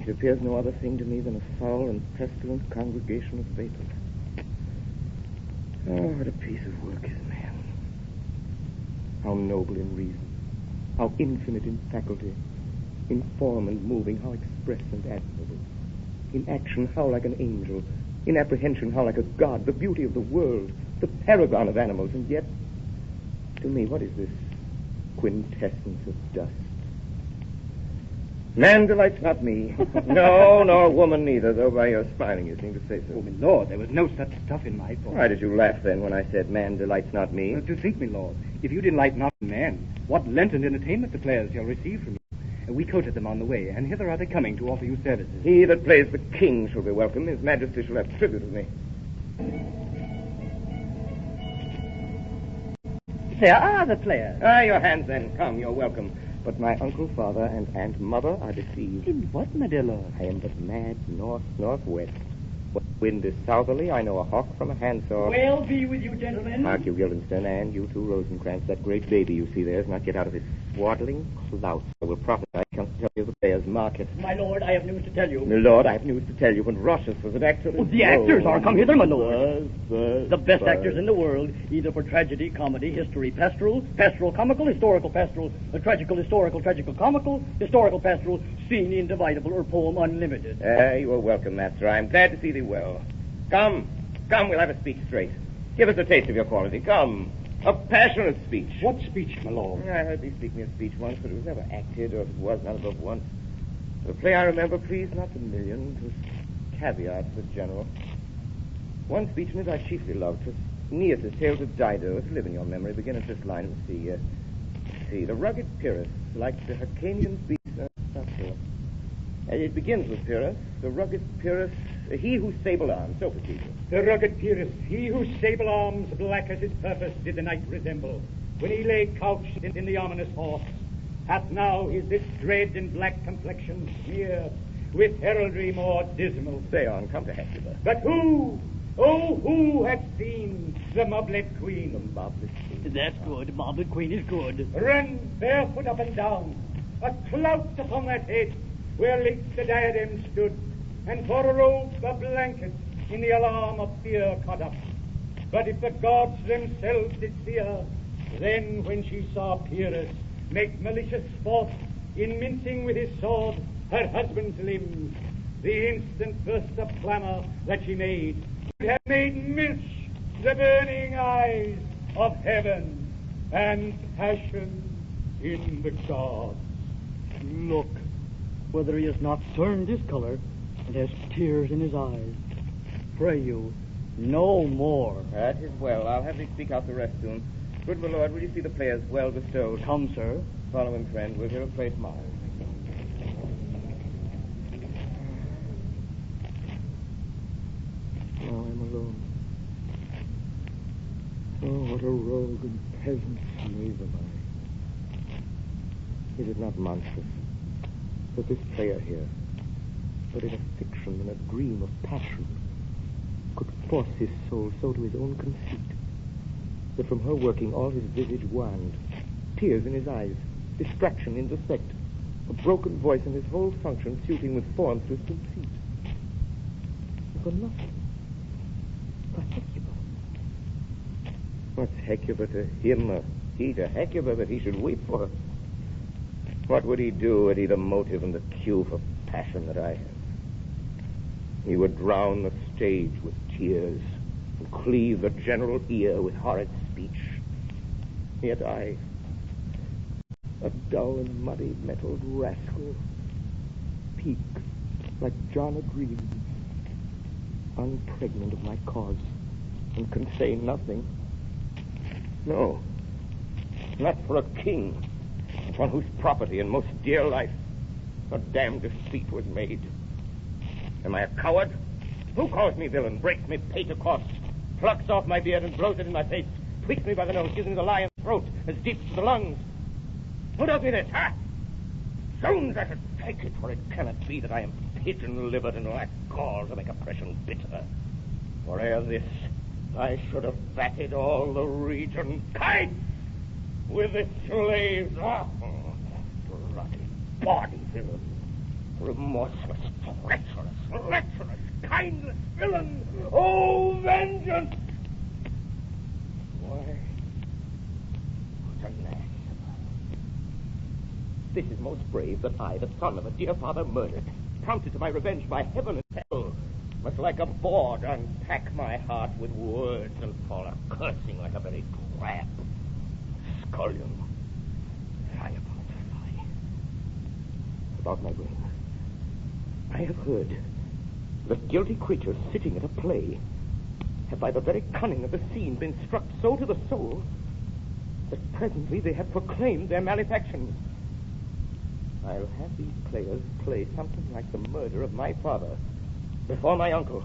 it appears no other thing to me than a foul and pestilent congregation of vapors. Oh, what a piece of work is man. How noble in reason, how infinite in faculty, in form and moving, how express and admirable. In action, how like an angel. In apprehension, how like a god, the beauty of the world, the paragon of animals. And yet, to me, what is this quintessence of dust? Man delights not me. No, nor woman neither, though by your smiling you seem to say so. Oh, my lord, there was no such stuff in my thought. Why did you laugh then when I said man delights not me? To think, my lord, if you delight not in man, what Lenten entertainment the players shall receive from you? We quoted them on the way, and hither are they coming to offer you services. He that plays the king shall be welcome. His majesty shall have tribute of me. There are the players. Your hands then. Come, you're welcome. But my uncle, father, and aunt, mother are deceived. In what, my dear lord? I am but mad north, northwest. When the wind is southerly, I know a hawk from a handsaw. Well be with you, gentlemen. Hark you, Guildenstern, and you too, Rosencrantz. That great baby you see there is not yet out of his swaddling clouts. I will prophesy comes to tell you the player's market. My lord, I have news to tell you. My lord, I have news to tell you. When Rochus was an actor... The actors are come hither, my lord. Buzz, the best actors in the world, either for tragedy, comedy, history, pastoral, pastoral, comical, historical, pastoral, tragical, historical, tragical, comical, historical, pastoral, scene indivisible, or poem unlimited. You are welcome, master. I am glad to see thee well. Come, we'll have a speech straight. Give us a taste of your quality. Come. A passionate speech. What speech, my lord? I heard thee speak me a speech once, but it was never acted, or if it was, not above once. The play I remember pleased not the million. It was caveat to the general. One speech in it I chiefly loved was Aeneas' Tales of Dido. If you live in your memory, begin at this line and see. The rugged Pyrrhus, like the Hyrcanian beast... It begins with Pyrrhus. The rugged Pyrrhus, he whose sable arms. So proceed. The rugged Pyrrhus, he whose sable arms, black as his purpose, did the night resemble, when he lay couched in the ominous horse, hath now his this dread and black complexion smeared with heraldry more dismal. Say on, come to Hecuba. But who, oh, who hath seen the moblet queen? The moblet queen. That's good. Moblet queen is good. Run barefoot up and down, a clout upon that head, where late the diadem stood, and for a robe a blanket in the alarm of fear caught up. But if the gods themselves did see her, then when she saw Pyrrhus make malicious sport in mincing with his sword her husband's limbs, the instant burst of clamor that she made would have made milch the burning eyes of heaven and passion in the gods. Look, whether he has not turned his color and has tears in his eyes. Pray you, no more. That is well. I'll have thee speak out the rest soon. Good my lord, will you see the players well bestowed? Come, sir. Follow him, friend. We'll hear a play tomorrow. Now I'm alone. Oh, what a rogue and peasant slave am I. Is it not monstrous that this player here, but in a fiction and a dream of passion, could force his soul so to his own conceit, that from her working all his visage waned, tears in his eyes, distraction in respect, a broken voice and his whole function suiting with forms to his conceit. And for nothing. For Hecuba. What's Hecuba to him, or he to Hecuba, that he should weep for? What would he do had he the motive and the cue for passion that I have? He would drown the stage with tears and cleave the general ear with horrid speech. Yet I, a dull and muddy metalled rascal, peak like John a Dream, unpregnant of my cause, and can say nothing. No, not for a king, upon whose property and most dear life a damned deceit was made. Am I a coward? Who calls me villain, breaks me pay to cost, plucks off my beard and blows it in my face, tweaks me by the nose, gives me the lion's throat, as deep to the lungs? Who does me this, huh? Zounds, I should take it, for it cannot be that I am pigeon-livered and lack gall to make oppression bitter. For ere this, I should have fatted all the region kites with its slaves. Oh, bloody body villain, remorseless, treacherous, kindless villain. Oh, vengeance! Why, what a lass. This is most brave that I, the son of a dear father murdered, prompted to my revenge by heaven and hell, must like a board unpack my heart with words and fall a cursing like a very crab. Scullion. Fly upon fly. About my brain. I have heard that guilty creatures sitting at a play have by the very cunning of the scene been struck so to the soul that presently they have proclaimed their malefactions. I'll have these players play something like the murder of my father before my uncle.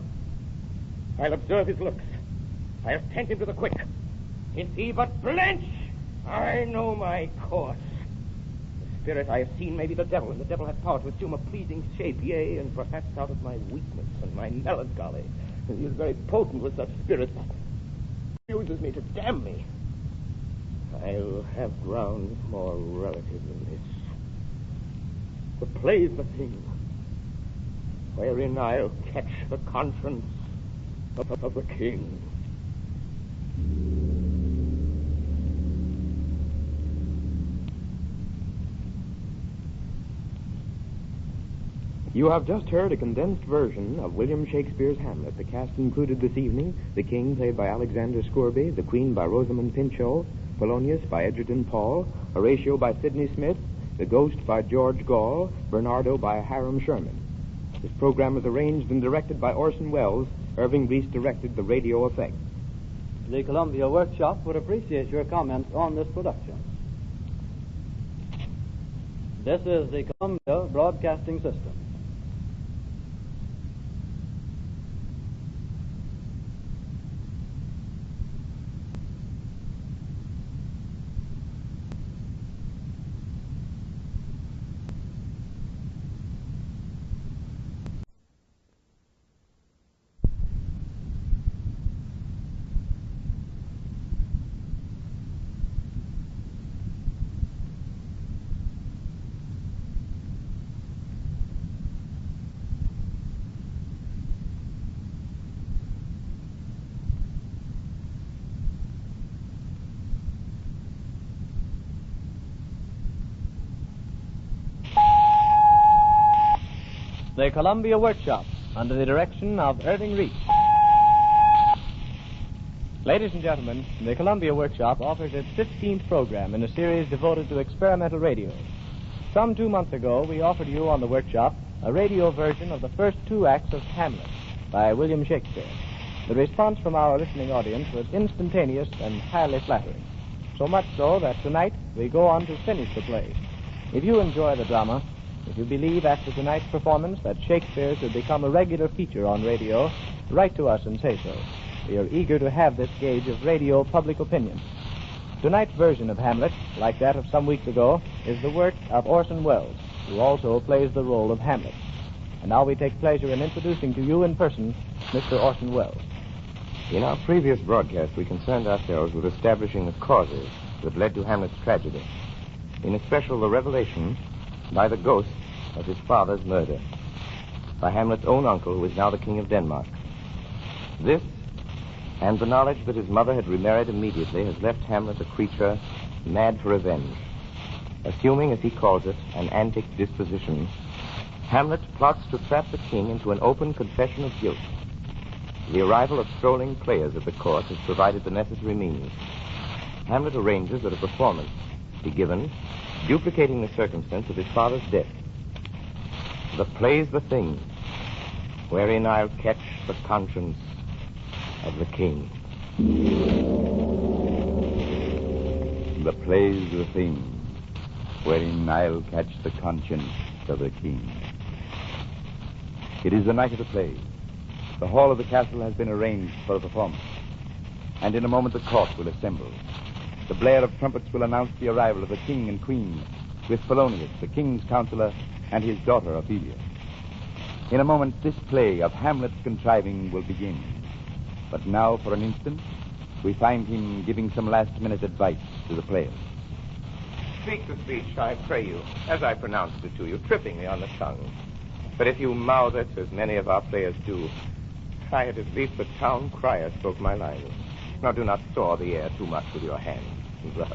I'll observe his looks. I'll tend him to the quick. If he but blench, I know my course. The spirit, I have seen maybe the devil, and the devil hath power to assume a pleasing shape, yea, and perhaps out of my weakness and my melancholy. He is very potent with such spirits. He uses me to damn me. I'll have grounds more relative than this. The play's the thing, wherein I'll catch the conscience of the king. You have just heard a condensed version of William Shakespeare's Hamlet. The cast included this evening the King, played by Alexander Scourby, the Queen by Rosamund Pinchot, Polonius by Edgerton Paul, Horatio by Sidney Smith, the Ghost by George Gall, Bernardo by Hiram Sherman. This program was arranged and directed by Orson Welles. Irving Reese directed the radio effects. The Columbia Workshop would appreciate your comments on this production. This is the Columbia Broadcasting System. The Columbia Workshop, under the direction of Irving Reese. Ladies and gentlemen, the Columbia Workshop offers its 15th program in a series devoted to experimental radio. Some 2 months ago, we offered you on the Workshop a radio version of the first 2 acts of Hamlet by William Shakespeare. The response from our listening audience was instantaneous and highly flattering. So much so that tonight we go on to finish the play. If you enjoy the drama, if you believe after tonight's performance that Shakespeare should become a regular feature on radio, write to us and say so. We are eager to have this gauge of radio public opinion. Tonight's version of Hamlet, like that of some weeks ago, is the work of Orson Welles, who also plays the role of Hamlet. And now we take pleasure in introducing to you in person Mr. Orson Welles. In our previous broadcast, we concerned ourselves with establishing the causes that led to Hamlet's tragedy. In especial, the revelation by the ghost of his father's murder, by Hamlet's own uncle, who is now the King of Denmark. This, and the knowledge that his mother had remarried immediately, has left Hamlet a creature mad for revenge. Assuming, as he calls it, an antic disposition, Hamlet plots to trap the king into an open confession of guilt. The arrival of strolling players at the court has provided the necessary means. Hamlet arranges that a performance be given, duplicating the circumstance of his father's death. The play's the thing, wherein I'll catch the conscience of the king. The play's the thing, wherein I'll catch the conscience of the king. It is the night of the play. The hall of the castle has been arranged for a performance, and in a moment the court will assemble. The blare of trumpets will announce the arrival of the king and queen, with Polonius, the king's counselor, and his daughter Ophelia. In a moment, this play of Hamlet's contriving will begin. But now, for an instant, we find him giving some last-minute advice to the players. Speak the speech, I pray you, as I pronounced it to you, trippingly on the tongue. But if you mouth it, as many of our players do, try it as least the town crier spoke my lines. Now, do not saw the air too much with your hands, thus.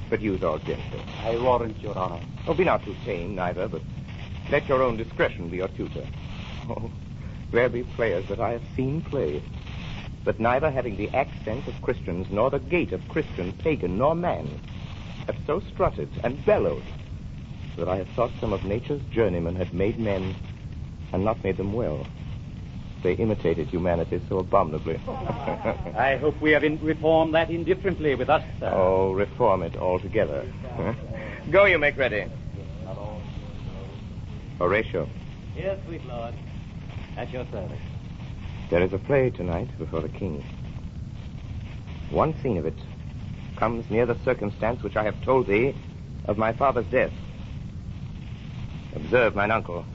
But use all gently. I warrant, Your Honor. Oh, be not too tame, neither, but let your own discretion be your tutor. Oh, there be players that I have seen play, but neither having the accent of Christians, nor the gait of Christian, pagan, nor man, have so strutted and bellowed that I have thought some of nature's journeymen had made men and not made them well. They imitated humanity so abominably. I hope we have reformed that indifferently with us, sir. Oh, reform it altogether. Huh? Go, you make ready. Horatio. Yes, sweet lord. At your service. There is a play tonight before the king. One scene of it comes near the circumstance which I have told thee of my father's death. Observe mine uncle.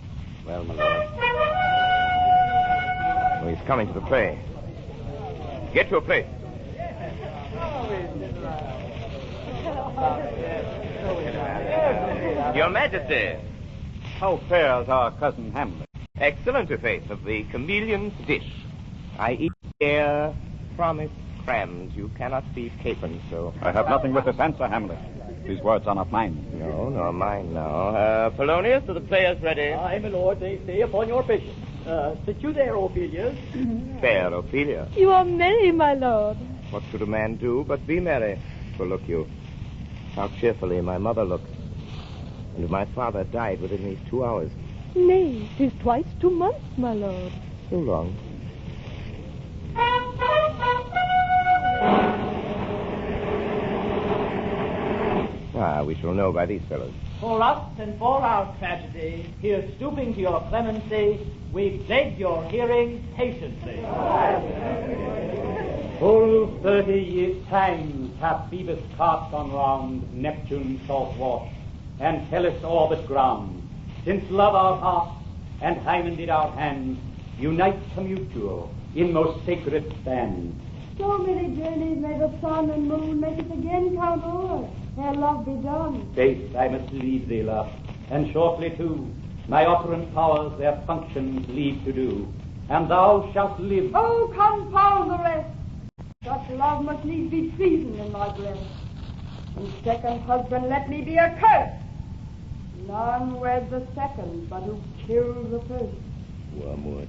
Well, my lord. Oh, he's coming to the play. Get to a place. Your Majesty. How fares our cousin Hamlet? Excellent, your faith, of the chameleon's dish. I eat air, promise crams. You cannot be capon, so... I have nothing with this answer, Hamlet. These words are not mine. No, nor mine now. Polonius, are the players ready? Aye, my lord, they stay upon your patience. Sit you there, Ophelia. Fair Ophelia. You are merry, my lord. What should a man do but be merry? For look you, how cheerfully my mother looks. And my father died within these 2 hours. Nay, 'tis twice 2 months, my lord. So long. We shall know by these fellows. For us and for our tragedy, here stooping to your clemency, we beg your hearing patiently. Full 30 times hath Phoebus' cart gone round Neptune's salt watch, and Hellas' orbit ground, since love our hearts and Hymen did our hands unite commutual in most sacred band. So many journeys may the sun and moon make us again count o'er, ere love be done. Faith, I must leave thee, love, and shortly too. My operant powers their functions leave to do, and thou shalt live. Oh, confound the rest! Such love must needs be treason in my breast. And second husband, let me be accursed. None weds the second, but who kills the first. Wormwood,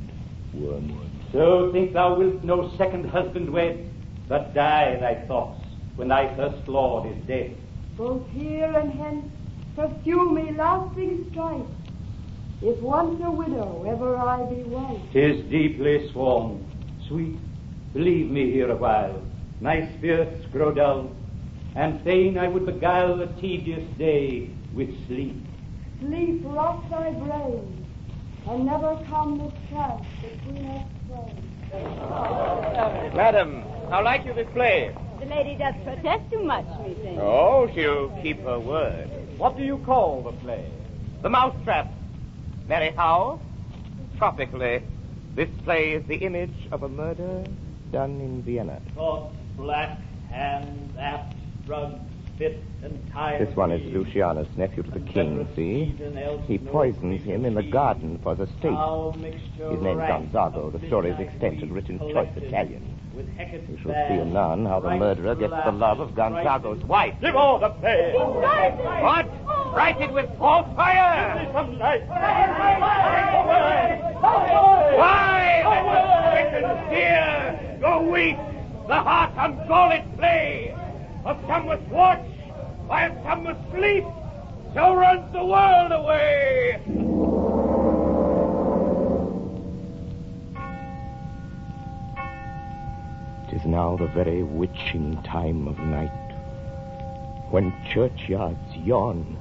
wormwood. So think thou wilt no second husband wed, but die thy thoughts when thy first lord is dead. Both here and hence pursue me lasting strife. If once a widow, ever I be wife. 'Tis deeply sworn. Sweet, leave me here a while. My spirits grow dull, and fain I would beguile the tedious day with sleep. Sleep rock thy brain, and never come this chance between us twain. Madam, how like you this play? The lady does protest too much, methinks. Oh, she'll keep her word. What do you call the play? The Mousetrap. Mary, how? Tropically, this play is the image of a murder done in Vienna. Thoughts black, hands apt, drugs fit and tired. This one is Lucianus, nephew to the king, see? He poisons him in the garden for the state. His name's Gonzago. The story's extended, written choice Italian. You shall see anon how the murderer gets the love of Gonzago's wife. Give all the play! What? Write it with false fire! Why? Quicken, dear! Go weak! The heart ungalled play! For some must watch, while some must sleep. So runs the world away! Tis now the very witching time of night, when churchyards yawn,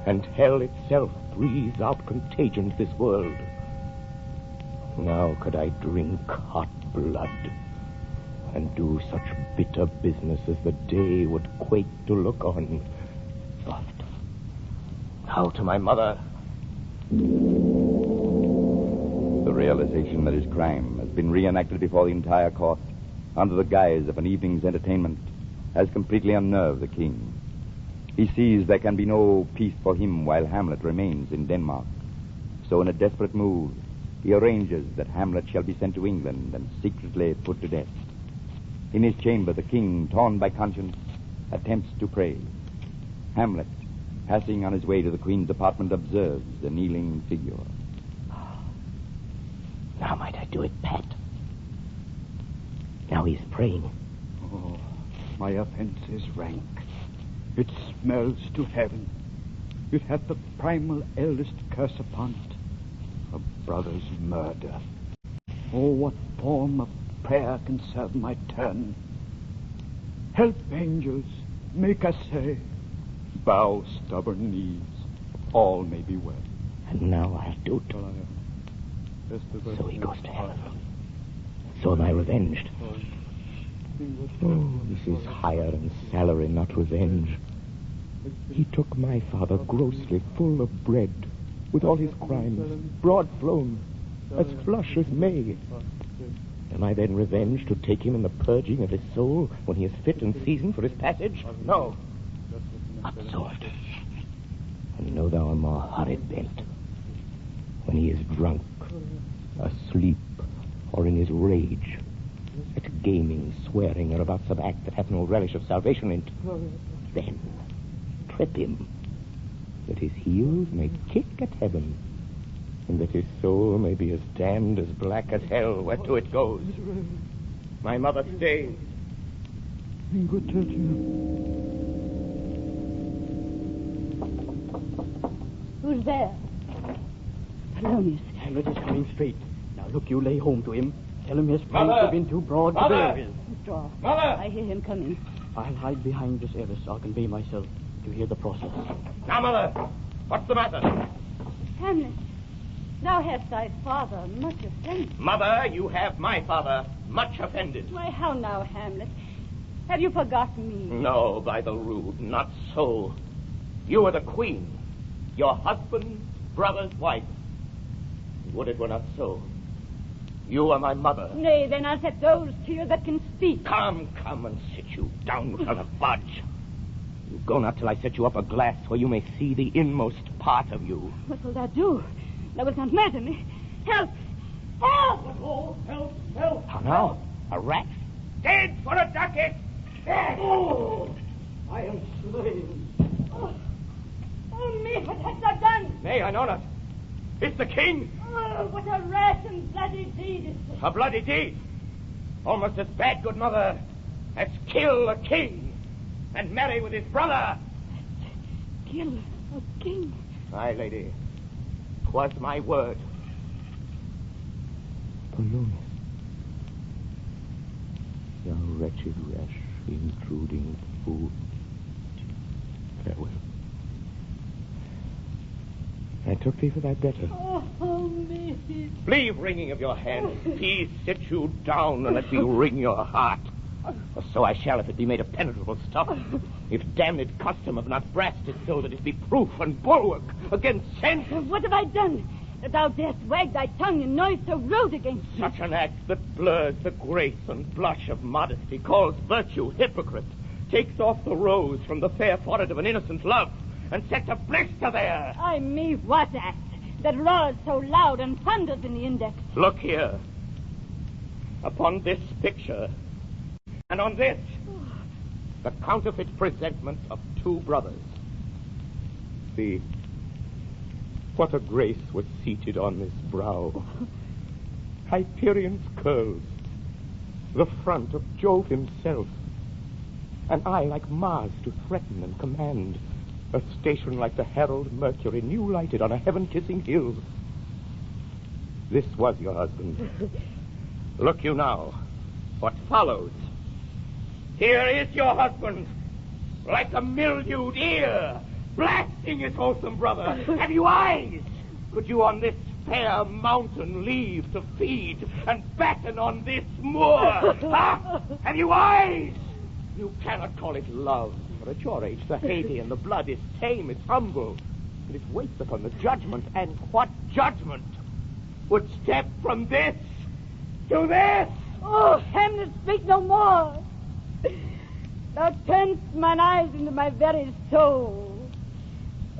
and hell itself breathes out contagion to this world. Now could I drink hot blood, and do such bitter business as the day would quake to look on. Soft. Now to my mother. The realization that his crime has been reenacted before the entire court, under the guise of an evening's entertainment, has completely unnerved the king. He sees there can be no peace for him while Hamlet remains in Denmark. So in a desperate move, he arranges that Hamlet shall be sent to England and secretly put to death. In his chamber, the king, torn by conscience, attempts to pray. Hamlet, passing on his way to the queen's apartment, observes the kneeling figure. Now might I do it, Pat? Now he's praying. Oh, my offense is rank. It smells to heaven. It hath the primal eldest curse upon it. A brother's murder. Oh, what form of prayer can serve my turn? Help, angels, make us say, bow stubborn knees, all may be well. And now I'll do it. So he goes to heaven. So am I revenged. Oh, this is hire and salary, not revenge. He took my father grossly, full of bread, with all his crimes, broad flown, as flush as May. Am I then revenged to take him in the purging of his soul when he is fit and seasoned for his passage? No. Absorbed. And know thou a more horrid bent. When he is drunk, asleep, or in his rage, at gaming, swearing, or about some act that hath no relish of salvation in't, then trip him, that his heels may kick at heaven, and that his soul may be as damned as black as hell whereto it goes. My mother stays. Good Who's there? Polonius. Hamlet is coming straight. Now look, you lay home to him. Tell him his plans Mother! have been too broad to bear with. Withdraw. Mother! I hear him coming. I'll hide behind this arras. I'll convey myself to hear the process. Now, Mother, what's the matter? Hamlet, thou hast thy father much offended. Mother, you have my father much offended. Why, how now, Hamlet? Have you forgotten me? No, by the rood, not so. You are the queen, your husband's brother's wife. Would it were not so. You are my mother. Nay, then I'll set those to you that can speak. Come and sit you down for the budge. You go not till I set you up a glass where you may see the inmost part of you. What will that do? Thou wilt not murder me. Help! Help! Oh, help! How now? A rat? Dead for a ducat! Dead! Oh, I am slain. Oh, me, what hast thou done? Nay, I know not. It's the king. Oh, what a rash and bloody deed is this. A bloody deed. Almost as bad, good mother, as kill a king and marry with his brother. Kill a king? Aye, lady. 'Twas my word. Polonius. Thou wretched rash, intruding fool. Farewell. I took thee for thy better. Oh, me. Leave wringing of your hands. Peace, sit you down and let me wring your heart. For so I shall if it be made of penetrable stuff. If damned custom have not brassed it so that it be proof and bulwark against sense. What have I done? That thou darest wag thy tongue in noise so rude against me? Such an act that blurs the grace and blush of modesty, calls virtue hypocrite, takes off the rose from the fair forehead of an innocent love, and sets a blister there. Ay me, what act? That roars so loud and thunders in the index. Look here. Upon this picture, and on this, the counterfeit presentment of two brothers. See, what a grace was seated on this brow. Hyperion's curls, the front of Jove himself, an eye like Mars to threaten and command, a station like the herald Mercury, new lighted on a heaven-kissing hill. This was your husband. Look you now, what follows. Here is your husband, like a mildewed ear, blasting his wholesome brother. Have you eyes? Could you on this fair mountain leave to feed and batten on this moor? Huh? Have you eyes? You cannot call it love. For at your age, the Haiti and the blood is tame, it's humble. And it waits upon the judgment. And what judgment would step from this to this? Oh, Hamlet, speak no more. Thou turnst mine eyes into my very soul.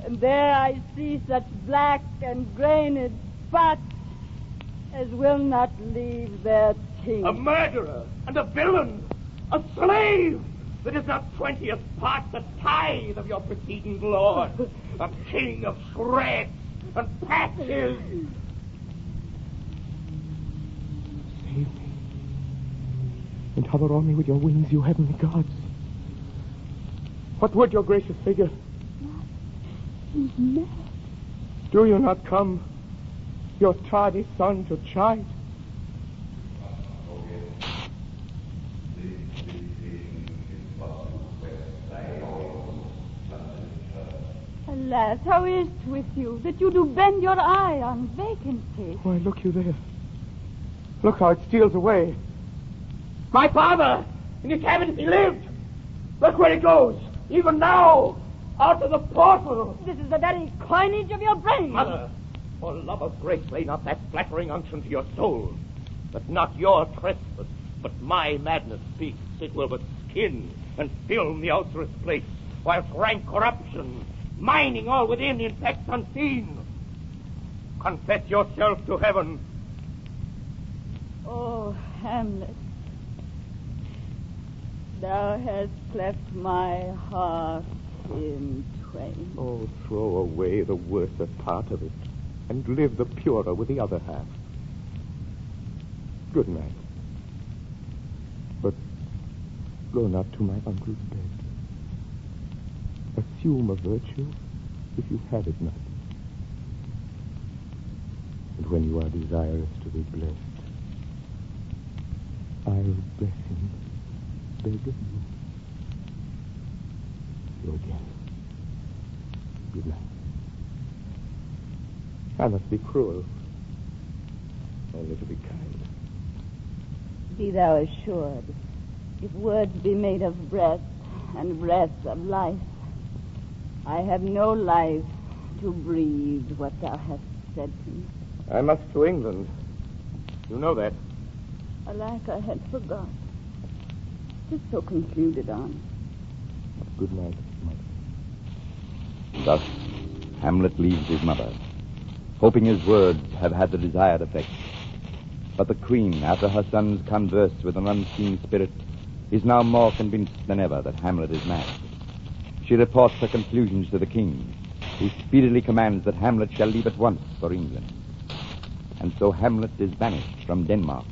And there I see such black and grained spots as will not leave their king. A murderer and a villain, a slave that is not 20th part the tithe of your preceding lord, a king of shreds and patches. Save me, and hover on me with your wings, you heavenly gods. What would your gracious figure? He's mad. Do you not come, your tardy son, to chide? Alas, how is't with you that you do bend your eye on vacancy? Why, look you there. Look how it steals away. My father! In his cabin he lived! Look where it goes! Even now! Out of the portal! This is the very coinage of your brain. Mother, For love of grace, lay not that flattering unction to your soul, that not your trespass, but my madness speaks. It will but skin and film the ulcerous place, whilst rank corruption, mining all within, infects unseen. Confess yourself to heaven. Oh, Hamlet, thou hast cleft my heart in twain. Oh, throw away the worser part of it, and live the purer with the other half. Good night. But go not to my uncle's bed. Assume a virtue if you have it not. And when you are desirous to be blessed, I'll bless him, beg of you. So again, good night. I must be cruel, only to be kind. Be thou assured, if words be made of breath, and breath of life, I have no life to breathe what thou hast said to me. I must to England. You know that. Alack, I had forgot. 'Tis so concluded on. Good night, mother. Thus, Hamlet leaves his mother, hoping his words have had the desired effect. But the queen, after her son's converse with an unseen spirit, is now more convinced than ever that Hamlet is mad. She reports her conclusions to the king, who speedily commands that Hamlet shall leave at once for England. And so Hamlet is banished from Denmark.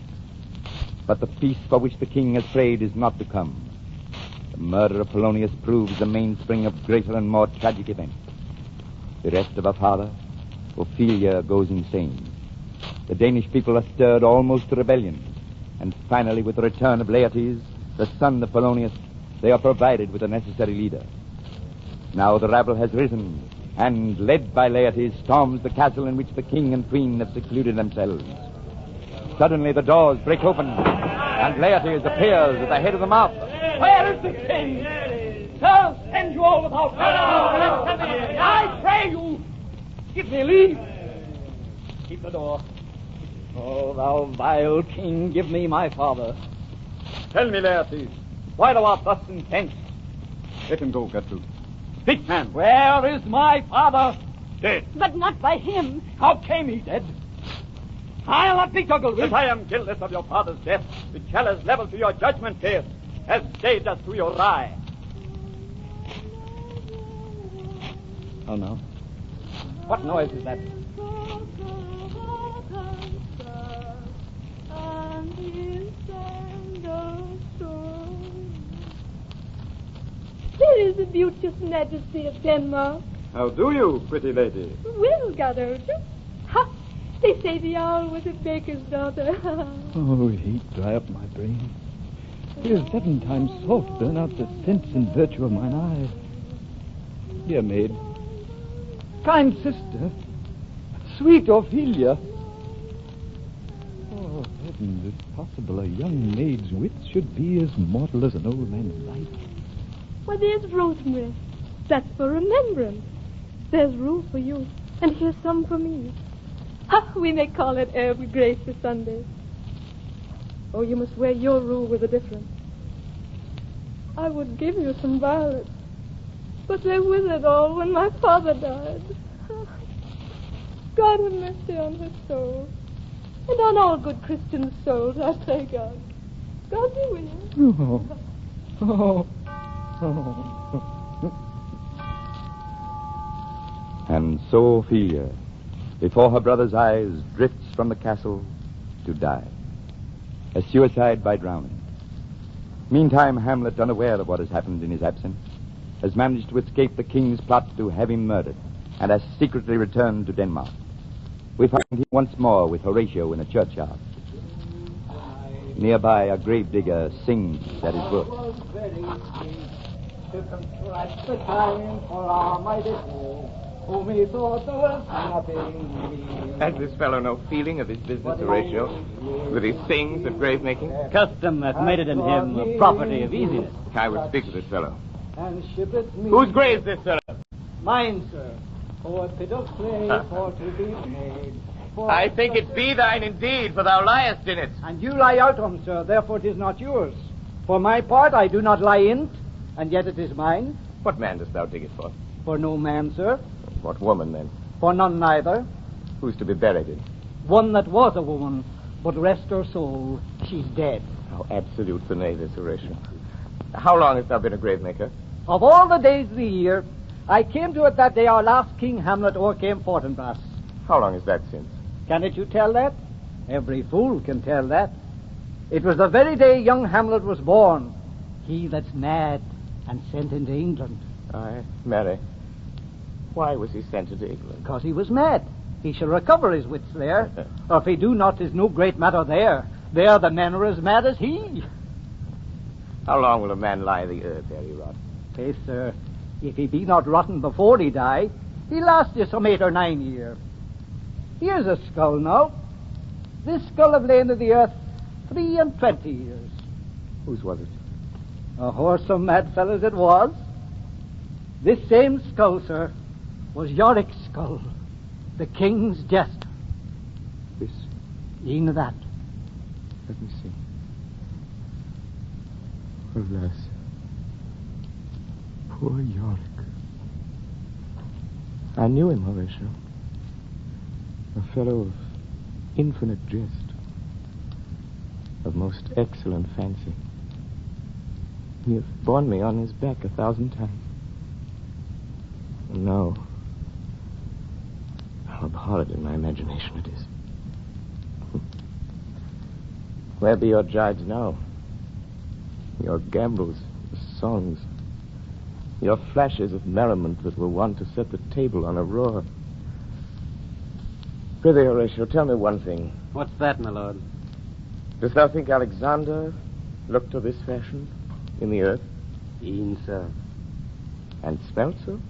But the peace for which the king has prayed is not to come. The murder of Polonius proves the mainspring of greater and more tragic events. Bereft of her father, Ophelia goes insane. The Danish people are stirred almost to rebellion. And finally, with the return of Laertes, the son of Polonius, they are provided with a necessary leader. Now the rabble has risen, and, led by Laertes, storms the castle in which the king and queen have secluded themselves. Suddenly the doors break open, and Laertes appears at the head of the mob. Where is the king? Sir, send you all without. No. I pray you, give me leave. Keep the door. Oh, thou vile king, give me my father. Tell me, Laertes, why thou art thus incensed? Let him go, Gertrude. Speak, man. Where is my father? Dead. But not by him. How came he dead? I'll not be juggled with. If I am guiltless of your father's death, the chalice leveled to your judgment here, as saved us to your eye. Oh, no. What noise is that? Here is the beauteous majesty of Denmark. How do you, pretty lady? Well, Godolphin. Ha! They say the owl was a baker's daughter. Oh, heat dry up my brain. Here's 7 times salt burn out the sense and virtue of mine eye. Dear maid, kind sister, sweet Ophelia. Oh, heavens, if possible, a young maid's wit should be as mortal as an old man's life. Why, there's rosemary. That's for remembrance. There's rue for you, and here's some for me. Ha! We may call it every grace for Sunday. Oh, you must wear your rue with a difference. I would give you some violets, but they withered all when my father died. God have mercy on his soul, and on all good Christian souls, I pray God. God be with you. And so Ophelia, before her brother's eyes, drifts from the castle to die. A suicide by drowning. Meantime, Hamlet, unaware of what has happened in his absence, has managed to escape the king's plot to have him murdered, and has secretly returned to Denmark. We find him once more with Horatio in a churchyard. Nearby, a gravedigger sings at his work. To contract the time for our mighty foe, whom he thought there was nothing. Has this fellow no feeling of his business, Horatio, that he sings at grave making? Custom hath made it in him a property of easiness. I would speak to this fellow. And ship it me. Whose grave is this, sir? Mine, sir. For fiddle play, for to be made. I think it be thine indeed, for thou liest in it. And you lie out on, sir, therefore it is not yours. For my part, I do not lie in't, and yet it is mine. What man dost thou dig it for? For no man, sir. What woman, then? For none neither. Who's to be buried in? One that was a woman, but rest her soul, she's dead. How absolute the knave is, Horatio. How long hast thou been a gravemaker? Of all the days of the year, I came to it that day our last King Hamlet o'ercame Fortinbras. How long is that since? Cannot you tell that? Every fool can tell that. It was the very day young Hamlet was born. He that's mad and sent into England. Aye, marry. Why was he sent into England? Because he was mad. He shall recover his wits there. Or if he do not, 'tis no great matter there. There the men are as mad as he. How long will a man lie the earth ere he rot? Faith, sir, if he be not rotten before he die, he'll last you some 8 or 9 years. Here's a skull now. This skull have lain in the earth 23 years. Whose was it? A whoresome mad fellow's it was. This same skull, sir, was Yorick's skull, the king's jester. This? Ye know that. Let me see. Alas. Poor Yorick. I knew him, Horatio. A fellow of infinite jest, of most excellent fancy. He hath borne me on his back 1,000 times. And now, how abhorred in my imagination it is. Where be your jibes now? Your gambols, your songs, your flashes of merriment that were wont to set the table on a roar. Prithee, Horatio, tell me one thing. What's that, my lord? Dost thou think Alexander looked to this fashion in the earth? E'en so. And smelt so?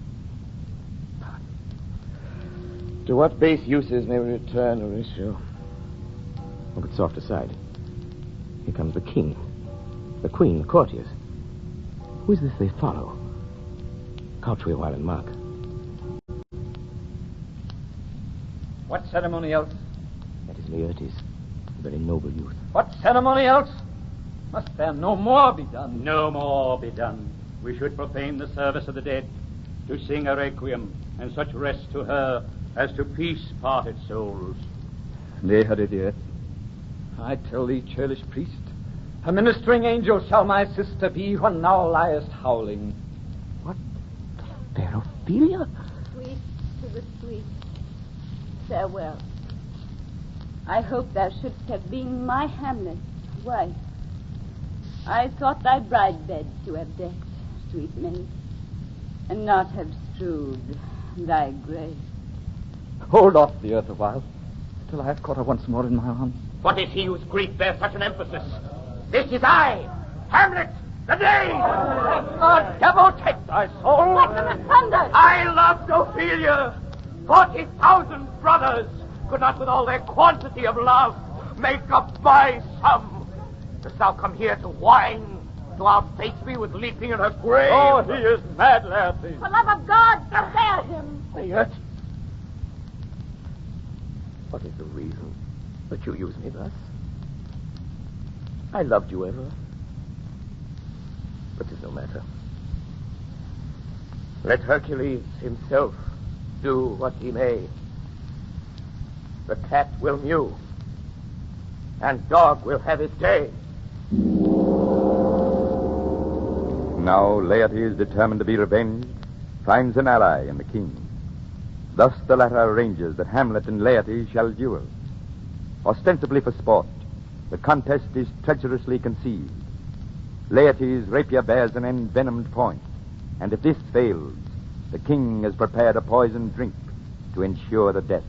To what base uses may we return, Horatio? Oh, but soft aside. Here comes the king, the queen, the courtiers. Who is this they follow? Cartwheel while in mark. What ceremony else? That is Laertes, a very noble youth. What ceremony else? Must there no more be done? No more be done. We should profane the service of the dead, to sing a requiem, and such rest to her as to peace parted souls. Nay, Heredia, I tell thee, churlish priest, a ministering angel shall my sister be when thou liest howling. What? Fair Ophelia? Sweet to the sweet. Farewell. I hope thou shouldst have been my Hamlet's wife. I thought thy bride bed to have decked, sweet maid, and not have strewed thy grave. Hold off the earth a while, till I have caught her once more in my arms. What is he whose grief bears such an emphasis? This is I, Hamlet, the knave! The devil take thy soul! What in the thunder? I loved Ophelia! 40,000 brothers could not with all their quantity of love make up my sum. Dost thou come here to whine, to outface me with leaping in her grave? Oh, he is mad, Laertes. For love of God, spare him. Yet, what is the reason that you use me thus? I loved you ever, but 'tis no matter. Let Hercules himself do what he may. The cat will mew, and dog will have his day. Now Laertes, determined to be revenged, finds an ally in the king. Thus the latter arranges that Hamlet and Laertes shall duel. Ostensibly for sport, the contest is treacherously conceived. Laertes' rapier bears an envenomed point, and if this fails, the king has prepared a poisoned drink to ensure the death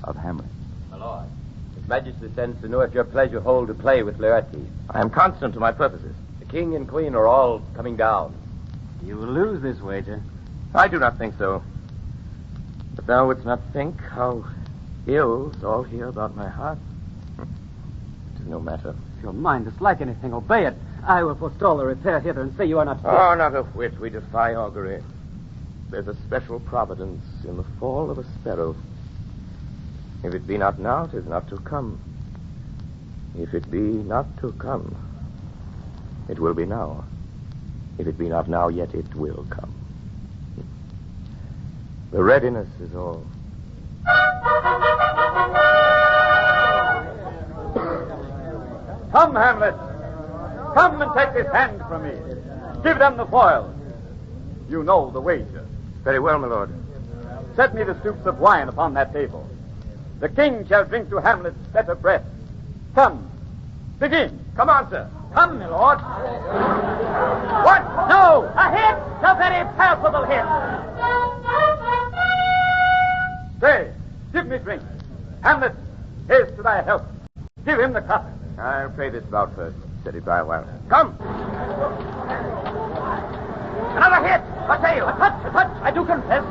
of Hamlet. My lord, His Majesty sends to know if your pleasure hold to play with Laertes. I am constant to my purposes. The king and queen are all coming down. You will lose this wager. I do not think so. But thou wouldst not think how ills all hear about my heart. It is no matter. If your mind dislike anything, obey it. I will forestall the repair hither and say you are not fit. Oh, not a whit. We defy augury. there's a special providence in the fall of a sparrow. If it be not now, 'tis not to come. If it be not to come, it will be now. If it be not now, yet it will come. The readiness is all. Come, Hamlet. Come and take this hand from me. Give them the foil. You know the wager. Very well, my lord. Set me the stoups of wine upon that table. The king shall drink to Hamlet's better breath. Come. Begin. Come on, sir. Come, my lord. What? No! A hit! A very palpable hit! Stay. Give me drink. Hamlet, here's to thy health. Give him the cup. I'll pay this bout first. Set it by a while. Come! Another hit! A tail! A touch! I do confess.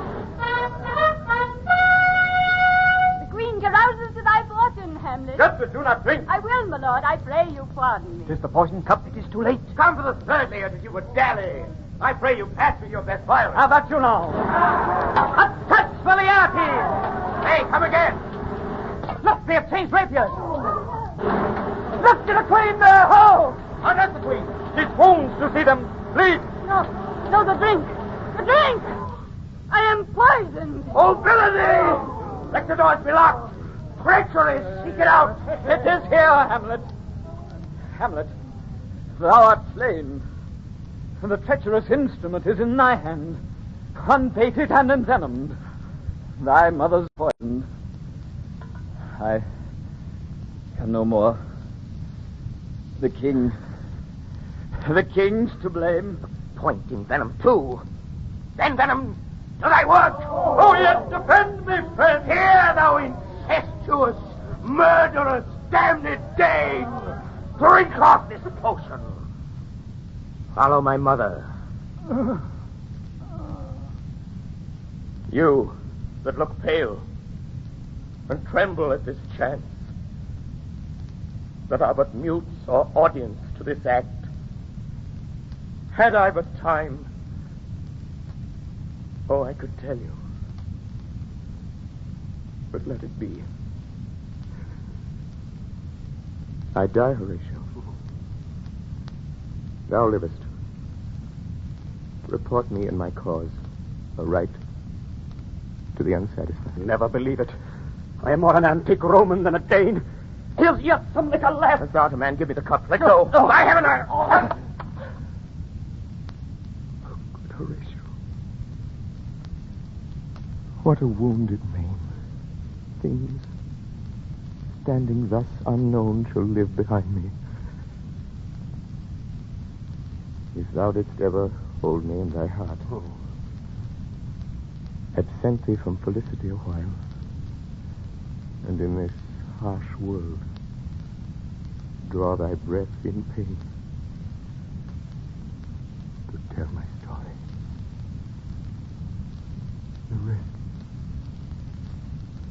The queen carouses to thy fortune, Hamlet. Just but do not drink. I will, my lord. I pray you pardon me. 'Tis the poison cup. It is too late. Come for the third layer that you would dally. I pray you pass with your best violence. How about you now? A touch for the Arties! Hey, come again. Look, they have changed rapiers. Look to the queen there! Ho! How does the queen? She's wounds to see them bleed. No, the drink! The drink! I am poisoned! Oh, villainy! Let the doors be locked! Treachery! Seek it out! It is here, Hamlet. Hamlet, thou art slain. The treacherous instrument is in thy hand, unbaited and envenomed. Thy mother's poisoned. I can no more. The king's to blame. Pointing venom, too. Then venom to thy work. Oh, yet defend me, friend. Here, thou incestuous, murderous, damned Dane. Drink off this potion. Follow my mother. You that look pale and tremble at this chance, that are but mutes or audience to this act, had I but time, oh, I could tell you. But let it be. I die, Horatio. Thou livest. Report me in my cause a right to the unsatisfied. Never believe it. I am more an antique Roman than a Dane. Here's yet some liquor left. As thou art a man, give me the cup. Let go. By heaven, Good Horatio. What a wounded name. Things standing thus unknown shall live behind me. If thou didst ever hold me in thy heart, absent thee from felicity a while, and in this harsh world draw thy breath in pain to tell my story. The rest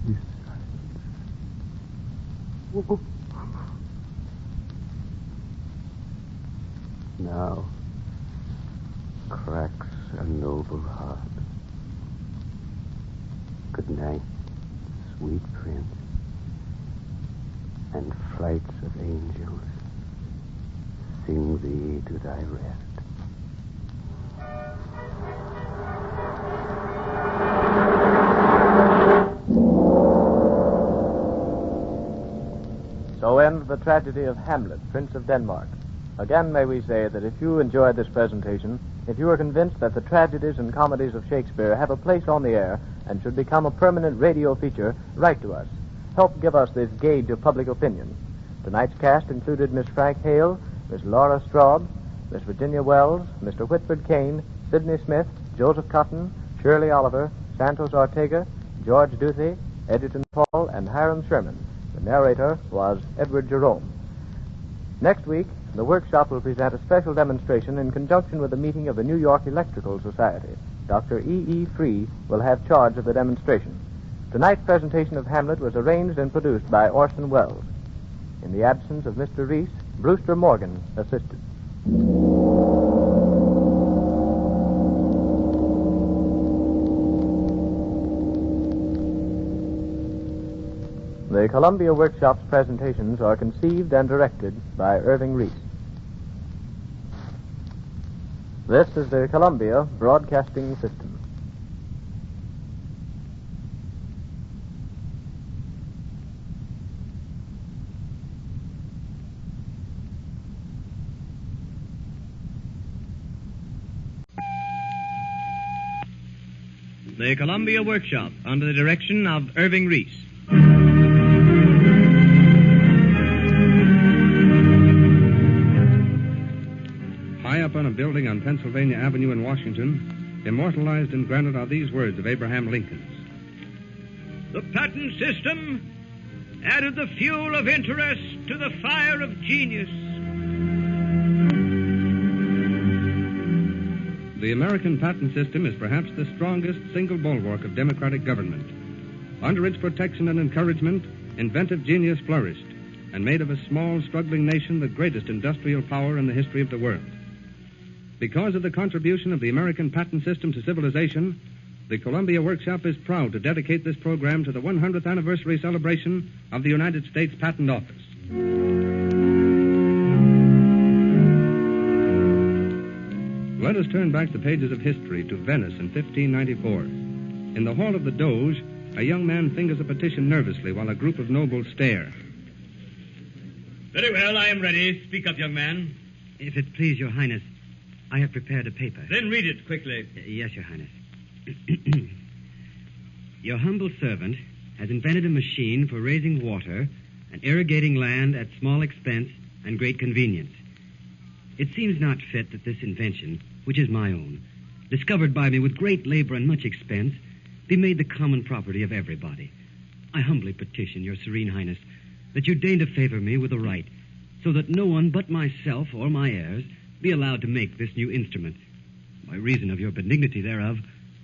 is silence. Now cracks a noble heart. Good night, sweet prince, and flights of angels sing thee to thy rest. So ends the tragedy of Hamlet, Prince of Denmark. Again, may we say that if you enjoyed this presentation, if you are convinced that the tragedies and comedies of Shakespeare have a place on the air and should become a permanent radio feature, write to us. Help give us this gauge of public opinion. Tonight's cast included Miss Frank Hale, Miss Laura Straub, Miss Virginia Wells, Mr. Whitford Kane, Sidney Smith, Joseph Cotton, Shirley Oliver, Santos Ortega, George Duthie, Edgerton Paul, and Hiram Sherman. The narrator was Edward Jerome. Next week, the workshop will present a special demonstration in conjunction with the meeting of the New York Electrical Society. Dr. E.E. Free will have charge of the demonstration. Tonight's presentation of Hamlet was arranged and produced by Orson Welles. In the absence of Mr. Reese, Brewster Morgan assisted. The Columbia Workshop's presentations are conceived and directed by Irving Reese. This is the Columbia Broadcasting System. The Columbia Workshop, under the direction of Irving Reese. High up on a building on Pennsylvania Avenue in Washington, immortalized in granite are these words of Abraham Lincoln's. The patent system added the fuel of interest to the fire of genius. The American patent system is perhaps the strongest single bulwark of democratic government. Under its protection and encouragement, inventive genius flourished and made of a small, struggling nation the greatest industrial power in the history of the world. Because of the contribution of the American patent system to civilization, the Columbia Workshop is proud to dedicate this program to the 100th anniversary celebration of the United States Patent Office. Let us turn back the pages of history to Venice in 1594. In the hall of the Doge, a young man fingers a petition nervously while a group of nobles stare. Very well, I am ready. Speak up, young man. If it please your Highness, I have prepared a paper. Then read it quickly. Yes, your Highness. Your humble servant has invented a machine for raising water and irrigating land at small expense and great convenience. It seems not fit that this invention, which is my own, discovered by me with great labor and much expense, be made the common property of everybody. I humbly petition your Serene Highness that you deign to favor me with a right, so that no one but myself or my heirs be allowed to make this new instrument. By reason of your benignity thereof,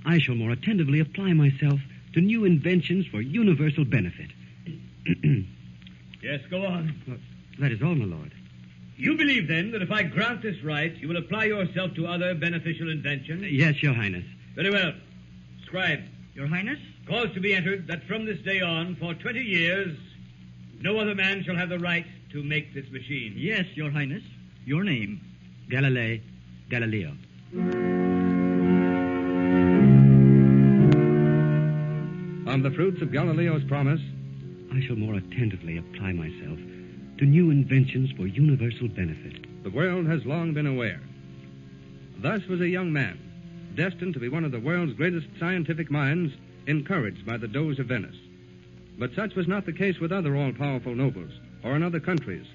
I shall more attentively apply myself to new inventions for universal benefit. Yes, go on. Well, that is all, my lord. You believe, then, that if I grant this right, you will apply yourself to other beneficial inventions? Yes, your Highness. Very well. Scribe. Your Highness? Cause to be entered that from this day on, for 20 years, no other man shall have the right to make this machine. Yes, your Highness. Your name? Galileo. On the fruits of Galileo's promise, I shall more attentively apply myself to new inventions for universal benefit. The world has long been aware. Thus was a young man, destined to be one of the world's greatest scientific minds, encouraged by the Doge of Venice. But such was not the case with other all-powerful nobles, or in other countries,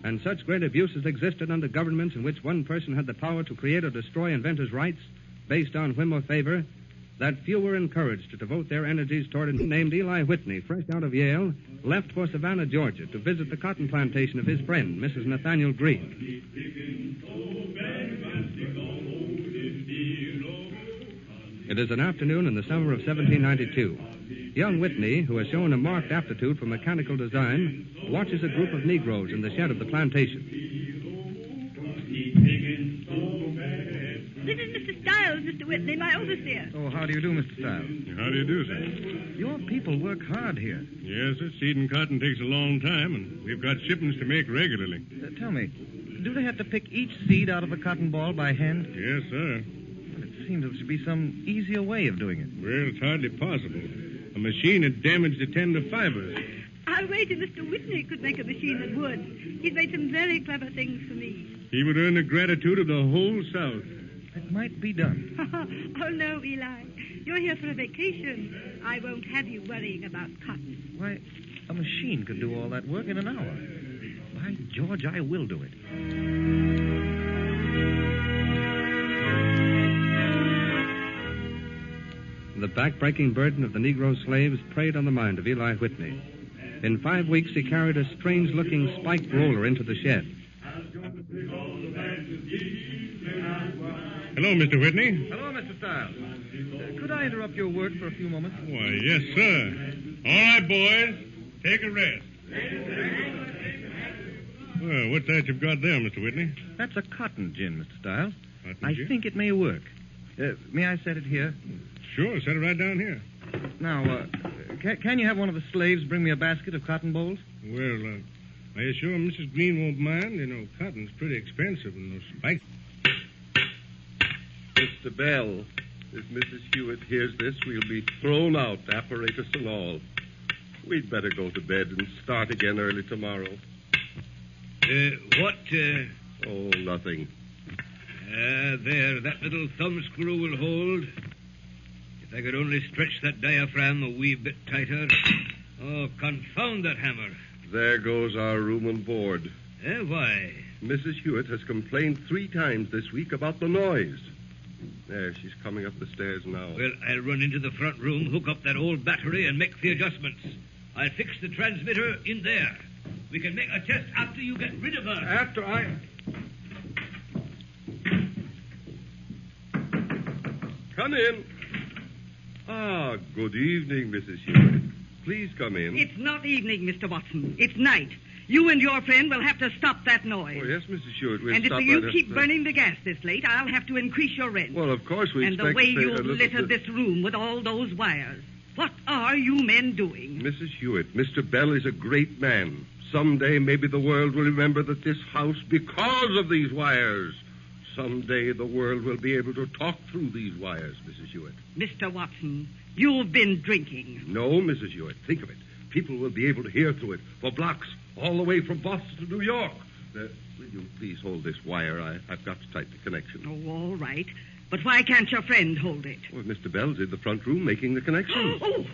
and such great abuses existed under governments in which one person had the power to create or destroy inventors' rights based on whim or favor, that few were encouraged to devote their energies toward it. Named Eli Whitney, fresh out of Yale, left for Savannah, Georgia, to visit the cotton plantation of his friend, Mrs. Nathaniel Green. It is an afternoon in the summer of 1792. Young Whitney, who has shown a marked aptitude for mechanical design, watches a group of Negroes in the shed of the plantation. This is Mr. Stiles, Mr. Whitney, my overseer. Oh, how do you do, Mr. Stiles? How do you do, sir? Your people work hard here. Yes, sir. Seeding cotton takes a long time, and we've got shipments to make regularly. Tell me, do they have to pick each seed out of a cotton ball by hand? Yes, sir. Well, it seems there should be some easier way of doing it. Well, it's hardly possible. A machine had damaged the tender fibers. I'll wait till Mr. Whitney could make a machine that would. He's made some very clever things for me. He would earn the gratitude of the whole South. It might be done. Oh, no, Eli. You're here for a vacation. I won't have you worrying about cotton. Why, a machine could do all that work in an hour. By George, I will do it. The back-breaking burden of the Negro slaves preyed on the mind of Eli Whitney. In 5 weeks, he carried a strange-looking spiked roller into the shed. Hello, Mr. Whitney. Hello, Mr. Stiles. Could I interrupt your work for a few moments? Why, yes, sir. All right, boys. Take a rest. Well, what's that you've got there, Mr. Whitney? That's a cotton gin, Mr. Stiles. Cotton I gin? think it may work. May I set it here? Sure, set it right down here. Now, can you have one of the slaves bring me a basket of cotton bolls? Well, are you sure Mrs. Green won't mind? You know, cotton's pretty expensive and those spikes. Mr. Bell, if Mrs. Hewitt hears this, we'll be thrown out, apparatus and all. We'd better go to bed and start again early tomorrow. What? Oh, nothing. There, that little thumbscrew will hold. If I could only stretch that diaphragm a wee bit tighter. Oh, confound that hammer. There goes our room and board. Why? Mrs. Hewitt has complained 3 times this week about the noise. There, she's coming up the stairs now. Well, I'll run into the front room, hook up that old battery, and make the adjustments. I'll fix the transmitter in there. We can make a test after you get rid of her. After I... Come in. Ah, good evening, Mrs. Hewitt. Please come in. It's not evening, Mr. Watson. It's night. You and your friend will have to stop that noise. Oh, yes, Mrs. Hewitt, we'll and stop if you right keep at- burning the gas this late, I'll have to increase your rent. Well, of course we and expect the way to pay a you've little littered bit- this room with all those wires. What are you men doing? Mrs. Hewitt, Mr. Bell is a great man. Someday maybe the world will remember that this house, because of these wires. Someday the world will be able to talk through these wires, Mrs. Hewitt. Mr. Watson, you've been drinking. No, Mrs. Hewitt, think of it. People will be able to hear through it for blocks all the way from Boston to New York. Will you please hold this wire? I've got to tighten the connection. Oh, all right. But why can't your friend hold it? Well, Mr. Bell's in the front room making the connection. Oh,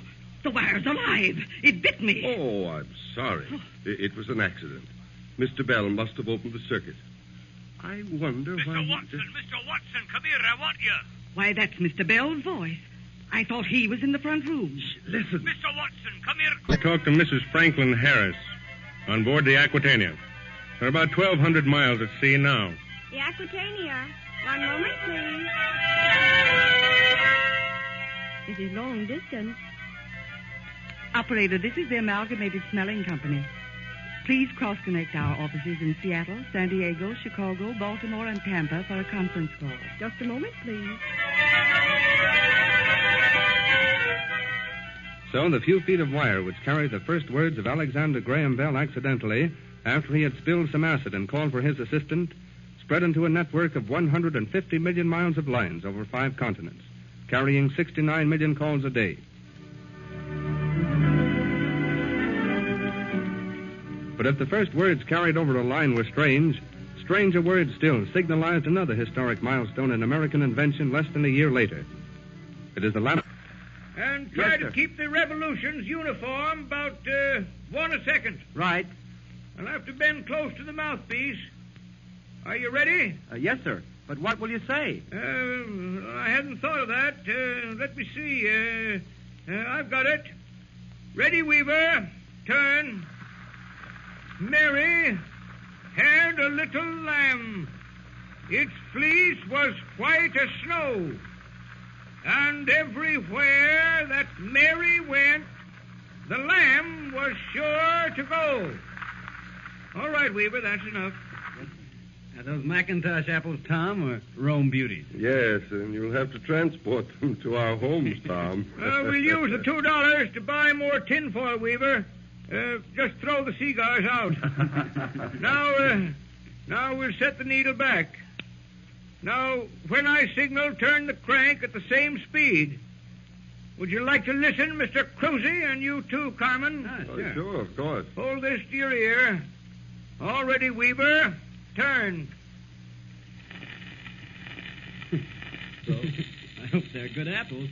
the wire's alive. It bit me. Oh, I'm sorry. It was an accident. Mr. Bell must have opened the circuit. I wonder why... Mr. Watson, come here. I want you. Why, that's Mr. Bell's voice. I thought he was in the front room. Listen. Mr. Watson, come here. I talked to Mrs. Franklin Harris on board the Aquitania. They're about 1,200 miles at sea now. The Aquitania. One moment, please. It is long distance. Operator, this is the Amalgamated Smelling Company. Please cross-connect our offices in Seattle, San Diego, Chicago, Baltimore, and Tampa for a conference call. Just a moment, please. So the few feet of wire which carried the first words of Alexander Graham Bell accidentally, after he had spilled some acid and called for his assistant, spread into a network of 150 million miles of lines over 5 continents, carrying 69 million calls a day. But if the first words carried over a line were strange, stranger words still signalized another historic milestone in American invention less than a year later. It is the last... And try to keep the revolutions uniform, about 1 a second. Right. I'll have to bend close to the mouthpiece. Are you ready? Yes, sir. But what will you say? I hadn't thought of that. Let me see. I've got it. Ready, Weaver. Turn. Mary had a little lamb. Its fleece was white as snow. And everywhere that Mary went, the lamb was sure to go. All right, Weaver, that's enough. Are those Macintosh apples, Tom, or Rome beauties? Yes, and you'll have to transport them to our homes, Tom. We'll use the $2 to buy more tinfoil, Weaver. Just throw the cigars out. Now we'll set the needle back. Now, when I signal, turn the crank at the same speed. Would you like to listen, Mr. Cruzy, and you too, Carmen? Sure. Sure, of course. Hold this to your ear. All ready, Weaver. Turn. So, I hope they're good apples.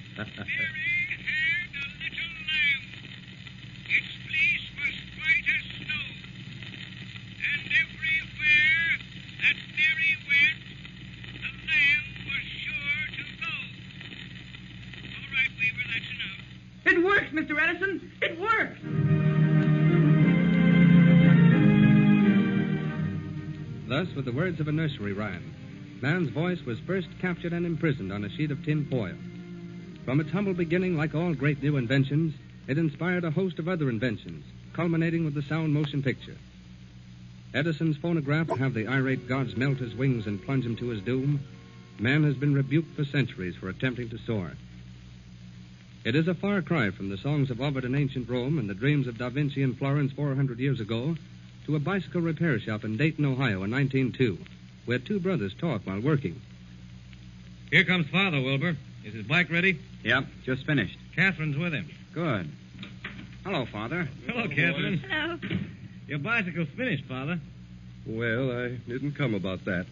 It works, Mr. Edison. It works. Thus, with the words of a nursery rhyme, man's voice was first captured and imprisoned on a sheet of tin foil. From its humble beginning, like all great new inventions, it inspired a host of other inventions, culminating with the sound motion picture. Edison's phonograph would have the irate gods melt his wings and plunge him to his doom. Man has been rebuked for centuries for attempting to soar. It is a far cry from the songs of Ovid in ancient Rome and the dreams of Da Vinci in Florence 400 years ago to a bicycle repair shop in Dayton, Ohio in 1902, where two brothers talk while working. Here comes Father, Wilbur. Is his bike ready? Yep, just finished. Catherine's with him. Good. Hello, Father. Hello, Catherine. Hello. Your bicycle's finished, Father. Well, I didn't come about that.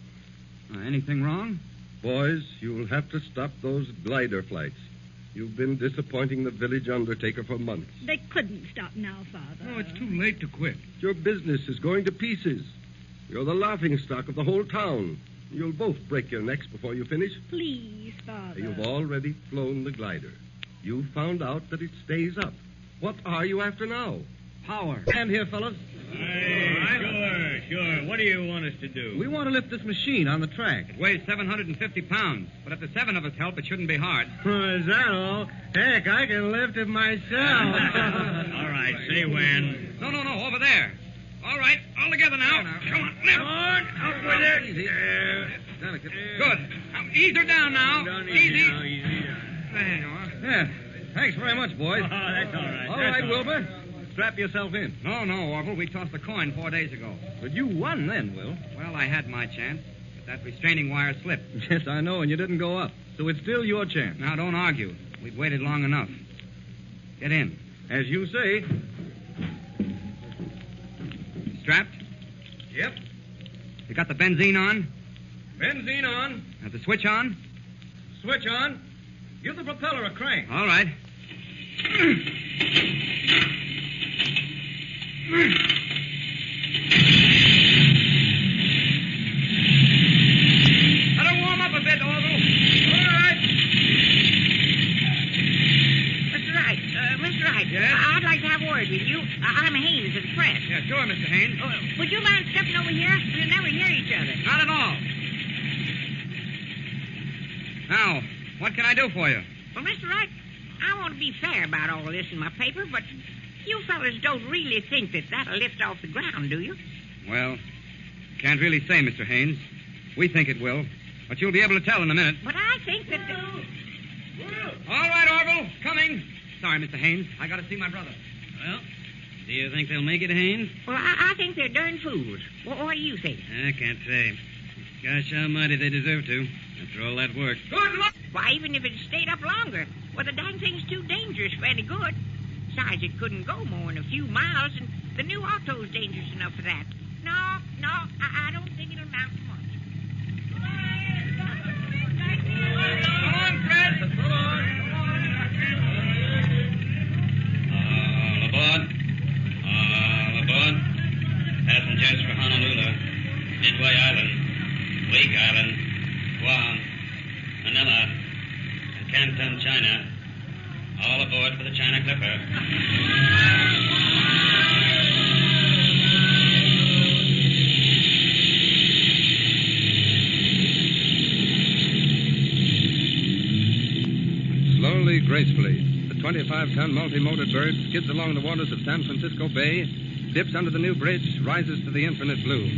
Anything wrong? Boys, you'll have to stop those glider flights. You've been disappointing the village undertaker for months. They couldn't stop now, Father. Oh, it's too late to quit. Your business is going to pieces. You're the laughingstock of the whole town. You'll both break your necks before you finish. Please, Father. You've already flown the glider. You found out that it stays up. What are you after now? Power. Stand here, fellas. Sure. What do you want us to do? We want to lift this machine on the track. It weighs 750 pounds, but if the seven of us help, it shouldn't be hard. Is that all? Heck, I can lift it myself. All right, say when. No, over there. All right, all together now. Come on, lift. On, up with it. Easy. Good. Now, ease her down now. Easy. There you are. Yeah. Thanks very much, boys. Oh, that's all right. All right, Wilbur. Strap yourself in. No, Orville. We tossed the coin 4 days ago. But you won then, Will. Well, I had my chance, but that restraining wire slipped. Yes, I know, and you didn't go up. So it's still your chance. Now, don't argue. We've waited long enough. Get in. As you say. Strapped? Yep. You got the benzene on? Benzene on. Have the switch on? Switch on. Give the propeller a crank. All right. Better warm up a bit, Orville. All right. Mr. Wright. Yes? I'd like to have a word with you. I'm Haynes of the press. Yeah, sure, Mr. Haynes. Would you mind stepping over here? We'll never hear each other. Not at all. Now, what can I do for you? Well, Mr. Wright, I want to be fair about all this in my paper, but you fellas don't really think that that'll lift off the ground, do you? Well, can't really say, Mr. Haynes. We think it will, but you'll be able to tell in a minute. But I think that... All right, Orville, coming. Sorry, Mr. Haynes. I got to see my brother. Well, do you think they'll make it, Haynes? Well, I think they're darn fools. What do you think? I can't say. Gosh almighty, they deserve to, after all that work. Good luck! Why, even if it stayed up longer, well, the dang thing's too dangerous for any good. Besides, it couldn't go more than a few miles, and the new auto's dangerous enough for that. No, I don't think it'll amount to much. Come on, Fred. All aboard. Passengers for Honolulu, Midway Island, Wake Island, Guam, Manila, and Canton, China. All aboard for the China Clipper. Slowly, gracefully, the 25-ton multi-motored bird skids along the waters of San Francisco Bay, dips under the new bridge, rises to the infinite blue,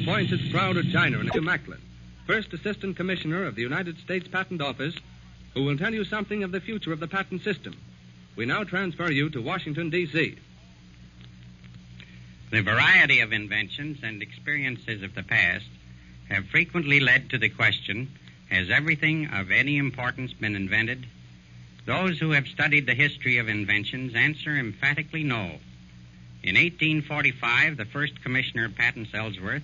points its prow to China and to Macklin, First Assistant Commissioner of the United States Patent Office, who will tell you something of the future of the patent system. We now transfer you to Washington, D.C. The variety of inventions and experiences of the past have frequently led to the question, has everything of any importance been invented? Those who have studied the history of inventions answer emphatically no. In 1845, the first Commissioner of Patents, Ellsworth,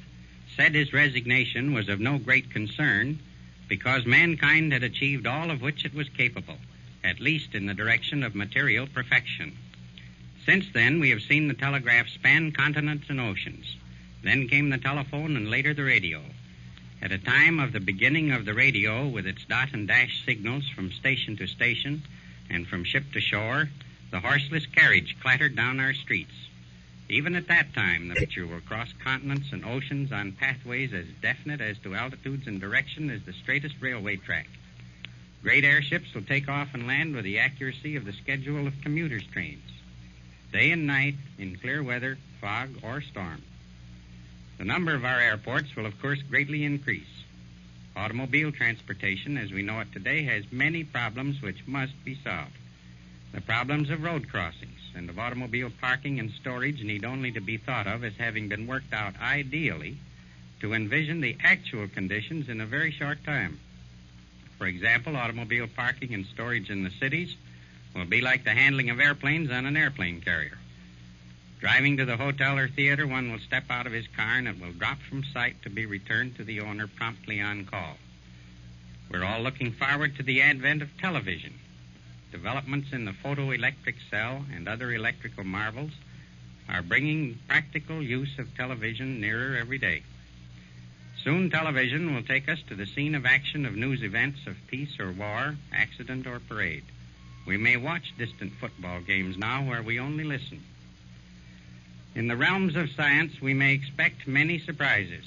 said his resignation was of no great concern because mankind had achieved all of which it was capable, at least in the direction of material perfection. Since then, we have seen the telegraph span continents and oceans. Then came the telephone and later the radio. At a time of the beginning of the radio, with its dot and dash signals from station to station and from ship to shore, the horseless carriage clattered down our streets. Even at that time, the picture will cross continents and oceans on pathways as definite as to altitudes and direction as the straightest railway track. Great airships will take off and land with the accuracy of the schedule of commuters' trains, day and night, in clear weather, fog, or storm. The number of our airports will, of course, greatly increase. Automobile transportation, as we know it today, has many problems which must be solved. The problems of road crossings and of automobile parking and storage need only to be thought of as having been worked out ideally to envision the actual conditions in a very short time. For example, automobile parking and storage in the cities will be like the handling of airplanes on an airplane carrier. Driving to the hotel or theater, one will step out of his car and it will drop from sight to be returned to the owner promptly on call. We're all looking forward to the advent of television. Developments in the photoelectric cell and other electrical marvels are bringing practical use of television nearer every day. Soon television will take us to the scene of action of news events of peace or war, accident or parade. We may watch distant football games now where we only listen. In the realms of science, we may expect many surprises.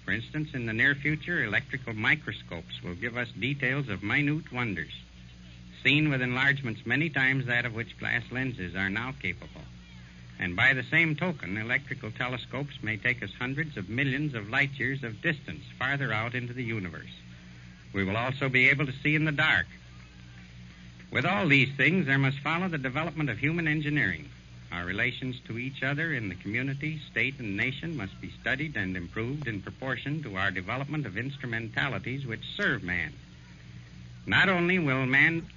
For instance, in the near future, electrical microscopes will give us details of minute wonders, seen with enlargements many times that of which glass lenses are now capable. And by the same token, electrical telescopes may take us hundreds of millions of light years of distance farther out into the universe. We will also be able to see in the dark. With all these things, there must follow the development of human engineering. Our relations to each other in the community, state, and nation must be studied and improved in proportion to our development of instrumentalities which serve man. Not only will man...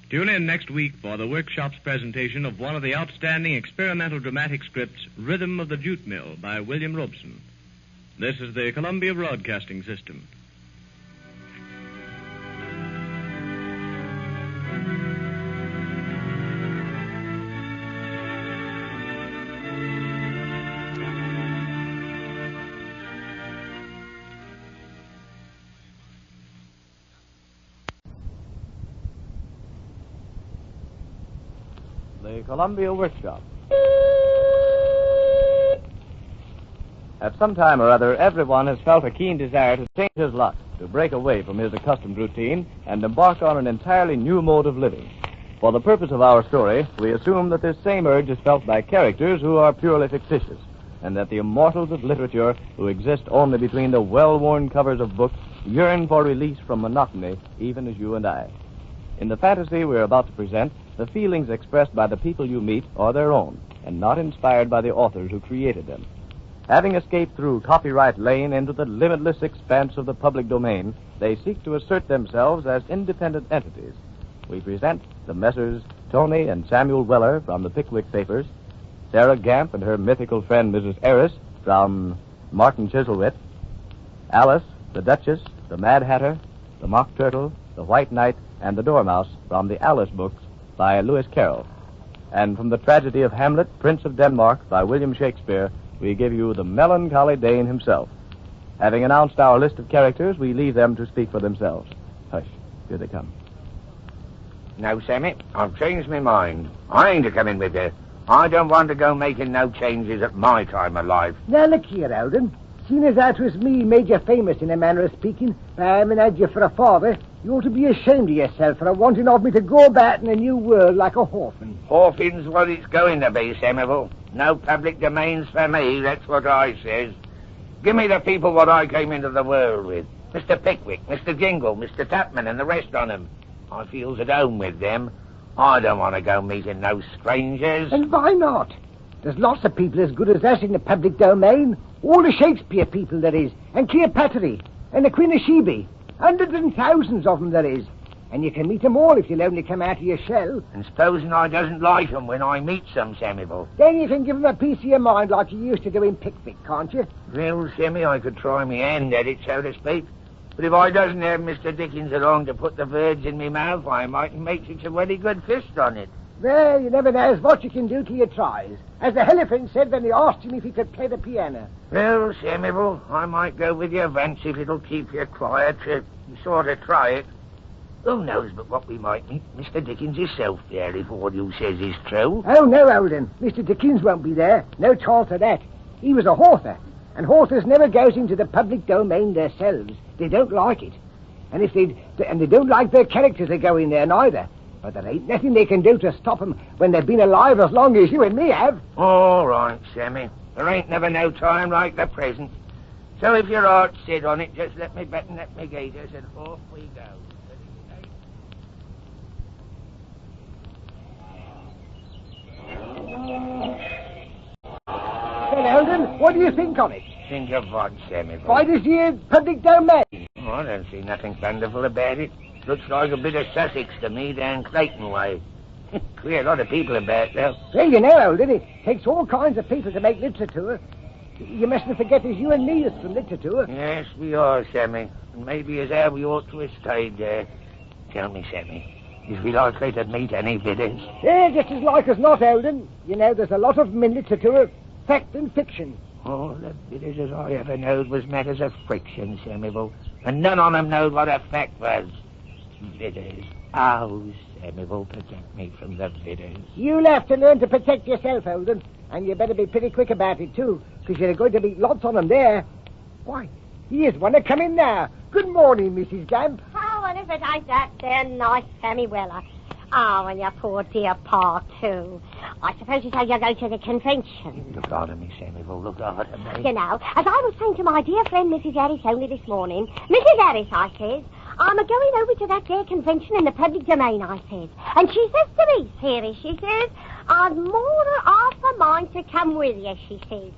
Tune in next week for the workshop's presentation of one of the outstanding experimental dramatic scripts, Rhythm of the Jute Mill, by William Robeson. This is the Columbia Broadcasting System. The Columbia Workshop. At some time or other, everyone has felt a keen desire to change his lot, to break away from his accustomed routine and embark on an entirely new mode of living. For the purpose of our story, we assume that this same urge is felt by characters who are purely fictitious, and that the immortals of literature, who exist only between the well-worn covers of books, yearn for release from monotony, even as you and I. In the fantasy we're about to present, the feelings expressed by the people you meet are their own, and not inspired by the authors who created them. Having escaped through Copyright Lane into the limitless expanse of the public domain, they seek to assert themselves as independent entities. We present the Messrs. Tony and Samuel Weller from the Pickwick Papers, Sarah Gamp and her mythical friend Mrs. Eris from Martin Chiselwit, Alice, the Duchess, the Mad Hatter, the Mock Turtle, the White Knight, and the Dormouse from the Alice books by Lewis Carroll. And from the tragedy of Hamlet, Prince of Denmark by William Shakespeare, we give you the melancholy Dane himself. Having announced our list of characters, we leave them to speak for themselves. Hush, here they come. No, Sammy, I've changed my mind. I ain't a-coming with you. I don't want to go making no changes at my time of life. Now, look here, Alden. Seeing as that was me made you famous in a manner of speaking, by having had you for a father, you ought to be ashamed of yourself for wanting of me to go about in a new world like a orphan. Orphan's what it's going to be, Samuel. No public domains for me, that's what I says. Give me the people what I came into the world with. Mr. Pickwick, Mr. Jingle, Mr. Tupman, and the rest on 'em. I feels at home with them. I don't want to go meeting no strangers. And why not? There's lots of people as good as us in the public domain. All the Shakespeare people there is, and Cleopatra, and the Queen of Sheba. Hundreds and thousands of them there is. And you can meet 'em all if you'll only come out of your shell. And supposing I doesn't like 'em when I meet some, Samuel? Then you can give 'em a piece of your mind like you used to do in Pickwick, can't you? Well, Sammy, I could try me hand at it, so to speak. But if I doesn't have Mr. Dickens along to put the words in me mouth, I mightn't make such a very good fist on it. Well, you never knows what you can do till you tries. As the elephant said when they asked him if he could play the piano. Well, Samuel, I might go with you, Vance, if it'll keep you quiet to sort of try it. Who knows but what we might meet Mr. Dickens himself there if all you says is true? Oh, no, Alden. Mr. Dickens won't be there. No chance of that. He was a author, and authors never goes into the public domain themselves. They don't like it. And they don't like their characters that go in there neither. But there ain't nothing they can do to stop 'em when they've been alive as long as you and me have. All right, Sammy. There ain't never no time like the present. So if your heart's set on it, just let me button up my gaiters and off we go. Well, Eldon, what do you think of it? Think of what, Samuel? Why this here public domain? Oh, I don't see nothing wonderful about it. Looks like a bit of Sussex to me down Clayton way. Queer lot of people about, though. Well, you know, Eldon, it takes all kinds of people to make literature. You mustn't forget there's you and me that's from literature. Yes, we are, Sammy. And maybe as how we ought to have stayed there. Tell me, Sammy, is we likely to meet any bidders? Yeah, just as like as not, Eldon. You know, there's a lot of them in literature, fact and fiction. All the bidders as I ever knowed was matters of friction, Samuel. And none on them knowed what a fact was. Bidders. Oh, Samuel, protect me from the bidders. You'll have to learn to protect yourself, Eldon. And you better be pretty quick about it, too, because you're going to meet lots on them there. Why, here's one to come in now. Good morning, Mrs. Gamp. Oh, and if it ain't that there nice Sammy Weller. Oh, and your poor dear pa, too. I suppose you say you're going to the convention. Look after me, Samuel. Look after me. You know, as I was saying to my dear friend Mrs. Harris only this morning, Mrs. Harris, I says, I'm a-going over to that there convention in the public domain, I says. And she says to me, Harris, she says, I'd more than half a mind to come with you, she says.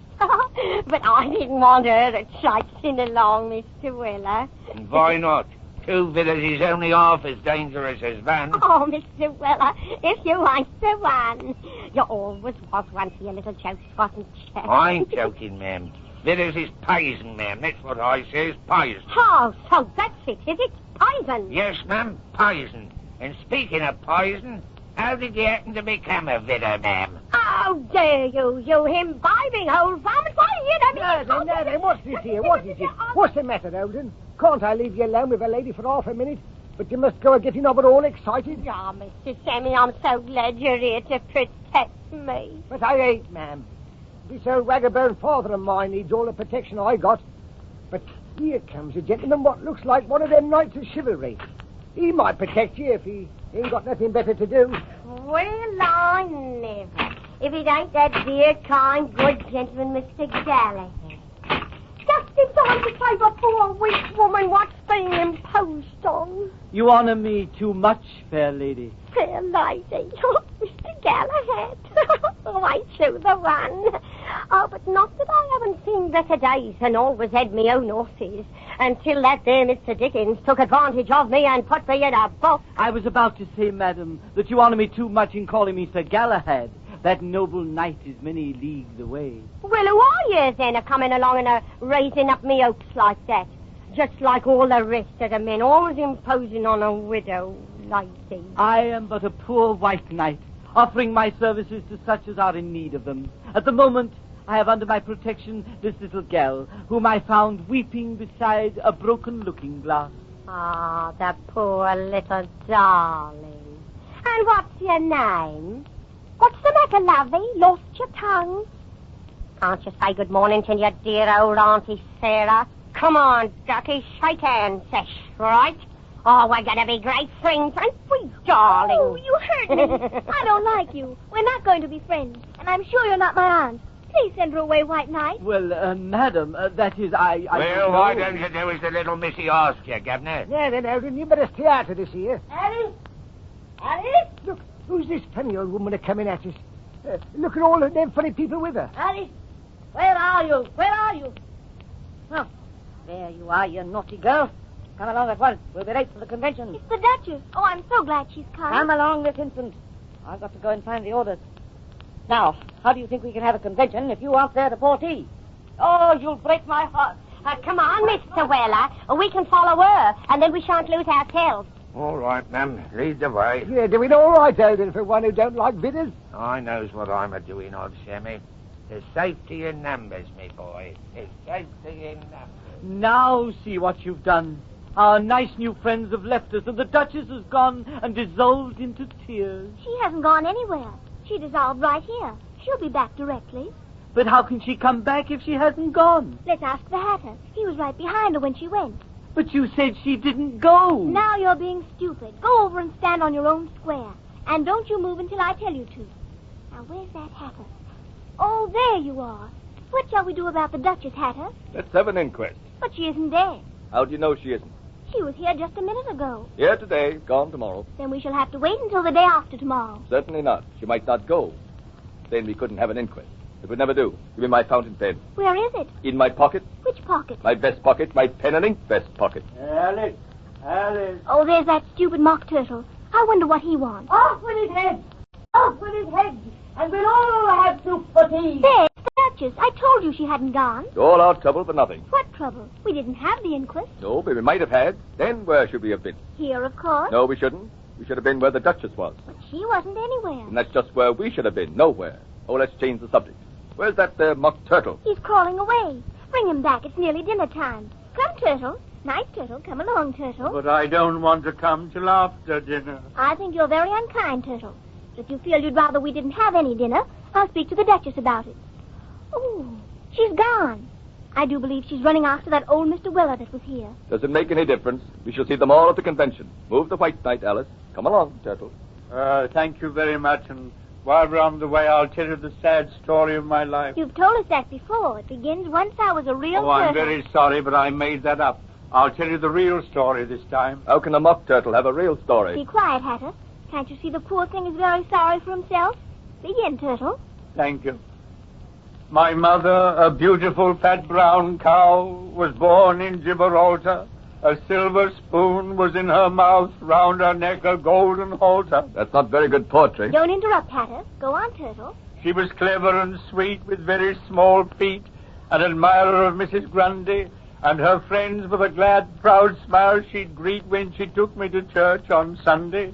But I didn't want her to traipsing along, Mr. Weller. And why not? 2 bidders is only half as dangerous as one. Oh, Mr. Weller, if you ain't the one. You always was one for your little jokes, wasn't you? I ain't joking, ma'am. Bidders is poison, ma'am. That's what I says, poison. Oh, so that's it, is it? Poison? Yes, ma'am, poison. And speaking of poison, how did you happen to become a bidder, ma'am? Oh, dare you imbibing old varmint. Why, you know... No, what's this here? What is it? What's the matter, Eldon? Can't I leave you alone with a lady for half a minute? But you must go getting over all excited. Oh, Mr. Sammy, I'm so glad you're here to protect me. But I ain't, ma'am. This old ragabone father of mine needs all the protection I got. But here comes a gentleman what looks like one of them knights of chivalry. He might protect you if he ain't got nothing better to do. Well, I never. If it ain't that dear, kind, good gentleman, Mr. Gallagher. Just in time to save a poor, weak woman what's being imposed on. You honor me too much, fair lady. Fair lady. Oh, Mr. Galahad. Oh, ain't you the one? Oh, but not that I haven't seen better days and always had me own horses. Until that there Mr. Dickens took advantage of me and put me in a book. I was about to say, madam, that you honor me too much in calling me Sir Galahad. That noble knight is many leagues away. Well, who are you then, a-coming along and raising up me hopes like that? Just like all the rest of the men, always imposing on a widow lady. I am but a poor white knight, offering my services to such as are in need of them. At the moment, I have under my protection this little gal, whom I found weeping beside a broken looking-glass. Ah, the poor little darling. And what's your name? What's the matter, lovey? Lost your tongue? Can't you say good morning to your dear old Auntie Sarah? Come on, Ducky, shake hands, that's right. Oh, we're going to be great friends, aren't we, darling? Oh, you hurt me. I don't like you. We're not going to be friends, and I'm sure you're not my aunt. Please send her away, White Knight. Well, madam, that is, I Well, why don't you do as the little missy asked you, Governor? Yeah, then, Eldon, you better stay out of this here. Alice? Alice? Look, who's this funny old woman a-coming at us? Look at all of them funny people with her. Alice, where are you? Where are you? Oh, there you are, you naughty girl. Come along at once. We'll be late for the convention. It's the Duchess. Oh, I'm so glad she's come. Come along this instant. I've got to go and find the orders. Now, how do you think we can have a convention if you aren't there to pour tea? Oh, you'll break my heart. Come on, Mr. Weller. We can follow her, and then we shan't lose ourselves. All right, ma'am. Lead the way. Yeah, doing all right, Eldon, for one who don't like bidders. I knows what I'm a-doing of, Sammy. There's safety in numbers, me boy. There's safety in numbers. Now see what you've done. Our nice new friends have left us, and the Duchess has gone and dissolved into tears. She hasn't gone anywhere. She dissolved right here. She'll be back directly. But how can she come back if she hasn't gone? Let's ask the Hatter. He was right behind her when she went. But you said she didn't go. Now you're being stupid. Go over and stand on your own square. And don't you move until I tell you to. Now, where's that Hatter? Oh, there you are. What shall we do about the Duchess, Hatter? Let's have an inquest. But she isn't there. How do you know she isn't? She was here just a minute ago. Here today, gone tomorrow. Then we shall have to wait until the day after tomorrow. Certainly not. She might not go. Then we couldn't have an inquest. It would never do. Give me my fountain pen. Where is it? In my pocket. Which pocket? My vest pocket. My pen and ink vest pocket. Alice. Oh, there's that stupid mock turtle. I wonder what he wants. Off with his head! Off with his head! And we'll all have soup for tea. There's the Duchess. I told you she hadn't gone. All our trouble for nothing. What trouble? We didn't have the inquest. No, but we might have had. Then where should we have been? Here, of course. No, we shouldn't. We should have been where the Duchess was. But she wasn't anywhere. And that's just where we should have been. Nowhere. Oh, let's change the subject. Where's that mock turtle? He's crawling away. Bring him back. It's nearly dinner time. Come, Turtle. Nice, Turtle. Come along, Turtle. But I don't want to come till after dinner. I think you're very unkind, Turtle. If you feel you'd rather we didn't have any dinner, I'll speak to the Duchess about it. Oh, she's gone. I do believe she's running after that old Mr. Weller that was here. Doesn't make any difference. We shall see them all at the convention. Move the White Knight, Alice. Come along, Turtle. Thank you very much, and while we're on the way, I'll tell you the sad story of my life. You've told us that before. It begins once I was a real turtle. I'm very sorry, but I made that up. I'll tell you the real story this time. How can a mock turtle have a real story? Be quiet, Hatter. Can't you see the poor thing is very sorry for himself? Begin, Turtle. Thank you. My mother, a beautiful fat brown cow, was born in Gibraltar. A silver spoon was in her mouth, round her neck a golden halter. That's not very good poetry. Don't interrupt, Hatter. Go on, Turtle. She was clever and sweet, with very small feet, an admirer of Mrs. Grundy, and her friends with a glad, proud smile she'd greet when she took me to church on Sunday.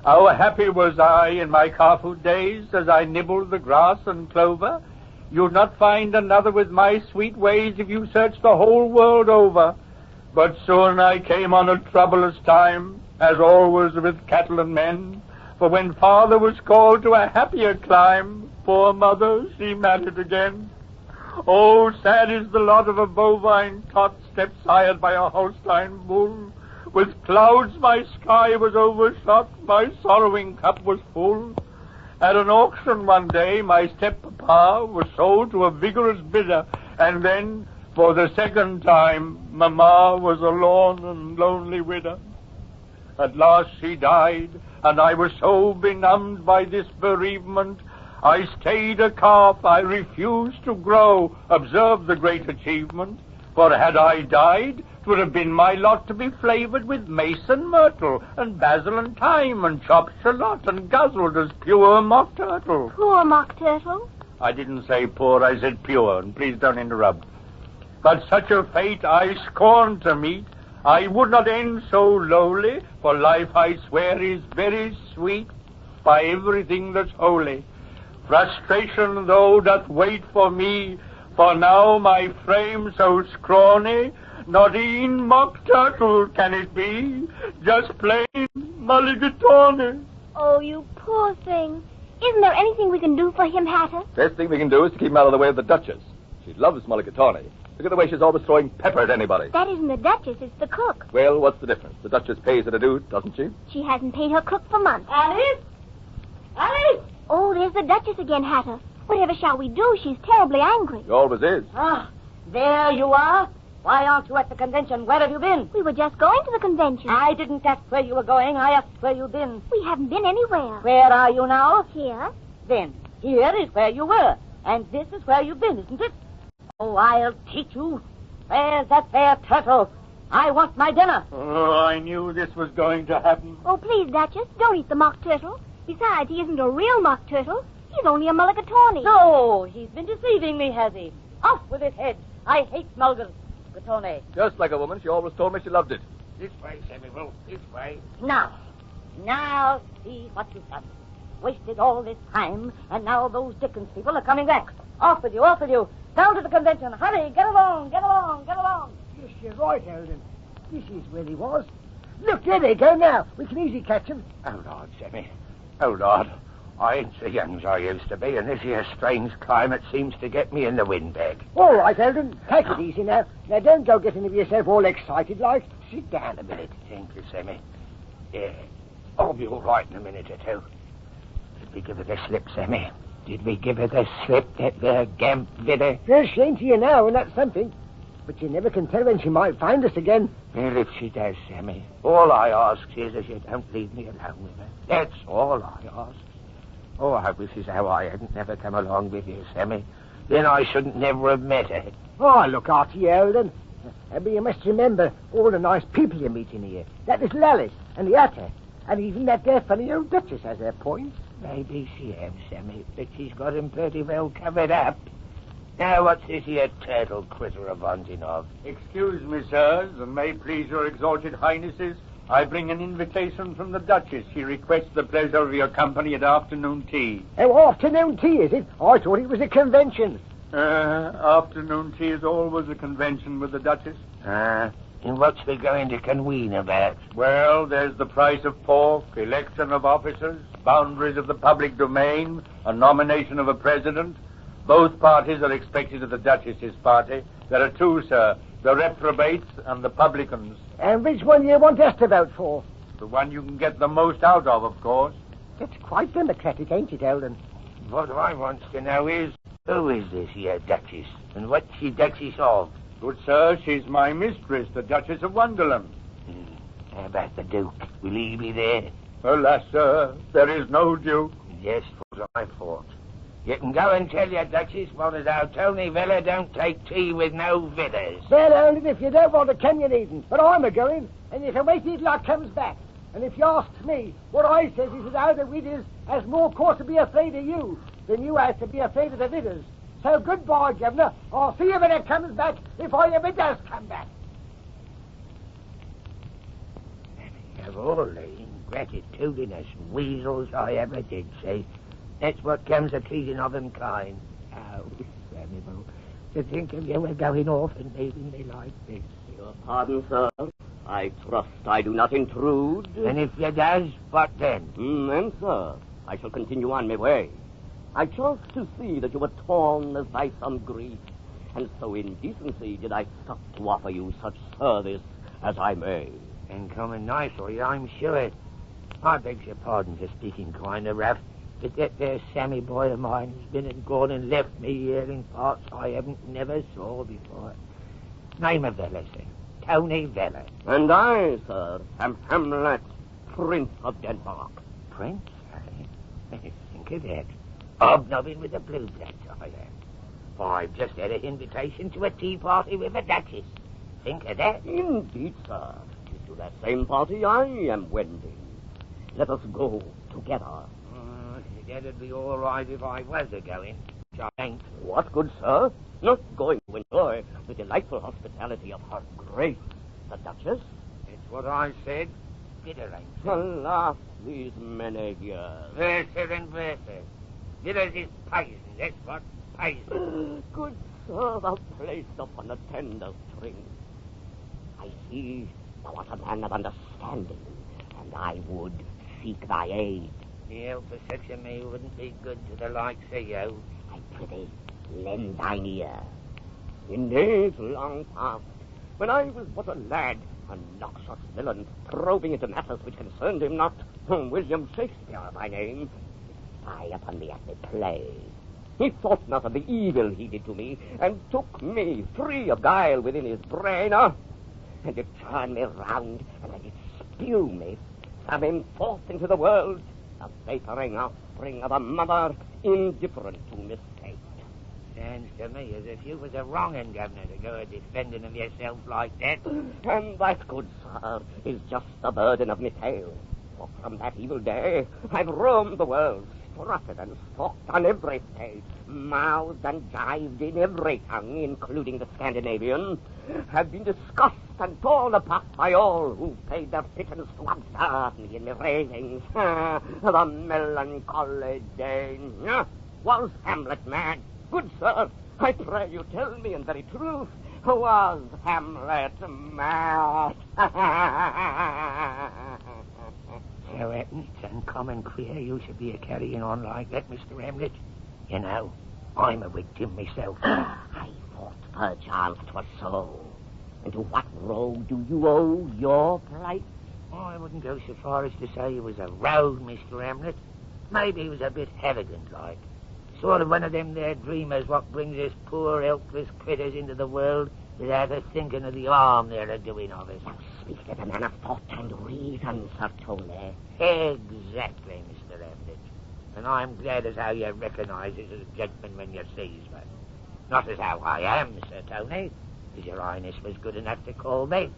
How happy was I in my calfhood days as I nibbled the grass and clover. You'd not find another with my sweet ways if you searched the whole world over. But soon I came on a troublous time, as always with cattle and men. For when father was called to a happier clime, poor mother, she married again. Oh, sad is the lot of a bovine tot, step-sired by a Holstein bull. With clouds my sky was overshot, my sorrowing cup was full. At an auction one day, my step-papa was sold to a vigorous bidder, and then, for the second time, Mamma was a lorn and lonely widow. At last she died, and I was so benumbed by this bereavement, I stayed a calf, I refused to grow. Observe the great achievement. For had I died, 'twould have been my lot to be flavored with mace and myrtle, and basil and thyme, and chopped shallot, and guzzled as pure mock turtle. Poor mock turtle? I didn't say poor, I said pure, and please don't interrupt. But such a fate I scorn to meet. I would not end so lowly, for life, I swear, is very sweet by everything that's holy. Frustration, though, doth wait for me, for now my frame so scrawny, not e'en mock turtle can it be, just plain mulligatawny. Oh, you poor thing. Isn't there anything we can do for him, Hatter? Best thing we can do is to keep him out of the way of the Duchess. She loves mulligatawny. Look at the way she's always throwing pepper at anybody. That isn't the Duchess, it's the cook. Well, what's the difference? The Duchess pays her to do it, doesn't she? She hasn't paid her cook for months. Alice? Alice? Oh, there's the Duchess again, Hatter. Whatever shall we do? She's terribly angry. She always is. Ah, there you are. Why aren't you at the convention? Where have you been? We were just going to the convention. I didn't ask where you were going. I asked where you've been. We haven't been anywhere. Where are you now? Here. Then, here is where you were. And this is where you've been, isn't it? Oh, I'll teach you. Where's that there turtle? I want my dinner. Oh, I knew this was going to happen. Oh, please, Duchess, don't eat the mock turtle. Besides, he isn't a real mock turtle. He's only a mulligatawny. No, he's been deceiving me, has he? Off with his head. I hate mulligatawny. Just like a woman, she always told me she loved it. This way, Samuel, this way. Now see what you've done. Wasted all this time, and now those Dickens people are coming back. Off with you, off with you. Down to the convention. Hurry, get along, get along, get along. Yes, you're right, Eldon. This is where he was. Look, there they go now. We can easily catch them. Oh, Lord, Sammy. Oh, Lord. I ain't so young as I used to be, and this here strange climate seems to get me in the windbag. All right, Eldon. Take it easy now. Now, don't go getting of yourself all excited like. Sit down a minute. Thank you, Sammy. Yeah. I'll be all right in a minute or two. Did we give her the slip, Sammy? Did we give her the slip, that there gamp vidder? Well, she ain't here now, and that's something. But you never can tell when she might find us again. Well, if she does, Sammy, all I ask is that you don't leave me alone with her. That's all I ask. Oh, I wish as how I hadn't never come along with you, Sammy. Then I shouldn't never have met her. Oh, look after you, Eldon. But you must remember all the nice people you meet in here. That little Alice and the Hatter. And even that there funny old Duchess has her points. Maybe she has, Sammy, but she's got him pretty well covered up. Now, what's this here turtle critter a wanting of? Excuse me, sirs, and may please your exalted highnesses, I bring an invitation from the Duchess. She requests the pleasure of your company at afternoon tea. Oh, afternoon tea, is it? I thought it was a convention. Afternoon tea is always a convention with the Duchess. And what's we going to convene about? Well, there's the price of pork, election of officers, boundaries of the public domain, a nomination of a president. Both parties are expected at the Duchess's party. There are two, sir, the reprobates and the publicans. And which one you want us to vote for? The one you can get the most out of course. It's quite democratic, ain't it, Eldon? What I want to know is, who is this here Duchess? And what's she Duchess of? Good sir, she's my mistress, the Duchess of Wonderland. How about the Duke? Will he be there? Alas, sir, there is no Duke. Yes, what I thought. You can go and tell your Duchess what is our Tony Villa don't take tea with no vitters. Well, Eldon, if you don't want to come, you needn't. But I'm a-going, and you can wait till luck comes back. And if you ask me, what I says is that our the widders has more cause to be afraid of you than you has to be afraid of the vitters. So goodbye, Governor. I'll see you when it comes back, if I ever does come back. Of all the ingratitudinous weasels I ever did see, that's what comes of treating of them kind. Oh, Samuel, to think of you were going off and leaving me like this. Your pardon, sir. I trust I do not intrude. And if you does, what then? Then, sir, I shall continue on my way. I chanced to see that you were torn as by some grief, and so in decency did I stop to offer you such service as I may. And coming nice for you, I'm sure. I beg your pardon for speaking kind of rough, but that there Sammy boy of mine has been and gone and left me here in parts I haven't never saw before. Name of Vella, sir. Tony Vella. And I, sir, am Hamlet, Prince of Denmark. Prince, eh? Think of that. Hobnobbing with the blue bloods, I am. Why, I've just had an invitation to a tea party with the Duchess. Think of that. Indeed, sir. To that same party I am wending. Let us go together. That'd be all right if I was a-going. I ain't. What good, sir? Not going to enjoy the delightful hospitality of her Grace, the Duchess? It's what I said. Bitter ain't. Alas, these many years. Verser and verser. Bitters is poison, that's what. Poison. Good sir, thou placed upon a tender string. I see thou art a man of understanding, and I would seek thy aid. The help of such a me wouldn't be good to the likes of you. I prithee, lend thine ear. In days long past, when I was but a lad, a noxious villain, probing into matters which concerned him not, William Shakespeare by name, spy upon me at the play. He thought not of the evil he did to me, and took me free of guile within his brain, and it turned me round, and let it spew me, summoned forth into the world, a vaporing offspring of a mother indifferent to mistake. Sounds to me as if you was a wronging, Governor, to go a-defending of yourself like that. And that, good sir, is just the burden of me tale. For from that evil day, I've roamed the world, strutted and stalked on every stage, mouthed and jived in every tongue, including the Scandinavian, have been discussed and torn apart by all who paid their pittance to observe me in my ravings. The melancholy Dane. Was Hamlet mad? Good sir, I pray you tell me in very truth, was Hamlet mad? So it's uncommon queer you should be a-carrying on like that, Mr. Hamlet. You know, I'm a victim myself. I thought perchance 'twas so. And to what rogue do you owe your plight? I wouldn't go so far as to say he was a rogue, Mr. Hamlet. Maybe he was a bit arrogant-like. Sort of one of them there dreamers what brings us poor, helpless critters into the world without a thinking of the harm they're a-doing of us. Thou speak as a man of thought and reason, Sir Tony. Exactly, Mr. Hamlet. And I'm glad as how you recognise us as a gentleman when you sees me. Not as how I am, Sir Tony, as your Highness was good enough to call me,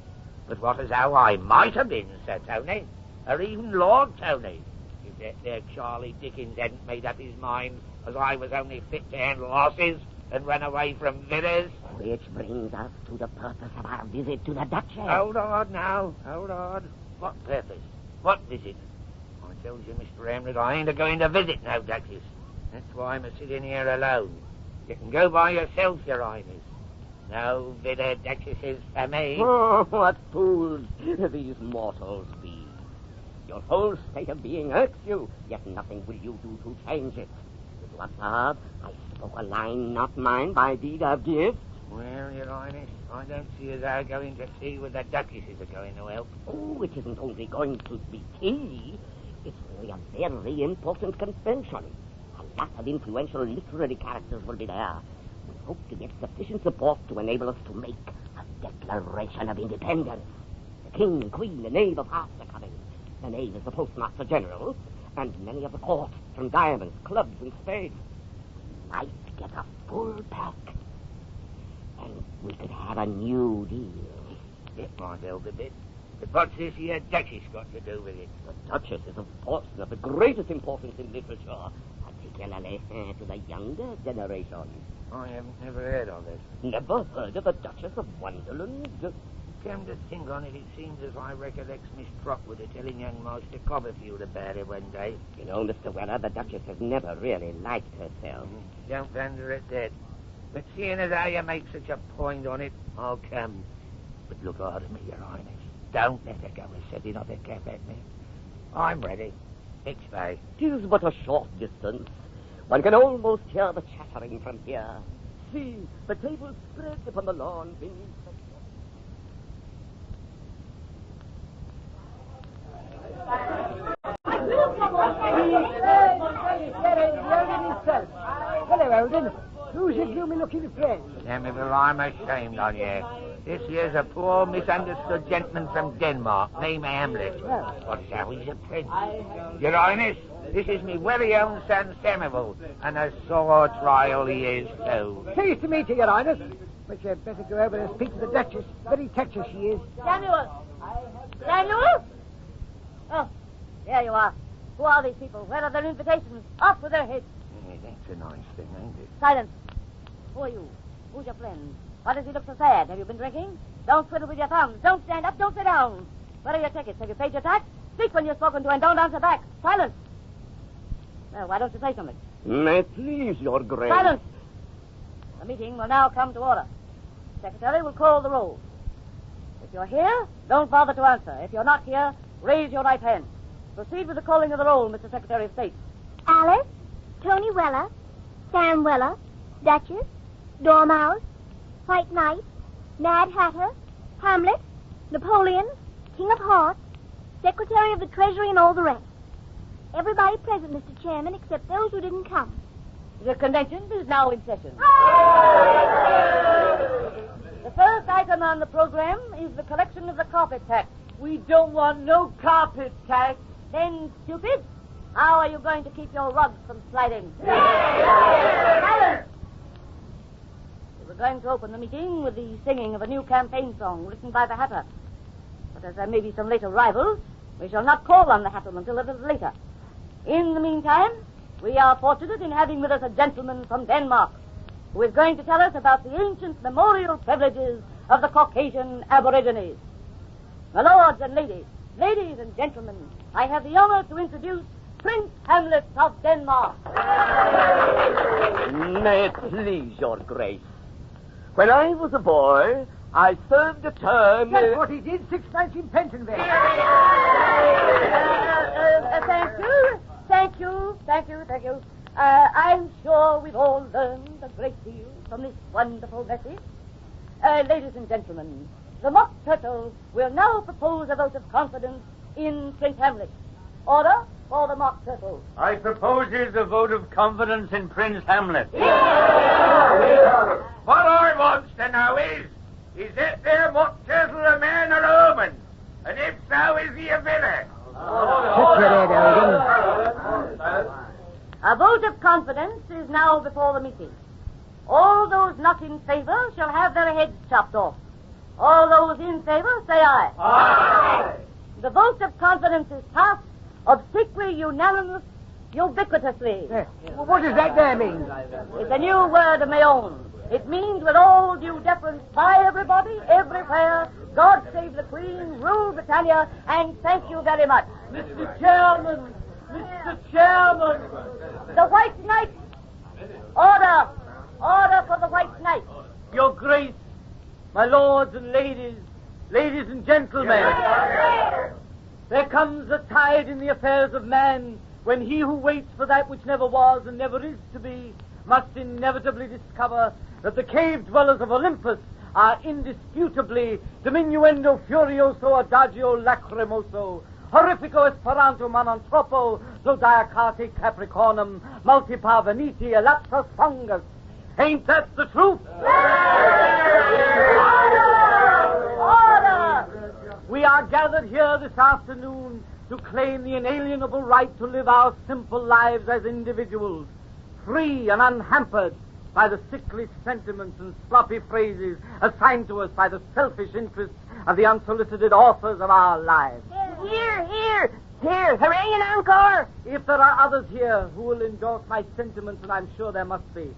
but what as how I might have been, Sir Tony, or even Lord Tony, if that there Charlie Dickens hadn't made up his mind as I was only fit to handle horses and run away from villas. Which brings us to the purpose of our visit to the Duchess. Hold on now, hold on. What purpose? What visit? I tells you, Mr. Hamlet, I ain't a-going to visit no Duchess. That's why I'm a-sitting here alone. You can go by yourself, your Highness. No villa Duchesses for me. Oh, what fools these mortals be. Your whole state of being irks you, yet nothing will you do to change it. Did you observe? I spoke a line not mine by deed of gift. Well, your Highness, I don't see as how going to see where the Duchesses are going to help. Oh, it isn't only going to be tea. It's really a very important convention. A lot of influential literary characters will be there. We hope to get sufficient support to enable us to make a declaration of independence. The King, Queen, the Knave of Hearts are coming. The Knave is the Postmaster General, and many of the court, from diamonds, clubs, and spades. We might get a full pack, and we could have a new deal. It might help a bit. But what's this here Duchess got to do with it? The Duchess is a person of the greatest importance in literature, particularly to the younger generation. I haven't never heard of it. Never heard of the Duchess of Wonderland? Come to think on it, it seems as I recollects Miss Trotwood telling young Master Copperfield about it one day. You know, Mr. Weller, the Duchess has never really liked herself. Don't wonder at that. But seeing as how you make such a point on it, I'll come. But look hard at me, your Highness. Don't let her go a-setting off a cap at me. I'm ready. Next day. 'Tis but a short distance. One can almost hear the chattering from here. See, the tables spread upon the lawn beneath the... Hello, Eldon. Who's your gloomy-looking friend? Samuel, I'm ashamed on you. This here's a poor, misunderstood gentleman from Denmark, named Hamlet. What's how he's a prince? Your Highness, this is me very own son Samuel, and a sore trial he is, too. Pleased to meet you, Your Highness. But you'd better go over and speak to the Duchess. Very touchy she is. Samuel! Samuel! Oh, there you are. Who are these people? Where are their invitations? Off with their heads. Yeah, that's a nice thing, ain't it? Silence. Who are you? Who's your friend? Why does he look so sad? Have you been drinking? Don't twiddle with your thumbs. Don't stand up. Don't sit down. Where are your tickets? Have you paid your tax? Speak when you're spoken to and don't answer back. Silence. Well, why don't you say something? May it please your grace. Silence. The meeting will now come to order. The secretary will call the roll. If you're here, don't bother to answer. If you're not here, raise your right hand. Proceed with the calling of the roll, Mr. Secretary of State. Alice, Tony Weller, Sam Weller, Duchess, Dormouse, White Knight, Mad Hatter, Hamlet, Napoleon, King of Hearts, Secretary of the Treasury, and all the rest. Everybody present, Mr. Chairman, except those who didn't come. The convention is now in session. The first item on the program is the collection of the carpet tax. We don't want no carpet tax. Then, stupid, how are you going to keep your rugs from sliding? Silence! We're going to open the meeting with the singing of a new campaign song written by the Hatter. But as there may be some late arrivals, we shall not call on the Hatter until a little later. In the meantime, we are fortunate in having with us a gentleman from Denmark who is going to tell us about the ancient memorial privileges of the Caucasian Aborigines. My lords and ladies and gentlemen, I have the honor to introduce Prince Hamlet of Denmark. May it please your grace. When I was a boy, I served a term... That's what he did, 6 nights in Pentonville. Thank you. I'm sure we've all learned a great deal from this wonderful message. Ladies and gentlemen, the Mock Turtle will now propose a vote of confidence in Prince Hamlet. Order for the Mock Turtle. I proposes a vote of confidence in Prince Hamlet. What I wants to know is that there Mock Turtle a man or a woman? And if so, is he a villain? A vote of confidence is now before the meeting. All those not in favor shall have their heads chopped off. All those in favor, say aye. Aye. The vote of confidence is passed, obsequiously, unanimous, ubiquitously. Well, what does that there mean? It's a new word of my own. It means, with all due deference, by everybody, everywhere, God save the Queen, rule Britannia, and thank you very much. Mr. Chairman! Mr. Chairman! The White Knight! Order! Order for the White Knight! Your Grace, my lords and ladies, ladies and gentlemen, there comes a tide in the affairs of man when he who waits for that which never was and never is to be must inevitably discover that the cave dwellers of Olympus are indisputably diminuendo furioso adagio lacrimoso, horrifico esperanto manantropo, zodiacate capricornum, multipar veniti elapsus fungus. Ain't that the truth? Order! We are gathered here this afternoon to claim the inalienable right to live our simple lives as individuals, free and unhampered by the sickly sentiments and sloppy phrases assigned to us by the selfish interests of the unsolicited authors of our lives. Here, here, here, hooray and encore! If there are others here who will endorse my sentiments, and I'm sure there must be,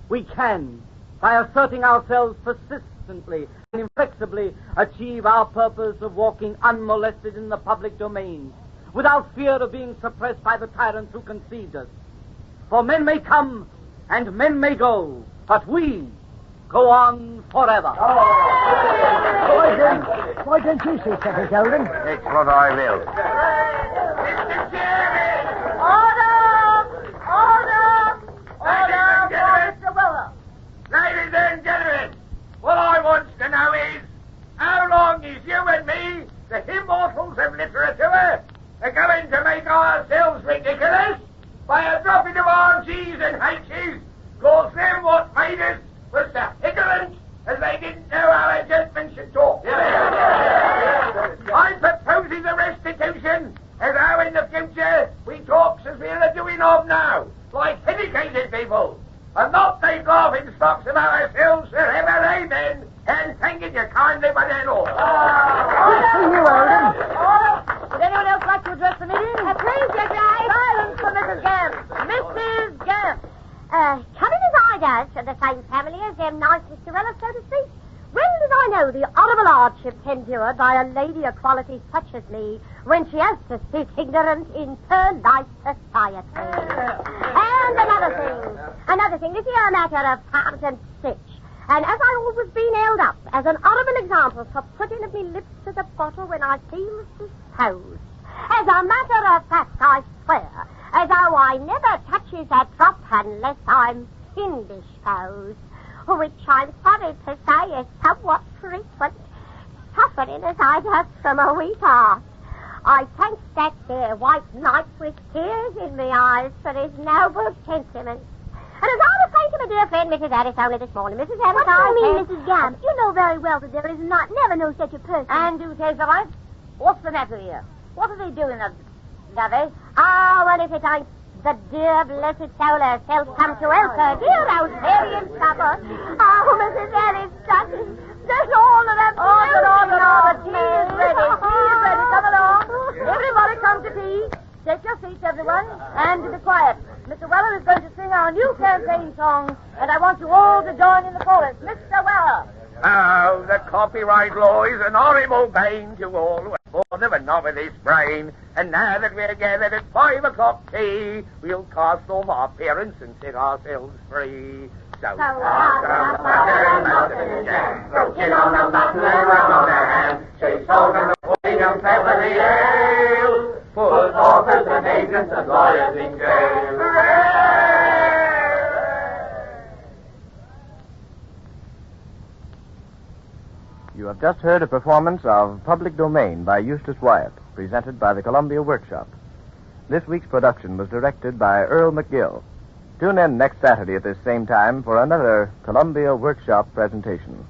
we can, by asserting ourselves persistently and inflexibly, achieve our purpose of walking unmolested in the public domain, without fear of being suppressed by the tyrants who conceived us. For men may come and men may go, but we go on forever. Why don't you say something, Sheldon? That's what I will. Order! Order for Mr. Weller. Ladies and gentlemen, what I want to know is, how long is you and me, the immortals of literature, are going to make ourselves ridiculous by a dropping of our G's and H's, cause them what made us was so ignorant as they didn't know how a gentleman should talk. I'm proposing a restitution as how in the future we talks as we are doing of now, like educated people, and not make laughing stocks of ourselves forever, amen, and thanking you kindly by their Lord. Would anyone else like to address the meeting? Please, Your Grace. Silence for Mrs. Gamp. Mrs. Gamp. Coming as I does from the same family as them nice Mr. Weller, so to speak, well does I know the honourable hardships endured by a lady of quality such as me when she has to sit ignorant in polite society. And another thing, this here matter of palms and stitch. And as I always been held up as an honourable example for putting of me lips to the bottle when I feel disposed. As a matter of fact, I swear, as though I never touches a drop unless I'm indisposed, which I'm sorry to say is somewhat frequent, suffering as I does from a weak heart. I thank that there White Knight with tears in my eyes for his noble sentiments. And as I was saying to my dear friend, Mrs. Harris, only this morning, Mrs. Harris, What do you mean, Mrs. Gamp? You know very well that there is never no such a person. And do say so, right? What's the matter here? What are they doing, Lovey? Ah, well, if it ain't the dear blessed soul herself come to help her, dear old Mary in trouble. Oh, Mrs. Harris, there's all of them. Order. Tea is ready. Come along. Everybody come to tea. Take your seats, everyone, and be quiet. Mr. Weller is going to sing our new campaign song, and I want you all to join in the chorus. Mr. Weller. Oh, the copyright law is an horrible bane to all who are born of a novelist's brain. And now that we're gathered at 5 o'clock tea, we'll cast off our parents and set ourselves free. So, broken on the button and round on their hand, chase hold of the pudding of Beverly Ale, put authors and agents and lawyers in jail. You have just heard a performance of Public Domain by Eustace Wyatt, presented by the Columbia Workshop. This week's production was directed by Earl McGill. Tune in next Saturday at this same time for another Columbia Workshop presentation.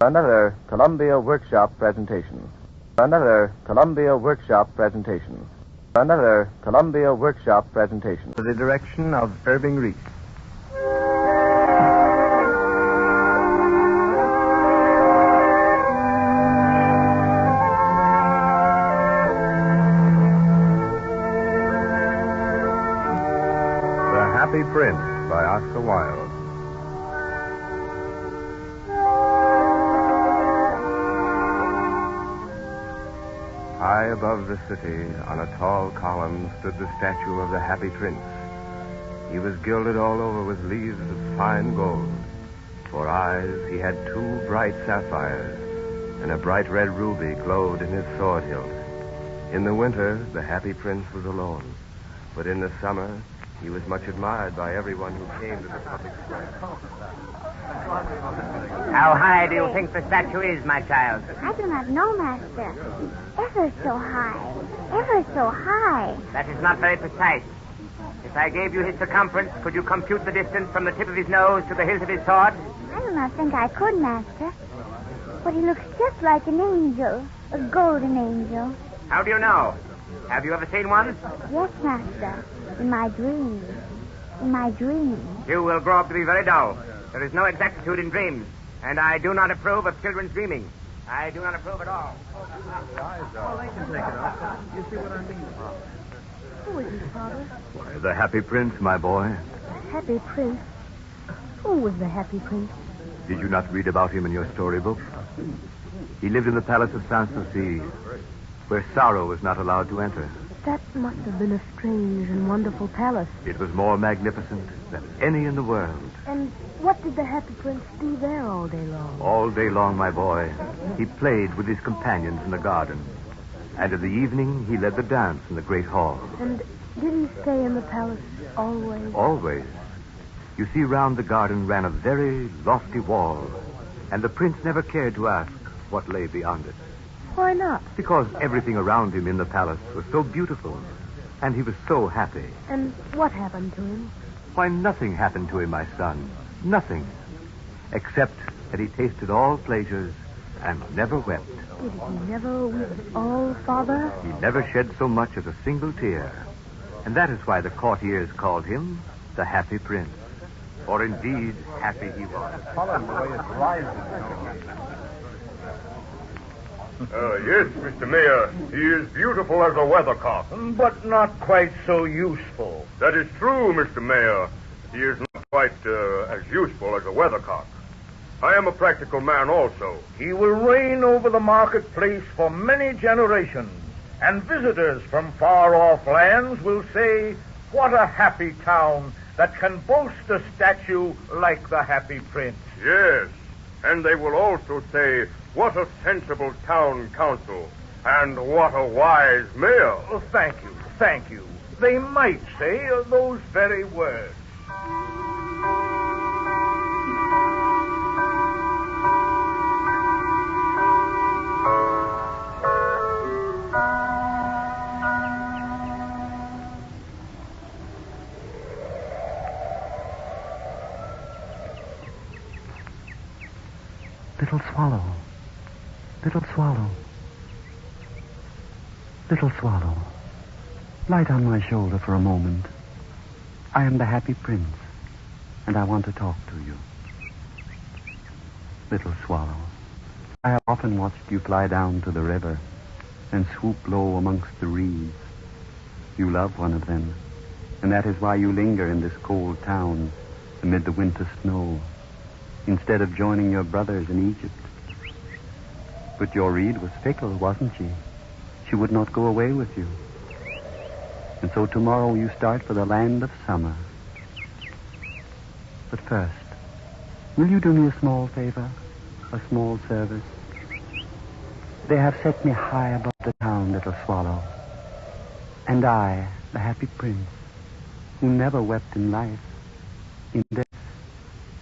Another Columbia Workshop presentation. Another Columbia Workshop presentation under the direction of Irving Reese. The Happy Prince by Oscar Wilde. High above the city, on a tall column, stood the statue of the Happy Prince. He was gilded all over with leaves of fine gold. For eyes, he had 2 bright sapphires, and a bright red ruby glowed in his sword hilt. In the winter, the Happy Prince was alone. But in the summer, he was much admired by everyone who came to the public square. How high do you think the statue is, my child? I do not know, Master. Ever so high. Ever so high. That is not very precise. If I gave you his circumference, could you compute the distance from the tip of his nose to the hilt of his sword? I do not think I could, Master. But he looks just like an angel. A golden angel. How do you know? Have you ever seen one? Yes, Master. In my dreams. In my dreams. You will grow up to be very dull. There is no exactitude in dreams. And I do not approve of children's dreaming. I do not approve at all. Oh, they can take it off. You see what I mean? Who is his father? Why, the Happy Prince, my boy. The Happy Prince? Who was the Happy Prince? Did you not read about him in your storybook? He lived in the palace of Sanssouci, where sorrow was not allowed to enter. That must have been a strange and wonderful palace. It was more magnificent than any in the world. And what did the Happy Prince do there all day long? All day long, my boy, he played with his companions in the garden. And in the evening, he led the dance in the great hall. And did he stay in the palace always? Always. You see, round the garden ran a very lofty wall, and the prince never cared to ask what lay beyond it. Why not? Because everything around him in the palace was so beautiful, and he was so happy. And what happened to him? Why, nothing happened to him, my son. Nothing. Except that he tasted all pleasures and never wept. Did he never weep at all, Father? He never shed so much as a single tear. And that is why the courtiers called him the Happy Prince. For indeed, happy he was. Follow the way it rises. Yes, Mr. Mayor. He is beautiful as a weathercock. But not quite so useful. That is true, Mr. Mayor. He is not quite as useful as a weathercock. I am a practical man also. He will reign over the marketplace for many generations, and visitors from far-off lands will say, what a happy town that can boast a statue like the Happy Prince. Yes, and they will also say, what a sensible town council, and what a wise mayor. Oh, thank you. They might say those very words. Little swallow, little swallow, little swallow, light on my shoulder for a moment. I am the Happy Prince, and I want to talk to you. Little swallow, I have often watched you fly down to the river and swoop low amongst the reeds. You love one of them, and that is why you linger in this cold town amid the winter snow, instead of joining your brothers in Egypt. But your reed was fickle, wasn't she? She would not go away with you. And so tomorrow you start for the land of summer. But first, will you do me a small favor? A small service? They have set me high above the town, little swallow. And I, the Happy Prince, who never wept in life, in death,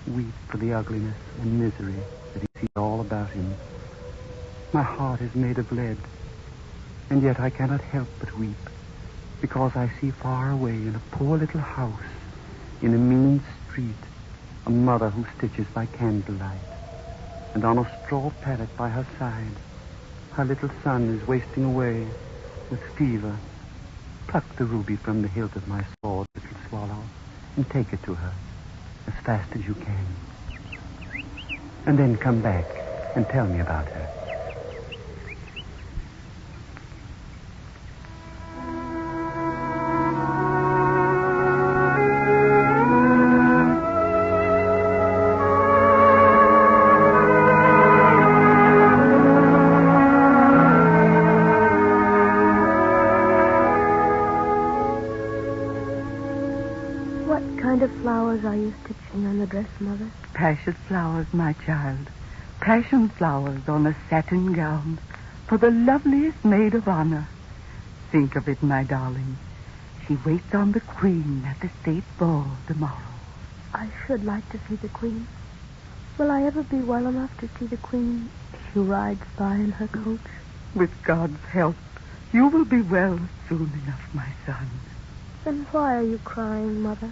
weep for the ugliness and misery that he sees all about him. My heart is made of lead, and yet I cannot help but weep, because I see far away in a poor little house, in a mean street, a mother who stitches by candlelight, and on a straw pallet by her side, her little son is wasting away with fever, Pluck the ruby from the hilt of my sword, little swallow, and take it to her as fast as you can. And then come back and tell me about her. Flowers are you stitching on the dress, Mother? Passion flowers, my child. Passion flowers on a satin gown for the loveliest maid of honor. Think of it, my darling. She waits on the Queen at the state ball tomorrow. I should like to see the Queen. Will I ever be well enough to see the Queen as she rides by in her coach? With God's help, you will be well soon enough, my son. Then why are you crying, Mother?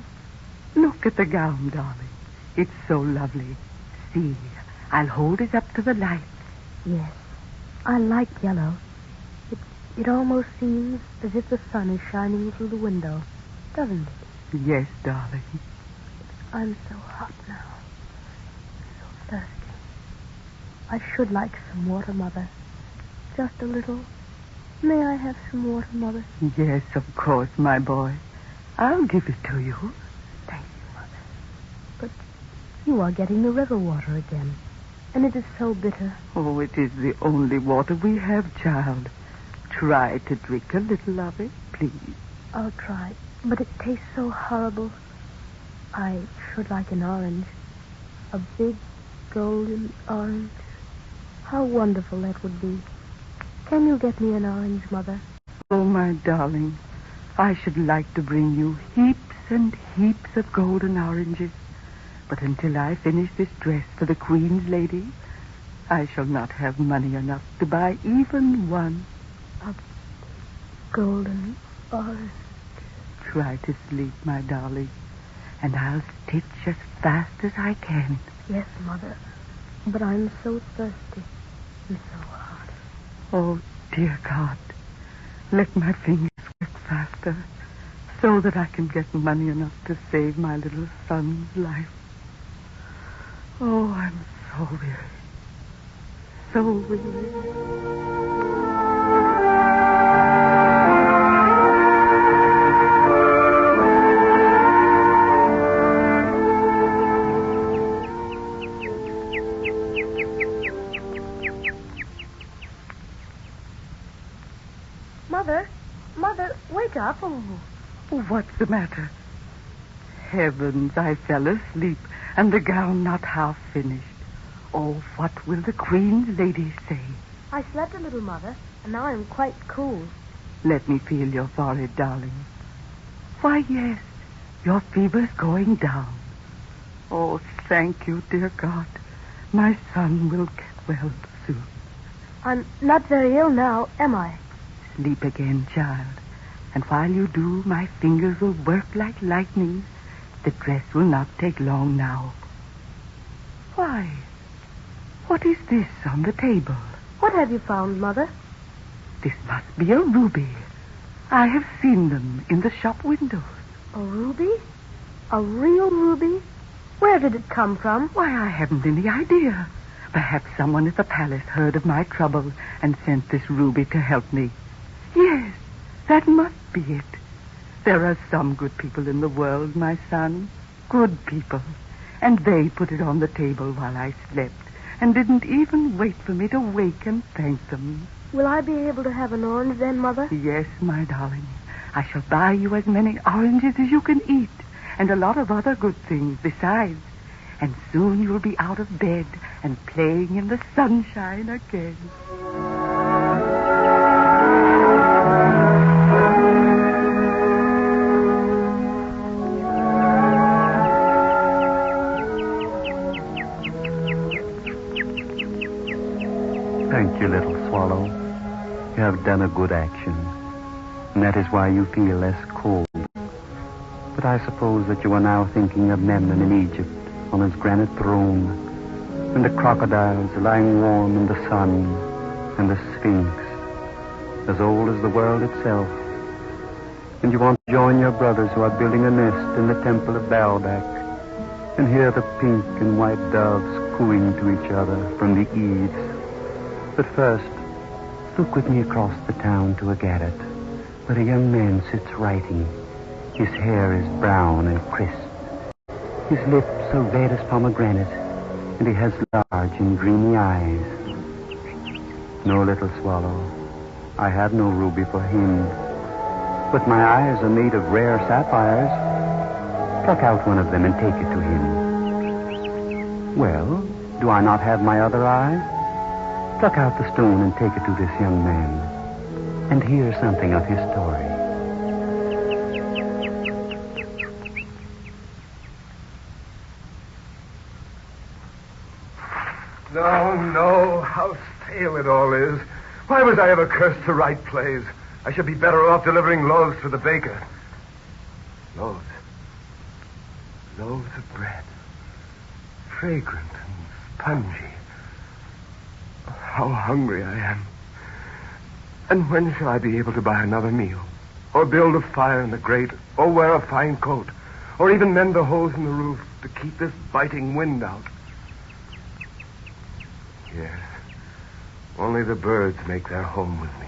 Look at the gown, darling. It's so lovely. See, I'll hold it up to the light. Yes, I like yellow. It almost seems as if the sun is shining through the window, doesn't it? Yes, darling. I'm so hot now. So thirsty. I should like some water, Mother. Just a little. May I have some water, Mother? Yes, of course, my boy. I'll give it to you. You are getting the river water again, and it is so bitter. Oh, it is the only water we have, child. Try to drink a little of it, please. I'll try, but it tastes so horrible. I should like an orange. A big, golden orange. How wonderful that would be. Can you get me an orange, Mother? Oh, my darling, I should like to bring you heaps and heaps of golden oranges. But until I finish this dress for the Queen's lady, I shall not have money enough to buy even one. A golden orange. Try to sleep, my darling, and I'll stitch as fast as I can. Yes, Mother, but I'm so thirsty and so hot. Oh, dear God, let my fingers work faster so that I can get money enough to save my little son's life. Oh, I'm so weary. So weary. Mother, wake up. Oh, what's the matter? Heavens, I fell asleep, and the gown not half finished. Oh, what will the Queen's lady say? I slept a little, Mother, and now I'm quite cool. Let me feel your forehead, darling. Why, yes, your fever's going down. Oh, thank you, dear God. My son will get well soon. I'm not very ill now, am I? Sleep again, child. And while you do, my fingers will work like lightning. The dress will not take long now. Why, what is this on the table? What have you found, Mother? This must be a ruby. I have seen them in the shop windows. A ruby? A real ruby? Where did it come from? Why, I haven't any idea. Perhaps someone at the palace heard of my trouble and sent this ruby to help me. Yes, that must be it. There are some good people in the world, my son. Good people. And they put it on the table while I slept and didn't even wait for me to wake and thank them. Will I be able to have an orange then, Mother? Yes, my darling. I shall buy you as many oranges as you can eat and a lot of other good things besides. And soon you'll be out of bed and playing in the sunshine again. Thank you, little swallow. You have done a good action, and that is why you feel less cold. But I suppose that you are now thinking of Memnon in Egypt on his granite throne, and the crocodiles lying warm in the sun, and the Sphinx, as old as the world itself. and you want to join your brothers who are building a nest in the temple of Babuouk, and hear the pink and white doves cooing to each other from the eaves. But first, look with me across the town to a garret, where a young man sits writing. His hair is brown and crisp. His lips are red as pomegranate, and he has large and dreamy eyes. No, little swallow, I have no ruby for him, but my eyes are made of rare sapphires. Pluck out one of them and take it to him. Well, do I not have my other eye? Pluck out the stone and take it to this young man, and hear something of his story. No, how stale it all is. Why was I ever cursed to write plays? I should be better off delivering loaves to the baker. Loaves of bread. Fragrant and spongy. How hungry I am. And when shall I be able to buy another meal? Or build a fire in the grate? Or wear a fine coat? Or even mend the holes in the roof to keep this biting wind out? Yes. Only the birds make their home with me.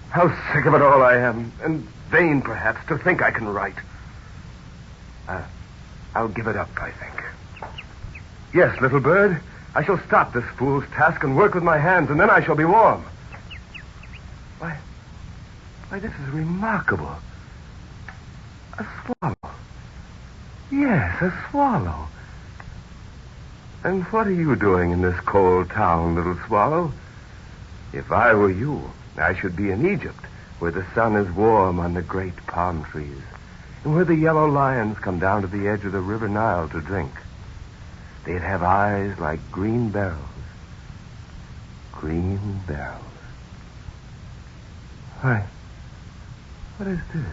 How sick of it all I am, and vain, perhaps, to think I can write. I'll give it up, I think. Yes, little bird, I shall stop this fool's task and work with my hands, and then I shall be warm. Why, this is remarkable. A swallow. Yes, a swallow. And what are you doing in this cold town, little swallow? If I were you, I should be in Egypt, where the sun is warm on the great palm trees, and where the yellow lions come down to the edge of the river Nile to drink. They'd have eyes like green beryls. Green beryls. Why, what is this?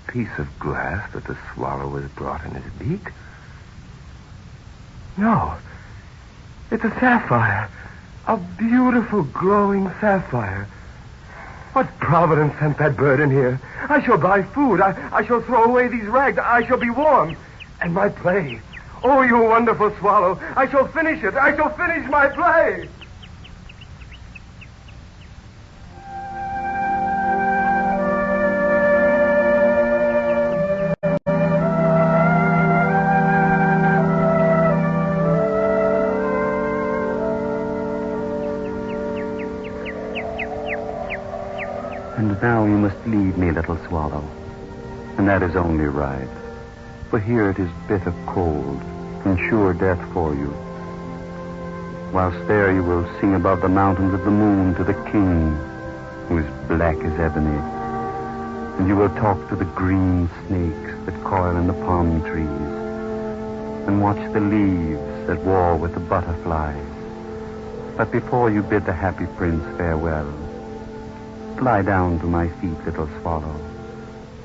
A piece of glass that the swallow has brought in his beak? No, it's a sapphire. A beautiful, glowing sapphire. What providence sent that bird in here? I shall buy food. I shall throw away these rags. I shall be warm. And my play. Oh, you wonderful swallow. I shall finish it. I shall finish my play. And now you must leave me, little swallow. And that is only right. For here it is bitter cold, and sure death for you. Whilst there you will sing above the mountains of the moon to the king, who is black as ebony. And you will talk to the green snakes that coil in the palm trees, and watch the leaves that war with the butterflies. But before you bid the happy prince farewell, lie down to my feet, little swallow,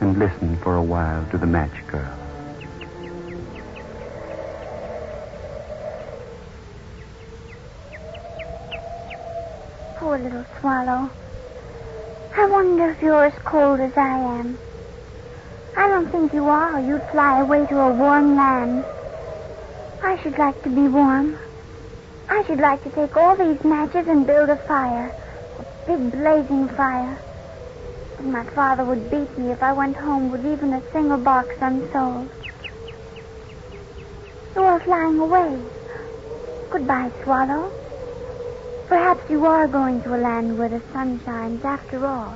and listen for a while to the match girl. Poor little swallow. I wonder if you're as cold as I am. I don't think you are, or you'd fly away to a warm land. I should like to be warm. I should like to take all these matches and build a fire. Big blazing fire. But my father would beat me if I went home with even a single box unsold. You are flying away. Goodbye, swallow. Perhaps you are going to a land where the sun shines after all.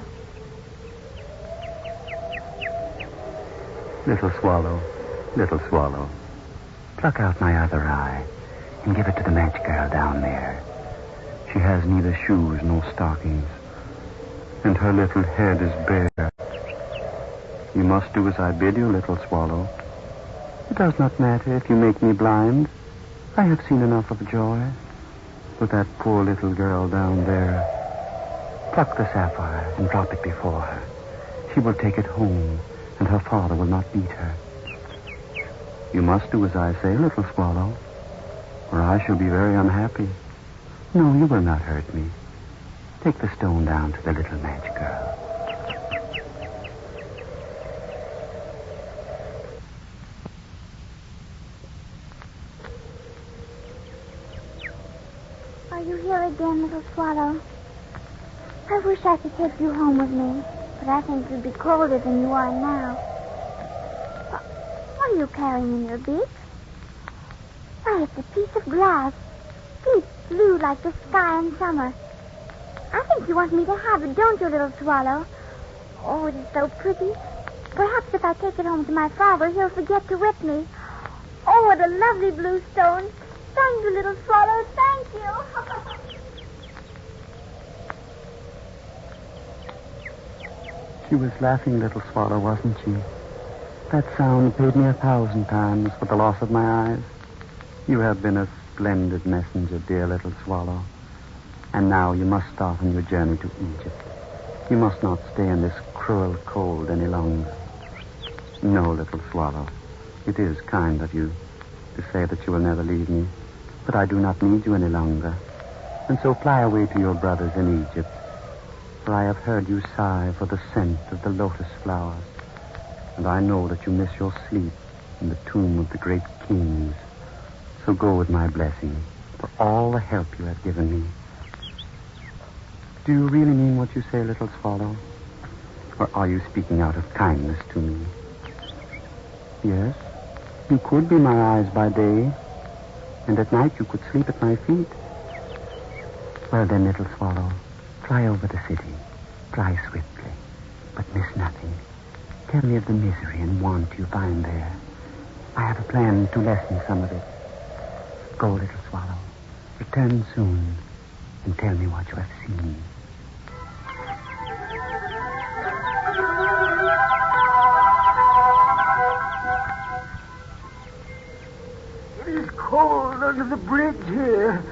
Little swallow, pluck out my other eye and give it to the match girl down there. She has neither shoes nor stockings, and her little head is bare. You must do as I bid you, little swallow. It does not matter if you make me blind. I have seen enough of joy. With that poor little girl down there, pluck the sapphire and drop it before her. She will take it home, and her father will not beat her. You must do as I say, little swallow, or I shall be very unhappy. No, you will not hurt me. Take the stone down to the little match girl. You here again, little swallow? I wish I could take you home with me, but I think you'd be colder than you are now. What are you carrying in your beak? Why, it's a piece of glass, deep blue like the sky in summer. I think you want me to have it, don't you, little swallow? Oh, it is so pretty. Perhaps if I take it home to my father, he'll forget to whip me. Oh, what a lovely blue stone. Thank you, little swallow. Thank you. She was laughing, little swallow, wasn't she? That sound paid me 1,000 times for the loss of my eyes. You have been a splendid messenger, dear little swallow. And now you must start on your journey to Egypt. You must not stay in this cruel cold any longer. No, little swallow. It is kind of you to say that you will never leave me, but I do not need you any longer. And so fly away to your brothers in Egypt, for I have heard you sigh for the scent of the lotus flowers, and I know that you miss your sleep in the tomb of the great kings. So go with my blessing for all the help you have given me. Do you really mean what you say, little swallow? Or are you speaking out of kindness to me? Yes, you could be my eyes by day, and at night you could sleep at my feet. Well then, little swallow, fly over the city. Fly swiftly, but miss nothing. Tell me of the misery and want you find there. I have a plan to lessen some of it. Go, little swallow. Return soon and tell me what you have seen. It is cold under the bridge here.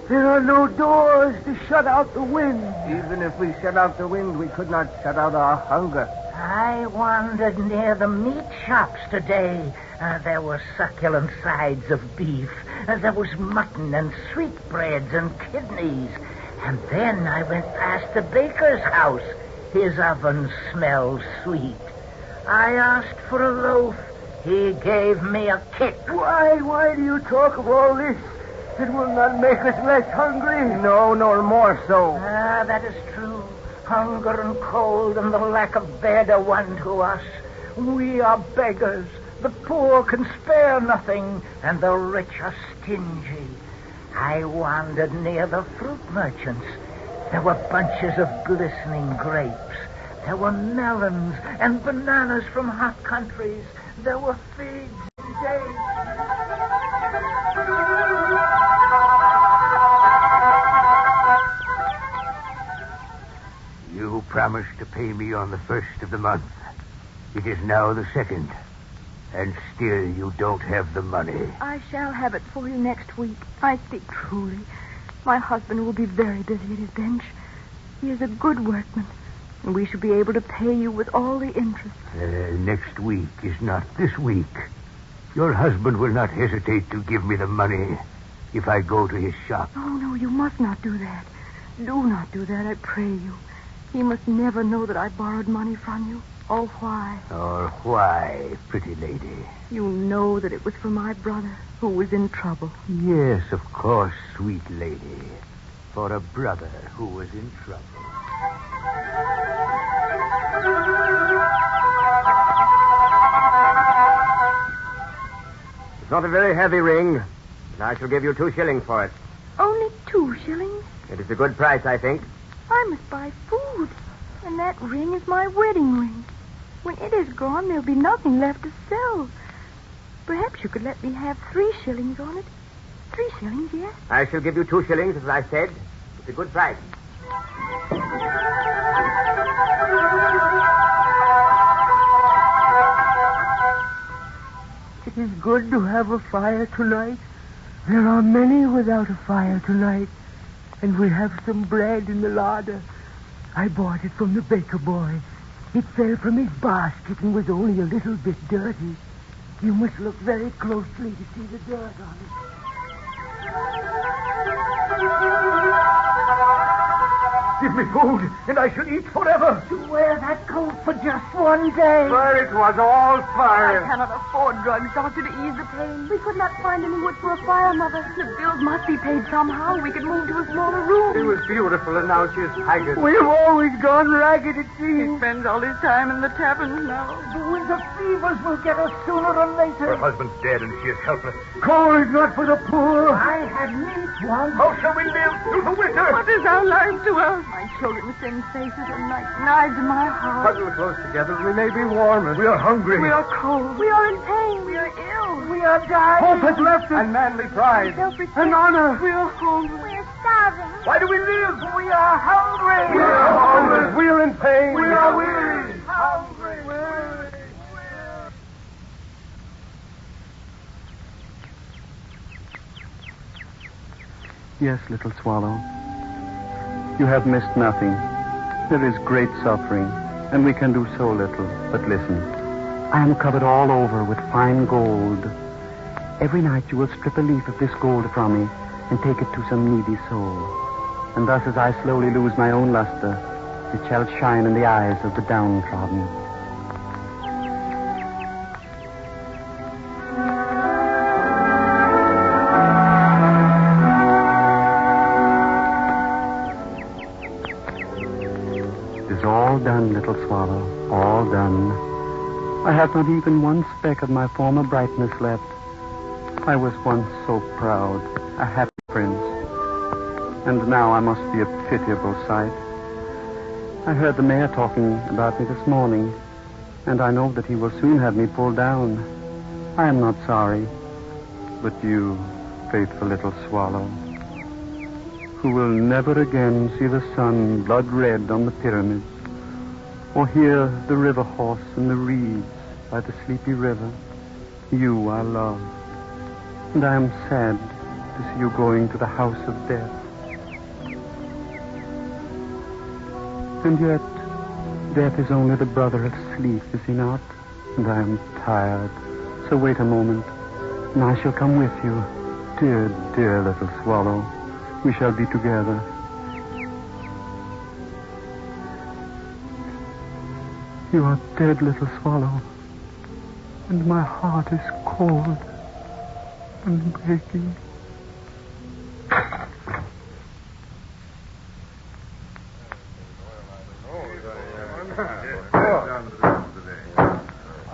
There are no doors to shut out the wind. Even if we shut out the wind, we could not shut out our hunger. I wandered near the meat shops today. There were succulent sides of beef. There was mutton and sweetbreads and kidneys. And then I went past the baker's house. His oven smelled sweet. I asked for a loaf. He gave me a kick. Why do you talk of all this? It will not make us less hungry. No, nor more so. That is true. Hunger and cold and the lack of bed are one to us. We are beggars. The poor can spare nothing, and the rich are stingy. I wandered near the fruit merchants. There were bunches of glistening grapes. There were melons and bananas from hot countries. There were figs and dates. You promised to pay me on the 1st of the month. It is now the 2nd. And still you don't have the money. I shall have it for you next week. I speak truly. My husband will be very busy at his bench. He is a good workman, and we shall be able to pay you with all the interest. Next week is not this week. Your husband will not hesitate to give me the money if I go to his shop. Oh, no, you must not do that. Do not do that, I pray you. He must never know that I borrowed money from you. Oh, why? Or why, pretty lady? You know that it was for my brother who was in trouble. Yes, of course, sweet lady. For a brother who was in trouble. It's not a very heavy ring, and I shall give you 2 shillings for it. Only 2 shillings? It is a good price, I think. I must buy food, and that ring is my wedding ring. When it is gone, there'll be nothing left to sell. Perhaps you could let me have 3 shillings on it. 3 shillings, yes? I shall give you 2 shillings, as I said. It's a good price. It is good to have a fire tonight. There are many without a fire tonight. And we have some bread in the larder. I bought it from the baker boy. It fell from his basket and was only a little bit dirty. You must look very closely to see the dirt on it. Give me food, and I shall eat forever. To wear that coat for just one day. But it was all fire. I cannot afford drugs, Doctor, to ease the pain. We could not find any wood for a fire, Mother. The bills must be paid somehow. We could move to a smaller room. It was beautiful, and now she is haggard. We have always gone ragged, it seems. He spends all his time in the taverns now. The winter fevers will get us sooner or later. Her husband's dead, and she is helpless. Coal is not for the poor. I had meat once. How shall we live through the winter? What is our life to us? My children send faces and like knives in my heart. Huddle close together, we may be warmer. We are hungry. We are cold. We are in pain. We are ill. We are dying. Hope has left us. And manly pride. And honor. We are hungry. We're starving. Why do we live? We are hungry. We are homeless. We are in pain. We are weary. Hungry. Weary. Yes, little swallow. You have missed nothing. There is great suffering, and we can do so little. But listen, I am covered all over with fine gold. Every night you will strip a leaf of this gold from me and take it to some needy soul. And thus as I slowly lose my own luster, it shall shine in the eyes of the downtrodden. All done, little swallow, all done. I have not even one speck of my former brightness left. I was once so proud, a happy prince. And now I must be a pitiable sight. I heard the mayor talking about me this morning, and I know that he will soon have me pulled down. I am not sorry, but you, faithful little swallow, who will never again see the sun blood red on the pyramids, or hear the river horse in the reeds by the sleepy river. You I love, and I am sad to see you going to the house of death. And yet, death is only the brother of sleep, is he not? And I am tired. So wait a moment, and I shall come with you. Dear, dear little swallow, we shall be together. You are dead, little swallow, and my heart is cold and breaking.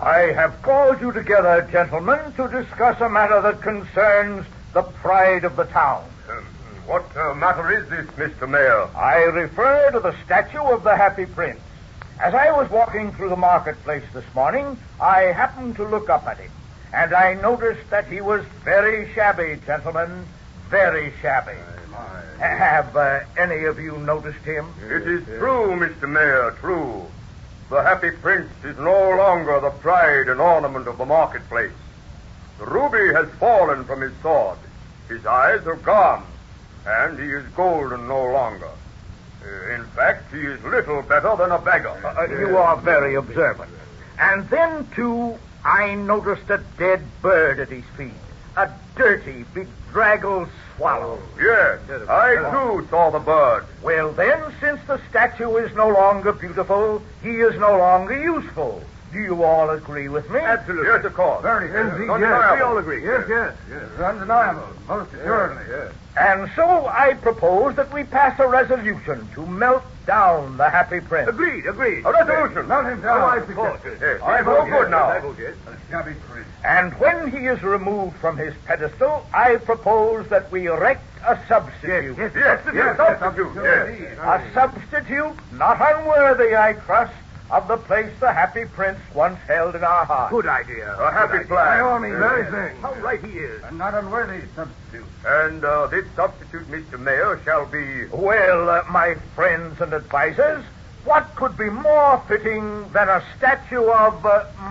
I have called you together, gentlemen, to discuss a matter that concerns the pride of the town. What matter is this, Mr. Mayor? I refer to the statue of the Happy Prince. As I was walking through the marketplace this morning, I happened to look up at him, and I noticed that he was very shabby, gentlemen, very shabby. Have any of you noticed him? It is true, Mr. Mayor, true. The Happy Prince is no longer the pride and ornament of the marketplace. The ruby has fallen from his sword. His eyes are gone, and he is golden no longer. In fact, he is little better than a beggar. You are very observant. And then, too, I noticed a dead bird at his feet. A dirty, bedraggled swallow. Yes, I too saw the bird. Well, then, since the statue is no longer beautiful, he is no longer useful. Do you all agree with me? Absolutely. Yes, of course. Very yes, good. yes, we all agree. Yes, yes. It's undeniable. Most assuredly. Yes. And so I propose that we pass a resolution to melt down the Happy Prince. Agreed. A resolution. Melt him down. I suppose. Yes. I'm all good now. And when he is removed from his pedestal, I propose that we erect a substitute. Yes, substitute. Yes. A substitute not unworthy, I trust, of the place the Happy Prince once held in our hearts. Good idea. A happy plan. By all means. Very thing. How right he is. And not unworthy substitute. And this substitute, Mr. Mayor, shall be... Well, my friends and advisors, what could be more fitting than a statue of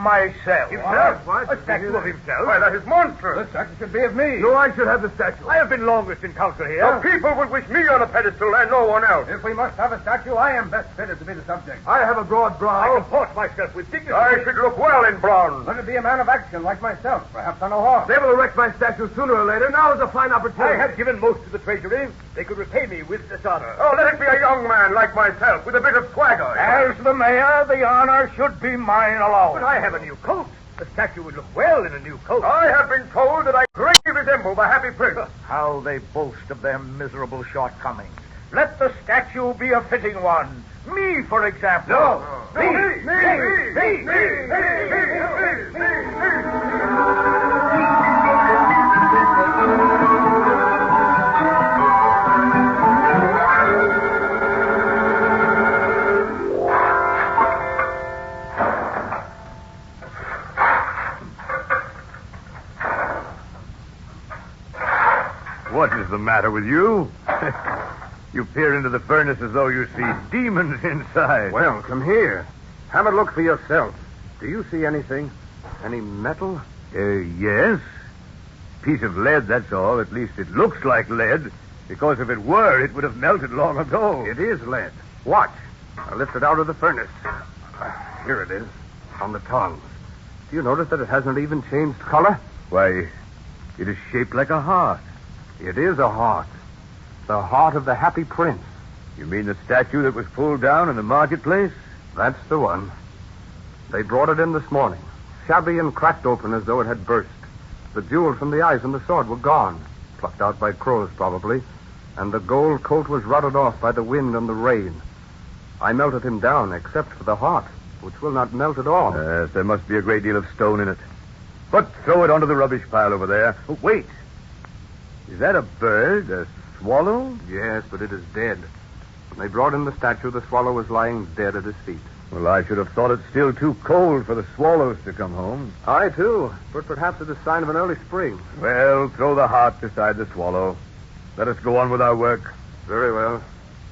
myself? Himself? What? A statue of himself? Why, that is monstrous. The statue should be of me. No, I should have the statue. I have been longest in council here. The people would wish me on a pedestal. pedestal and no one else. If we must have a statue, I am best fitted to be the subject. I have a broad brow. I comport myself with dignity. I should look well in bronze. Let it be a man of action like myself, perhaps on a horse. They will erect my statue sooner or later. Now is a fine opportunity. I have given most to the treasury. They could repay me with dishonor. Oh, let it be a young man like myself with a bit of swagger. As the mayor, the honor should be mine alone. But I have a new coat. The statue would look well in a new coat. I have been told that I greatly resemble the Happy Prince. How they boast of their miserable shortcomings. Let the statue be a fitting one. Me, for example. No. Me. What is the matter with you? You peer into the furnace as though you see demons inside. Well, come here. Have a look for yourself. Do you see anything? Any metal? Yes. Piece of lead, that's all. At least it looks like lead. Because if it were, it would have melted long ago. It is lead. Watch. I lift it out of the furnace. Here it is, on the tongs. Do you notice that it hasn't even changed color? Why, it is shaped like a heart. It is a heart. The heart of the Happy Prince. You mean the statue that was pulled down in the marketplace? That's the one. They brought it in this morning, shabby and cracked open as though it had burst. The jewels from the eyes and the sword were gone, plucked out by crows probably, and the gold coat was rotted off by the wind and the rain. I melted him down, except for the heart, which will not melt at all. Yes, there must be a great deal of stone in it. But throw it onto the rubbish pile over there. Oh, wait. Is that a bird? A swallow? Yes, but it is dead. When they brought in the statue, the swallow was lying dead at his feet. Well, I should have thought it still too cold for the swallows to come home. I, too. But perhaps it is a sign of an early spring. Well, throw the heart beside the swallow. Let us go on with our work. Very well.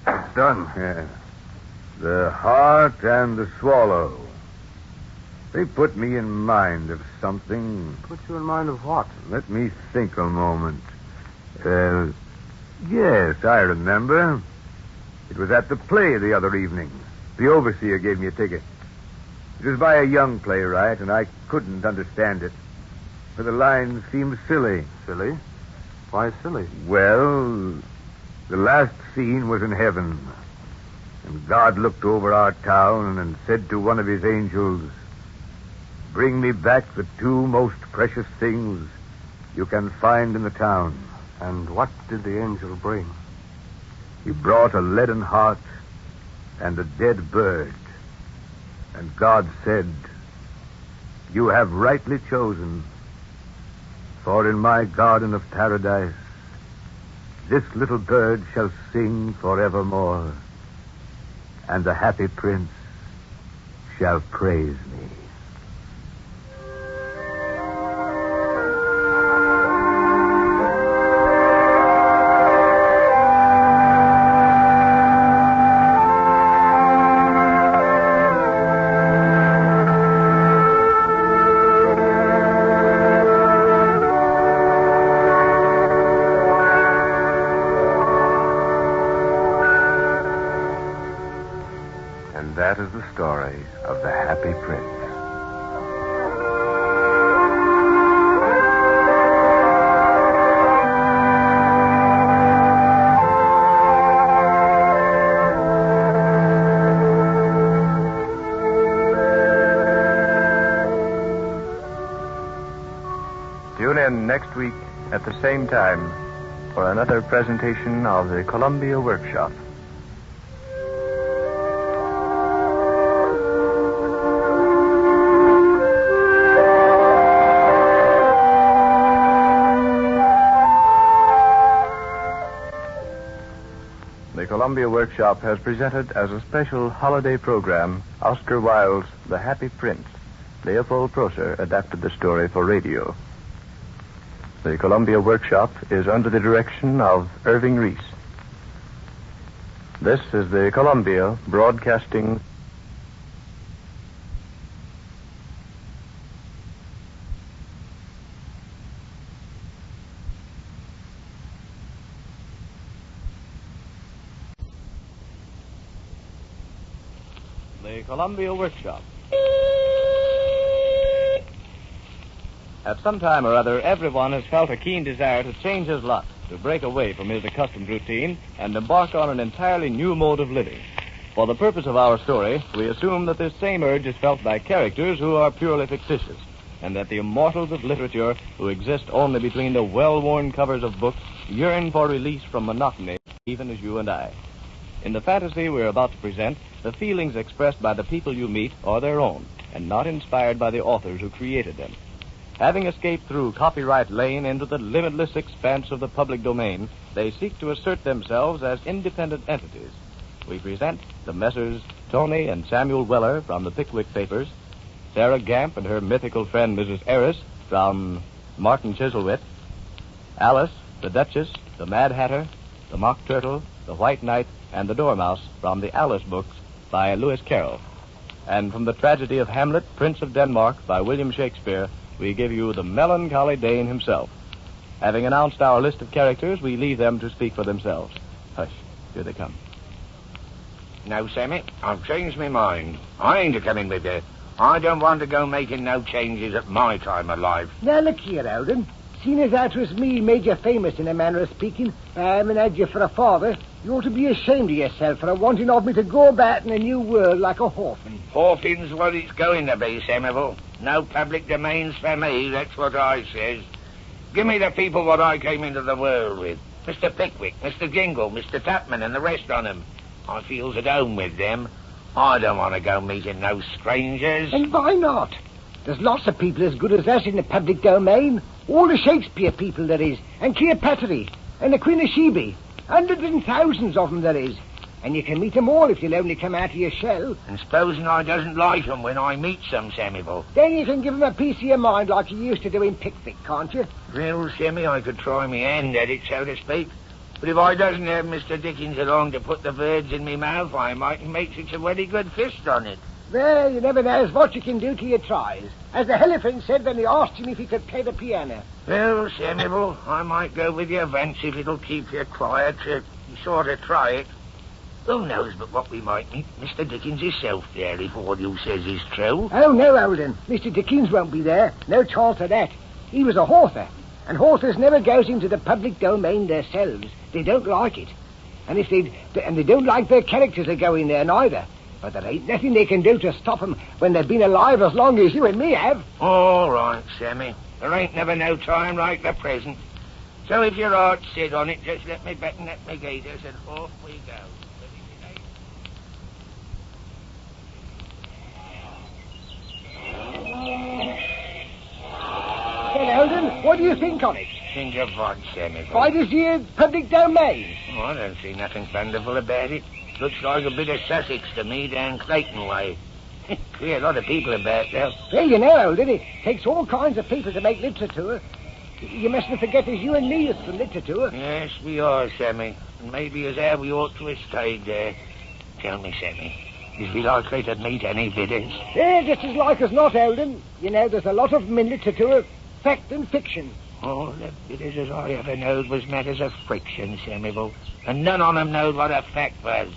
It's done. Yeah. The heart and the swallow. They put me in mind of something. Put you in mind of what? Let me think a moment. Yes, I remember. It was at the play the other evening. The overseer gave me a ticket. It was by a young playwright, and I couldn't understand it. For the lines seemed silly. Silly? Why silly? Well, the last scene was in heaven. And God looked over our town and said to one of his angels, "Bring me back the two most precious things you can find in the town." And what did the angel bring? He brought a leaden heart and a dead bird. And God said, "You have rightly chosen, for in my garden of paradise, this little bird shall sing forevermore, and the Happy Prince shall praise me." That is the story of the Happy Prince. Tune in next week at the same time for another presentation of the Columbia Workshop. The Columbia Workshop has presented as a special holiday program Oscar Wilde's The Happy Prince. Leopold Prosser adapted the story for radio. The Columbia Workshop is under the direction of Irving Reese. This is the Columbia Broadcasting the Columbia Workshop. At some time or other, everyone has felt a keen desire to change his lot, to break away from his accustomed routine and embark on an entirely new mode of living. For the purpose of our story, we assume that this same urge is felt by characters who are purely fictitious, and that the immortals of literature, who exist only between the well-worn covers of books, yearn for release from monotony, even as you and I. In the fantasy we're about to present, the feelings expressed by the people you meet are their own, and not inspired by the authors who created them. Having escaped through Copyright Lane into the limitless expanse of the public domain, they seek to assert themselves as independent entities. We present the Messrs. Tony and Samuel Weller from the Pickwick Papers, Sarah Gamp and her mythical friend Mrs. Eris from Martin Chiselwit, Alice, the Duchess, the Mad Hatter, the Mock Turtle, the White Knight, and the Dormouse from the Alice books by Lewis Carroll. And from the tragedy of Hamlet, Prince of Denmark by William Shakespeare, we give you the melancholy Dane himself. Having announced our list of characters, we leave them to speak for themselves. Hush, here they come. No, Sammy, I've changed my mind. I ain't a-coming with you. I don't want to go making no changes at my time of life. Now, look here, Alden. Seeing as that was me made you famous in a manner of speaking, and had you for a father, you ought to be ashamed of yourself for wanting of me to go about in a new world like a orphan. Orphan's what it's going to be, Samuel. No public domains for me, that's what I says. Give me the people what I came into the world with. Mr. Pickwick, Mr. Jingle, Mr. Tapman, and the rest on 'em. I feels at home with them. I don't want to go meeting no strangers. And why not? There's lots of people as good as us in the public domain. All the Shakespeare people there is, and Cleopatra, and the Queen of Sheba. Hundreds and thousands of them there is. And you can meet them all if you'll only come out of your shell. And supposing I doesn't like 'em when I meet some, Samuel? Then you can give 'em a piece of your mind like you used to do in Pickwick, can't you? Well, Sammy, I could try me hand at it, so to speak. But if I doesn't have Mr. Dickens along to put the words in me mouth, I mightn't make such a very good fist on it. Well, you never knows what you can do till you tries. As the elephant said when they asked him if he could play the piano. Well, Samuel, I might go with you once if it'll keep you quiet to sort of try it. Who knows but what we might meet Mr. Dickens himself there if all you says is true. Oh, no, Alden. Mr. Dickens won't be there. No chance of that. He was a author. And authors never goes into the public domain themselves. They don't like it. And they don't like their characters a going there neither. But there ain't nothing they can do to stop 'em when they've been alive as long as you and me have. All right, Sammy. There ain't never no time like the present. So if your heart's set on it, just let me button up my gaiters and off we go. Then, Alden, what do you think on it? Think of what, Sammy? Why does the public domain? Oh, I don't see nothing wonderful about it. Looks like a bit of Sussex to me down Clayton way. Queer lot of people about there. Well, you know, Alden, it takes all kinds of people to make literature. You mustn't forget as you and me is from literature. Yes, we are, Sammy. And maybe as how we ought to have stayed there. Tell me, Sammy, is we likely to meet any bidders? Yeah, just as like as not, Alden. You know, there's a lot of them in literature, fact and fiction. All the bidders as I ever knowed was matters of friction, Samuel. And none on 'em knowed what a fact was.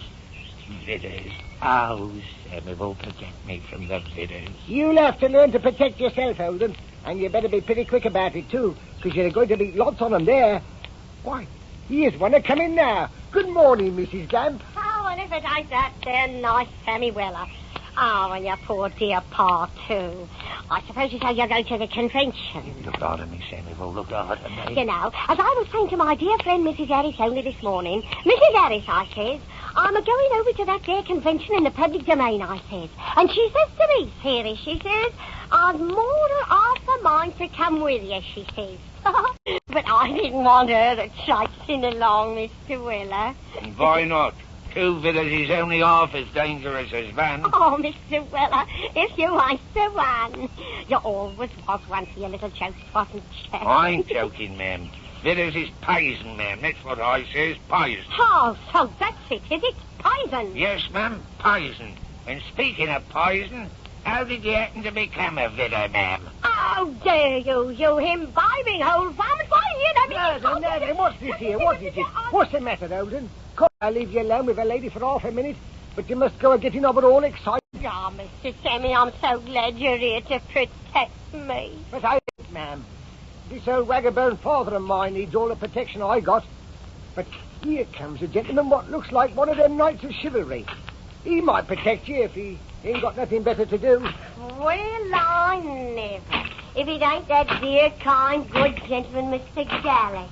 Bidders. Oh, Samuel, protect me from the bidders. You'll have to learn to protect yourself, Alden. And you better be pretty quick about it, too, because you're going to meet lots on 'em there. Why, here's one a-coming now. Good morning, Mrs. Gamp. Oh, and if it ain't that there nice Sammy Weller. Oh, and your poor dear pa, too. I suppose you say you're going to the convention. Look after me, Samuel. Look after me. You know, as I was saying to my dear friend Mrs. Harris only this morning, Mrs. Harris, I says, I'm a-going over to that there convention in the public domain, I says. And she says to me, Harris, she says, I'd more than half a mind to come with you, she says. But I didn't want her to traipsing along, Mr. Weller. And why not? 2 bidders is only half as dangerous as one. Oh, Mr. Weller, if you ain't the one. You always was one for your little jokes, wasn't you? I ain't joking, ma'am. Bidders is poison, ma'am. That's what I says, poison. Oh, so that's it, is it? Poison? Yes, ma'am, poison. And speaking of poison, how did you happen to become a bidder, ma'am? Oh, dare you imbibing old vomit. Why, you know... No, what's this here? What is it? What's the matter, Alden? I'll leave you alone with a lady for half a minute, but you must go a-getting of it all excited Oh, Mr. Sammy, I'm so glad you're here to protect me. But I ain't, ma'am. This old wagabone father of mine needs all the protection I got. But here comes a gentleman what looks like one of them knights of chivalry. He might protect you if he ain't got nothing better to do. Well, I never. If it ain't that dear, kind, good gentleman, Mr. Gallagher.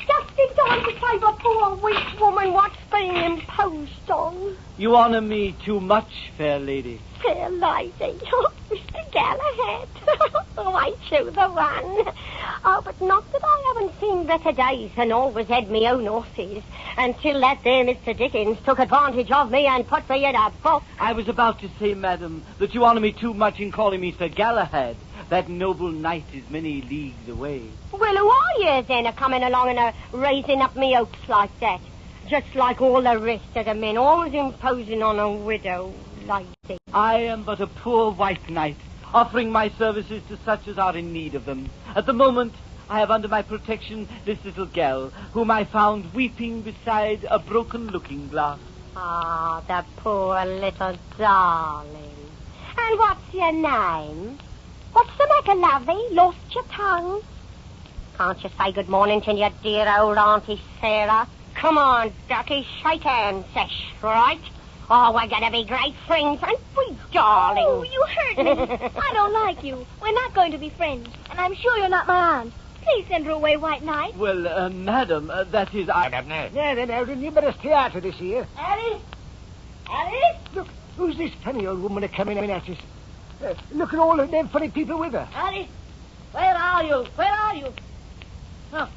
Just in time to save a poor, weak woman what's being imposed on. You honor me too much, fair lady. Fair lady. Oh, Mr. Galahad. Oh, ain't you the one? Oh, but not that I haven't seen better days and always had me own horses. Until that there Mr. Dickens took advantage of me and put me in a book. I was about to say, madam, that you honor me too much in calling me Sir Galahad. That noble knight is many leagues away. Well, who are you then, a-coming along and raising up me hopes like that? Just like all the rest of the men, always imposing on a widow lady. I am but a poor white knight, offering my services to such as are in need of them. At the moment, I have under my protection this little gal, whom I found weeping beside a broken looking-glass. Ah, the poor little darling. And what's your name? What's the matter, lovey? Lost your tongue? Can't you say good morning to your dear old Auntie Sarah? Come on, Ducky, shake hands, that's right. Oh, we're going to be great friends, aren't we, darling? Oh, you hurt me. I don't like you. We're not going to be friends, and I'm sure you're not my aunt. Please send her away, White Knight. Well, madam, that is... No, Eldon, you better stay out of this here. Alice? Alice? Look, who's this funny old woman coming at us? Look at all of them funny people with her. Alice, where are you? Where are you? Oh,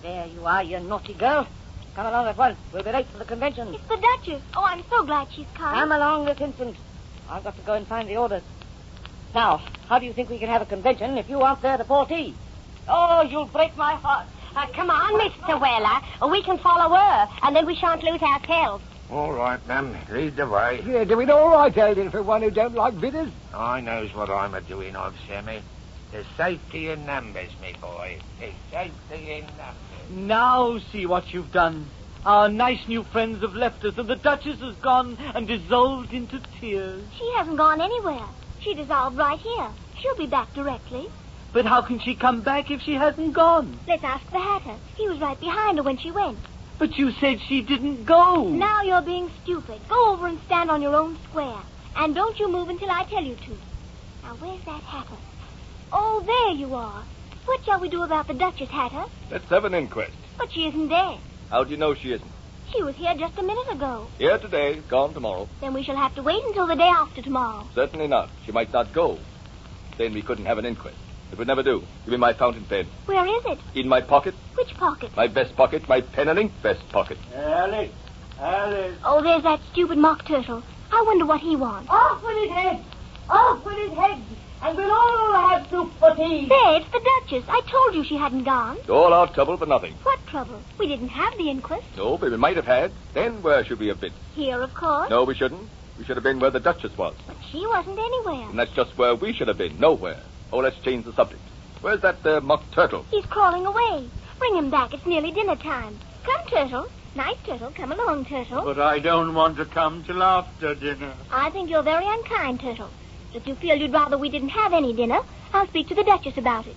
there you are, you naughty girl. Come along at once. We'll be late for the convention. It's the Duchess. Oh, I'm so glad she's come. Come along this instant. I've got to go and find the orders. Now, how do you think we can have a convention if you aren't there to pour tea? Oh, you'll break my heart. Come on, Mr. Weller. We can follow her, and then we shan't lose ourselves. All right, ma'am. Lead the way. Yeah, doing all right, Eldon, for one who don't like bitters. I knows what I'm a-doing of, Sammy. There's safety in numbers, me boy. There's safety in numbers. Now see what you've done. Our nice new friends have left us, and the Duchess has gone and dissolved into tears. She hasn't gone anywhere. She dissolved right here. She'll be back directly. But how can she come back if she hasn't gone? Let's ask the Hatter. He was right behind her when she went. But you said she didn't go. Now you're being stupid. Go over and stand on your own square. And don't you move until I tell you to. Now, where's that Hatter? Oh, there you are. What shall we do about the Duchess, Hatter? Let's have an inquest. But she isn't there. How do you know she isn't? She was here just a minute ago. Here today, gone tomorrow. Then we shall have to wait until the day after tomorrow. Certainly not. She might not go. Then we couldn't have an inquest. It would never do. Give me my fountain pen. Where is it? In my pocket. Which pocket? My vest pocket. My pen and ink vest pocket. Alice! Alice! Oh, there's that stupid mock turtle. I wonder what he wants. Off with his head! Off with his head! And we'll all have soup for tea. There, it's the Duchess. I told you she hadn't gone. All our trouble for nothing. What trouble? We didn't have the inquest. No, but we might have had. Then where should we have been? Here, of course. No, we shouldn't. We should have been where the Duchess was. But she wasn't anywhere. And that's just where we should have been. Nowhere. Oh, let's change the subject. Where's that mock turtle? He's crawling away. Bring him back. It's nearly dinner time. Come, Turtle. Nice, Turtle. Come along, Turtle. But I don't want to come till after dinner. I think you're very unkind, Turtle. If you feel you'd rather we didn't have any dinner, I'll speak to the Duchess about it.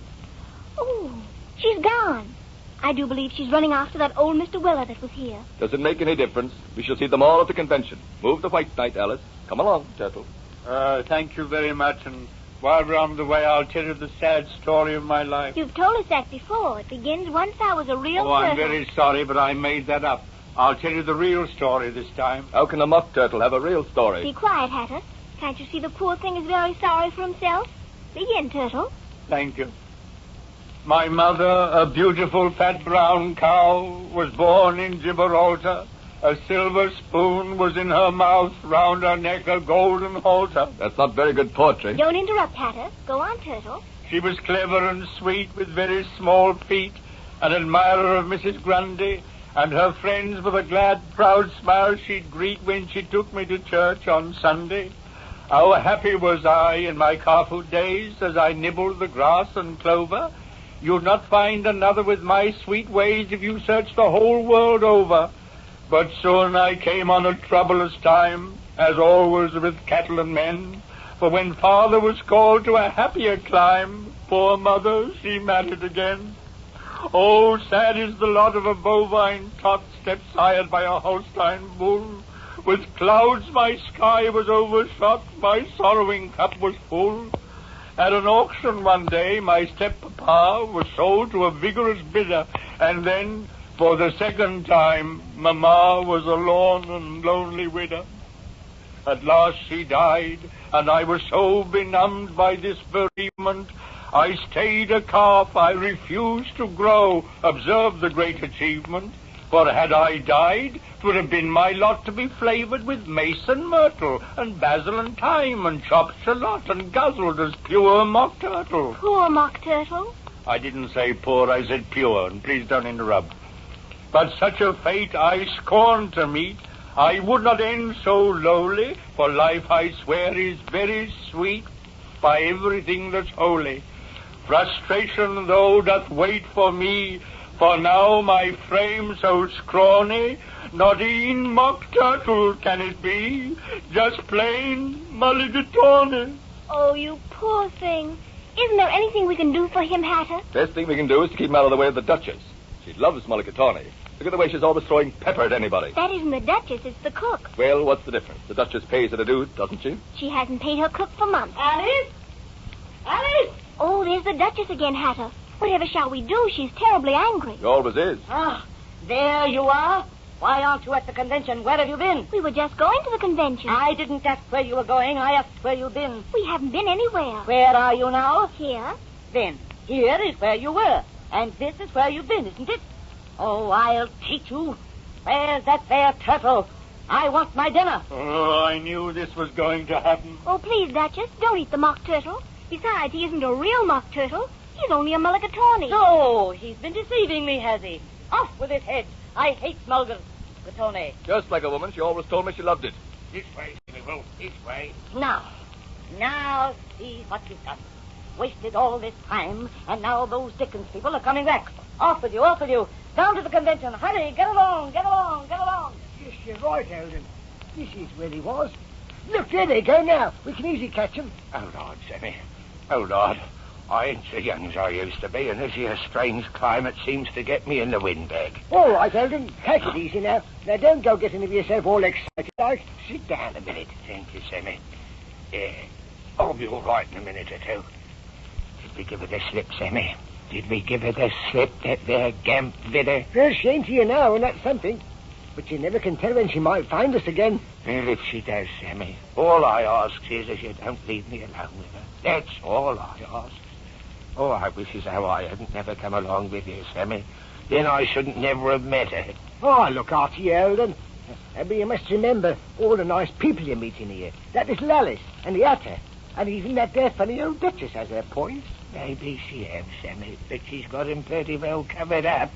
Oh, she's gone. I do believe she's running after that old Mr. Weller that was here. Does it make any difference? We shall see them all at the convention. Move the White Knight, Alice. Come along, Turtle. Thank you very much, and while we're on the way, I'll tell you the sad story of my life. You've told us that before. It begins once I was a real turtle. I'm very sorry, but I made that up. I'll tell you the real story this time. How can a mock turtle have a real story? Be quiet, Hatter. Can't you see the poor thing is very sorry for himself? Begin, Turtle. Thank you. My mother, a beautiful fat brown cow, was born in Gibraltar. A silver spoon was in her mouth, round her neck a golden halter. That's not very good poetry. Don't interrupt, Hatter. Go on, Turtle. She was clever and sweet with very small feet, an admirer of Mrs. Grundy, and her friends with a glad, proud smile she'd greet when she took me to church on Sunday. How happy was I in my calfhood days as I nibbled the grass and clover. You'd not find another with my sweet ways if you searched the whole world over. But soon I came on a troublous time, as always with cattle and men. For when father was called to a happier clime, poor mother, she married again. Oh, sad is the lot of a bovine tot, step-sired by a Holstein bull. With clouds my sky was overshot, my sorrowing cup was full. At an auction one day, my step-papa was sold to a vigorous bidder, and then, for the second time, mamma was a lorn and lonely widow. At last she died, and I was so benumbed by this bereavement, I stayed a calf, I refused to grow. Observe the great achievement. For had I died, 'twould have been my lot to be flavored with mace and myrtle, and basil and thyme, and chopped shallot, and guzzled as pure mock turtle. Poor mock turtle? I didn't say poor, I said pure, and please don't interrupt. But such a fate I scorn to meet. I would not end so lowly, for life, I swear, is very sweet by everything that's holy. Frustration, though, doth wait for me, for now my frame so scrawny, not e'en mock turtle can it be, just plain mulligatawny. Oh, you poor thing. Isn't there anything we can do for him, Hatter? Best thing we can do is to keep him out of the way of the Duchess. She loves mulligatawny. Look at the way she's always throwing pepper at anybody. That isn't the Duchess, it's the cook. Well, what's the difference? The Duchess pays her to do it, doesn't she? She hasn't paid her cook for months. Alice? Alice? Oh, there's the Duchess again, Hatter. Whatever shall we do? She's terribly angry. She always is. Ah, there you are. Why aren't you at the convention? Where have you been? We were just going to the convention. I didn't ask where you were going. I asked where you've been. We haven't been anywhere. Where are you now? Here. Then, here is where you were. And this is where you've been, isn't it? Oh, I'll teach you. Where's that there turtle? I want my dinner. Oh, I knew this was going to happen. Oh, please, Duchess, don't eat the mock turtle. Besides, he isn't a real mock turtle. He's only a mulligatawny. So, he's been deceiving me, has he? Off with his head. I hate mulligatawny. Just like a woman, she always told me she loved it. This way, Snivel, this way. Now see what you've done. Wasted all this time, and now those Dickens people are coming back. Off with you, off with you. Down to the convention. Hurry, get along, get along, get along. Yes, you're right, Eldon. This is where he was. Look, there they go now. We can easily catch them. Oh, Lord, Sammy. Oh, Lord. I ain't so young as I used to be, and this here strange climate seems to get me in the windbag. All right, Eldon. Take it easy now. Now, don't go getting of yourself all excited like. Sit down a minute. Thank you, Sammy. Yeah. I'll be all right in a minute or two. Did we give her the slip, Sammy? Did we give her the slip, that there gamp vidder? Well, she ain't here now, and that's something. But you never can tell when she might find us again. Well, if she does, Sammy, all I ask is that you don't leave me alone with her. That's all I ask. Oh, I wish as how I hadn't never come along with you, Sammy. Then I shouldn't never have met her. Oh, look after you, Eldon. But you must remember all the nice people you're meeting here. That little Alice and the Hatter. And even that there funny old Duchess has her points. Maybe she has, Sammy, but she's got him pretty well covered up.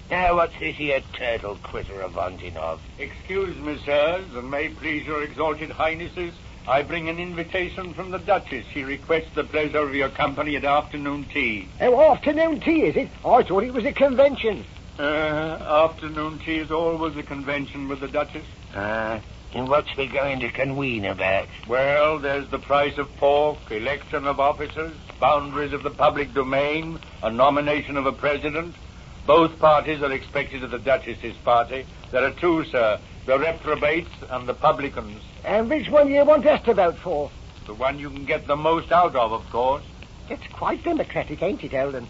Now, what's this here turtle critter a-wanting of? Excuse me, sirs, and may please your exalted highnesses, I bring an invitation from the Duchess. She requests the pleasure of your company at afternoon tea. Oh, afternoon tea, is it? I thought it was a convention. Afternoon tea is always a convention with the Duchess. And what's we going to convene about? Well, there's the price of pork, election of officers, boundaries of the public domain, a nomination of a president. Both parties are expected at the Duchess's party. There are two, sir, the reprobates and the publicans. And which one do you want us to vote for? The one you can get the most out of course. It's quite democratic, ain't it, Eldon?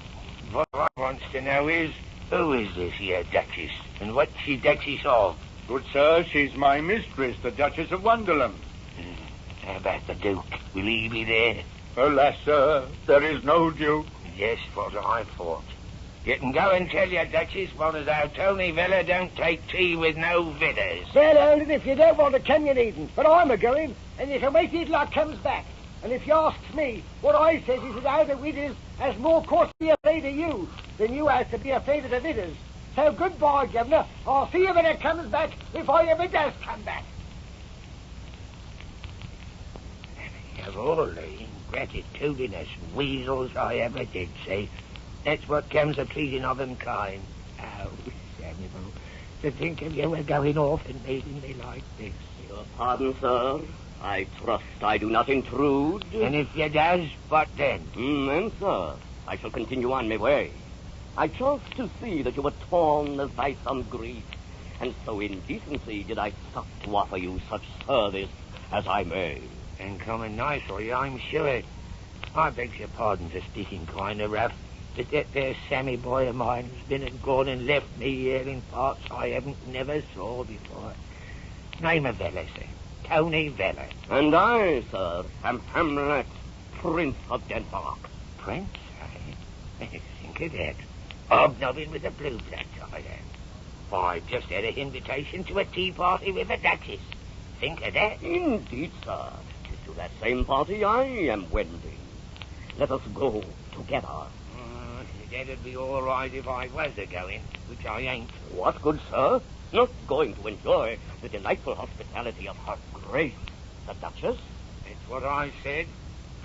What I wants to know is, who is this here Duchess? And what's she Duchess of? Good sir, she's my mistress, the Duchess of Wonderland. How about the Duke? Will he be there? Alas, sir, there is no Duke. Yes, what I thought. You can go and tell your Duchess one as how Tony Vella don't take tea with no vitters. Well, Eldon, if you don't want to, can you needn't? But I'm a-going, and you can wait till I comes back. And if you asks me, what I says is that how the widders has more cause to be afraid of you than you has to be afraid of the vitters. So goodbye, Governor. I'll see you when it comes back, if I ever does come back. Of all the ingratitudinous weasels I ever did see, that's what comes of pleasing of them kind. Oh, Samuel, to think of you were going off and leaving me like this. Your pardon, sir. I trust I do not intrude. And if you does, what then? Then, sir, I shall continue on my way. I chanced to see that you were torn as by some grief, and so in decency did I stop to offer you such service as I may. And coming nice for you, I'm sure. I begs your pardon for speaking kind of rough, but that there Sammy boy of mine has been and gone and left me here in parts I haven't never saw before. Name of Vella, sir. Tony Vella. And I, sir, am Hamlet, Prince of Denmark. Prince, eh? Think of that. Hobnobbing with the blue bloods, I am. I've just had an invitation to a tea party with the Duchess. Think of that. Indeed, sir. 'Tis to that same party I am wending. Let us go together. That'd be all right if I was a-going, which I ain't. What good, sir? Not going to enjoy the delightful hospitality of her Grace, the Duchess? That's what I said.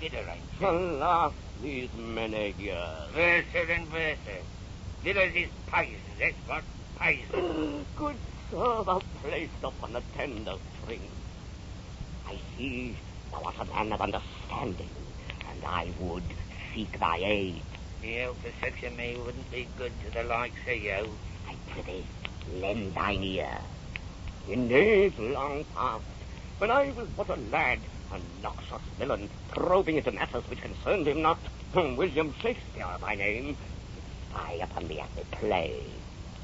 Did arrange. Alas, these many years. Versa and versa. Vitters is pays, that's what pays. Good sir, thou placed upon the tender string. I see thou art a man of understanding, and I would seek thy aid. The help of such a me wouldn't be good to the likes of you. I prithee, lend thine ear. In days long past, when I was but a lad, a noxious villain, probing into matters which concerned him not, William Shakespeare by name, spy upon me at the play.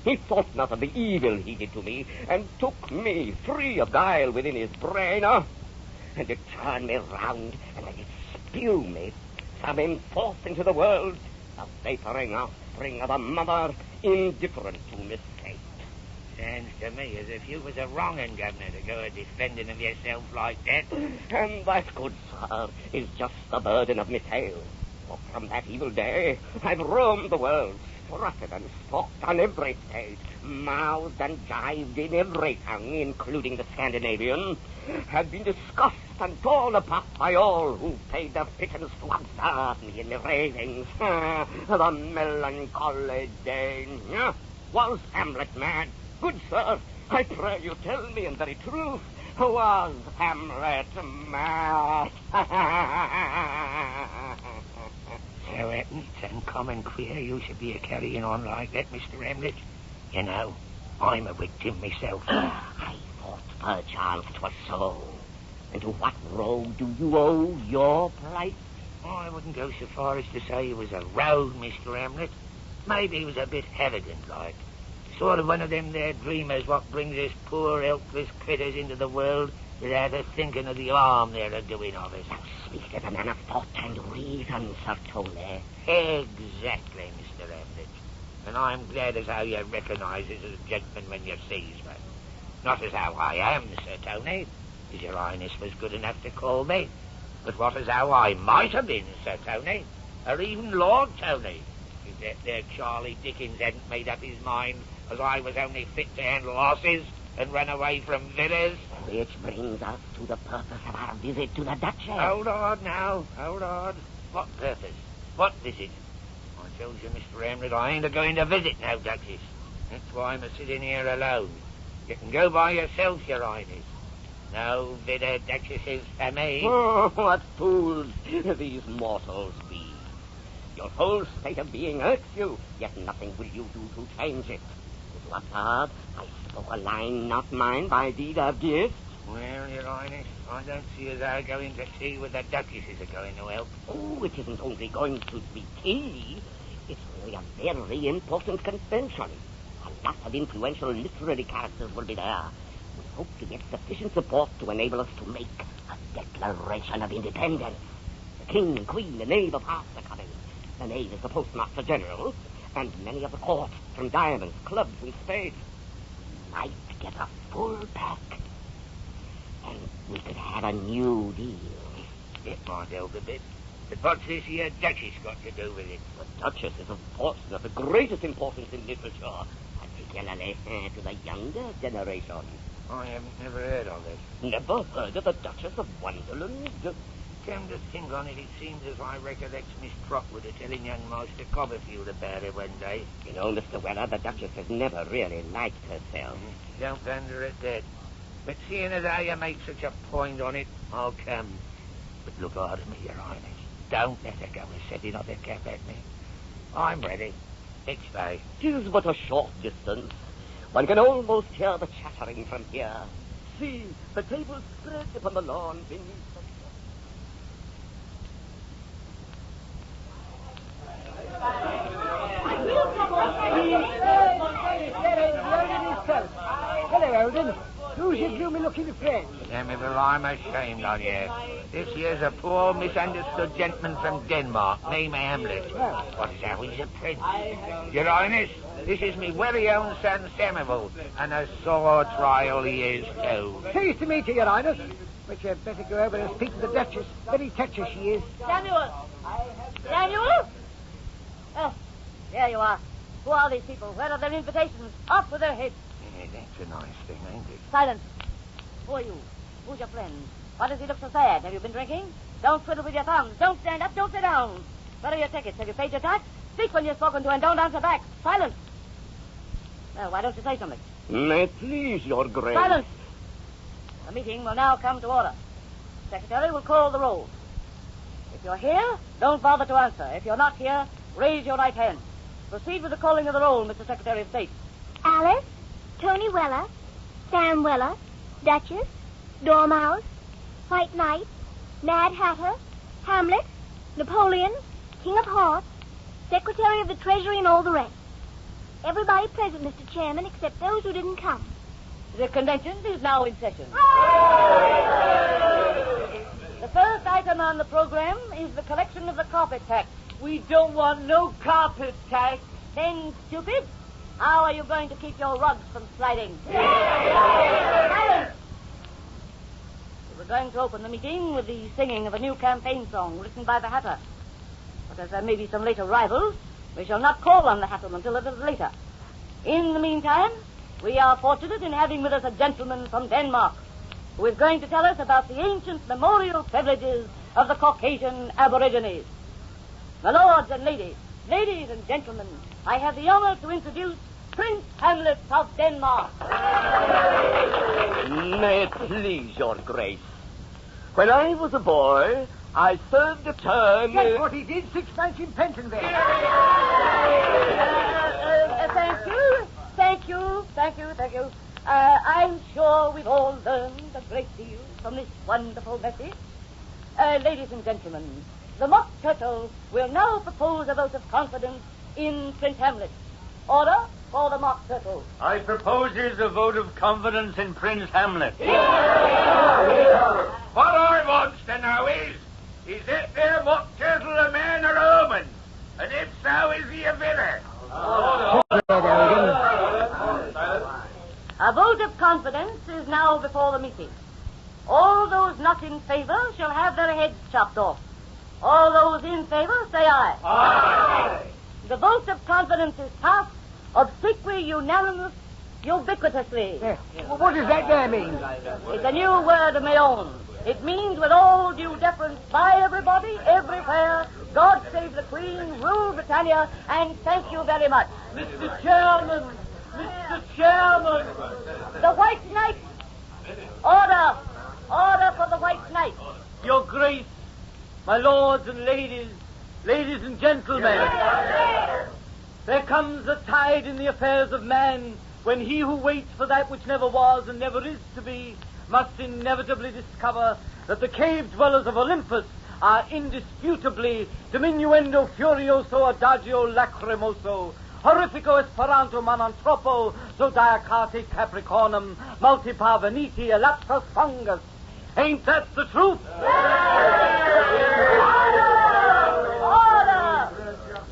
He thought not of the evil he did to me, and took me free of guile within his brain, and did turn me round, and let it spew me, summing forth into the world, the vaporing offspring of a mother indifferent to mistake. Sounds to me as if you was a wrongin', Governor, to go a-defending of yourself like that. And that, good sir, is just the burden of me tale. For from that evil day, I've roamed the world, strutted and stalked on every stage, mouthed and jibed in every tongue, including the Scandinavian, had been discussed and torn apart by all who paid their pittance to observe me in the ravings. The melancholy Dane. Was Hamlet mad? Good sir, I pray you tell me in very truth, was Hamlet mad? So it's uncommon queer you should be a-carrying on like that, Mr. Hamlet. You know, I'm a victim myself. I thought perchance 'twas so. And to what rogue do you owe your plight? I wouldn't go so far as to say he was a rogue, Mr. Hamlet. Maybe he was a bit arrogant like. Sort of one of them there dreamers what brings us poor, helpless critters into the world without a thinking of the harm they're a-doing of us. Thou speak as a man of thought and reason, Sir Tony. Exactly, Mr. Hamlet. And I'm glad as how you recognise us as a gentleman when you sees one. Not as how I am, Sir Tony, as your Highness was good enough to call me, but what as how I might have been, Sir Tony, or even Lord Tony, if that there Charlie Dickens hadn't made up his mind as I was only fit to handle horses and run away from villas. Which brings us to the purpose of our visit to the Duchess. Hold on now, hold on. What purpose? What visit? I tells you, Mr. Hamlet, I ain't a-going to visit no Duchess. That's why I'm a-sitting here alone. You can go by yourself, your Highness. No vidder Duchesses for me. Oh, what fools these mortals be. Your whole state of being irks you, yet nothing will you do to change it. With what heart I spoke a line not mine by deed of gift. Well, your Highness, I don't see as how going to tea with the Duchesses are going to help. Oh, it isn't only going to be tea. It's really a very important convention. A lot of influential literary characters will be there. We hope to get sufficient support to enable us to make a declaration of independence. The King, Queen, the Knave of Hearts are coming. The Knave is the Postmaster General, and many of the court, from diamonds, clubs, and spades. We might get a full pack, and we could have a new deal. It might help a bit. But what's this here Duchess got to do with it? The Duchess is a person of the greatest importance in literature, particularly to the younger generation. I haven't never heard of it. Never heard of the Duchess of Wonderland? Come to think on it, it seems as I recollect Miss Trotwood telling young Master Copperfield about it one day. You know, Mr. Weller, the Duchess has never really liked herself. Don't wonder at that. But seeing as how you make such a point on it, I'll come. But look hard at me, Your Highness. Don't let her go a setting of the cap at me. I'm ready. Each day. 'Tis but a short distance. One can almost hear the chattering from here. See, the table spread upon the lawn beneath the... Hello, Eldon. Who's your gloomy-looking friend? Samuel, I'm ashamed on you. This here's a poor, misunderstood gentleman from Denmark, named Hamlet. What's how he's a prince? Your Highness, this is me very own son, Samuel, and a sore trial he is, too. Pleased to meet you, Your Highness. But you'd better go over and speak to the Duchess. Very touchy she is. Samuel! Samuel? Oh, there you are. Who are these people? Where are their invitations? Off with their heads. Yeah, that's a nice thing, ain't it? Silence. Who are you? Who's your friend? Why does he look so sad? Have you been drinking? Don't twiddle with your thumbs. Don't stand up. Don't sit down. Where are your tickets? Have you paid your tax? Speak when you're spoken to and don't answer back. Silence. Well, why don't you say something? May it please your grace. Silence. The meeting will now come to order. The secretary will call the roll. If you're here, don't bother to answer. If you're not here, raise your right hand. Proceed with the calling of the roll, Mr. Secretary of State. Alice, Tony Weller, Sam Weller, Duchess, Dormouse, White Knight, Mad Hatter, Hamlet, Napoleon, King of Hearts, Secretary of the Treasury, and all the rest. Everybody present, Mr. Chairman, except those who didn't come. The convention is now in session. The first item on the program is the collection of the carpet tax. We don't want no carpet tax. Then, stupid, how are you going to keep your rugs from sliding? Silence! We're going to open the meeting with the singing of a new campaign song written by the Hatter. But as there may be some late arrivals, we shall not call on the Hatter until a little later. In the meantime, we are fortunate in having with us a gentleman from Denmark who is going to tell us about the ancient memorial privileges of the Caucasian Aborigines. My lords and ladies and gentlemen, I have the honor to introduce Prince Hamlet of Denmark. May it please your grace. When I was a boy, I served a term... That's what he did, 6 months in Pentonville. Thank you. I'm sure we've all learned a great deal from this wonderful message. Ladies and gentlemen, the Mock Turtle will now propose a vote of confidence in Prince Hamlet. Order for the Mock Turtle. I proposes a vote of confidence in Prince Hamlet. What I wants to know is that there Mock Turtle a man or a woman? And if so, is he a villain? A vote of confidence is now before the meeting. All those not in favor shall have their heads chopped off. All those in favor, say aye. Aye. The vote of confidence is passed, obsequious, unanimous, ubiquitously. Well, what does that there mean? It's a new word of my own. It means with all due deference by everybody, everywhere, God save the Queen, rule Britannia, and thank you very much. Mr. Chairman! The White Knight! Order for the White Knight. Your Grace, my lords and ladies and gentlemen, there comes a tide in the affairs of man when he who waits for that which never was and never is to be must inevitably discover that the cave dwellers of Olympus are indisputably diminuendo furioso adagio lacrimoso, horrifico esperanto manantropo, zodiacate capricornum, multipa veniti elapsus fungus. Ain't that the truth? Order!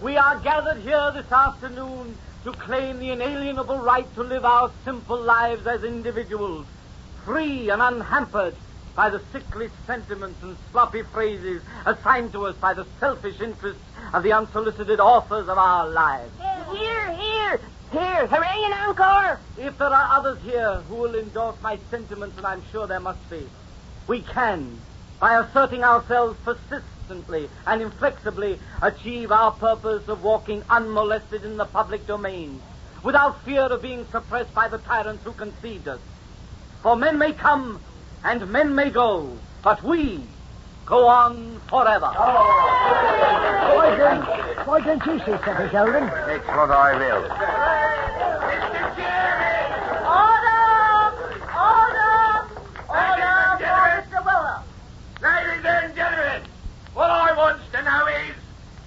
We are gathered here this afternoon to claim the inalienable right to live our simple lives as individuals, free and unhampered by the sickly sentiments and sloppy phrases assigned to us by the selfish interests of the unsolicited authors of our lives. Here, hooray and encore! If there are others here who will endorse my sentiments, and I'm sure there must be, we can, by asserting ourselves persistently and inflexibly, achieve our purpose of walking unmolested in the public domain, without fear of being suppressed by the tyrants who conceived us. For men may come and men may go, but we go on forever. Why don't you say something, Sheldon? It's what I will. Order for Mr. Weller. Ladies and gentlemen, what I wants to know is,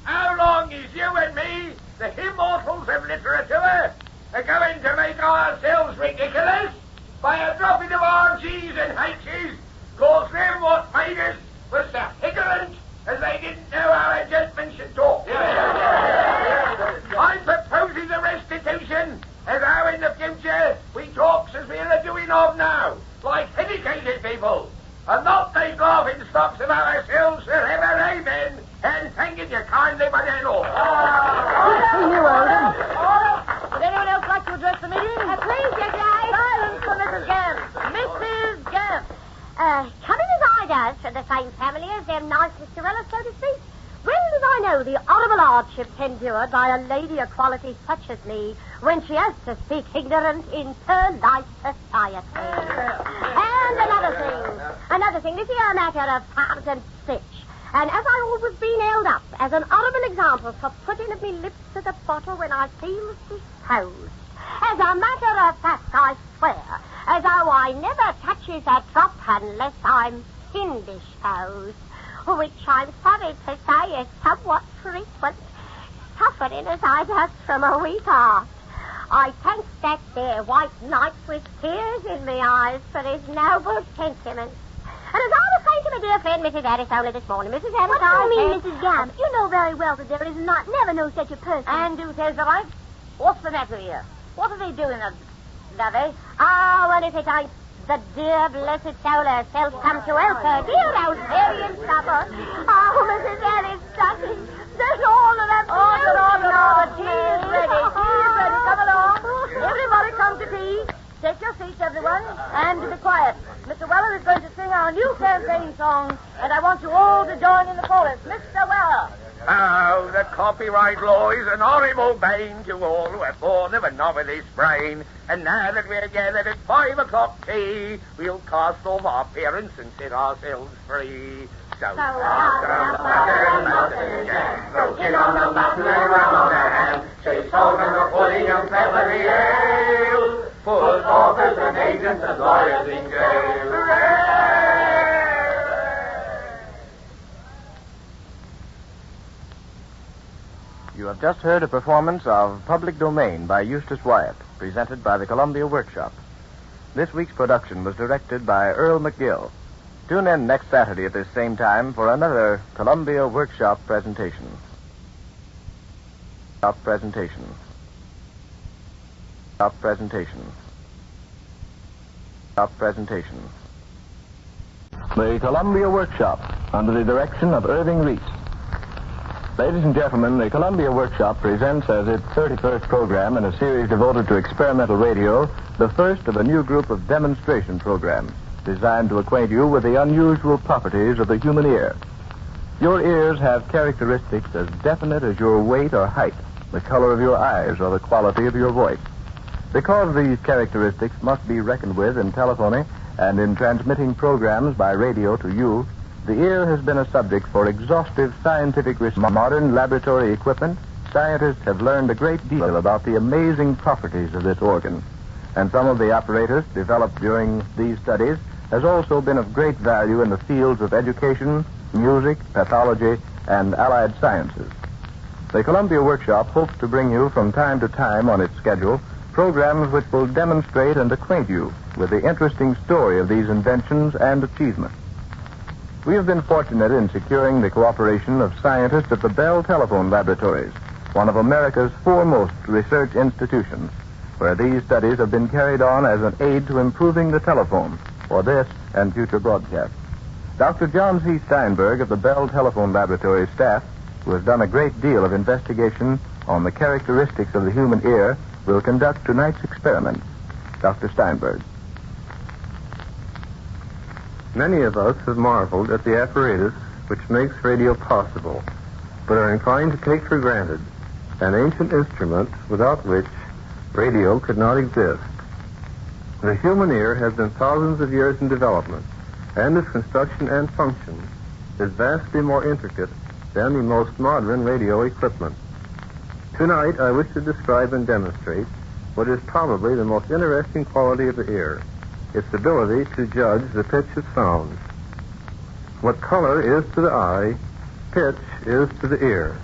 how long is you and me, the immortals of literature, are going to make ourselves ridiculous by a dropping of our G's and H's, cause them what made us was so ignorant as they didn't know how a gentleman should talk. I'm proposing a restitution as how in the future we talks as we are doing of now, like educated people, and not make laughing stocks of ourselves forever, amen, and thanking you kindly by then all. Would anyone else like to address the meeting? Please, Your Grace. Silence for Mrs. Gamp. Mrs. Gamp. Coming as I does from the same family as them nice Mr. Weller, so to speak, well as I know the horrible hardships endured by a lady of quality such as me when she has to speak ignorant in polite society. And another thing, this here matter of cards and stitch. And as I always been held up as an horrible example for putting of me lips to the bottle when I feels disposed. As a matter of fact, I swear, as though I never touches a drop unless I'm indisposed, which I'm sorry to say is somewhat frequent, suffering as I does from a weak heart. I thank that there white knight with tears in me eyes for his noble sentiments. And as I was saying to my dear friend, Mrs. Harris, only this morning, Mrs. Harris, What do you mean, Mrs. Gamp? You know very well that there is never no such a person. And who says the right? What's the matter here? What are they doing, lovey? and if it ain't the dear blessed soul herself come to help her, dear old Mary in trouble. Oh, Mrs. Harris, darling, there's all of that. Tea is ready. Come along. Everybody come to tea. Take your seats, everyone, and be quiet. Mr. Weller is going to sing our new campaign song, and I want you all to join in the chorus. Mr. Weller. Oh, the copyright law is an horrible bane to all who are born of a novelist's brain. And now that we're gathered at 5 o'clock tea, we'll cast off our parents and set ourselves free. So out on the mountain Jack, broken on the mountain and round on the hand, chase hold on the pudding of Beverly Ale, full authors and agents and lawyers in jail. You have just heard a performance of Public Domain by Eustace Wyatt, presented by the Columbia Workshop. This week's production was directed by Earl McGill. Tune in next Saturday at this same time for another Columbia Workshop presentation. The Columbia Workshop, under the direction of Irving Reese. Ladies and gentlemen, the Columbia Workshop presents as its 31st program in a series devoted to experimental radio, the first of a new group of demonstration programs designed to acquaint you with the unusual properties of the human ear. Your ears have characteristics as definite as your weight or height, the color of your eyes, or the quality of your voice. Because these characteristics must be reckoned with in telephoning and in transmitting programs by radio to you, the ear has been a subject for exhaustive scientific research. Modern laboratory equipment, scientists have learned a great deal about the amazing properties of this organ. And some of the apparatus developed during these studies has also been of great value in the fields of education, music, pathology, and allied sciences. The Columbia Workshop hopes to bring you from time to time on its schedule programs which will demonstrate and acquaint you with the interesting story of these inventions and achievements. We have been fortunate in securing the cooperation of scientists at the Bell Telephone Laboratories, one of America's foremost research institutions, where these studies have been carried on as an aid to improving the telephone for this and future broadcasts. Dr. John C. Steinberg of the Bell Telephone Laboratories staff, who has done a great deal of investigation on the characteristics of the human ear, will conduct tonight's experiment. Dr. Steinberg. Many of us have marveled at the apparatus which makes radio possible, but are inclined to take for granted an ancient instrument without which radio could not exist. The human ear has been thousands of years in development, and its construction and function is vastly more intricate than the most modern radio equipment. Tonight, I wish to describe and demonstrate what is probably the most interesting quality of the ear, its ability to judge the pitch of sound. What color is to the eye, pitch is to the ear.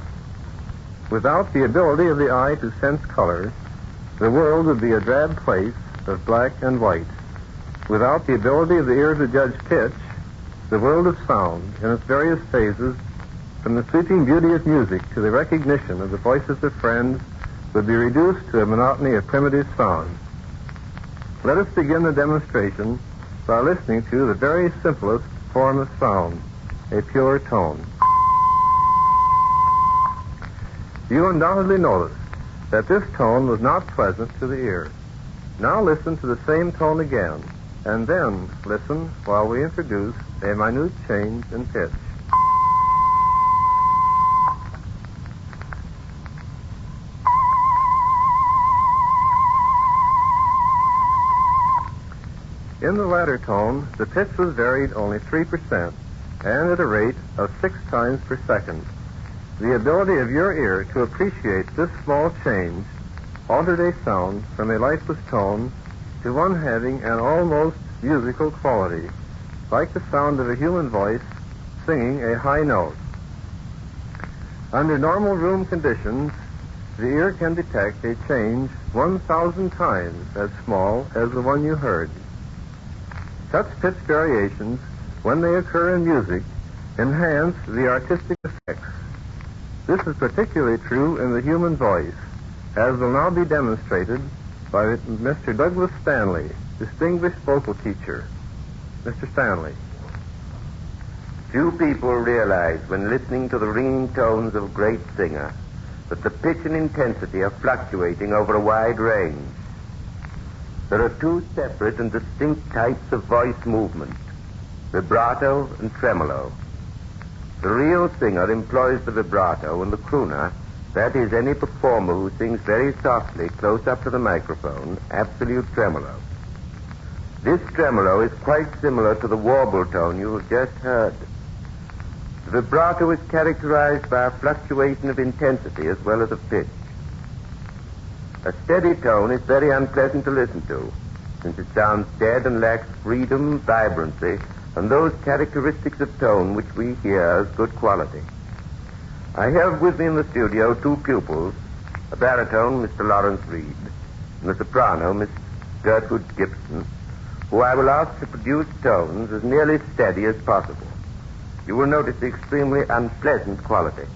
Without the ability of the eye to sense color, the world would be a drab place of black and white. Without the ability of the ear to judge pitch, the world of sound in its various phases, from the sweeping beauty of music to the recognition of the voices of friends, would be reduced to a monotony of primitive sound. Let us begin the demonstration by listening to the very simplest form of sound, a pure tone. You undoubtedly noticed that this tone was not pleasant to the ear. Now listen to the same tone again, and then listen while we introduce a minute change in pitch. In the latter tone, the pitch was varied only 3%, and at a rate of 6 times per second. The ability of your ear to appreciate this small change altered a sound from a lifeless tone to one having an almost musical quality, like the sound of a human voice singing a high note. Under normal room conditions, the ear can detect a change 1,000 times as small as the one you heard. Such pitch variations, when they occur in music, enhance the artistic effects. This is particularly true in the human voice, as will now be demonstrated by Mr. Douglas Stanley, distinguished vocal teacher. Mr. Stanley. Few people realize when listening to the ringing tones of a great singer that the pitch and intensity are fluctuating over a wide range. There are 2 separate and distinct types of voice movement, vibrato and tremolo. The real singer employs the vibrato, and the crooner, that is, any performer who sings very softly close up to the microphone, absolute tremolo. This tremolo is quite similar to the warble tone you have just heard. The vibrato is characterized by a fluctuation of intensity as well as of pitch. A steady tone is very unpleasant to listen to, since it sounds dead and lacks freedom, vibrancy, and those characteristics of tone which we hear as good quality. I have with me in the studio 2 pupils, a baritone, Mr. Lawrence Reed, and a soprano, Miss Gertrude Gibson, who I will ask to produce tones as nearly steady as possible. You will notice the extremely unpleasant quality.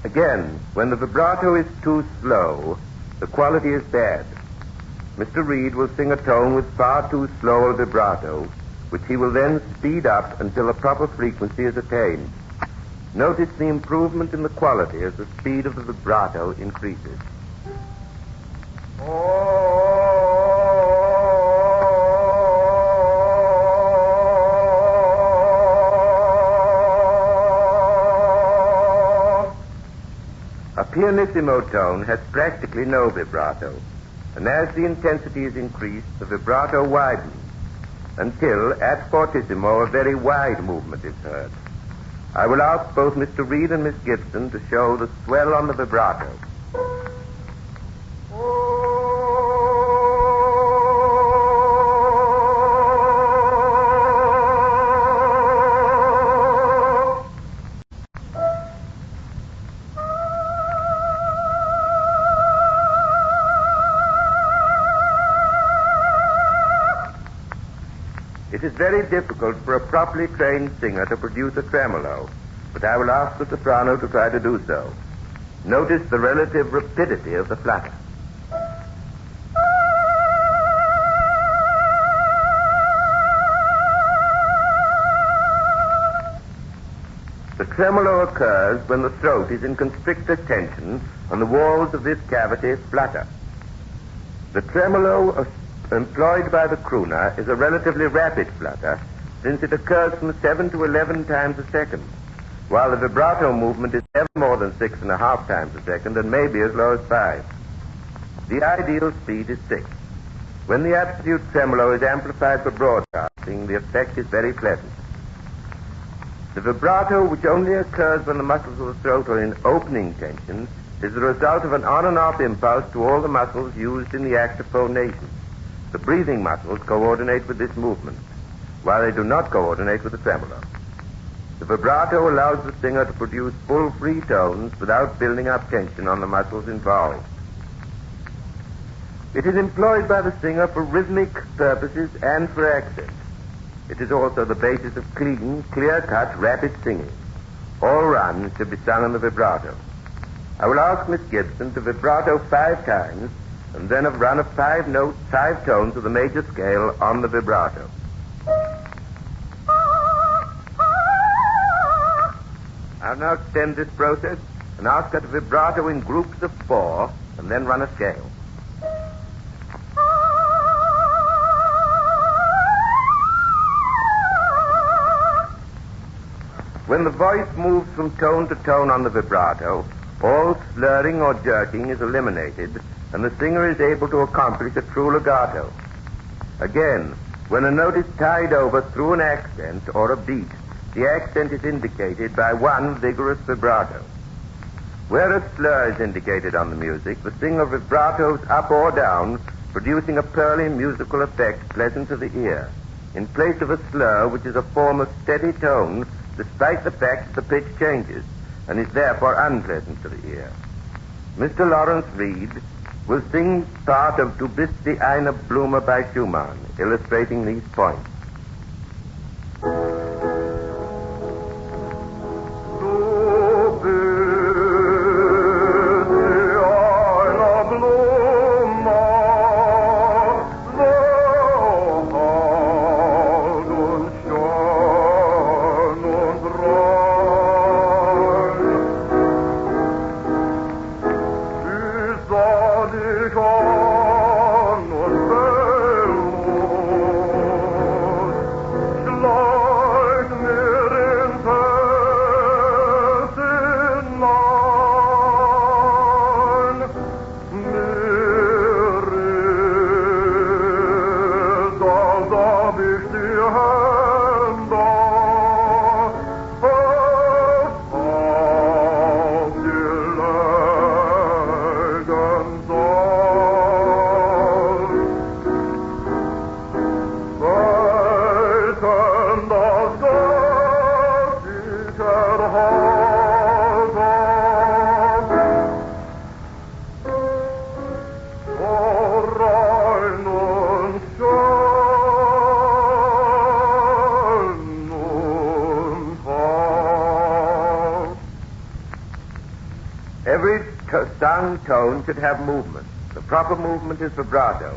Again, when the vibrato is too slow, the quality is bad. Mr. Reed will sing a tone with far too slow a vibrato, which he will then speed up until a proper frequency is attained. Notice the improvement in the quality as the speed of the vibrato increases. A pianissimo tone has practically no vibrato, and as the intensity is increased, the vibrato widens, until at fortissimo a very wide movement is heard. I will ask both Mr. Reed and Miss Gibson to show the swell on the vibrato. It is very difficult for a properly trained singer to produce a tremolo, but I will ask the soprano to try to do so. Notice the relative rapidity of the flutter. The tremolo occurs when the throat is in constricted tension and the walls of this cavity flutter. The tremolo employed by the crooner is a relatively rapid flutter, since it occurs from 7 to 11 times a second, while the vibrato movement is never more than 6.5 times a second and may be as low as 5. The ideal speed is 6. When the absolute tremolo is amplified for broadcasting, the effect is very pleasant. The vibrato, which only occurs when the muscles of the throat are in opening tension, is the result of an on and off impulse to all the muscles used in the act of phonation. The breathing muscles coordinate with this movement, while they do not coordinate with the tremolo. The vibrato allows the singer to produce full free tones without building up tension on the muscles involved. It is employed by the singer for rhythmic purposes and for accent. It is also the basis of clean, clear-cut, rapid singing. All runs should be sung in the vibrato. I will ask Miss Gibson to vibrato 5 times and then a run of 5 notes, 5 tones of the major scale on the vibrato. I'll now extend this process and ask her to vibrato in groups of 4 and then run a scale. When the voice moves from tone to tone on the vibrato, all slurring or jerking is eliminated, and the singer is able to accomplish a true legato. Again, when a note is tied over through an accent or a beat, the accent is indicated by one vigorous vibrato. Where a slur is indicated on the music, the singer vibratos up or down, producing a pearly musical effect pleasant to the ear, in place of a slur, which is a form of steady tone, despite the fact that the pitch changes, and is therefore unpleasant to the ear. Mr. Lawrence Reed will sing part of Du bist die eine Blume by Schumann, illustrating these points. Sung tone should have movement. The proper movement is vibrato.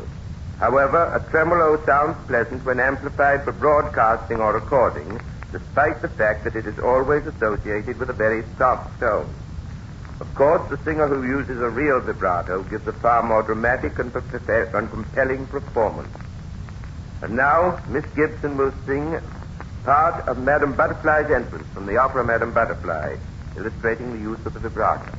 However, a tremolo sounds pleasant when amplified for broadcasting or recording, despite the fact that it is always associated with a very soft tone. Of course, the singer who uses a real vibrato gives a far more dramatic and compelling performance. And now, Miss Gibson will sing part of Madame Butterfly's entrance from the opera Madame Butterfly, illustrating the use of the vibrato.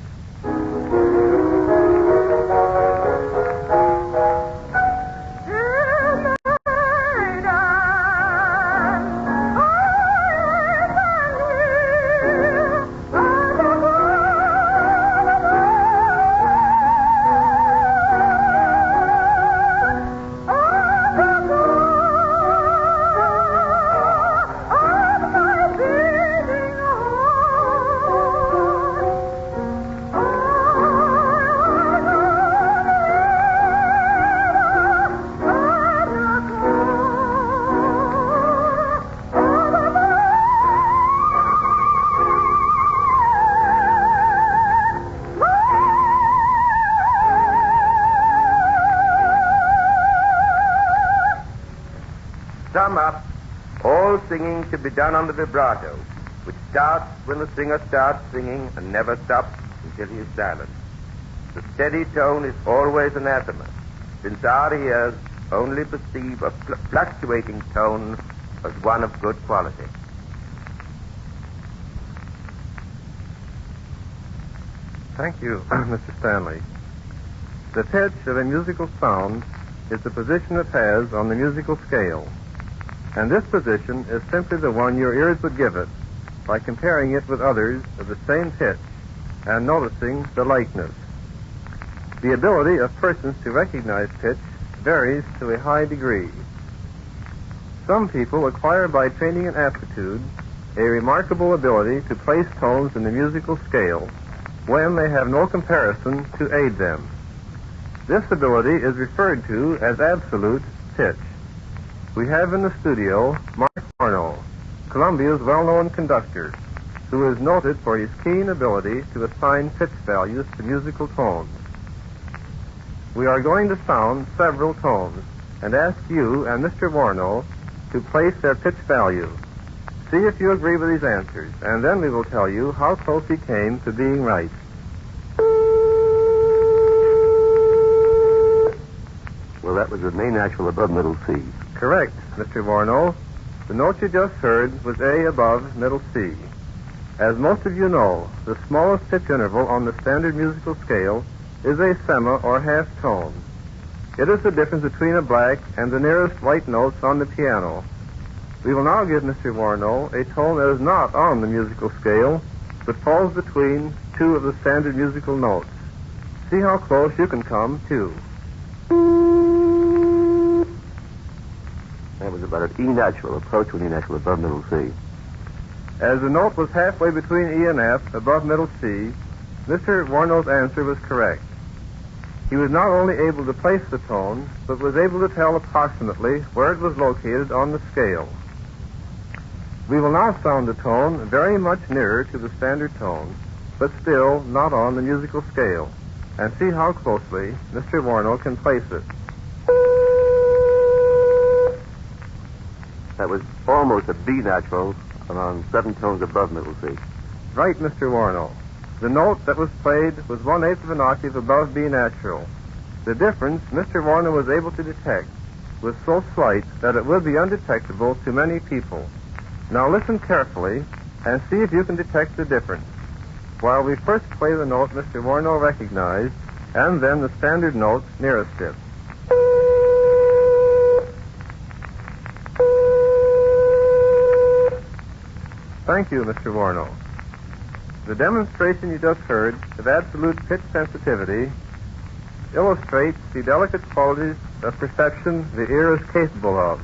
Sum up, all singing should be done on the vibrato, which starts when the singer starts singing and never stops until he is silent. The steady tone is always anathema, since our ears only perceive a fluctuating tone was one of good quality. Thank you, Mr. Stanley. The pitch of a musical sound is the position it has on the musical scale. And this position is simply the one your ears would give it by comparing it with others of the same pitch and noticing the likeness. The ability of persons to recognize pitch varies to a high degree. Some people acquire by training and aptitude a remarkable ability to place tones in the musical scale when they have no comparison to aid them. This ability is referred to as absolute pitch. We have in the studio Mark Warno, Columbia's well-known conductor, who is noted for his keen ability to assign pitch values to musical tones. We are going to sound several tones and ask you and Mr. Warno to place their pitch value. See if you agree with these answers, and then we will tell you how close he came to being right. Well, that was the main actual above middle C. Correct, Mr. Warno. The note you just heard was A above middle C. As most of you know, the smallest pitch interval on the standard musical scale is a sema or half tone. It is the difference between a black and the nearest white notes on the piano. We will now give Mr. Warno a tone that is not on the musical scale, but falls between two of the standard musical notes. See how close you can come, too. That was about an E natural, approaching E natural above middle C. As the note was halfway between E and F, above middle C, Mr. Warno's answer was correct. He was not only able to place the tone, but was able to tell approximately where it was located on the scale. We will now sound the tone very much nearer to the standard tone, but still not on the musical scale, and see how closely Mr. Warno can place it. That was almost a B natural around 7 tones above middle C. Right, Mr. Warno. The note that was played was 1/8 of an octave above B natural. The difference Mr. Warno was able to detect was so slight that it would be undetectable to many people. Now listen carefully and see if you can detect the difference, while we first play the note Mr. Warno recognized, and then the standard note nearest it. Thank you, Mr. Warno. The demonstration you just heard of absolute pitch sensitivity illustrates the delicate qualities of perception the ear is capable of,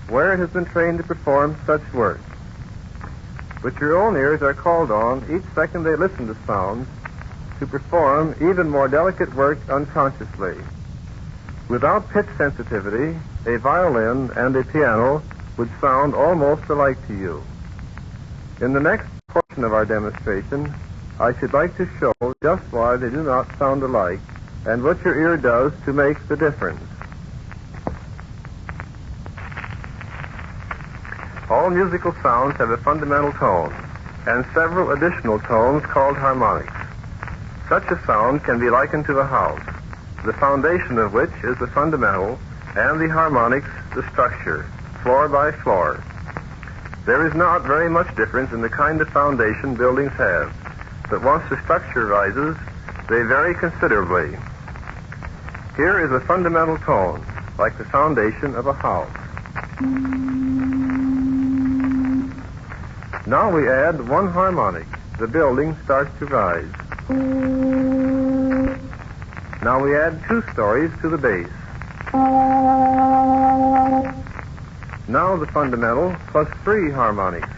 where it has been trained to perform such work. But your own ears are called on, each second they listen to sounds, to perform even more delicate work unconsciously. Without pitch sensitivity, a violin and a piano would sound almost alike to you. In the next portion of our demonstration, I should like to show just why they do not sound alike and what your ear does to make the difference. All musical sounds have a fundamental tone and several additional tones called harmonics. Such a sound can be likened to a house, the foundation of which is the fundamental, and the harmonics the structure, floor by floor. There is not very much difference in the kind of foundation buildings have, but once the structure rises, they vary considerably. Here is a fundamental tone, like the foundation of a house. Now we add one harmonic. The building starts to rise. Now we add 2 stories to the base. Now the fundamental plus 3 harmonics.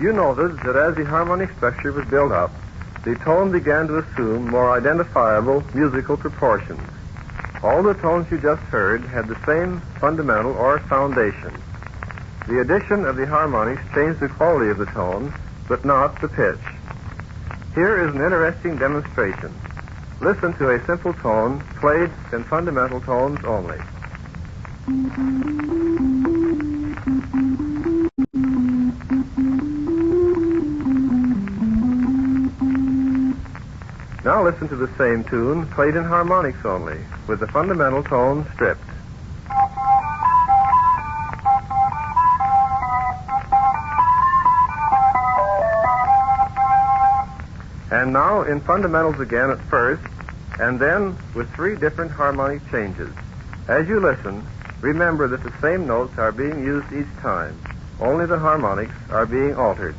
You noted that as the harmonic structure was built up, the tone began to assume more identifiable musical proportions. All the tones you just heard had the same fundamental or foundation. The addition of the harmonics changed the quality of the tone, but not the pitch. Here is an interesting demonstration. Listen to a simple tone played in fundamental tones only. Now listen to the same tune played in harmonics only, with the fundamental tone stripped. And now in fundamentals again at first, and then with 3 different harmonic changes. As you listen, remember that the same notes are being used each time, only the harmonics are being altered.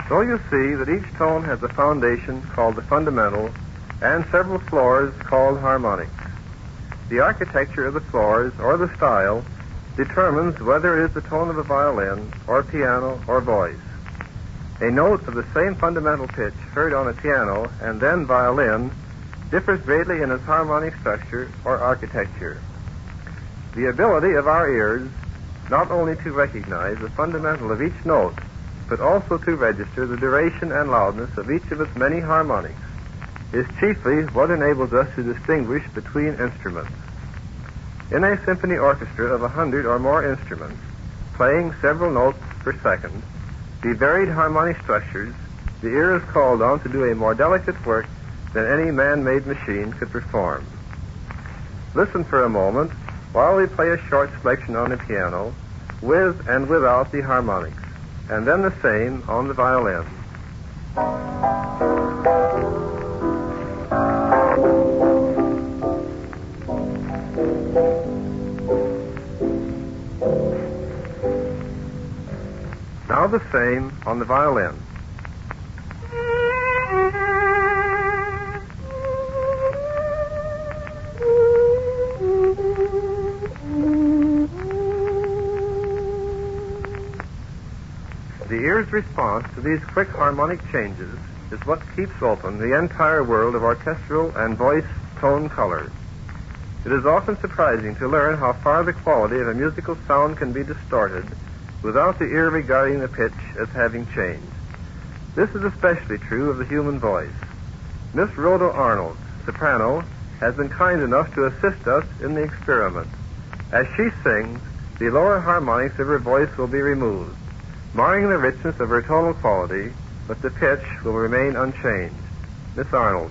So you see that each tone has a foundation called the fundamental and several floors called harmonics. The architecture of the floors or the style determines whether it is the tone of a violin or piano or voice. A note of the same fundamental pitch heard on a piano and then violin differs greatly in its harmonic structure or architecture. The ability of our ears not only to recognize the fundamental of each note, but also to register the duration and loudness of each of its many harmonics, is chiefly what enables us to distinguish between instruments. In a symphony orchestra of 100 or more instruments, playing several notes per second, the varied harmonic structures, the ear is called on to do a more delicate work than any man-made machine could perform. Listen for a moment while we play a short selection on the piano, with and without the harmonics, and then the same on the violin. Now the same on the violin. The ear's response to these quick harmonic changes is what keeps open the entire world of orchestral and voice tone color. It is often surprising to learn how far the quality of a musical sound can be distorted without the ear regarding the pitch as having changed. This is especially true of the human voice. Miss Rhoda Arnold, soprano, has been kind enough to assist us in the experiment. As she sings, the lower harmonics of her voice will be removed, marring the richness of her tonal quality, but the pitch will remain unchanged. Miss Arnold.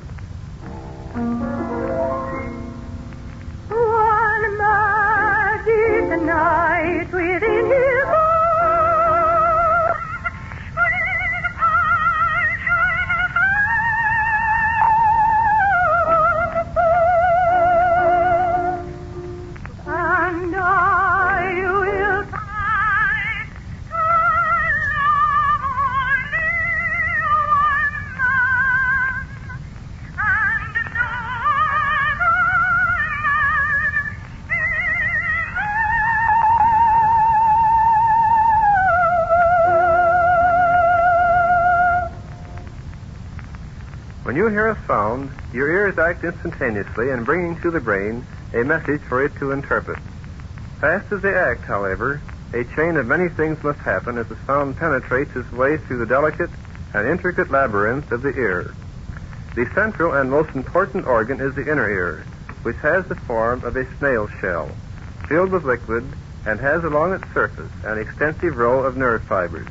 One magic night within his When you hear a sound, your ears act instantaneously in bringing to the brain a message for it to interpret. Fast as they act, however, a chain of many things must happen as the sound penetrates its way through the delicate and intricate labyrinth of the ear. The central and most important organ is the inner ear, which has the form of a snail shell, filled with liquid, and has along its surface an extensive row of nerve fibers.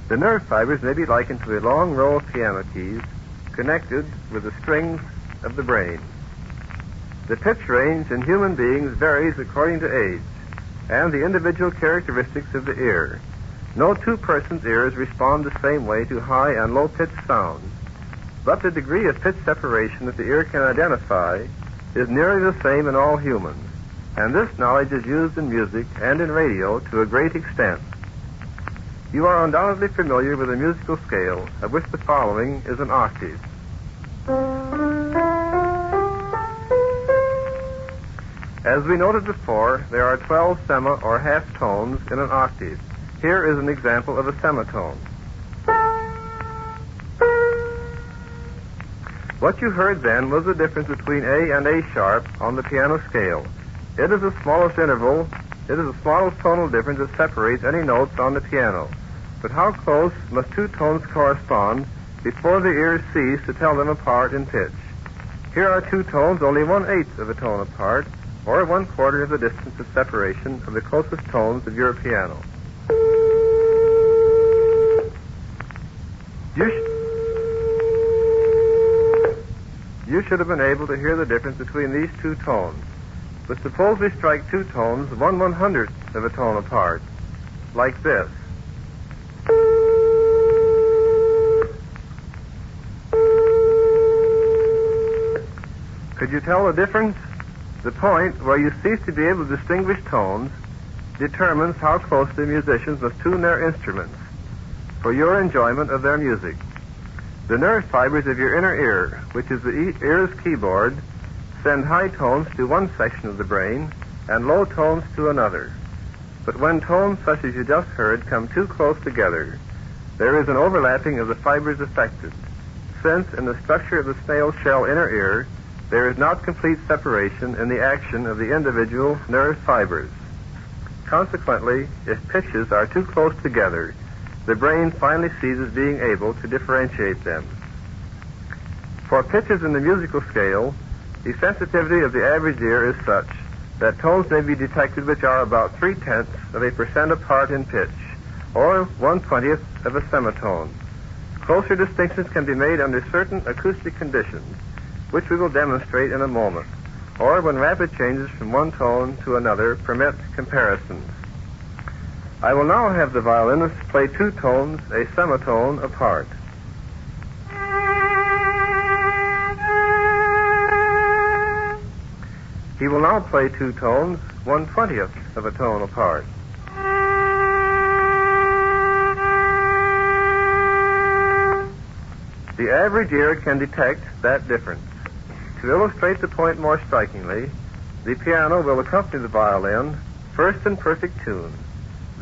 The nerve fibers may be likened to a long row of piano keys connected with the strings of the brain. The pitch range in human beings varies according to age and the individual characteristics of the ear. No two persons' ears respond the same way to high and low pitched sounds, but the degree of pitch separation that the ear can identify is nearly the same in all humans, and this knowledge is used in music and in radio to a great extent. You are undoubtedly familiar with a musical scale, of which the following is an octave. As we noted before, there are 12 sema or half tones in an octave. Here is an example of a semitone. What you heard then was the difference between A and A sharp on the piano scale. It is the smallest interval, it is the smallest tonal difference that separates any notes on the piano. But how close must two tones correspond before the ears cease to tell them apart in pitch? Here are two tones only 1/8 of a tone apart, or 1/4 of the distance of separation of the closest tones of your piano. You should have been able to hear the difference between these two tones. But suppose we strike two tones 1/100th of a tone apart, like this. Could you tell the difference? The point where you cease to be able to distinguish tones determines how closely musicians must tune their instruments for your enjoyment of their music. The nerve fibers of your inner ear, which is the ear's keyboard, send high tones to one section of the brain and low tones to another. But when tones such as you just heard come too close together, there is an overlapping of the fibers affected, since in the structure of the snail shell inner ear, there is not complete separation in the action of the individual nerve fibers. Consequently, if pitches are too close together, the brain finally ceases being able to differentiate them. For pitches in the musical scale, the sensitivity of the average ear is such that tones may be detected which are about 0.3% apart in pitch, or 1/20th of a semitone. Closer distinctions can be made under certain acoustic conditions, which we will demonstrate in a moment, or when rapid changes from one tone to another permit comparisons. I will now have the violinist play two tones a semitone apart. He will now play two tones 1/20th of a tone apart. The average ear can detect that difference. To illustrate the point more strikingly, the piano will accompany the violin first in perfect tune,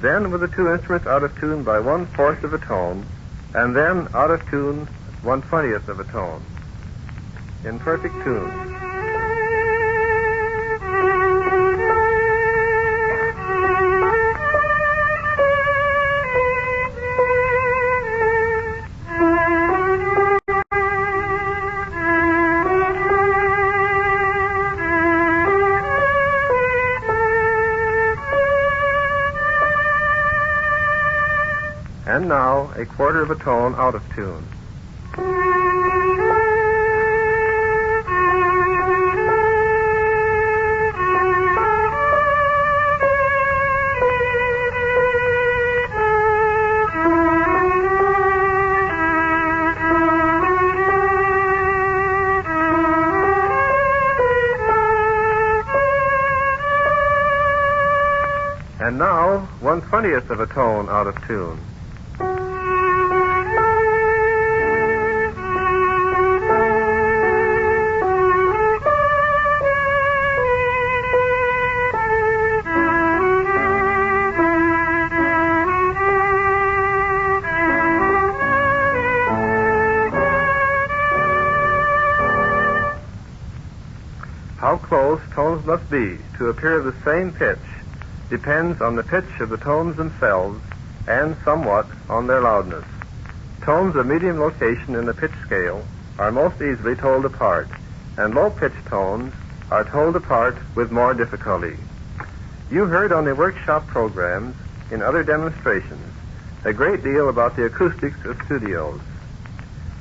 then with the two instruments out of tune by 1/4 of a tone, and then out of tune 1/20th of a tone. In perfect tune. And now, a 1/4 of a tone out of tune. And now, 1/20th of a tone out of tune. How close tones must be to appear the same pitch depends on the pitch of the tones themselves and somewhat on their loudness. Tones of medium location in the pitch scale are most easily told apart, and low-pitched tones are told apart with more difficulty. You heard on the workshop programs, in other demonstrations, a great deal about the acoustics of studios.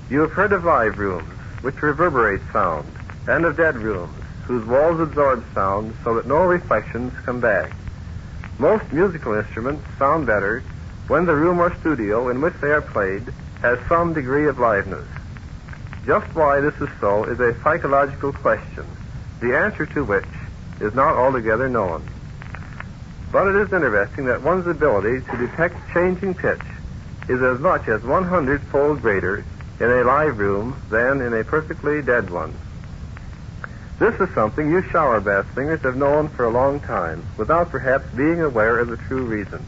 You have heard of live rooms, which reverberate sound, and of dead rooms, whose walls absorb sound so that no reflections come back. Most musical instruments sound better when the room or studio in which they are played has some degree of liveness. Just why this is so is a psychological question, the answer to which is not altogether known. But it is interesting that one's ability to detect changing pitch is as much as 100-fold greater in a live room than in a perfectly dead one. This is something you shower bath singers have known for a long time, without perhaps being aware of the true reason.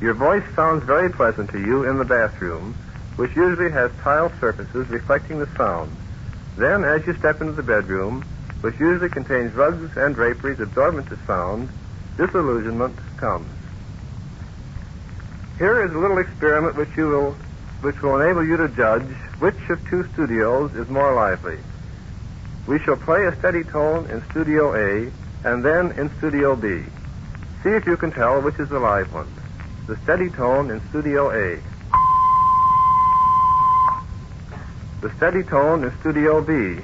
Your voice sounds very pleasant to you in the bathroom, which usually has tile surfaces reflecting the sound. Then, as you step into the bedroom, which usually contains rugs and draperies absorbent to sound, disillusionment comes. Here is a little experiment which will enable you to judge which of two studios is more lively. We shall play a steady tone in Studio A and then in Studio B. See if you can tell which is the live one. The steady tone in Studio A. The steady tone in Studio B.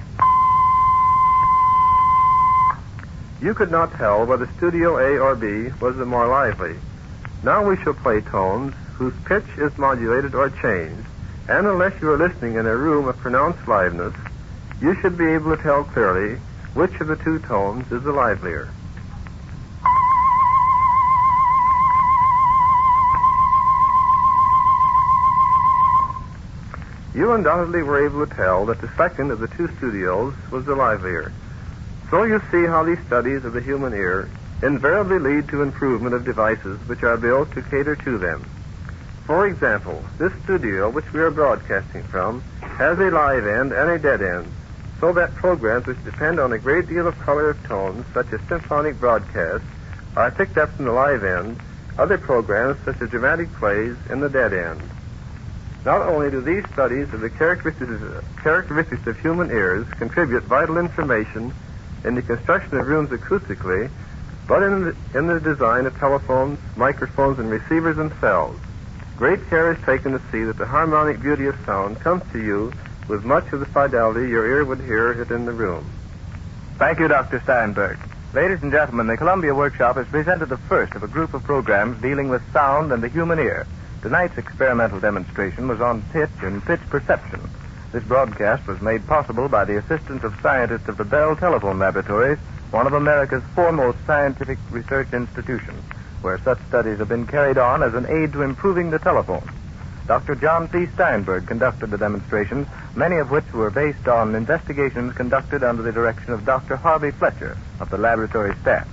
You could not tell whether Studio A or B was the more lively. Now we shall play tones whose pitch is modulated or changed, and unless you are listening in a room of pronounced liveness, you should be able to tell clearly which of the two tones is the livelier. You undoubtedly were able to tell that the second of the two studios was the livelier. So you see how these studies of the human ear invariably lead to improvement of devices which are built to cater to them. For example, this studio which we are broadcasting from has a live end and a dead end, so that programs which depend on a great deal of color of tones, such as symphonic broadcasts, are picked up from the live end, other programs, such as dramatic plays, in the dead end. Not only do these studies of the characteristics of human ears contribute vital information in the construction of rooms acoustically, but in the design of telephones, microphones, and receivers themselves. Great care is taken to see that the harmonic beauty of sound comes to you with much of the fidelity your ear would hear it in the room. Thank you, Dr. Steinberg. Ladies and gentlemen, the Columbia Workshop has presented the first of a group of programs dealing with sound and the human ear. Tonight's experimental demonstration was on pitch and pitch perception. This broadcast was made possible by the assistance of scientists of the Bell Telephone Laboratories, one of America's foremost scientific research institutions, where such studies have been carried on as an aid to improving the telephone. Dr. John C. Steinberg conducted the demonstrations, many of which were based on investigations conducted under the direction of Dr. Harvey Fletcher of the laboratory staff.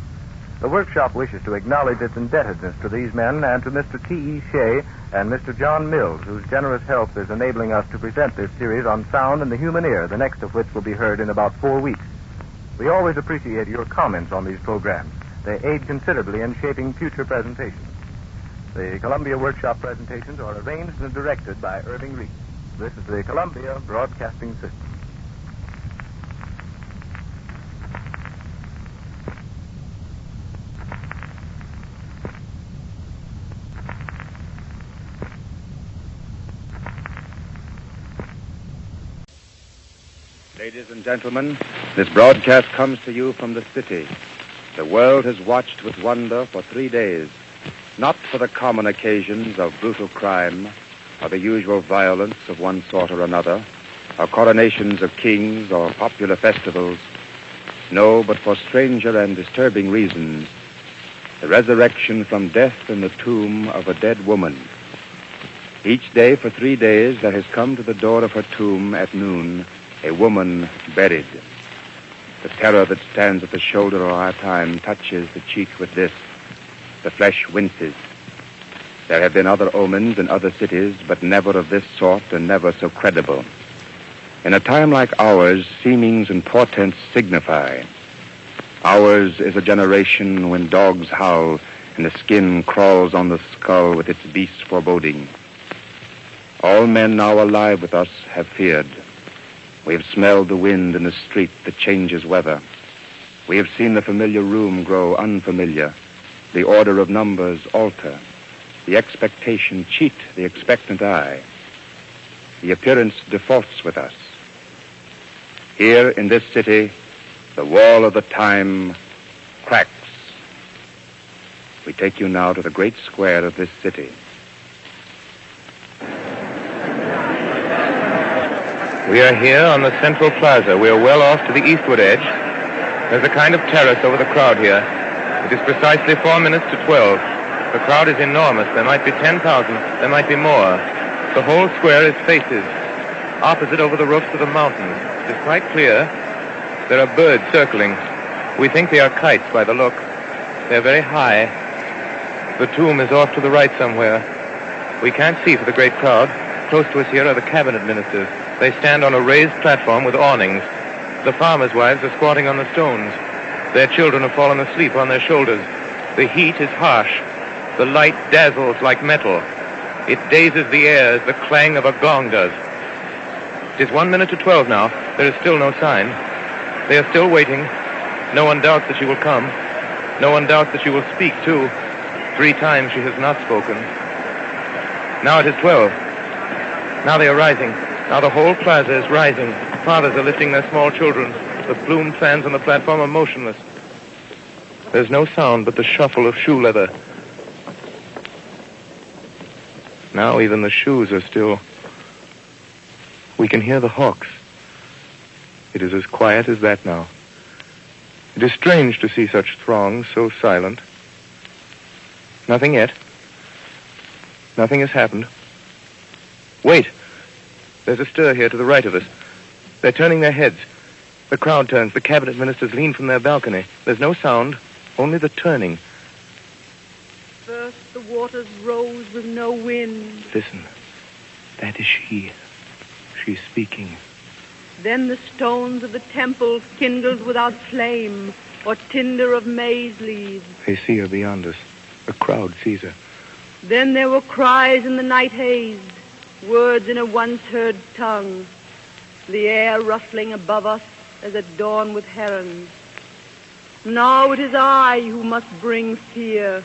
The workshop wishes to acknowledge its indebtedness to these men and to Mr. T.E. Shea and Mr. John Mills, whose generous help is enabling us to present this series on sound and the human ear, the next of which will be heard in about 4 weeks. We always appreciate your comments on these programs. They aid considerably in shaping future presentations. The Columbia Workshop presentations are arranged and directed by Irving Reed. This is the Columbia Broadcasting System. Ladies and gentlemen, this broadcast comes to you from the city. The world has watched with wonder for 3 days, not for the common occasions of brutal crime or the usual violence of one sort or another, or coronations of kings or popular festivals. No, but for stranger and disturbing reasons. The resurrection from death in the tomb of a dead woman. Each day for 3 days there has come to the door of her tomb at noon a woman buried. The terror that stands at the shoulder of our time touches the cheek with this. The flesh winces. There have been other omens in other cities, but never of this sort and never so credible. In a time like ours, seemings and portents signify. Ours is a generation when dogs howl and the skin crawls on the skull with its beast foreboding. All men now alive with us have feared. We have smelled the wind in the street that changes weather. We have seen the familiar room grow unfamiliar, the order of numbers alter, the expectation cheat the expectant eye. The appearance defaults with us. Here in this city, the wall of the time cracks. We take you now to the great square of this city. We are here on the central plaza. We are well off to the eastward edge. There's a kind of terrace over the crowd here. It is precisely 4 minutes to 12. The crowd is enormous. There might be 10,000. There might be more. The whole square is faces. Opposite over the roofs of the mountains. It is quite clear. There are birds circling. We think they are kites by the look. They're very high. The tomb is off to the right somewhere. We can't see for the great crowd. Close to us here are the cabinet ministers. They stand on a raised platform with awnings. The farmers' wives are squatting on the stones. Their children have fallen asleep on their shoulders. The heat is harsh. The light dazzles like metal. It dazes the air as the clang of a gong does. It is 1 minute to 12 now. There is still no sign. They are still waiting. No one doubts that she will come. No one doubts that she will speak, too. 3 times she has not spoken. Now it is 12. Now they are rising. Now the whole plaza is rising. Fathers are lifting their small children. The plumed fans on the platform are motionless. There's no sound but the shuffle of shoe leather. Now even the shoes are still. We can hear the hawks. It is as quiet as that now. It is strange to see such throngs so silent. Nothing yet. Nothing has happened. Wait. There's a stir here to the right of us. They're turning their heads. The crowd turns. The cabinet ministers lean from their balcony. There's no sound, only the turning. First the waters rose with no wind. Listen. That is she. She's speaking. Then the stones of the temple kindled without flame or tinder of maize leaves. They see her beyond us. The crowd sees her. Then there were cries in the night haze, words in a once-heard tongue, the air rustling above us as at dawn with herons. Now it is I who must bring fear,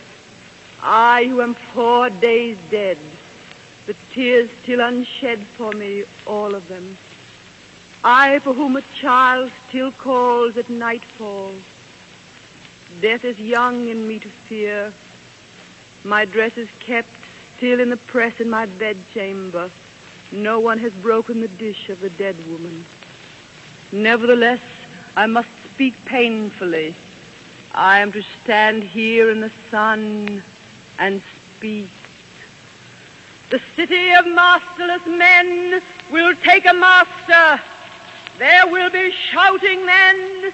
I who am 4 days dead, the tears still unshed for me, all of them. I for whom a child still calls at nightfall. Death is young in me to fear. My dress is kept still in the press in my bedchamber. No one has broken the dish of the dead woman. Nevertheless, I must speak painfully. I am to stand here in the sun and speak. The city of masterless men will take a master. There will be shouting then,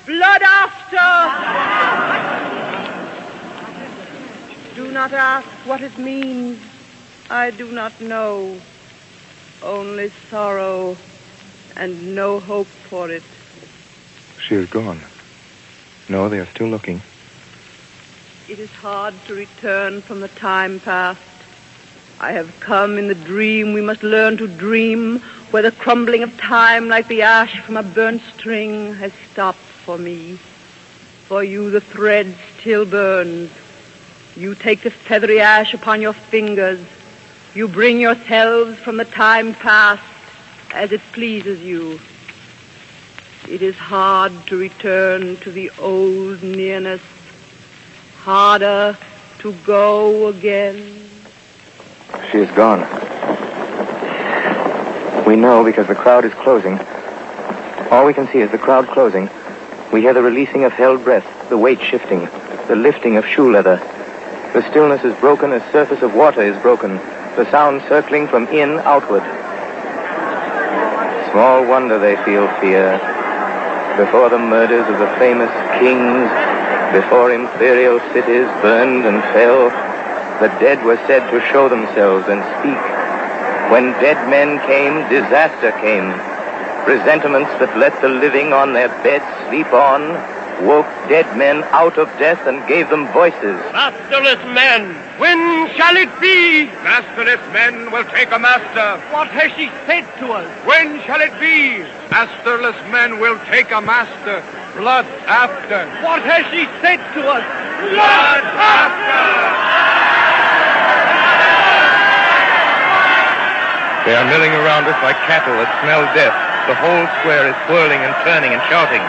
blood after. Do not ask what it means. I do not know. Only sorrow and no hope for it. She is gone. No, they are still looking. It is hard to return from the time past. I have come in the dream we must learn to dream, where the crumbling of time like the ash from a burnt string has stopped for me. For you the thread still burns. You take the feathery ash upon your fingers. You bring yourselves from the time past as it pleases you. It is hard to return to the old nearness, harder to go again. She is gone. We know because the crowd is closing. All we can see is the crowd closing. We hear the releasing of held breath, the weight shifting, the lifting of shoe leather. The stillness is broken as surface of water is broken, the sound circling from in outward. Small wonder they feel fear. Before the murders of the famous kings, before imperial cities burned and fell, the dead were said to show themselves and speak. When dead men came, disaster came. Presentiments that let the living on their beds sleep on woke dead men out of death and gave them voices. Masterless men, when shall it be? Masterless men will take a master. What has she said to us? When shall it be? Masterless men will take a master. Blood after. What has she said to us? Blood after! They are milling around us like cattle that smell death. The whole square is swirling and turning and shouting.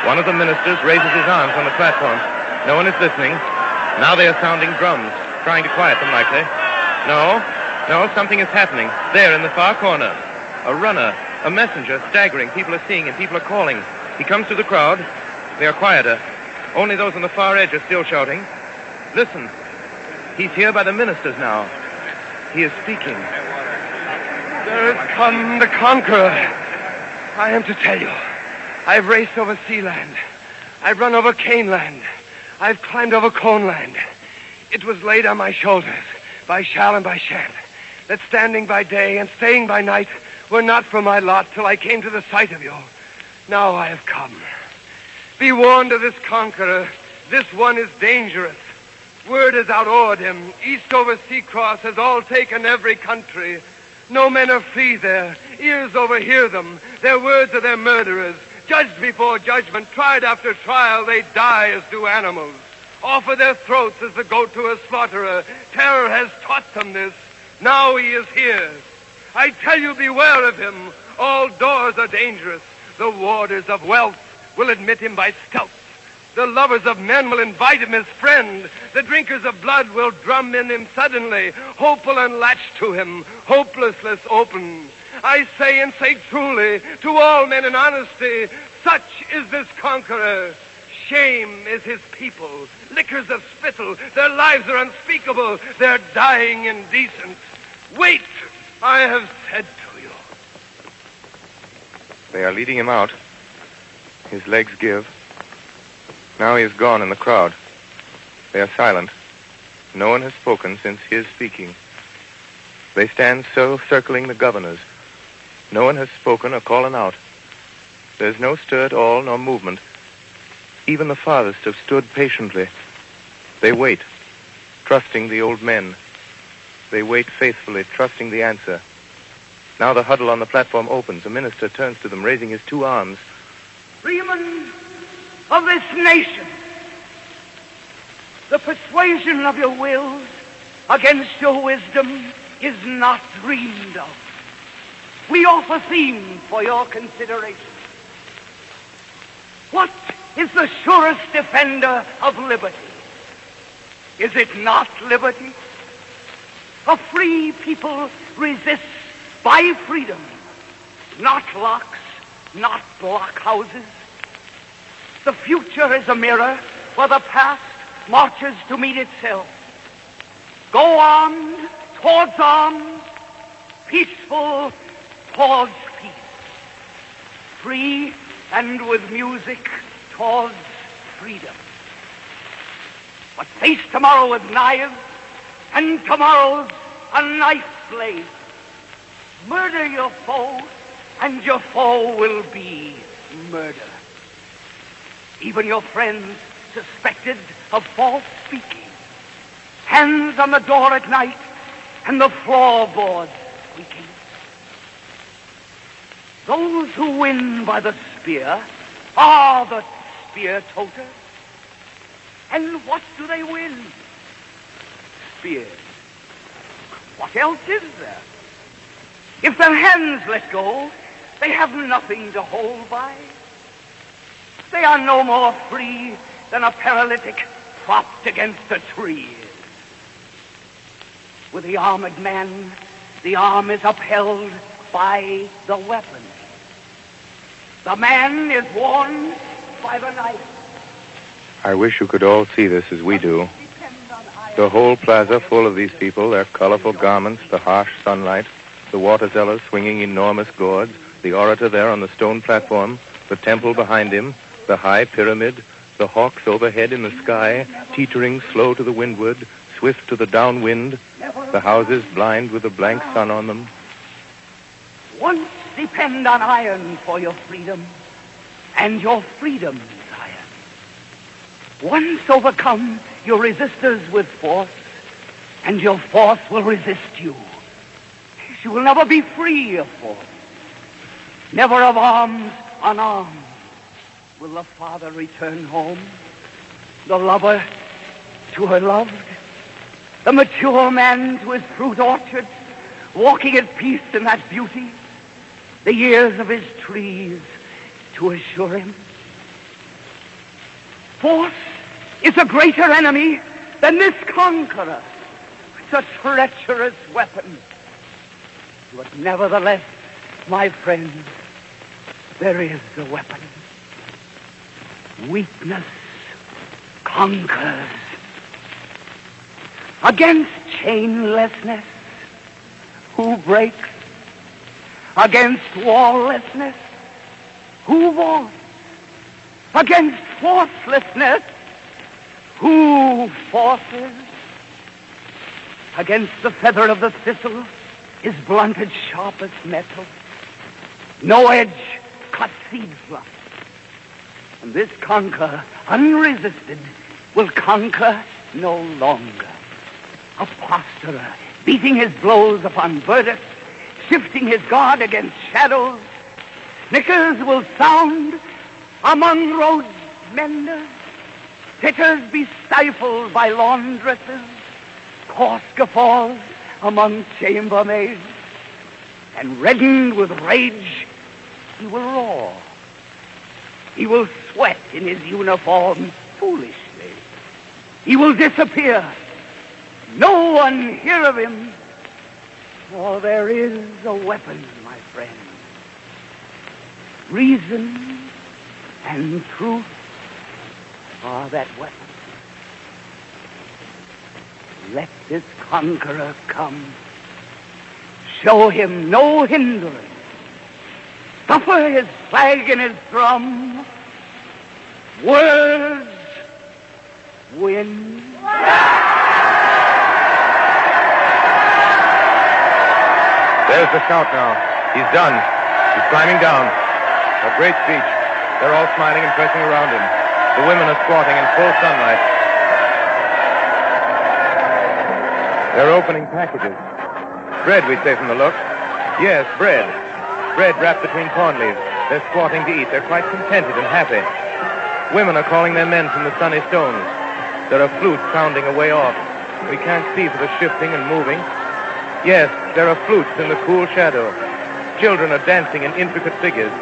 One of the ministers raises his arms on the platform. No one is listening. Now they are sounding drums, trying to quiet them likely. No, something is happening. There in the far corner. A runner, a messenger, staggering. People are seeing him, people are calling. He comes through the crowd. They are quieter. Only those on the far edge are still shouting. Listen. He's here by the ministers now. He is speaking. There has come the conqueror. I am to tell you. I've raced over sea land. I've run over cane land. I've climbed over cone land. It was laid on my shoulders by Shall and by Shan, that standing by day and staying by night were not for my lot till I came to the sight of you. Now I have come. Be warned of this conqueror. This one is dangerous. Word has outoared him. East over sea cross has all taken every country. No men are free there. Ears overhear them. Their words are their murderers. Judged before judgment, tried after trial, they die as do animals. Offer their throats as the goat to a slaughterer. Terror has taught them this. Now he is here. I tell you, beware of him. All doors are dangerous. The warders of wealth will admit him by stealth. The lovers of men will invite him as friend. The drinkers of blood will drum in him suddenly. Hope will unlatch to him. Hopelessness open. I say and say truly, to all men in honesty, such is this conqueror. Shame is his people. Liquors of spittle. Their lives are unspeakable. They're dying indecent. Wait, I have said to you. They are leading him out. His legs give. Now he is gone in the crowd. They are silent. No one has spoken since his speaking. They stand so, circling the governors. No one has spoken or callen out. There is no stir at all, nor movement. Even the farthest have stood patiently. They wait, trusting the old men. They wait faithfully, trusting the answer. Now the huddle on the platform opens. A minister turns to them, raising his two arms. Freemen of this nation, the persuasion of your wills against your wisdom is not dreamed of. We offer themes for your consideration. What is the surest defender of liberty? Is it not liberty? A free people resists by freedom, not locks, not blockhouses. The future is a mirror where the past marches to meet itself. Go on towards arms, peaceful towards peace. Free and with music towards freedom. But face tomorrow with knives, and tomorrow's a knife blade. Murder your foe, and your foe will be murder. Even your friends suspected of false speaking. Hands on the door at night, and the floorboards squeaking. Those who win by the spear are the spear toters. And what do they win? Spears. What else is there? If their hands let go, they have nothing to hold by. They are no more free than a paralytic propped against a tree. With the armored man, the arm is upheld by the weapon. The man is worn by the knife. I wish you could all see this as we do. The whole plaza full of these people, their colorful garments, the harsh sunlight, the water sellers swinging enormous gourds, the orator there on the stone platform, the temple behind him, the high pyramid, the hawks overhead in the sky, teetering slow to the windward, swift to the downwind, the houses blind with the blank sun on them. Once depend on iron for your freedom, and your freedom's iron. Once overcome your resistors with force, and your force will resist you. You will never be free of force. Never of arms unarmed will the father return home, the lover to her loved, the mature man to his fruit orchard, walking at peace in that beauty, the years of his trees to assure him. Force is a greater enemy than this conqueror. It's a treacherous weapon. But nevertheless, my friends, there is a weapon. Weakness conquers. Against chainlessness, who breaks? Against walllessness, who vaunts? Against forcelessness, who forces? Against the feather of the thistle is blunted sharp as metal. No edge cuts seed fluff. And this conqueror, unresisted, will conquer no longer. A posturer, beating his blows upon verdicts, shifting his guard against shadows. Snickers will sound among road menders, sitters be stifled by laundresses, coarse guffaws among chambermaids, and reddened with rage, he will roar. He will sweat in his uniform foolishly. He will disappear. No one hear of him, for there is a weapon, my friend. Reason and truth are that weapon. Let this conqueror come. Show him no hindrance. Suffer his flag and his drum. Words win. There's the scout now. He's done. He's climbing down. A great speech. They're all smiling and pressing around him. The women are squatting in full sunlight. They're opening packages. Bread, we'd say from the look. Yes, bread. Bread wrapped between corn leaves. They're squatting to eat. They're quite contented and happy. Women are calling their men from the sunny stones. There are flutes sounding a way off. We can't see for the shifting and moving. Yes, there are flutes in the cool shadow. Children are dancing in intricate figures.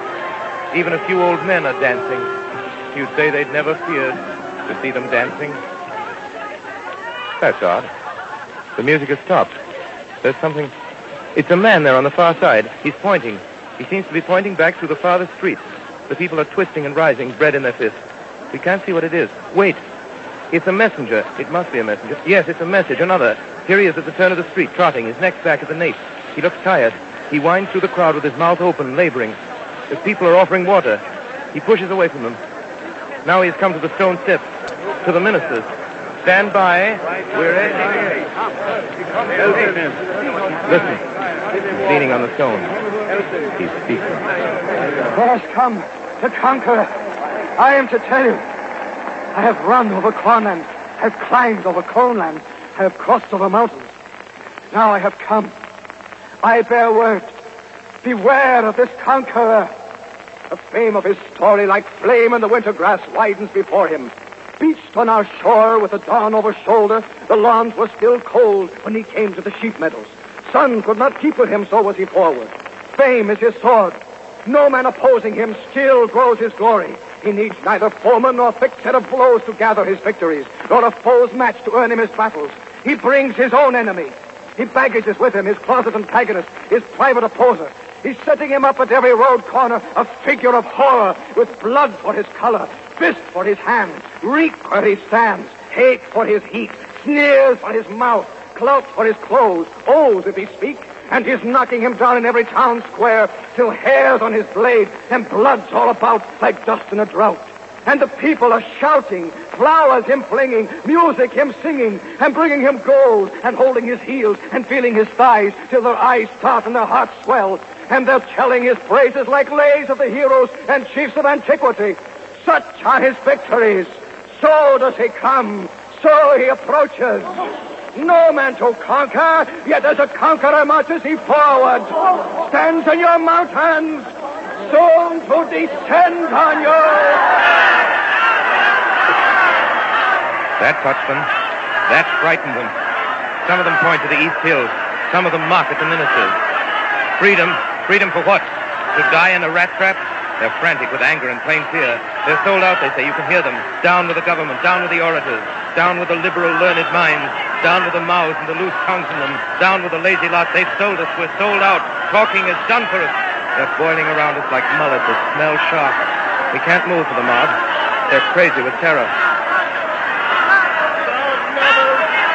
Even a few old men are dancing. You'd say they'd never feared to see them dancing. That's odd. The music has stopped. There's something... It's a man there on the far side. He's pointing. He seems to be pointing back through the farthest streets. The people are twisting and rising, bread in their fists. We can't see what it is. Wait. It's a messenger. It must be a messenger. Yes, it's a message. Another. Here he is at the turn of the street, trotting, his neck's back at the nape. He looks tired. He winds through the crowd with his mouth open, laboring. The people are offering water. He pushes away from them. Now he has come to the stone steps, to the ministers. Stand by. We're ready. Listen. He's leaning on the stone. He's speaking. Let us come to conquer. I am to tell you. I have run over cornlands. I have climbed over conelands. I have crossed over mountains. Now I have come. I bear word. Beware of this conqueror. The fame of his story, like flame in the winter grass, widens before him. Beached on our shore with the dawn over shoulder, the lawns were still cold when he came to the sheep meadows. Sun could not keep with him, so was he forward. Fame is his sword. No man opposing him still grows his glory. He needs neither foeman nor thick set of blows to gather his victories, nor a foe's match to earn him his battles. He brings his own enemy. He baggages with him his closet antagonist, his private opposer. He's setting him up at every road corner, a figure of horror, with blood for his color, fist for his hands, reek where he stands, hate for his heat, sneers for his mouth, clout for his clothes, oaths if he speak, and he's knocking him down in every town square till hair's on his blade and blood's all about like dust in a drought. And the people are shouting, flowers him flinging, music him singing, and bringing him gold, and holding his heels, and feeling his thighs, till their eyes start and their hearts swell. And they're telling his praises like lays of the heroes and chiefs of antiquity. Such are his victories. So does he come. So he approaches. No man to conquer, yet as a conqueror marches he forward. Stands on your mountains, soon to descend on you. That touched them. That frightened them. Some of them point to the East Hills. Some of them mock at the ministers. Freedom? Freedom for what? To die in a rat trap? They're frantic with anger and plain fear. They're sold out, they say. You can hear them. Down with the government. Down with the orators. Down with the liberal, learned minds. Down with the mouths and the loose tongues in them. Down with the lazy lot. They've sold us. We're sold out. Talking is done for us. They're boiling around us like mullet that smell sharp. We can't move for the mob. They're crazy with terror.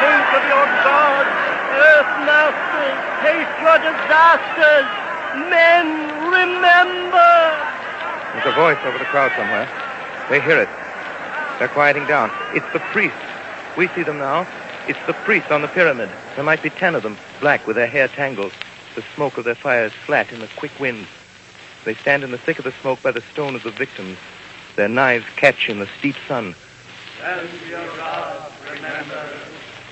Think of your gods, earth masters, taste your disasters. Men, remember. There's a voice over the crowd somewhere. They hear it. They're quieting down. It's the priests. We see them now. It's the priests on the pyramid. There might be 10 of them, black with their hair tangled. The smoke of their fires flat in the quick winds. They stand in the thick of the smoke by the stone of the victims. Their knives catch in the steep sun. And your gods, remember.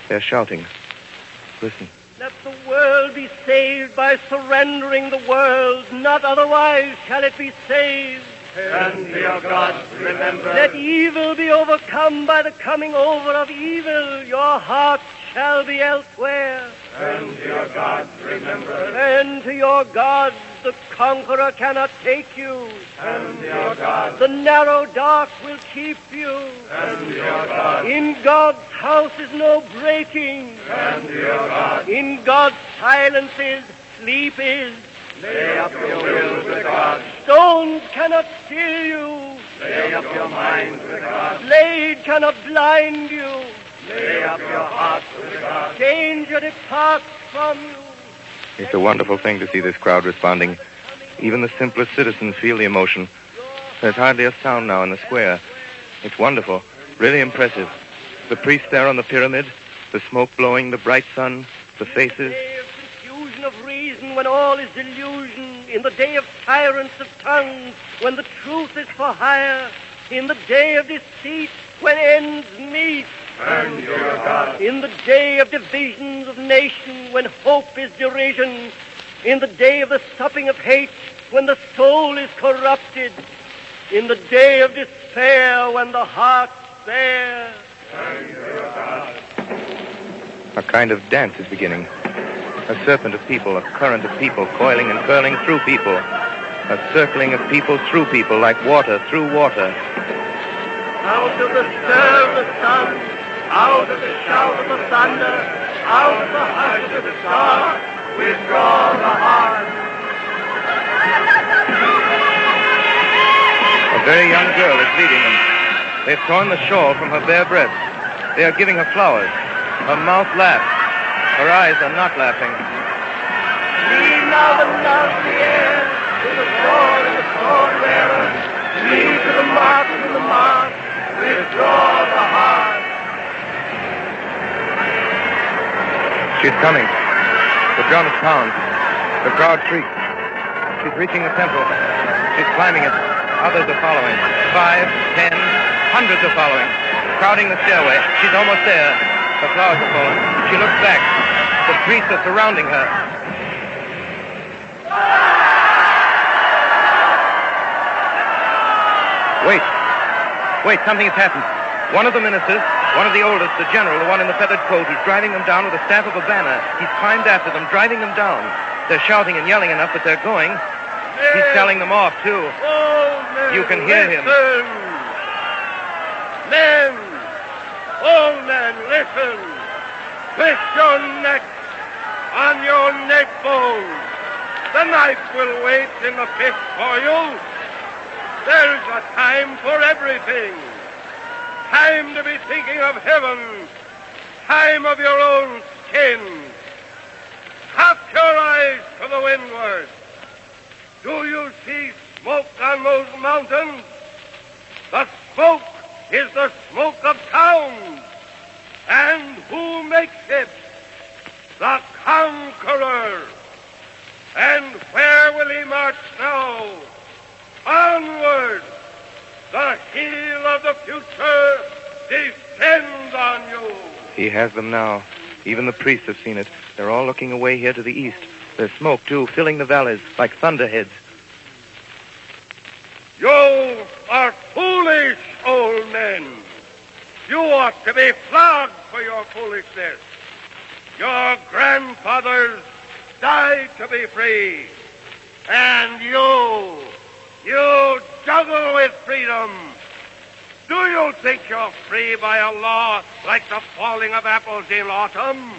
They're shouting. Listen. Let the world be saved by surrendering the world. Not otherwise shall it be saved. Turn to your gods, remember. Let evil be overcome by the coming over of evil. Your heart shall be elsewhere. Turn to your gods, remember. Turn to your gods. The conqueror cannot take you. Turn to your gods. The narrow dark will keep you. Turn to your gods. In God's house is no breaking. Turn to your gods. In God's silences, sleep is. Lay up your will with God. Stones cannot still you. Lay up your mind with God. Blade cannot blind you. Lay up your heart with God. Danger departs from you. It's a wonderful thing to see this crowd responding. Even the simplest citizens feel the emotion. There's hardly a sound now in the square. It's wonderful, really impressive. The priest there on the pyramid, the smoke blowing, the bright sun, the faces. Confusion of reason when all is delusion. In the day of tyrants of tongues, when the truth is for hire. In the day of deceit, when ends meet. Turn to your God. In the day of divisions of nation, when hope is derision. In the day of the supping of hate, when the soul is corrupted. In the day of despair, when the heart's bare. Turn to your God. A kind of dance is beginning. A serpent of people, a current of people, coiling and curling through people. A circling of people through people, like water through water. Out of the stir of the sun, out of the shout of the thunder, out of the hush of the star, withdraw the heart. A very young girl is leading them. They've torn the shawl from her bare breast. They are giving her flowers. Her mouth laughs. Her eyes are not laughing. Leave now the lovely air to the sword and the sword bearer. Leave to the mark and the mark. Withdraw the heart. She's coming. The drums pound. The crowd shrieks. She's reaching the temple. She's climbing it. Others are following. 5, 10, hundreds are following. Crowding the stairway. She's almost there. Her flowers are fallen. She looks back. The priests are surrounding her. Wait, something has happened. One of the ministers, one of the oldest, the general, the one in the feathered coat, who's driving them down with the staff of a banner. He's climbed after them, driving them down. They're shouting and yelling enough, but they're going. He's telling them off, too. You can hear him. Men, all men, listen. Twist your neck on your neck bones. The knife will wait in the pit for you. There's a time for everything. Time to be thinking of heaven. Time of your own skin. Cock your eyes to the windward. Do you see smoke on those mountains? The smoke is the smoke of towns. And who makes it? The conqueror. And where will he march now? Onward! The heel of the future descends on you. He has them now. Even the priests have seen it. They're all looking away here to the east. There's smoke, too, filling the valleys like thunderheads. You are foolish, old men. You ought to be flogged for your foolishness. Your grandfathers died to be free. And you juggle with freedom. Do you think you're free by a law like the falling of apples in autumn?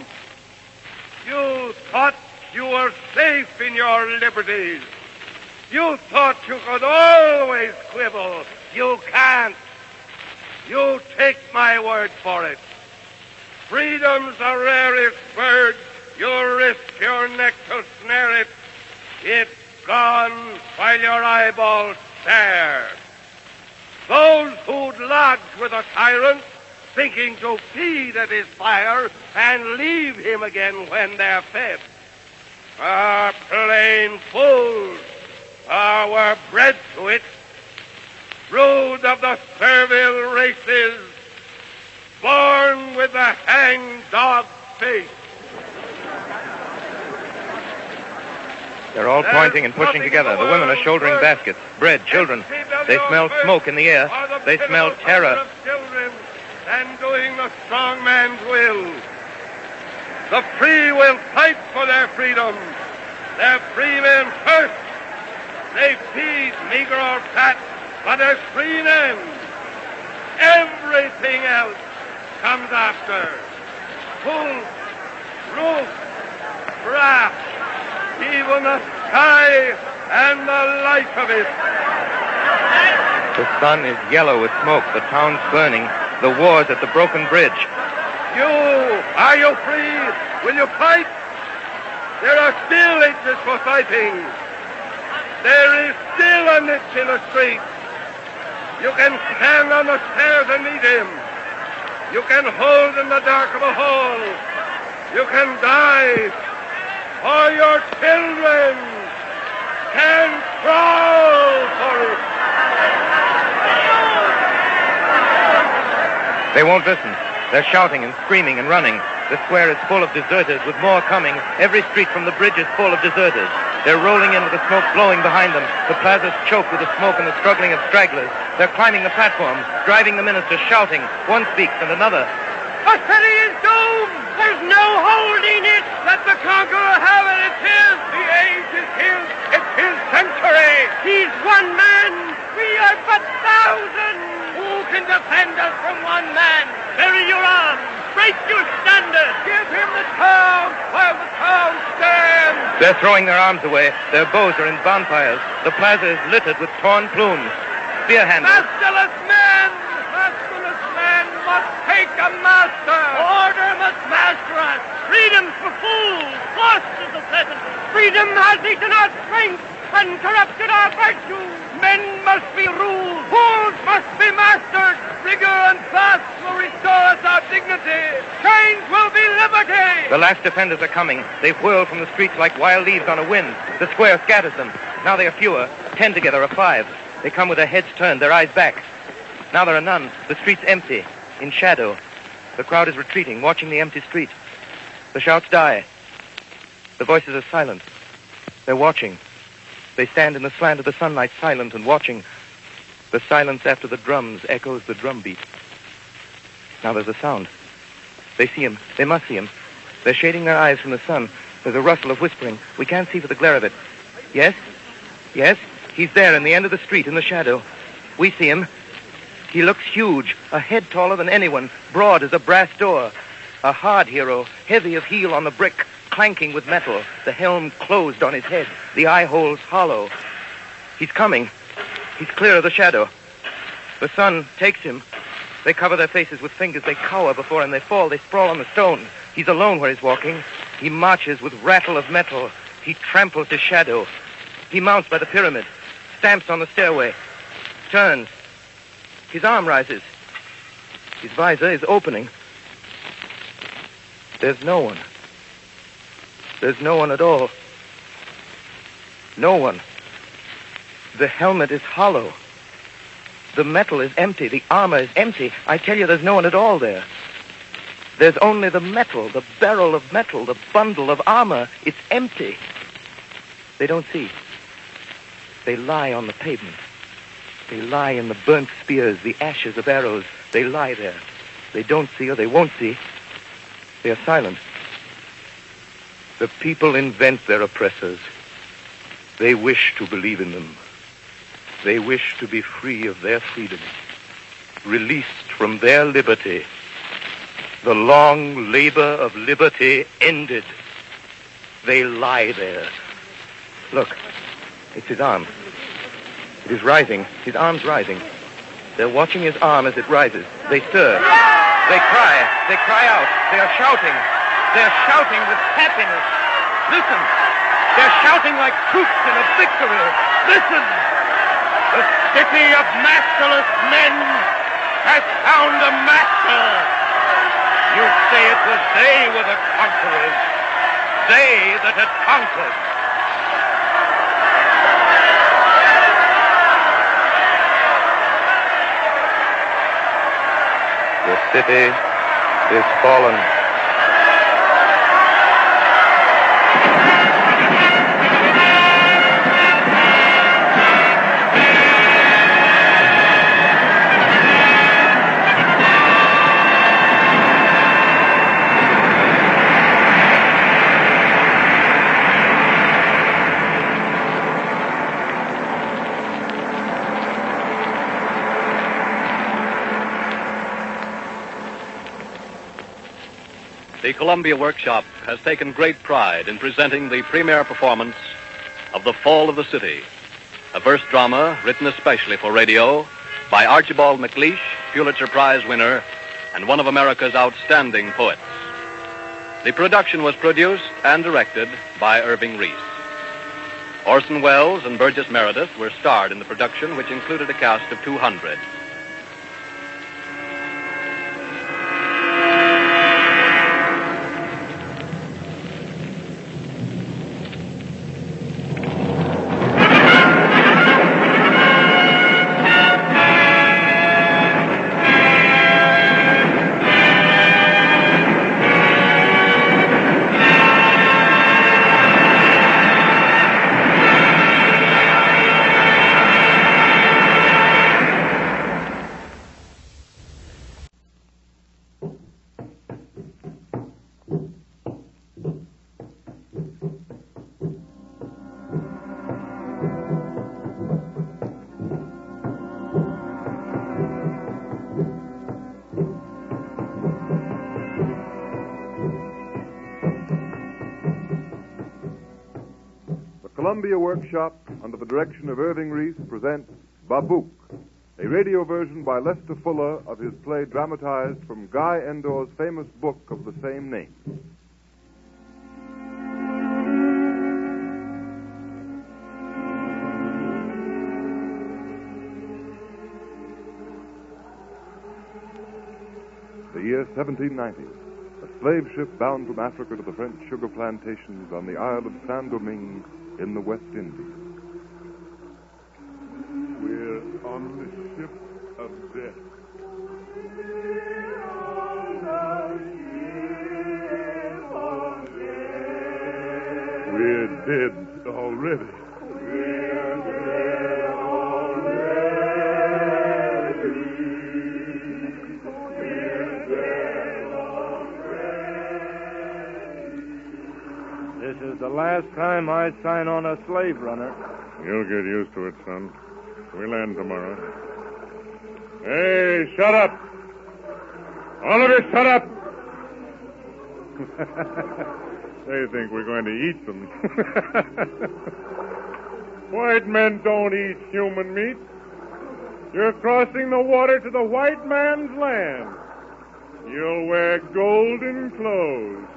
You thought you were safe in your liberties. You thought you could always quibble. You can't. You take my word for it. Freedom's the rarest bird. You risk your neck to snare it. It's gone while your eyeballs stare. Those who'd lodge with a tyrant, thinking to feed at his fire and leave him again when they're fed, are plain fools, or were bred to it. Brood of the servile races, born with the hangdog face. They're all pointing and pushing together. The women are shouldering baskets. Bread, children. They smell smoke in the air. They smell terror. Children and doing the strong man's will. The free will fight for their freedom. They're free men first. They feed meager or fat, but as free men. Everything else comes after. Food, roof, craft, even the sky and the light of it. The sun is yellow with smoke. The town's burning. The war's at the broken bridge. Are you free? Will you fight? There are still ages for fighting. There is still a niche in the street. You can stand on the stairs and meet him. You can hold in the dark of a hall. You can die. Or your children can crawl for it. They won't listen. They're shouting and screaming and running. The square is full of deserters, with more coming. Every street from the bridge is full of deserters. They're rolling in with the smoke blowing behind them. The plaza's choked with the smoke and the struggling of stragglers. They're climbing the platforms, driving the ministers, shouting. One speaks and another. The city is doomed! There's no holding it! Let the conqueror have it! It's his! The age is his! It's his century! He's one man! We are but thousands! Who can defend us from one man? Bury your arms! Break your standard! Give him the town while the town stands! They're throwing their arms away. Their bows are in bonfires. The plaza is littered with torn plumes. Spear handles. Masterless men! Masterless men must take a master! Order must master us! Freedom's for fools! Lost is the pleasant! Freedom has eaten our strength and corrupted our virtue! Men must be ruled! Fools must be mastered! Rigor and fast will restore us our dignity! Change will be liberty! The last defenders are coming. They whirl from the streets like wild leaves on a wind. The square scatters them. Now they are fewer. 10 together are 5. They come with their heads turned, their eyes back. Now there are none. The street's empty, in shadow. The crowd is retreating, watching the empty street. The shouts die. The voices are silent. They're watching. They stand in the slant of the sunlight, silent and watching. The silence after the drums echoes the drum beat. Now there's a sound. They see him. They must see him. They're shading their eyes from the sun. There's a rustle of whispering. We can't see for the glare of it. Yes? Yes? He's there in the end of the street in the shadow. We see him. He looks huge, a head taller than anyone, broad as a brass door. A hard hero, heavy of heel on the brick, clanking with metal, the helm closed on his head, the eye holes hollow. He's coming. He's clear of the shadow. The sun takes him. They cover their faces with fingers. They cower before him. They fall. They sprawl on the stone. He's alone where he's walking. He marches with rattle of metal. He tramples his shadow. He mounts by the pyramid, stamps on the stairway, turns. His arm rises. His visor is opening. There's no one. There's no one at all. No one. The helmet is hollow. The metal is empty. The armor is empty. I tell you, there's no one at all there. There's only the metal, the barrel of metal, the bundle of armor. It's empty. They don't see. They lie on the pavement. They lie in the burnt spears, the ashes of arrows. They lie there. They don't see or they won't see. They are silent. The people invent their oppressors. They wish to believe in them. They wish to be free of their freedom, released from their liberty. The long labor of liberty ended. They lie there. Look, it's his arm. It is rising. His arm's rising. They're watching his arm as it rises. They stir. They cry. They cry out. They are shouting. They're shouting with happiness. Listen. They're shouting like troops in a victory. Listen. The city of masterless men has found a master. You say it was they were the conquerors. They that had conquered. The city is fallen. The Columbia Workshop has taken great pride in presenting the premiere performance of The Fall of the City, a verse drama written especially for radio by Archibald MacLeish, Pulitzer Prize winner and one of America's outstanding poets. The production was produced and directed by Irving Reese. Orson Welles and Burgess Meredith were starred in the production, which included a cast of 200. Columbia Workshop, under the direction of Irving Reese, presents Babuouk, a radio version by Lester Fuller of his play dramatized from Guy Endor's famous book of the same name. The year 1790. A slave ship bound from Africa to the French sugar plantations on the Isle of San Domingue in the West Indies. We're on the ship of death. We're dead already. This is the last time I sign on a slave runner. You'll get used to it, son. We land tomorrow. Hey, shut up! All of you, shut up! They think we're going to eat them. White men don't eat human meat. You're crossing the water to the white man's land. You'll wear golden clothes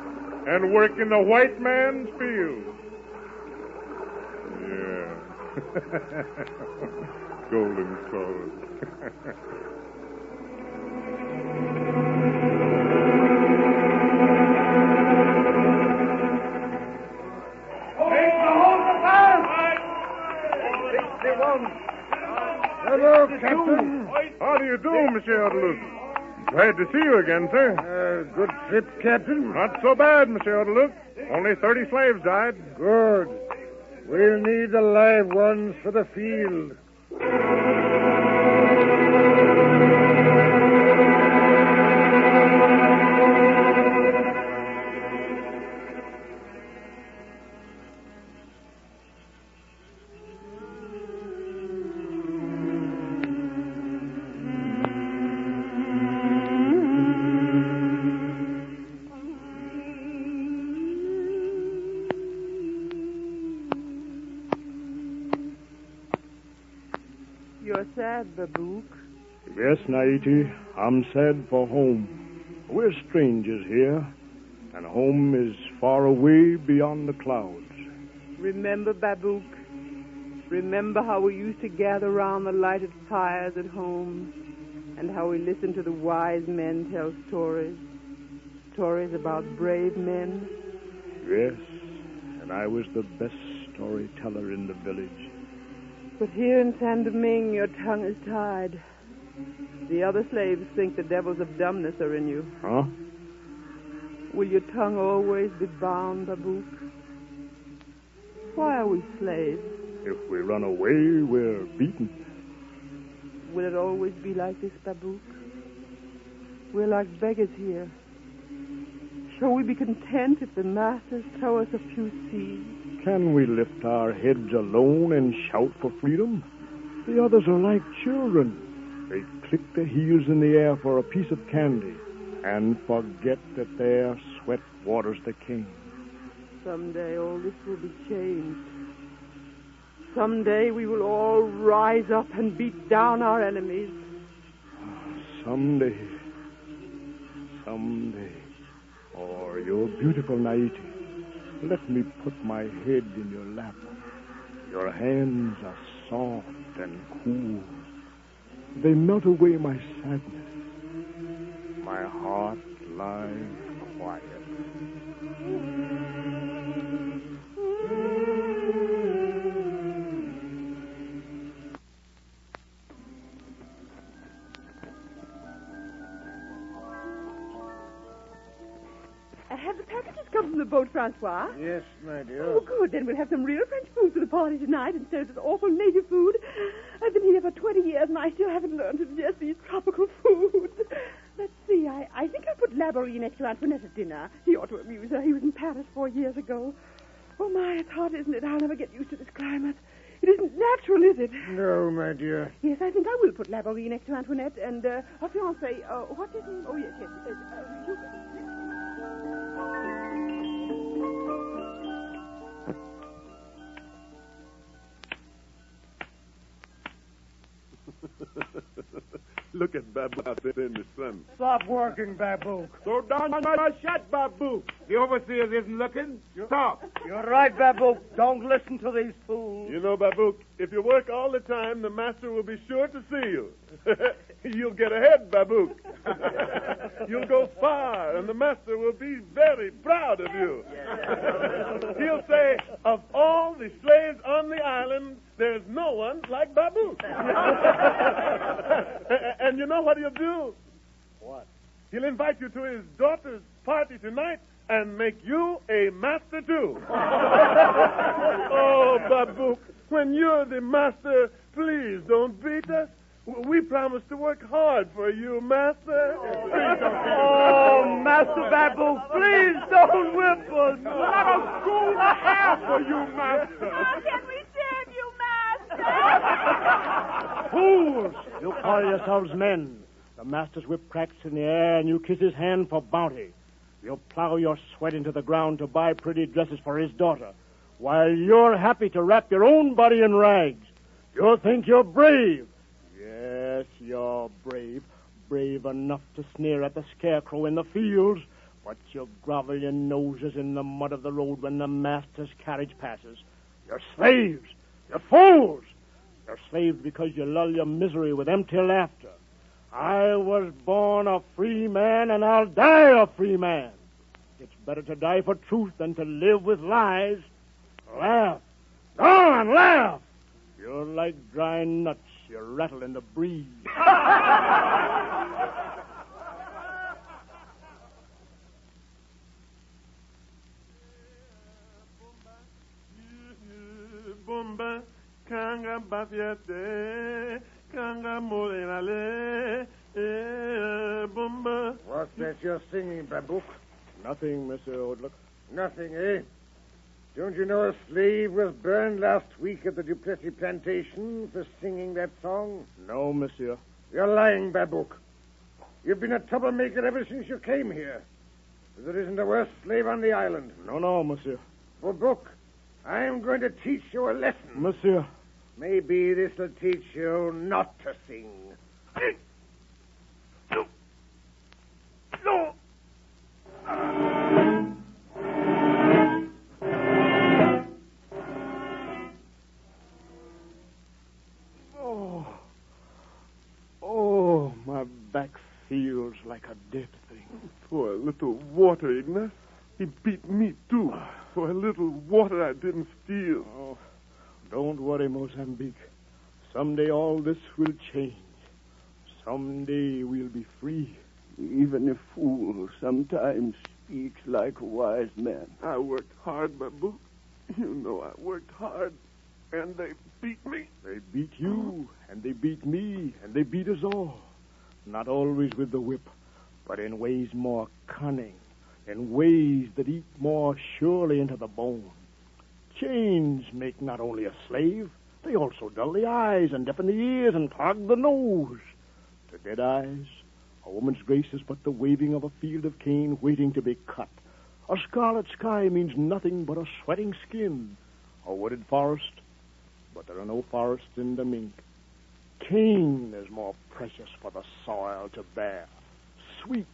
and work in the white man's fields. Yeah. Golden clothes. Hello, Captain. How do you do, Monsieur Adeluc? Glad to see you again, sir. Good trip, Captain. Not so bad, Monsieur Adeluc. Only 30 slaves died. Good. We'll need the live ones for the field. You're sad, Babuouk. Yes, Naiti, I'm sad for home. We're strangers here, and home is far away beyond the clouds. Remember, Babuouk? Remember how we used to gather round the lighted fires at home, and how we listened to the wise men tell stories? Stories about brave men? Yes, and I was the best storyteller in the village. But here in San Domingue, your tongue is tied. The other slaves think the devils of dumbness are in you. Huh? Will your tongue always be bound, Babuouk? Why are we slaves? If we run away, we're beaten. Will it always be like this, Babuouk? We're like beggars here. Shall we be content if the masters throw us a few seeds? Can we lift our heads alone and shout for freedom? The others are like children. They click their heels in the air for a piece of candy and forget that their sweat waters the king. Someday all this will be changed. Someday we will all rise up and beat down our enemies. Someday. Oh, you're beautiful, Naiti. Let me put my head in your lap. Your hands are soft and cool. They melt away my sadness. My heart lies quiet. Have the packages come from the boat, Francois? Yes, my dear. Oh, good. Then we'll have some real French food for the party tonight instead of this awful native food. I've been here for 20 years and I still haven't learned to digest these tropical foods. Let's see. I think I'll put Laborie next to Antoinette at dinner. He ought to amuse her. He was in Paris 4 years ago. Oh, my, it's hot, isn't it? I'll never get used to this climate. It isn't natural, is it? No, my dear. Yes, I think I will put Laborie next to Antoinette and her fiancé. What's his name? Oh, yes. Look at Babuouk out there in the sun. Stop working, Babuouk. Throw down my shot, Babuouk. The overseer isn't looking. Stop. You're right, Babuouk. Don't listen to these fools. You know, Babuouk, if you work all the time, the master will be sure to see you. You'll get ahead, Babuouk. You'll go far, and the master will be very proud of you. He'll say, of all the slaves on the island, there's no one like Babuouk. And you know what he'll do? What? He'll invite you to his daughter's party tonight and make you a master, too. Oh, Babuouk, when you're the master, please don't beat us. We promise to work hard for you, Master. Oh, Master Babuouk, please don't whip us. Not a school and a half for you, Master. How can we save you, Master? Fools! You call yourselves men. The master's whip cracks in the air, and you kiss his hand for bounty. You'll plow your sweat into the ground to buy pretty dresses for his daughter, while you're happy to wrap your own body in rags. You think you're brave. Yes, you're brave. Brave enough to sneer at the scarecrow in the fields, but you grovel your noses in the mud of the road when the master's carriage passes. You're slaves. You're fools. You're slaves because you lull your misery with empty laughter. I was born a free man, and I'll die a free man. It's better to die for truth than to live with lies. Laugh. Go on, laugh. You're like dry nuts. You rattle in the breeze. Bomba, kanga bafiate, kanga molenale, bomba. What's that you're singing, Babuouk? Nothing, Mr. Odluck. Nothing, eh? Don't you know a slave was burned last week at the Duplessis plantation for singing that song? No, monsieur. You're lying, Babuouk. You've been a troublemaker ever since you came here. There isn't a worse slave on the island. No, monsieur. Babuouk, I'm going to teach you a lesson. Monsieur. Maybe this'll teach you not to sing. No. Oh, my back feels like a dead thing. For a little water, Ignace. He beat me, too. For a little water I didn't steal. Oh, don't worry, Mozambique. Someday all this will change. Someday we'll be free. Even a fool sometimes speaks like a wise man. I worked hard, Babuouk. You know I worked hard. And they beat me. They beat you, and they beat me, and they beat us all. Not always with the whip, but in ways more cunning, in ways that eat more surely into the bone. Chains make not only a slave, they also dull the eyes and deafen the ears and clog the nose. To dead eyes, A woman's grace is but the waving of a field of cane waiting to be cut. A scarlet sky means nothing but a sweating skin. A wooded forest, but there are no forests in the mink. Cane is more precious for the soil to bear. Sweet,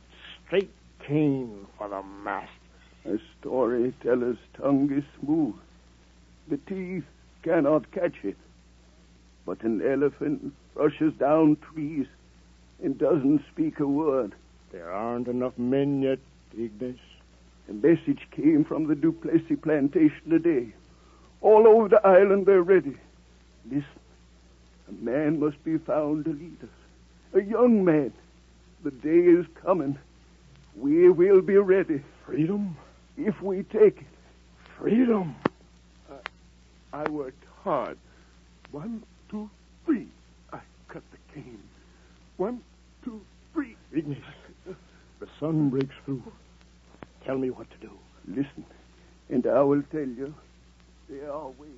straight cane for the master. A storyteller's tongue is smooth. The teeth cannot catch it. But an elephant rushes down trees and doesn't speak a word. There aren't enough men yet, Ignis. A message came from the Duplessis plantation today. All over the island they're ready. Listen, a man must be found to lead us. A young man. The day is coming. We will be ready. Freedom? If we take it. Freedom? I worked hard. 1, 2, 3. I cut the cane. 1, 2, 3. Ignis, the sun breaks through. Tell me what to do. Listen, and I will tell you. There are ways.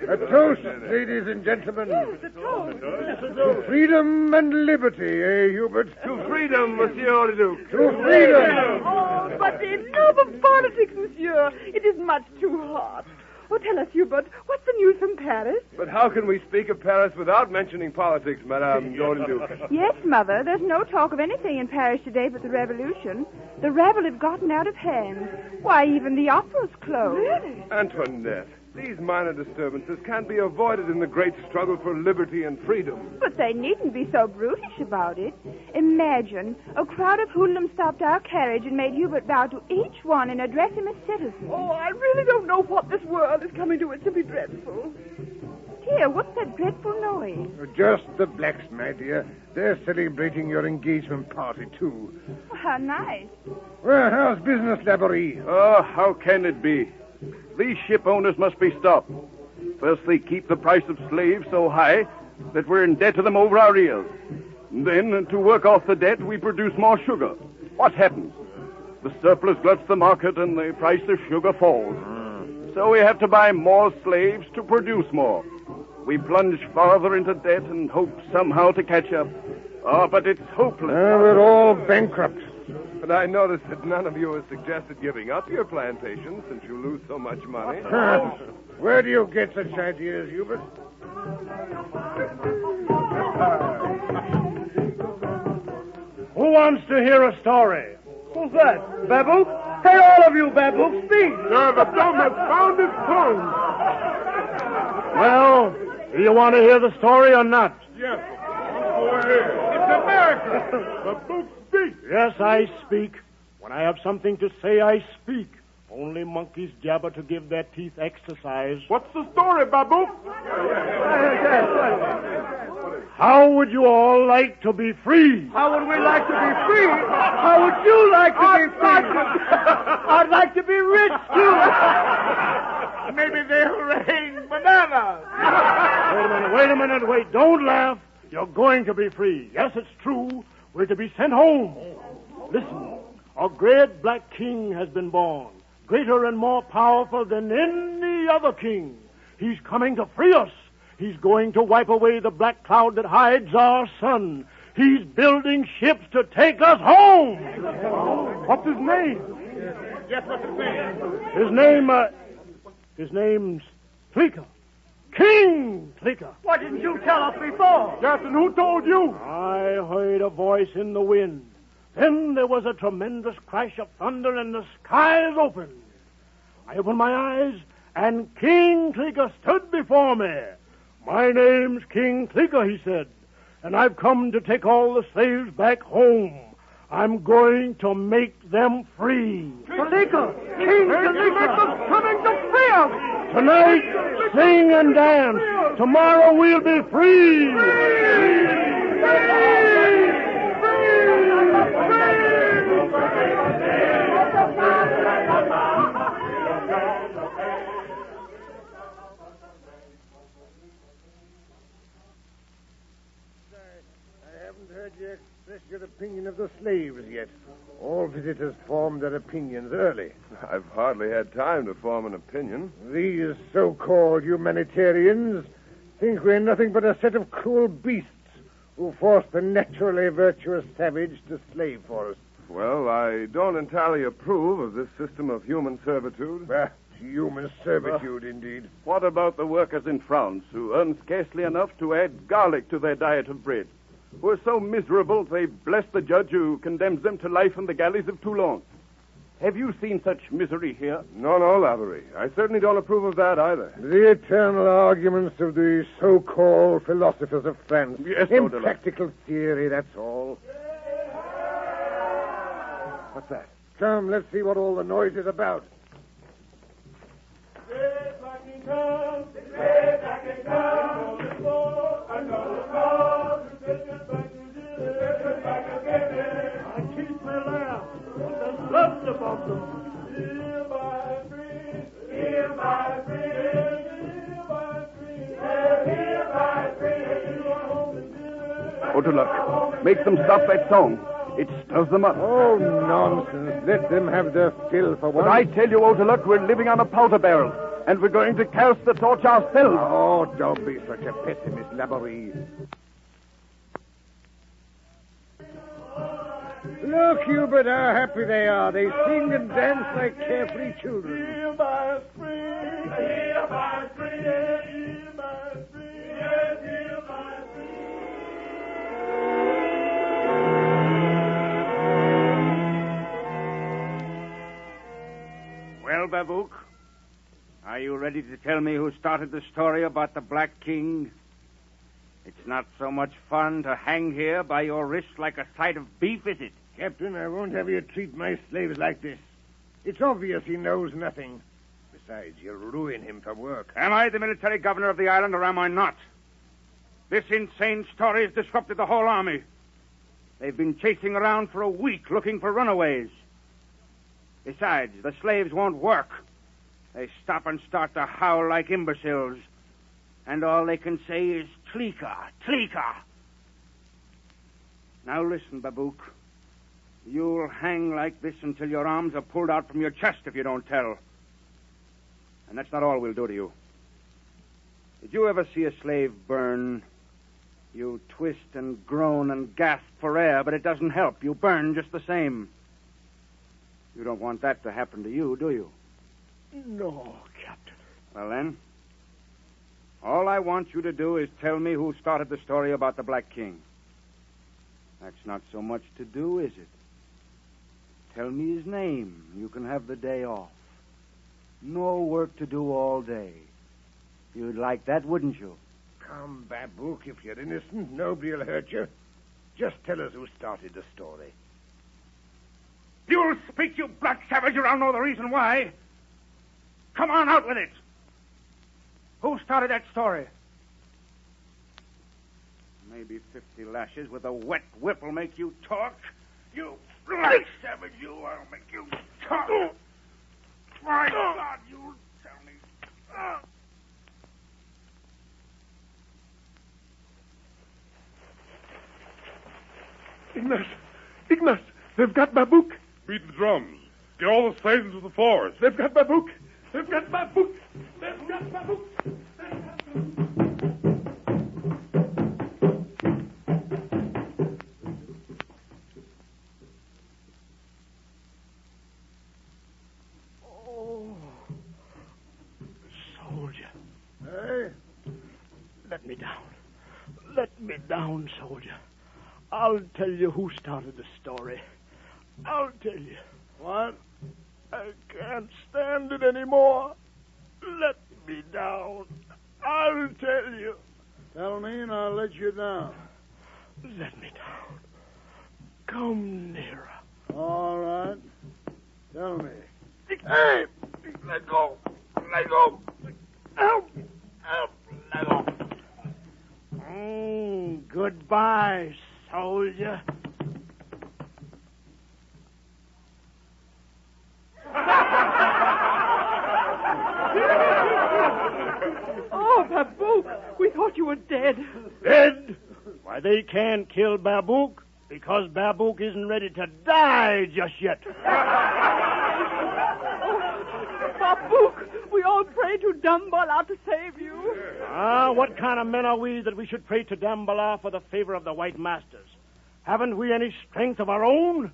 A toast, ladies and gentlemen. Yes, a toast. To freedom and liberty, eh, Hubert? To freedom, Monsieur le Duc. To freedom. Oh, but enough of politics, monsieur. It is much too hot. Oh, tell us, Hubert, what's the news from Paris? But how can we speak of Paris without mentioning politics, Madame Golden-Duke? Yes, Mother, there's no talk of anything in Paris today but the revolution. The rabble have gotten out of hand. Why, even the opera's closed. Really? Antoinette, these minor disturbances can't be avoided in the great struggle for liberty and freedom. But they needn't be so brutish about it. Imagine, a crowd of hoodlums stopped our carriage and made Hubert bow to each one and address him as citizen. Oh, I really don't know what this world is coming to. It's simply dreadful. Here, what's that dreadful noise? Just the blacks, my dear. They're celebrating your engagement party, too. Oh, how nice. Well, how's business, Laborie? Oh, how can it be? These ship owners must be stopped. First, they keep the price of slaves so high that we're in debt to them over our ears. And then, to work off the debt, we produce more sugar. What happens? The surplus gluts the market and the price of sugar falls. So we have to buy more slaves to produce more. We plunge farther into debt and hope somehow to catch up. Oh, but it's hopeless. We're all bankrupt. But I notice that none of you has suggested giving up your plantation since you lose so much money. Where do you get such ideas, Hubert? Who wants to hear a story? Who's that? Babuouk? Hey, all of you, Babuouk, speak. Sir, the dumb has found his tongue. Well, do you want to hear the story or not? Yes. Go ahead. It's America. The book speaks. Yes, I speak. When I have something to say, I speak. Only monkeys jabber to give their teeth exercise. What's the story, Babuouk? How would you all like to be free? How would we like to be free? How would you like to be free? I'd like to be rich, too. Maybe they'll rain bananas. Wait a minute. Don't laugh. You're going to be free. Yes, it's true. We're to be sent home. Listen, a great black king has been born, greater and more powerful than any other king. He's coming to free us. He's going to wipe away the black cloud that hides our sun. He's building ships to take us home. What's his name? Yes, what's his name? His name's Tlicca. King Tlicca. Why didn't you tell us before? Yes, and who told you? I heard a voice in the wind. Then there was a tremendous crash of thunder and the skies opened. I opened my eyes and King Tlicca stood before me. My name's King Tlicca, he said, and I've come to take all the slaves back home. I'm going to make them free. Tlicca! King Tlicca's coming to free us! Tonight, sing and dance. Tomorrow we'll be free. I haven't heard you express your opinion of the slaves yet. All visitors form their opinions early. I've hardly had time to form an opinion. These so-called humanitarians think we're nothing but a set of cruel beasts who force the naturally virtuous savage to slave for us. Well, I don't entirely approve of this system of human servitude. Human servitude, indeed. What about the workers in France who earn scarcely enough to add garlic to their diet of bread? Who are so miserable they bless the judge who condemns them to life in the galleys of Toulon. Have you seen such misery here? No, Lavery. I certainly don't approve of that either. The eternal arguments of the so-called philosophers of France. Yes, Impractical theory, that's all. What's that? Come, let's see what all the noise is about. Autoluck, make them stop that song. It stirs them up. Oh, nonsense. Let them have their fill for once. But I tell you, Autoluck, we're living on a powder barrel, and we're going to cast the torch ourselves. Oh, don't be such a pessimist, Laborie. Look, Hubert, how happy they are. They sing and dance like carefree children. Here by spring, here by spring, here by spring, yes, here by spring. Well, Babuouk, are you ready to tell me who started the story about the Black King? It's not so much fun to hang here by your wrists like a side of beef, is it? Captain, I won't have you treat my slaves like this. It's obvious he knows nothing. Besides, you'll ruin him for work. Am I the military governor of the island, or am I not? This insane story has disrupted the whole army. They've been chasing around for a week looking for runaways. Besides, the slaves won't work. They stop and start to howl like imbeciles. And all they can say is, Tlika, Tlika. Now listen, Babuouk. You'll hang like this until your arms are pulled out from your chest if you don't tell. And that's not all we'll do to you. Did you ever see a slave burn? You twist and groan and gasp for air, but it doesn't help. You burn just the same. You don't want that to happen to you, do you? No, Captain. Well, then, all I want you to do is tell me who started the story about the Black King. That's not so much to do, is it? Tell me his name. You can have the day off. No work to do all day. You'd like that, wouldn't you? Come, Babuouk, if you're innocent, nobody'll hurt you. Just tell us who started the story. You'll speak, you black savage, or I'll know the reason why. Come on, out with it. Who started that story? Maybe 50 lashes with a wet whip will make you talk. You black savage, you, I'll make you talk. My God, you'll tell me. Ignaz, they've got Babuouk. Beat the drums. Get all the sails into the forest. They've got Babuouk. They've got Babuouk. They've got Babuouk. Oh, soldier. Hey? Let me down. Let me down, soldier. I'll tell you who started the story. I'll tell you. What? I can't stand it anymore. Let me down. I'll tell you. Tell me and I'll let you down. Let me down. Come nearer. All right. Tell me. Hey! Let go. Let go. Help. Help. Let go. Goodbye, soldier. Oh, Babuouk, we thought you were dead. Dead? Why, they can't kill Babuouk because Babuouk isn't ready to die just yet. Babuouk, we all pray to Dambala to save you. What kind of men are we that we should pray to Dambala for the favor of the white masters? Haven't we any strength of our own?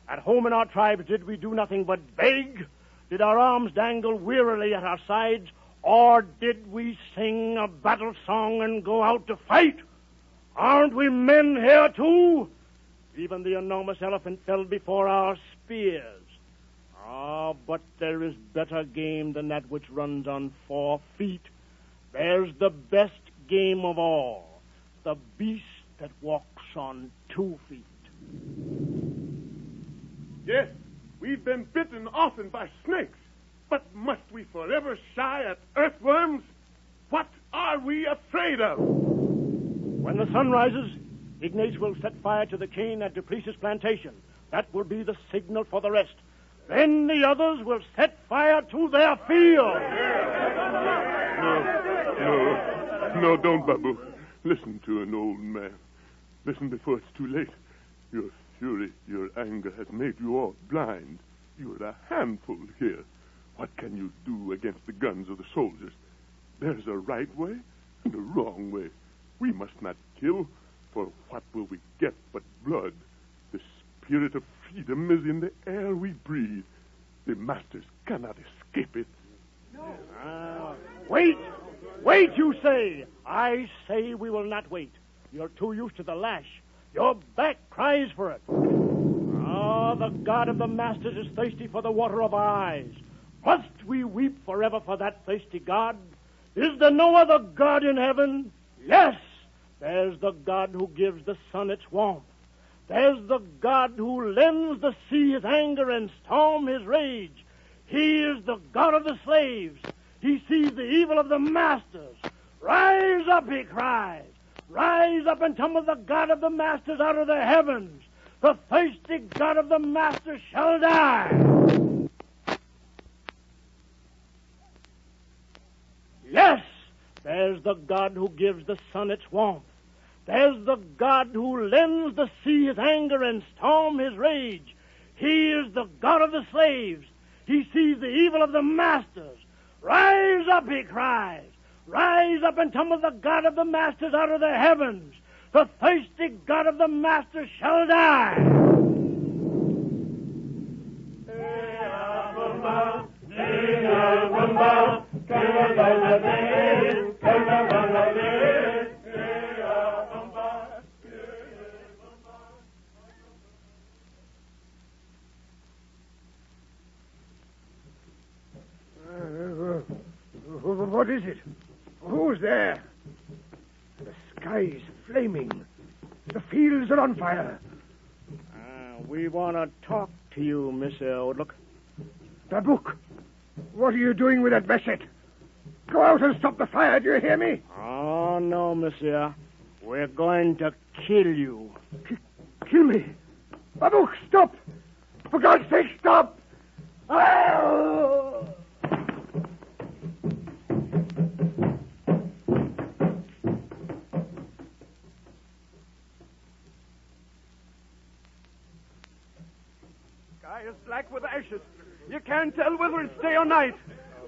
At home in our tribes, did we do nothing but beg? Did our arms dangle wearily at our sides? Or did we sing a battle song and go out to fight? Aren't we men here, too? Even the enormous elephant fell before our spears. But there is better game than that which runs on 4 feet. There's the best game of all, the beast that walks on 2 feet. Yes, we've been bitten often by snakes, but must we forever shy at earthworms? What are we afraid of? When the sun rises, Ignatius will set fire to the cane at Duplessis plantation. That will be the signal for the rest. Then the others will set fire to their field. No, don't, Babu. Listen to an old man. Listen before it's too late. Your fury, your anger has made you all blind. You're a handful here. What can you do against the guns of the soldiers? There's a right way and a wrong way. We must not kill, for what will we get but blood? The spirit of freedom is in the air we breathe. The masters cannot escape it. Wait! Wait, you say! I say we will not wait. You're too used to the lash. Your back cries for it. The God of the masters is thirsty for the water of our eyes. Must we weep forever for that thirsty God? Is there no other God in heaven? Yes! There's the God who gives the sun its warmth. There's the God who lends the sea his anger and storm his rage. He is the God of the slaves. He sees the evil of the masters. Rise up, he cries. Rise up and tumble the God of the masters out of the heavens. The thirsty God of the masters shall die. Yes, there's the God who gives the sun its warmth. There's the God who lends the sea his anger and storm his rage. He is the God of the slaves. He sees the evil of the masters. Rise up, he cries. Rise up and tumble the God of the masters out of the heavens. The thirsty God of the masters shall die. What is it? Who's there? The sky is flaming. The fields are on fire. We want to talk to you, Mr. Odlook. Babuouk, what are you doing with that basket? Go out and stop the fire, do you hear me? Oh, no, monsieur. We're going to kill you. Kill me? Babuouk, stop! For God's sake, stop! Oh! Sky is black with ashes. You can't tell whether it's day or night.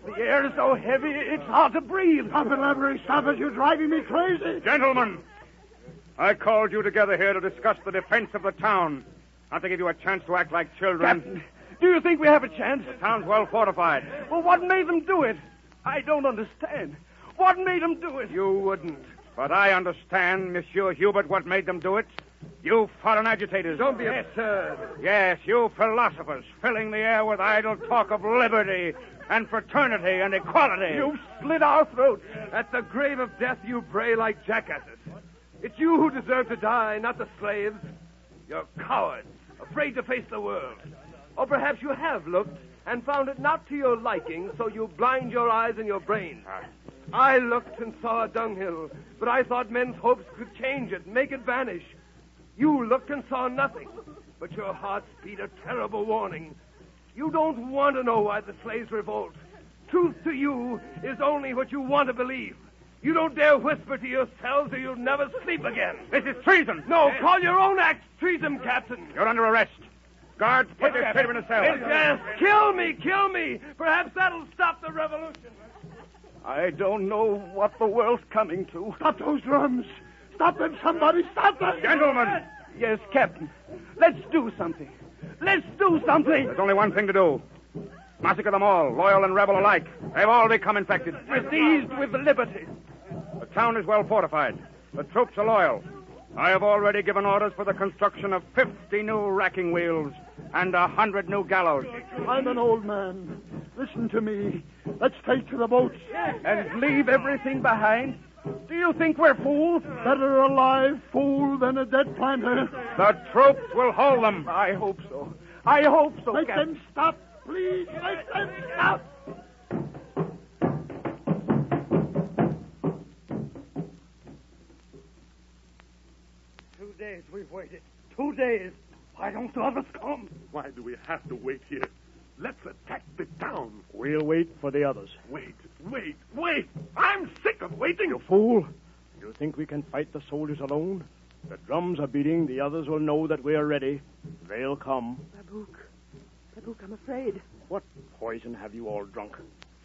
The air is so heavy, it's hard to breathe. Stop it, Lavery, stop it. You're driving me crazy. Gentlemen, I called you together here to discuss the defense of the town, not to give you a chance to act like children. Captain, do you think we have a chance? The town's well fortified. Well, what made them do it? I don't understand. What made them do it? You wouldn't. But I understand, Monsieur Hubert, what made them do it. You foreign agitators. Don't be absurd. Yes, you philosophers, filling the air with idle talk of liberty and fraternity and equality. You slit our throats. At the grave of death, you bray like jackasses. It's you who deserve to die, not the slaves. You're cowards, afraid to face the world. Or perhaps you have looked and found it not to your liking, so you blind your eyes and your brains. I looked and saw a dunghill, but I thought men's hopes could change it, make it vanish. You looked and saw nothing, but your hearts beat a terrible warning. You don't want to know why the slaves revolt. Truth to you is only what you want to believe. You don't dare whisper to yourselves or you'll never sleep again. This is treason. No, call your own acts treason, Captain. You're under arrest. Guards, put this traitor in a cell. Yes, kill me. Perhaps that'll stop the revolution. I don't know what the world's coming to. Stop those drums. Stop them, somebody. Stop them. Gentlemen. Yes, Captain. Let's do something. There's only one thing to do. Massacre them all, loyal and rebel alike. They've all become infected. We're seized with liberty. The town is well fortified. The troops are loyal. I have already given orders for the construction of 50 new racking wheels and 100 new gallows. I'm an old man. Listen to me. Let's take to the boats. And leave everything behind? Do you think we're fools? Better a live fool than a dead planter. The troops will hold them. I hope so, Make Captain. them stop, please. Make them stop. 2 days we've waited. 2 days. Why don't the others come? Why do we have to wait here? Let's attack the town. We'll wait for the others. Wait. I'm sick of waiting. You fool. You think we can fight the soldiers alone? The drums are beating. The others will know that we are ready. They'll come. Babuouk, I'm afraid. What poison have you all drunk?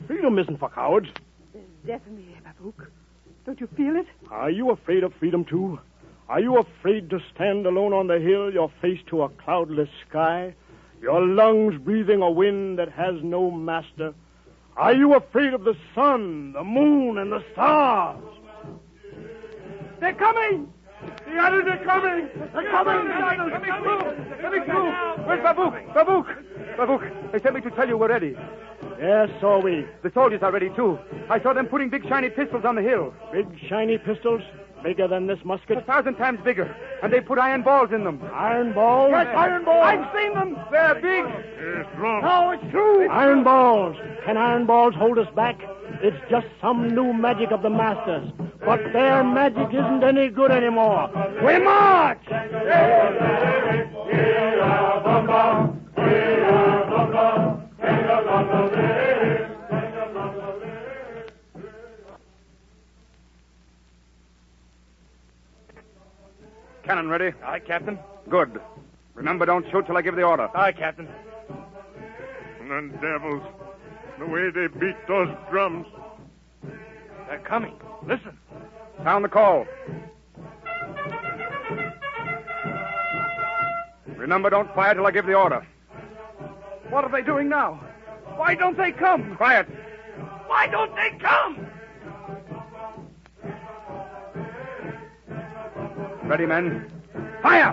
Freedom isn't for cowards. There's death in the air, Babuouk. Don't you feel it? Are you afraid of freedom, too? Are you afraid to stand alone on the hill, your face to a cloudless sky, your lungs breathing a wind that has no master? Are you afraid of the sun, the moon, and the stars? They're coming! The others are coming! They're coming! Let me through! Where's Babuouk? They sent me to tell you we're ready. Yes, so we. The soldiers are ready, too. I saw them putting big shiny pistols on the hill. Big shiny pistols? Bigger than this musket? 1,000 times bigger. And they put iron balls in them. Iron balls? Yes, iron balls! I've seen them. They're big. It's wrong. No, it's true. Iron balls. Can iron balls hold us back? It's just some new magic of the masters. But their magic isn't any good anymore. We march! Cannon ready? Aye, Captain. Good. Remember, don't shoot till I give the order. Aye, Captain. The devils. The way they beat those drums. They're coming. Listen. Sound the call. Remember, don't fire till I give the order. What are they doing now? Why don't they come? Quiet. Why don't they come? Ready, men. Fire!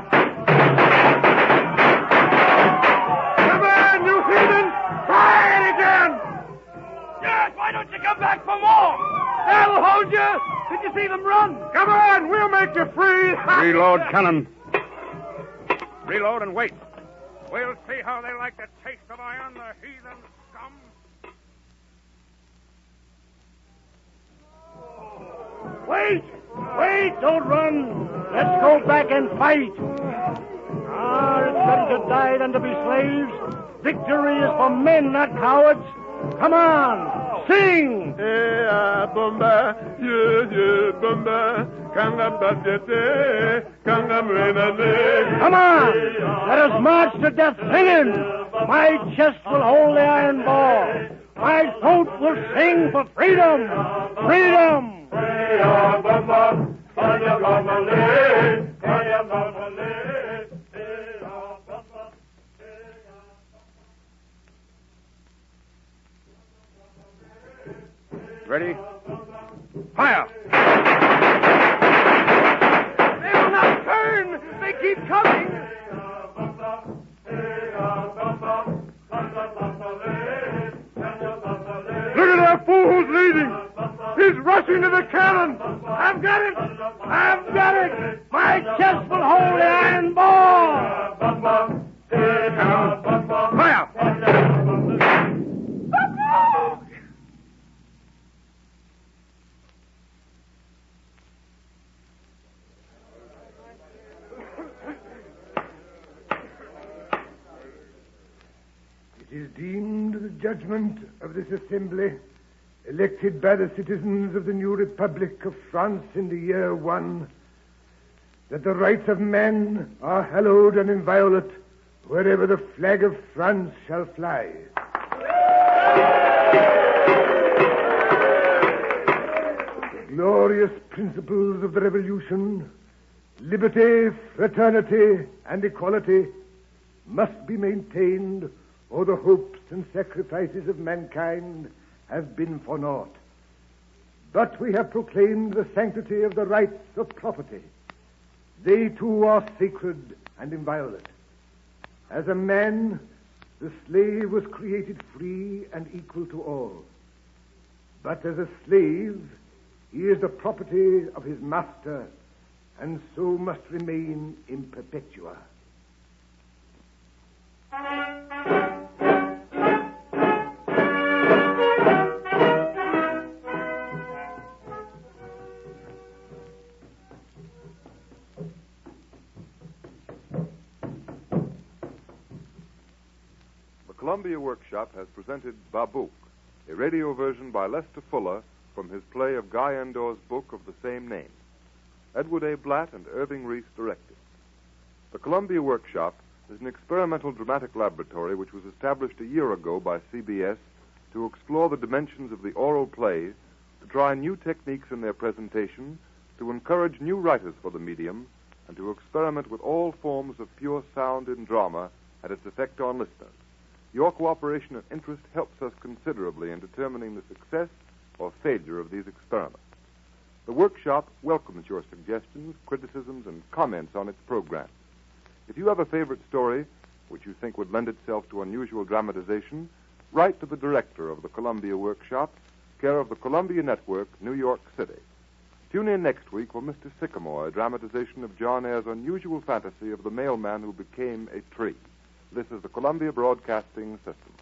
Come on, you heathens! Try it again! Yes, why don't you come back for more? They'll hold you! Did you see them run? Come on, we'll make you free. Reload cannon. Reload and wait. We'll see how they like the taste of iron, the heathen scum. Wait! Don't run! Let's go back and fight! It's better to die than to be slaves. Victory is for men, not cowards. Come on! Sing! Bomba, bomba, Come on! Let us march to death singing! My chest will hold the iron ball. My throat will sing for freedom! Freedom! Ready? Fire! They will not turn! They keep coming! Look at that fool who's leading! He's rushing to the cannon! I've got it! I've got it! My chest will hold the iron ball! Fire! It is deemed the judgment of this assembly, elected by the citizens of the new Republic of France in the year 1, that the rights of man are hallowed and inviolate wherever the flag of France shall fly. The glorious principles of the Revolution, liberty, fraternity, and equality, must be maintained, or the hopes and sacrifices of mankind have been for naught. But we have proclaimed the sanctity of the rights of property. They too are sacred and inviolate. As a man, the slave was created free and equal to all. But as a slave, he is the property of his master, and so must remain in perpetua. Columbia Workshop has presented Babuouk, a radio version by Lester Fuller from his play of Guy Endor's book of the same name. Edward A. Blatt and Irving Reese directed. The Columbia Workshop is an experimental dramatic laboratory which was established a year ago by CBS to explore the dimensions of the oral play, to try new techniques in their presentation, to encourage new writers for the medium, and to experiment with all forms of pure sound in drama and its effect on listeners. Your cooperation and interest helps us considerably in determining the success or failure of these experiments. The workshop welcomes your suggestions, criticisms, and comments on its program. If you have a favorite story which you think would lend itself to unusual dramatization, write to the director of the Columbia Workshop, care of the Columbia Network, New York City. Tune in next week for Mr. Sycamore, a dramatization of John Eyre's unusual fantasy of the mailman who became a tree. This is the Columbia Broadcasting System.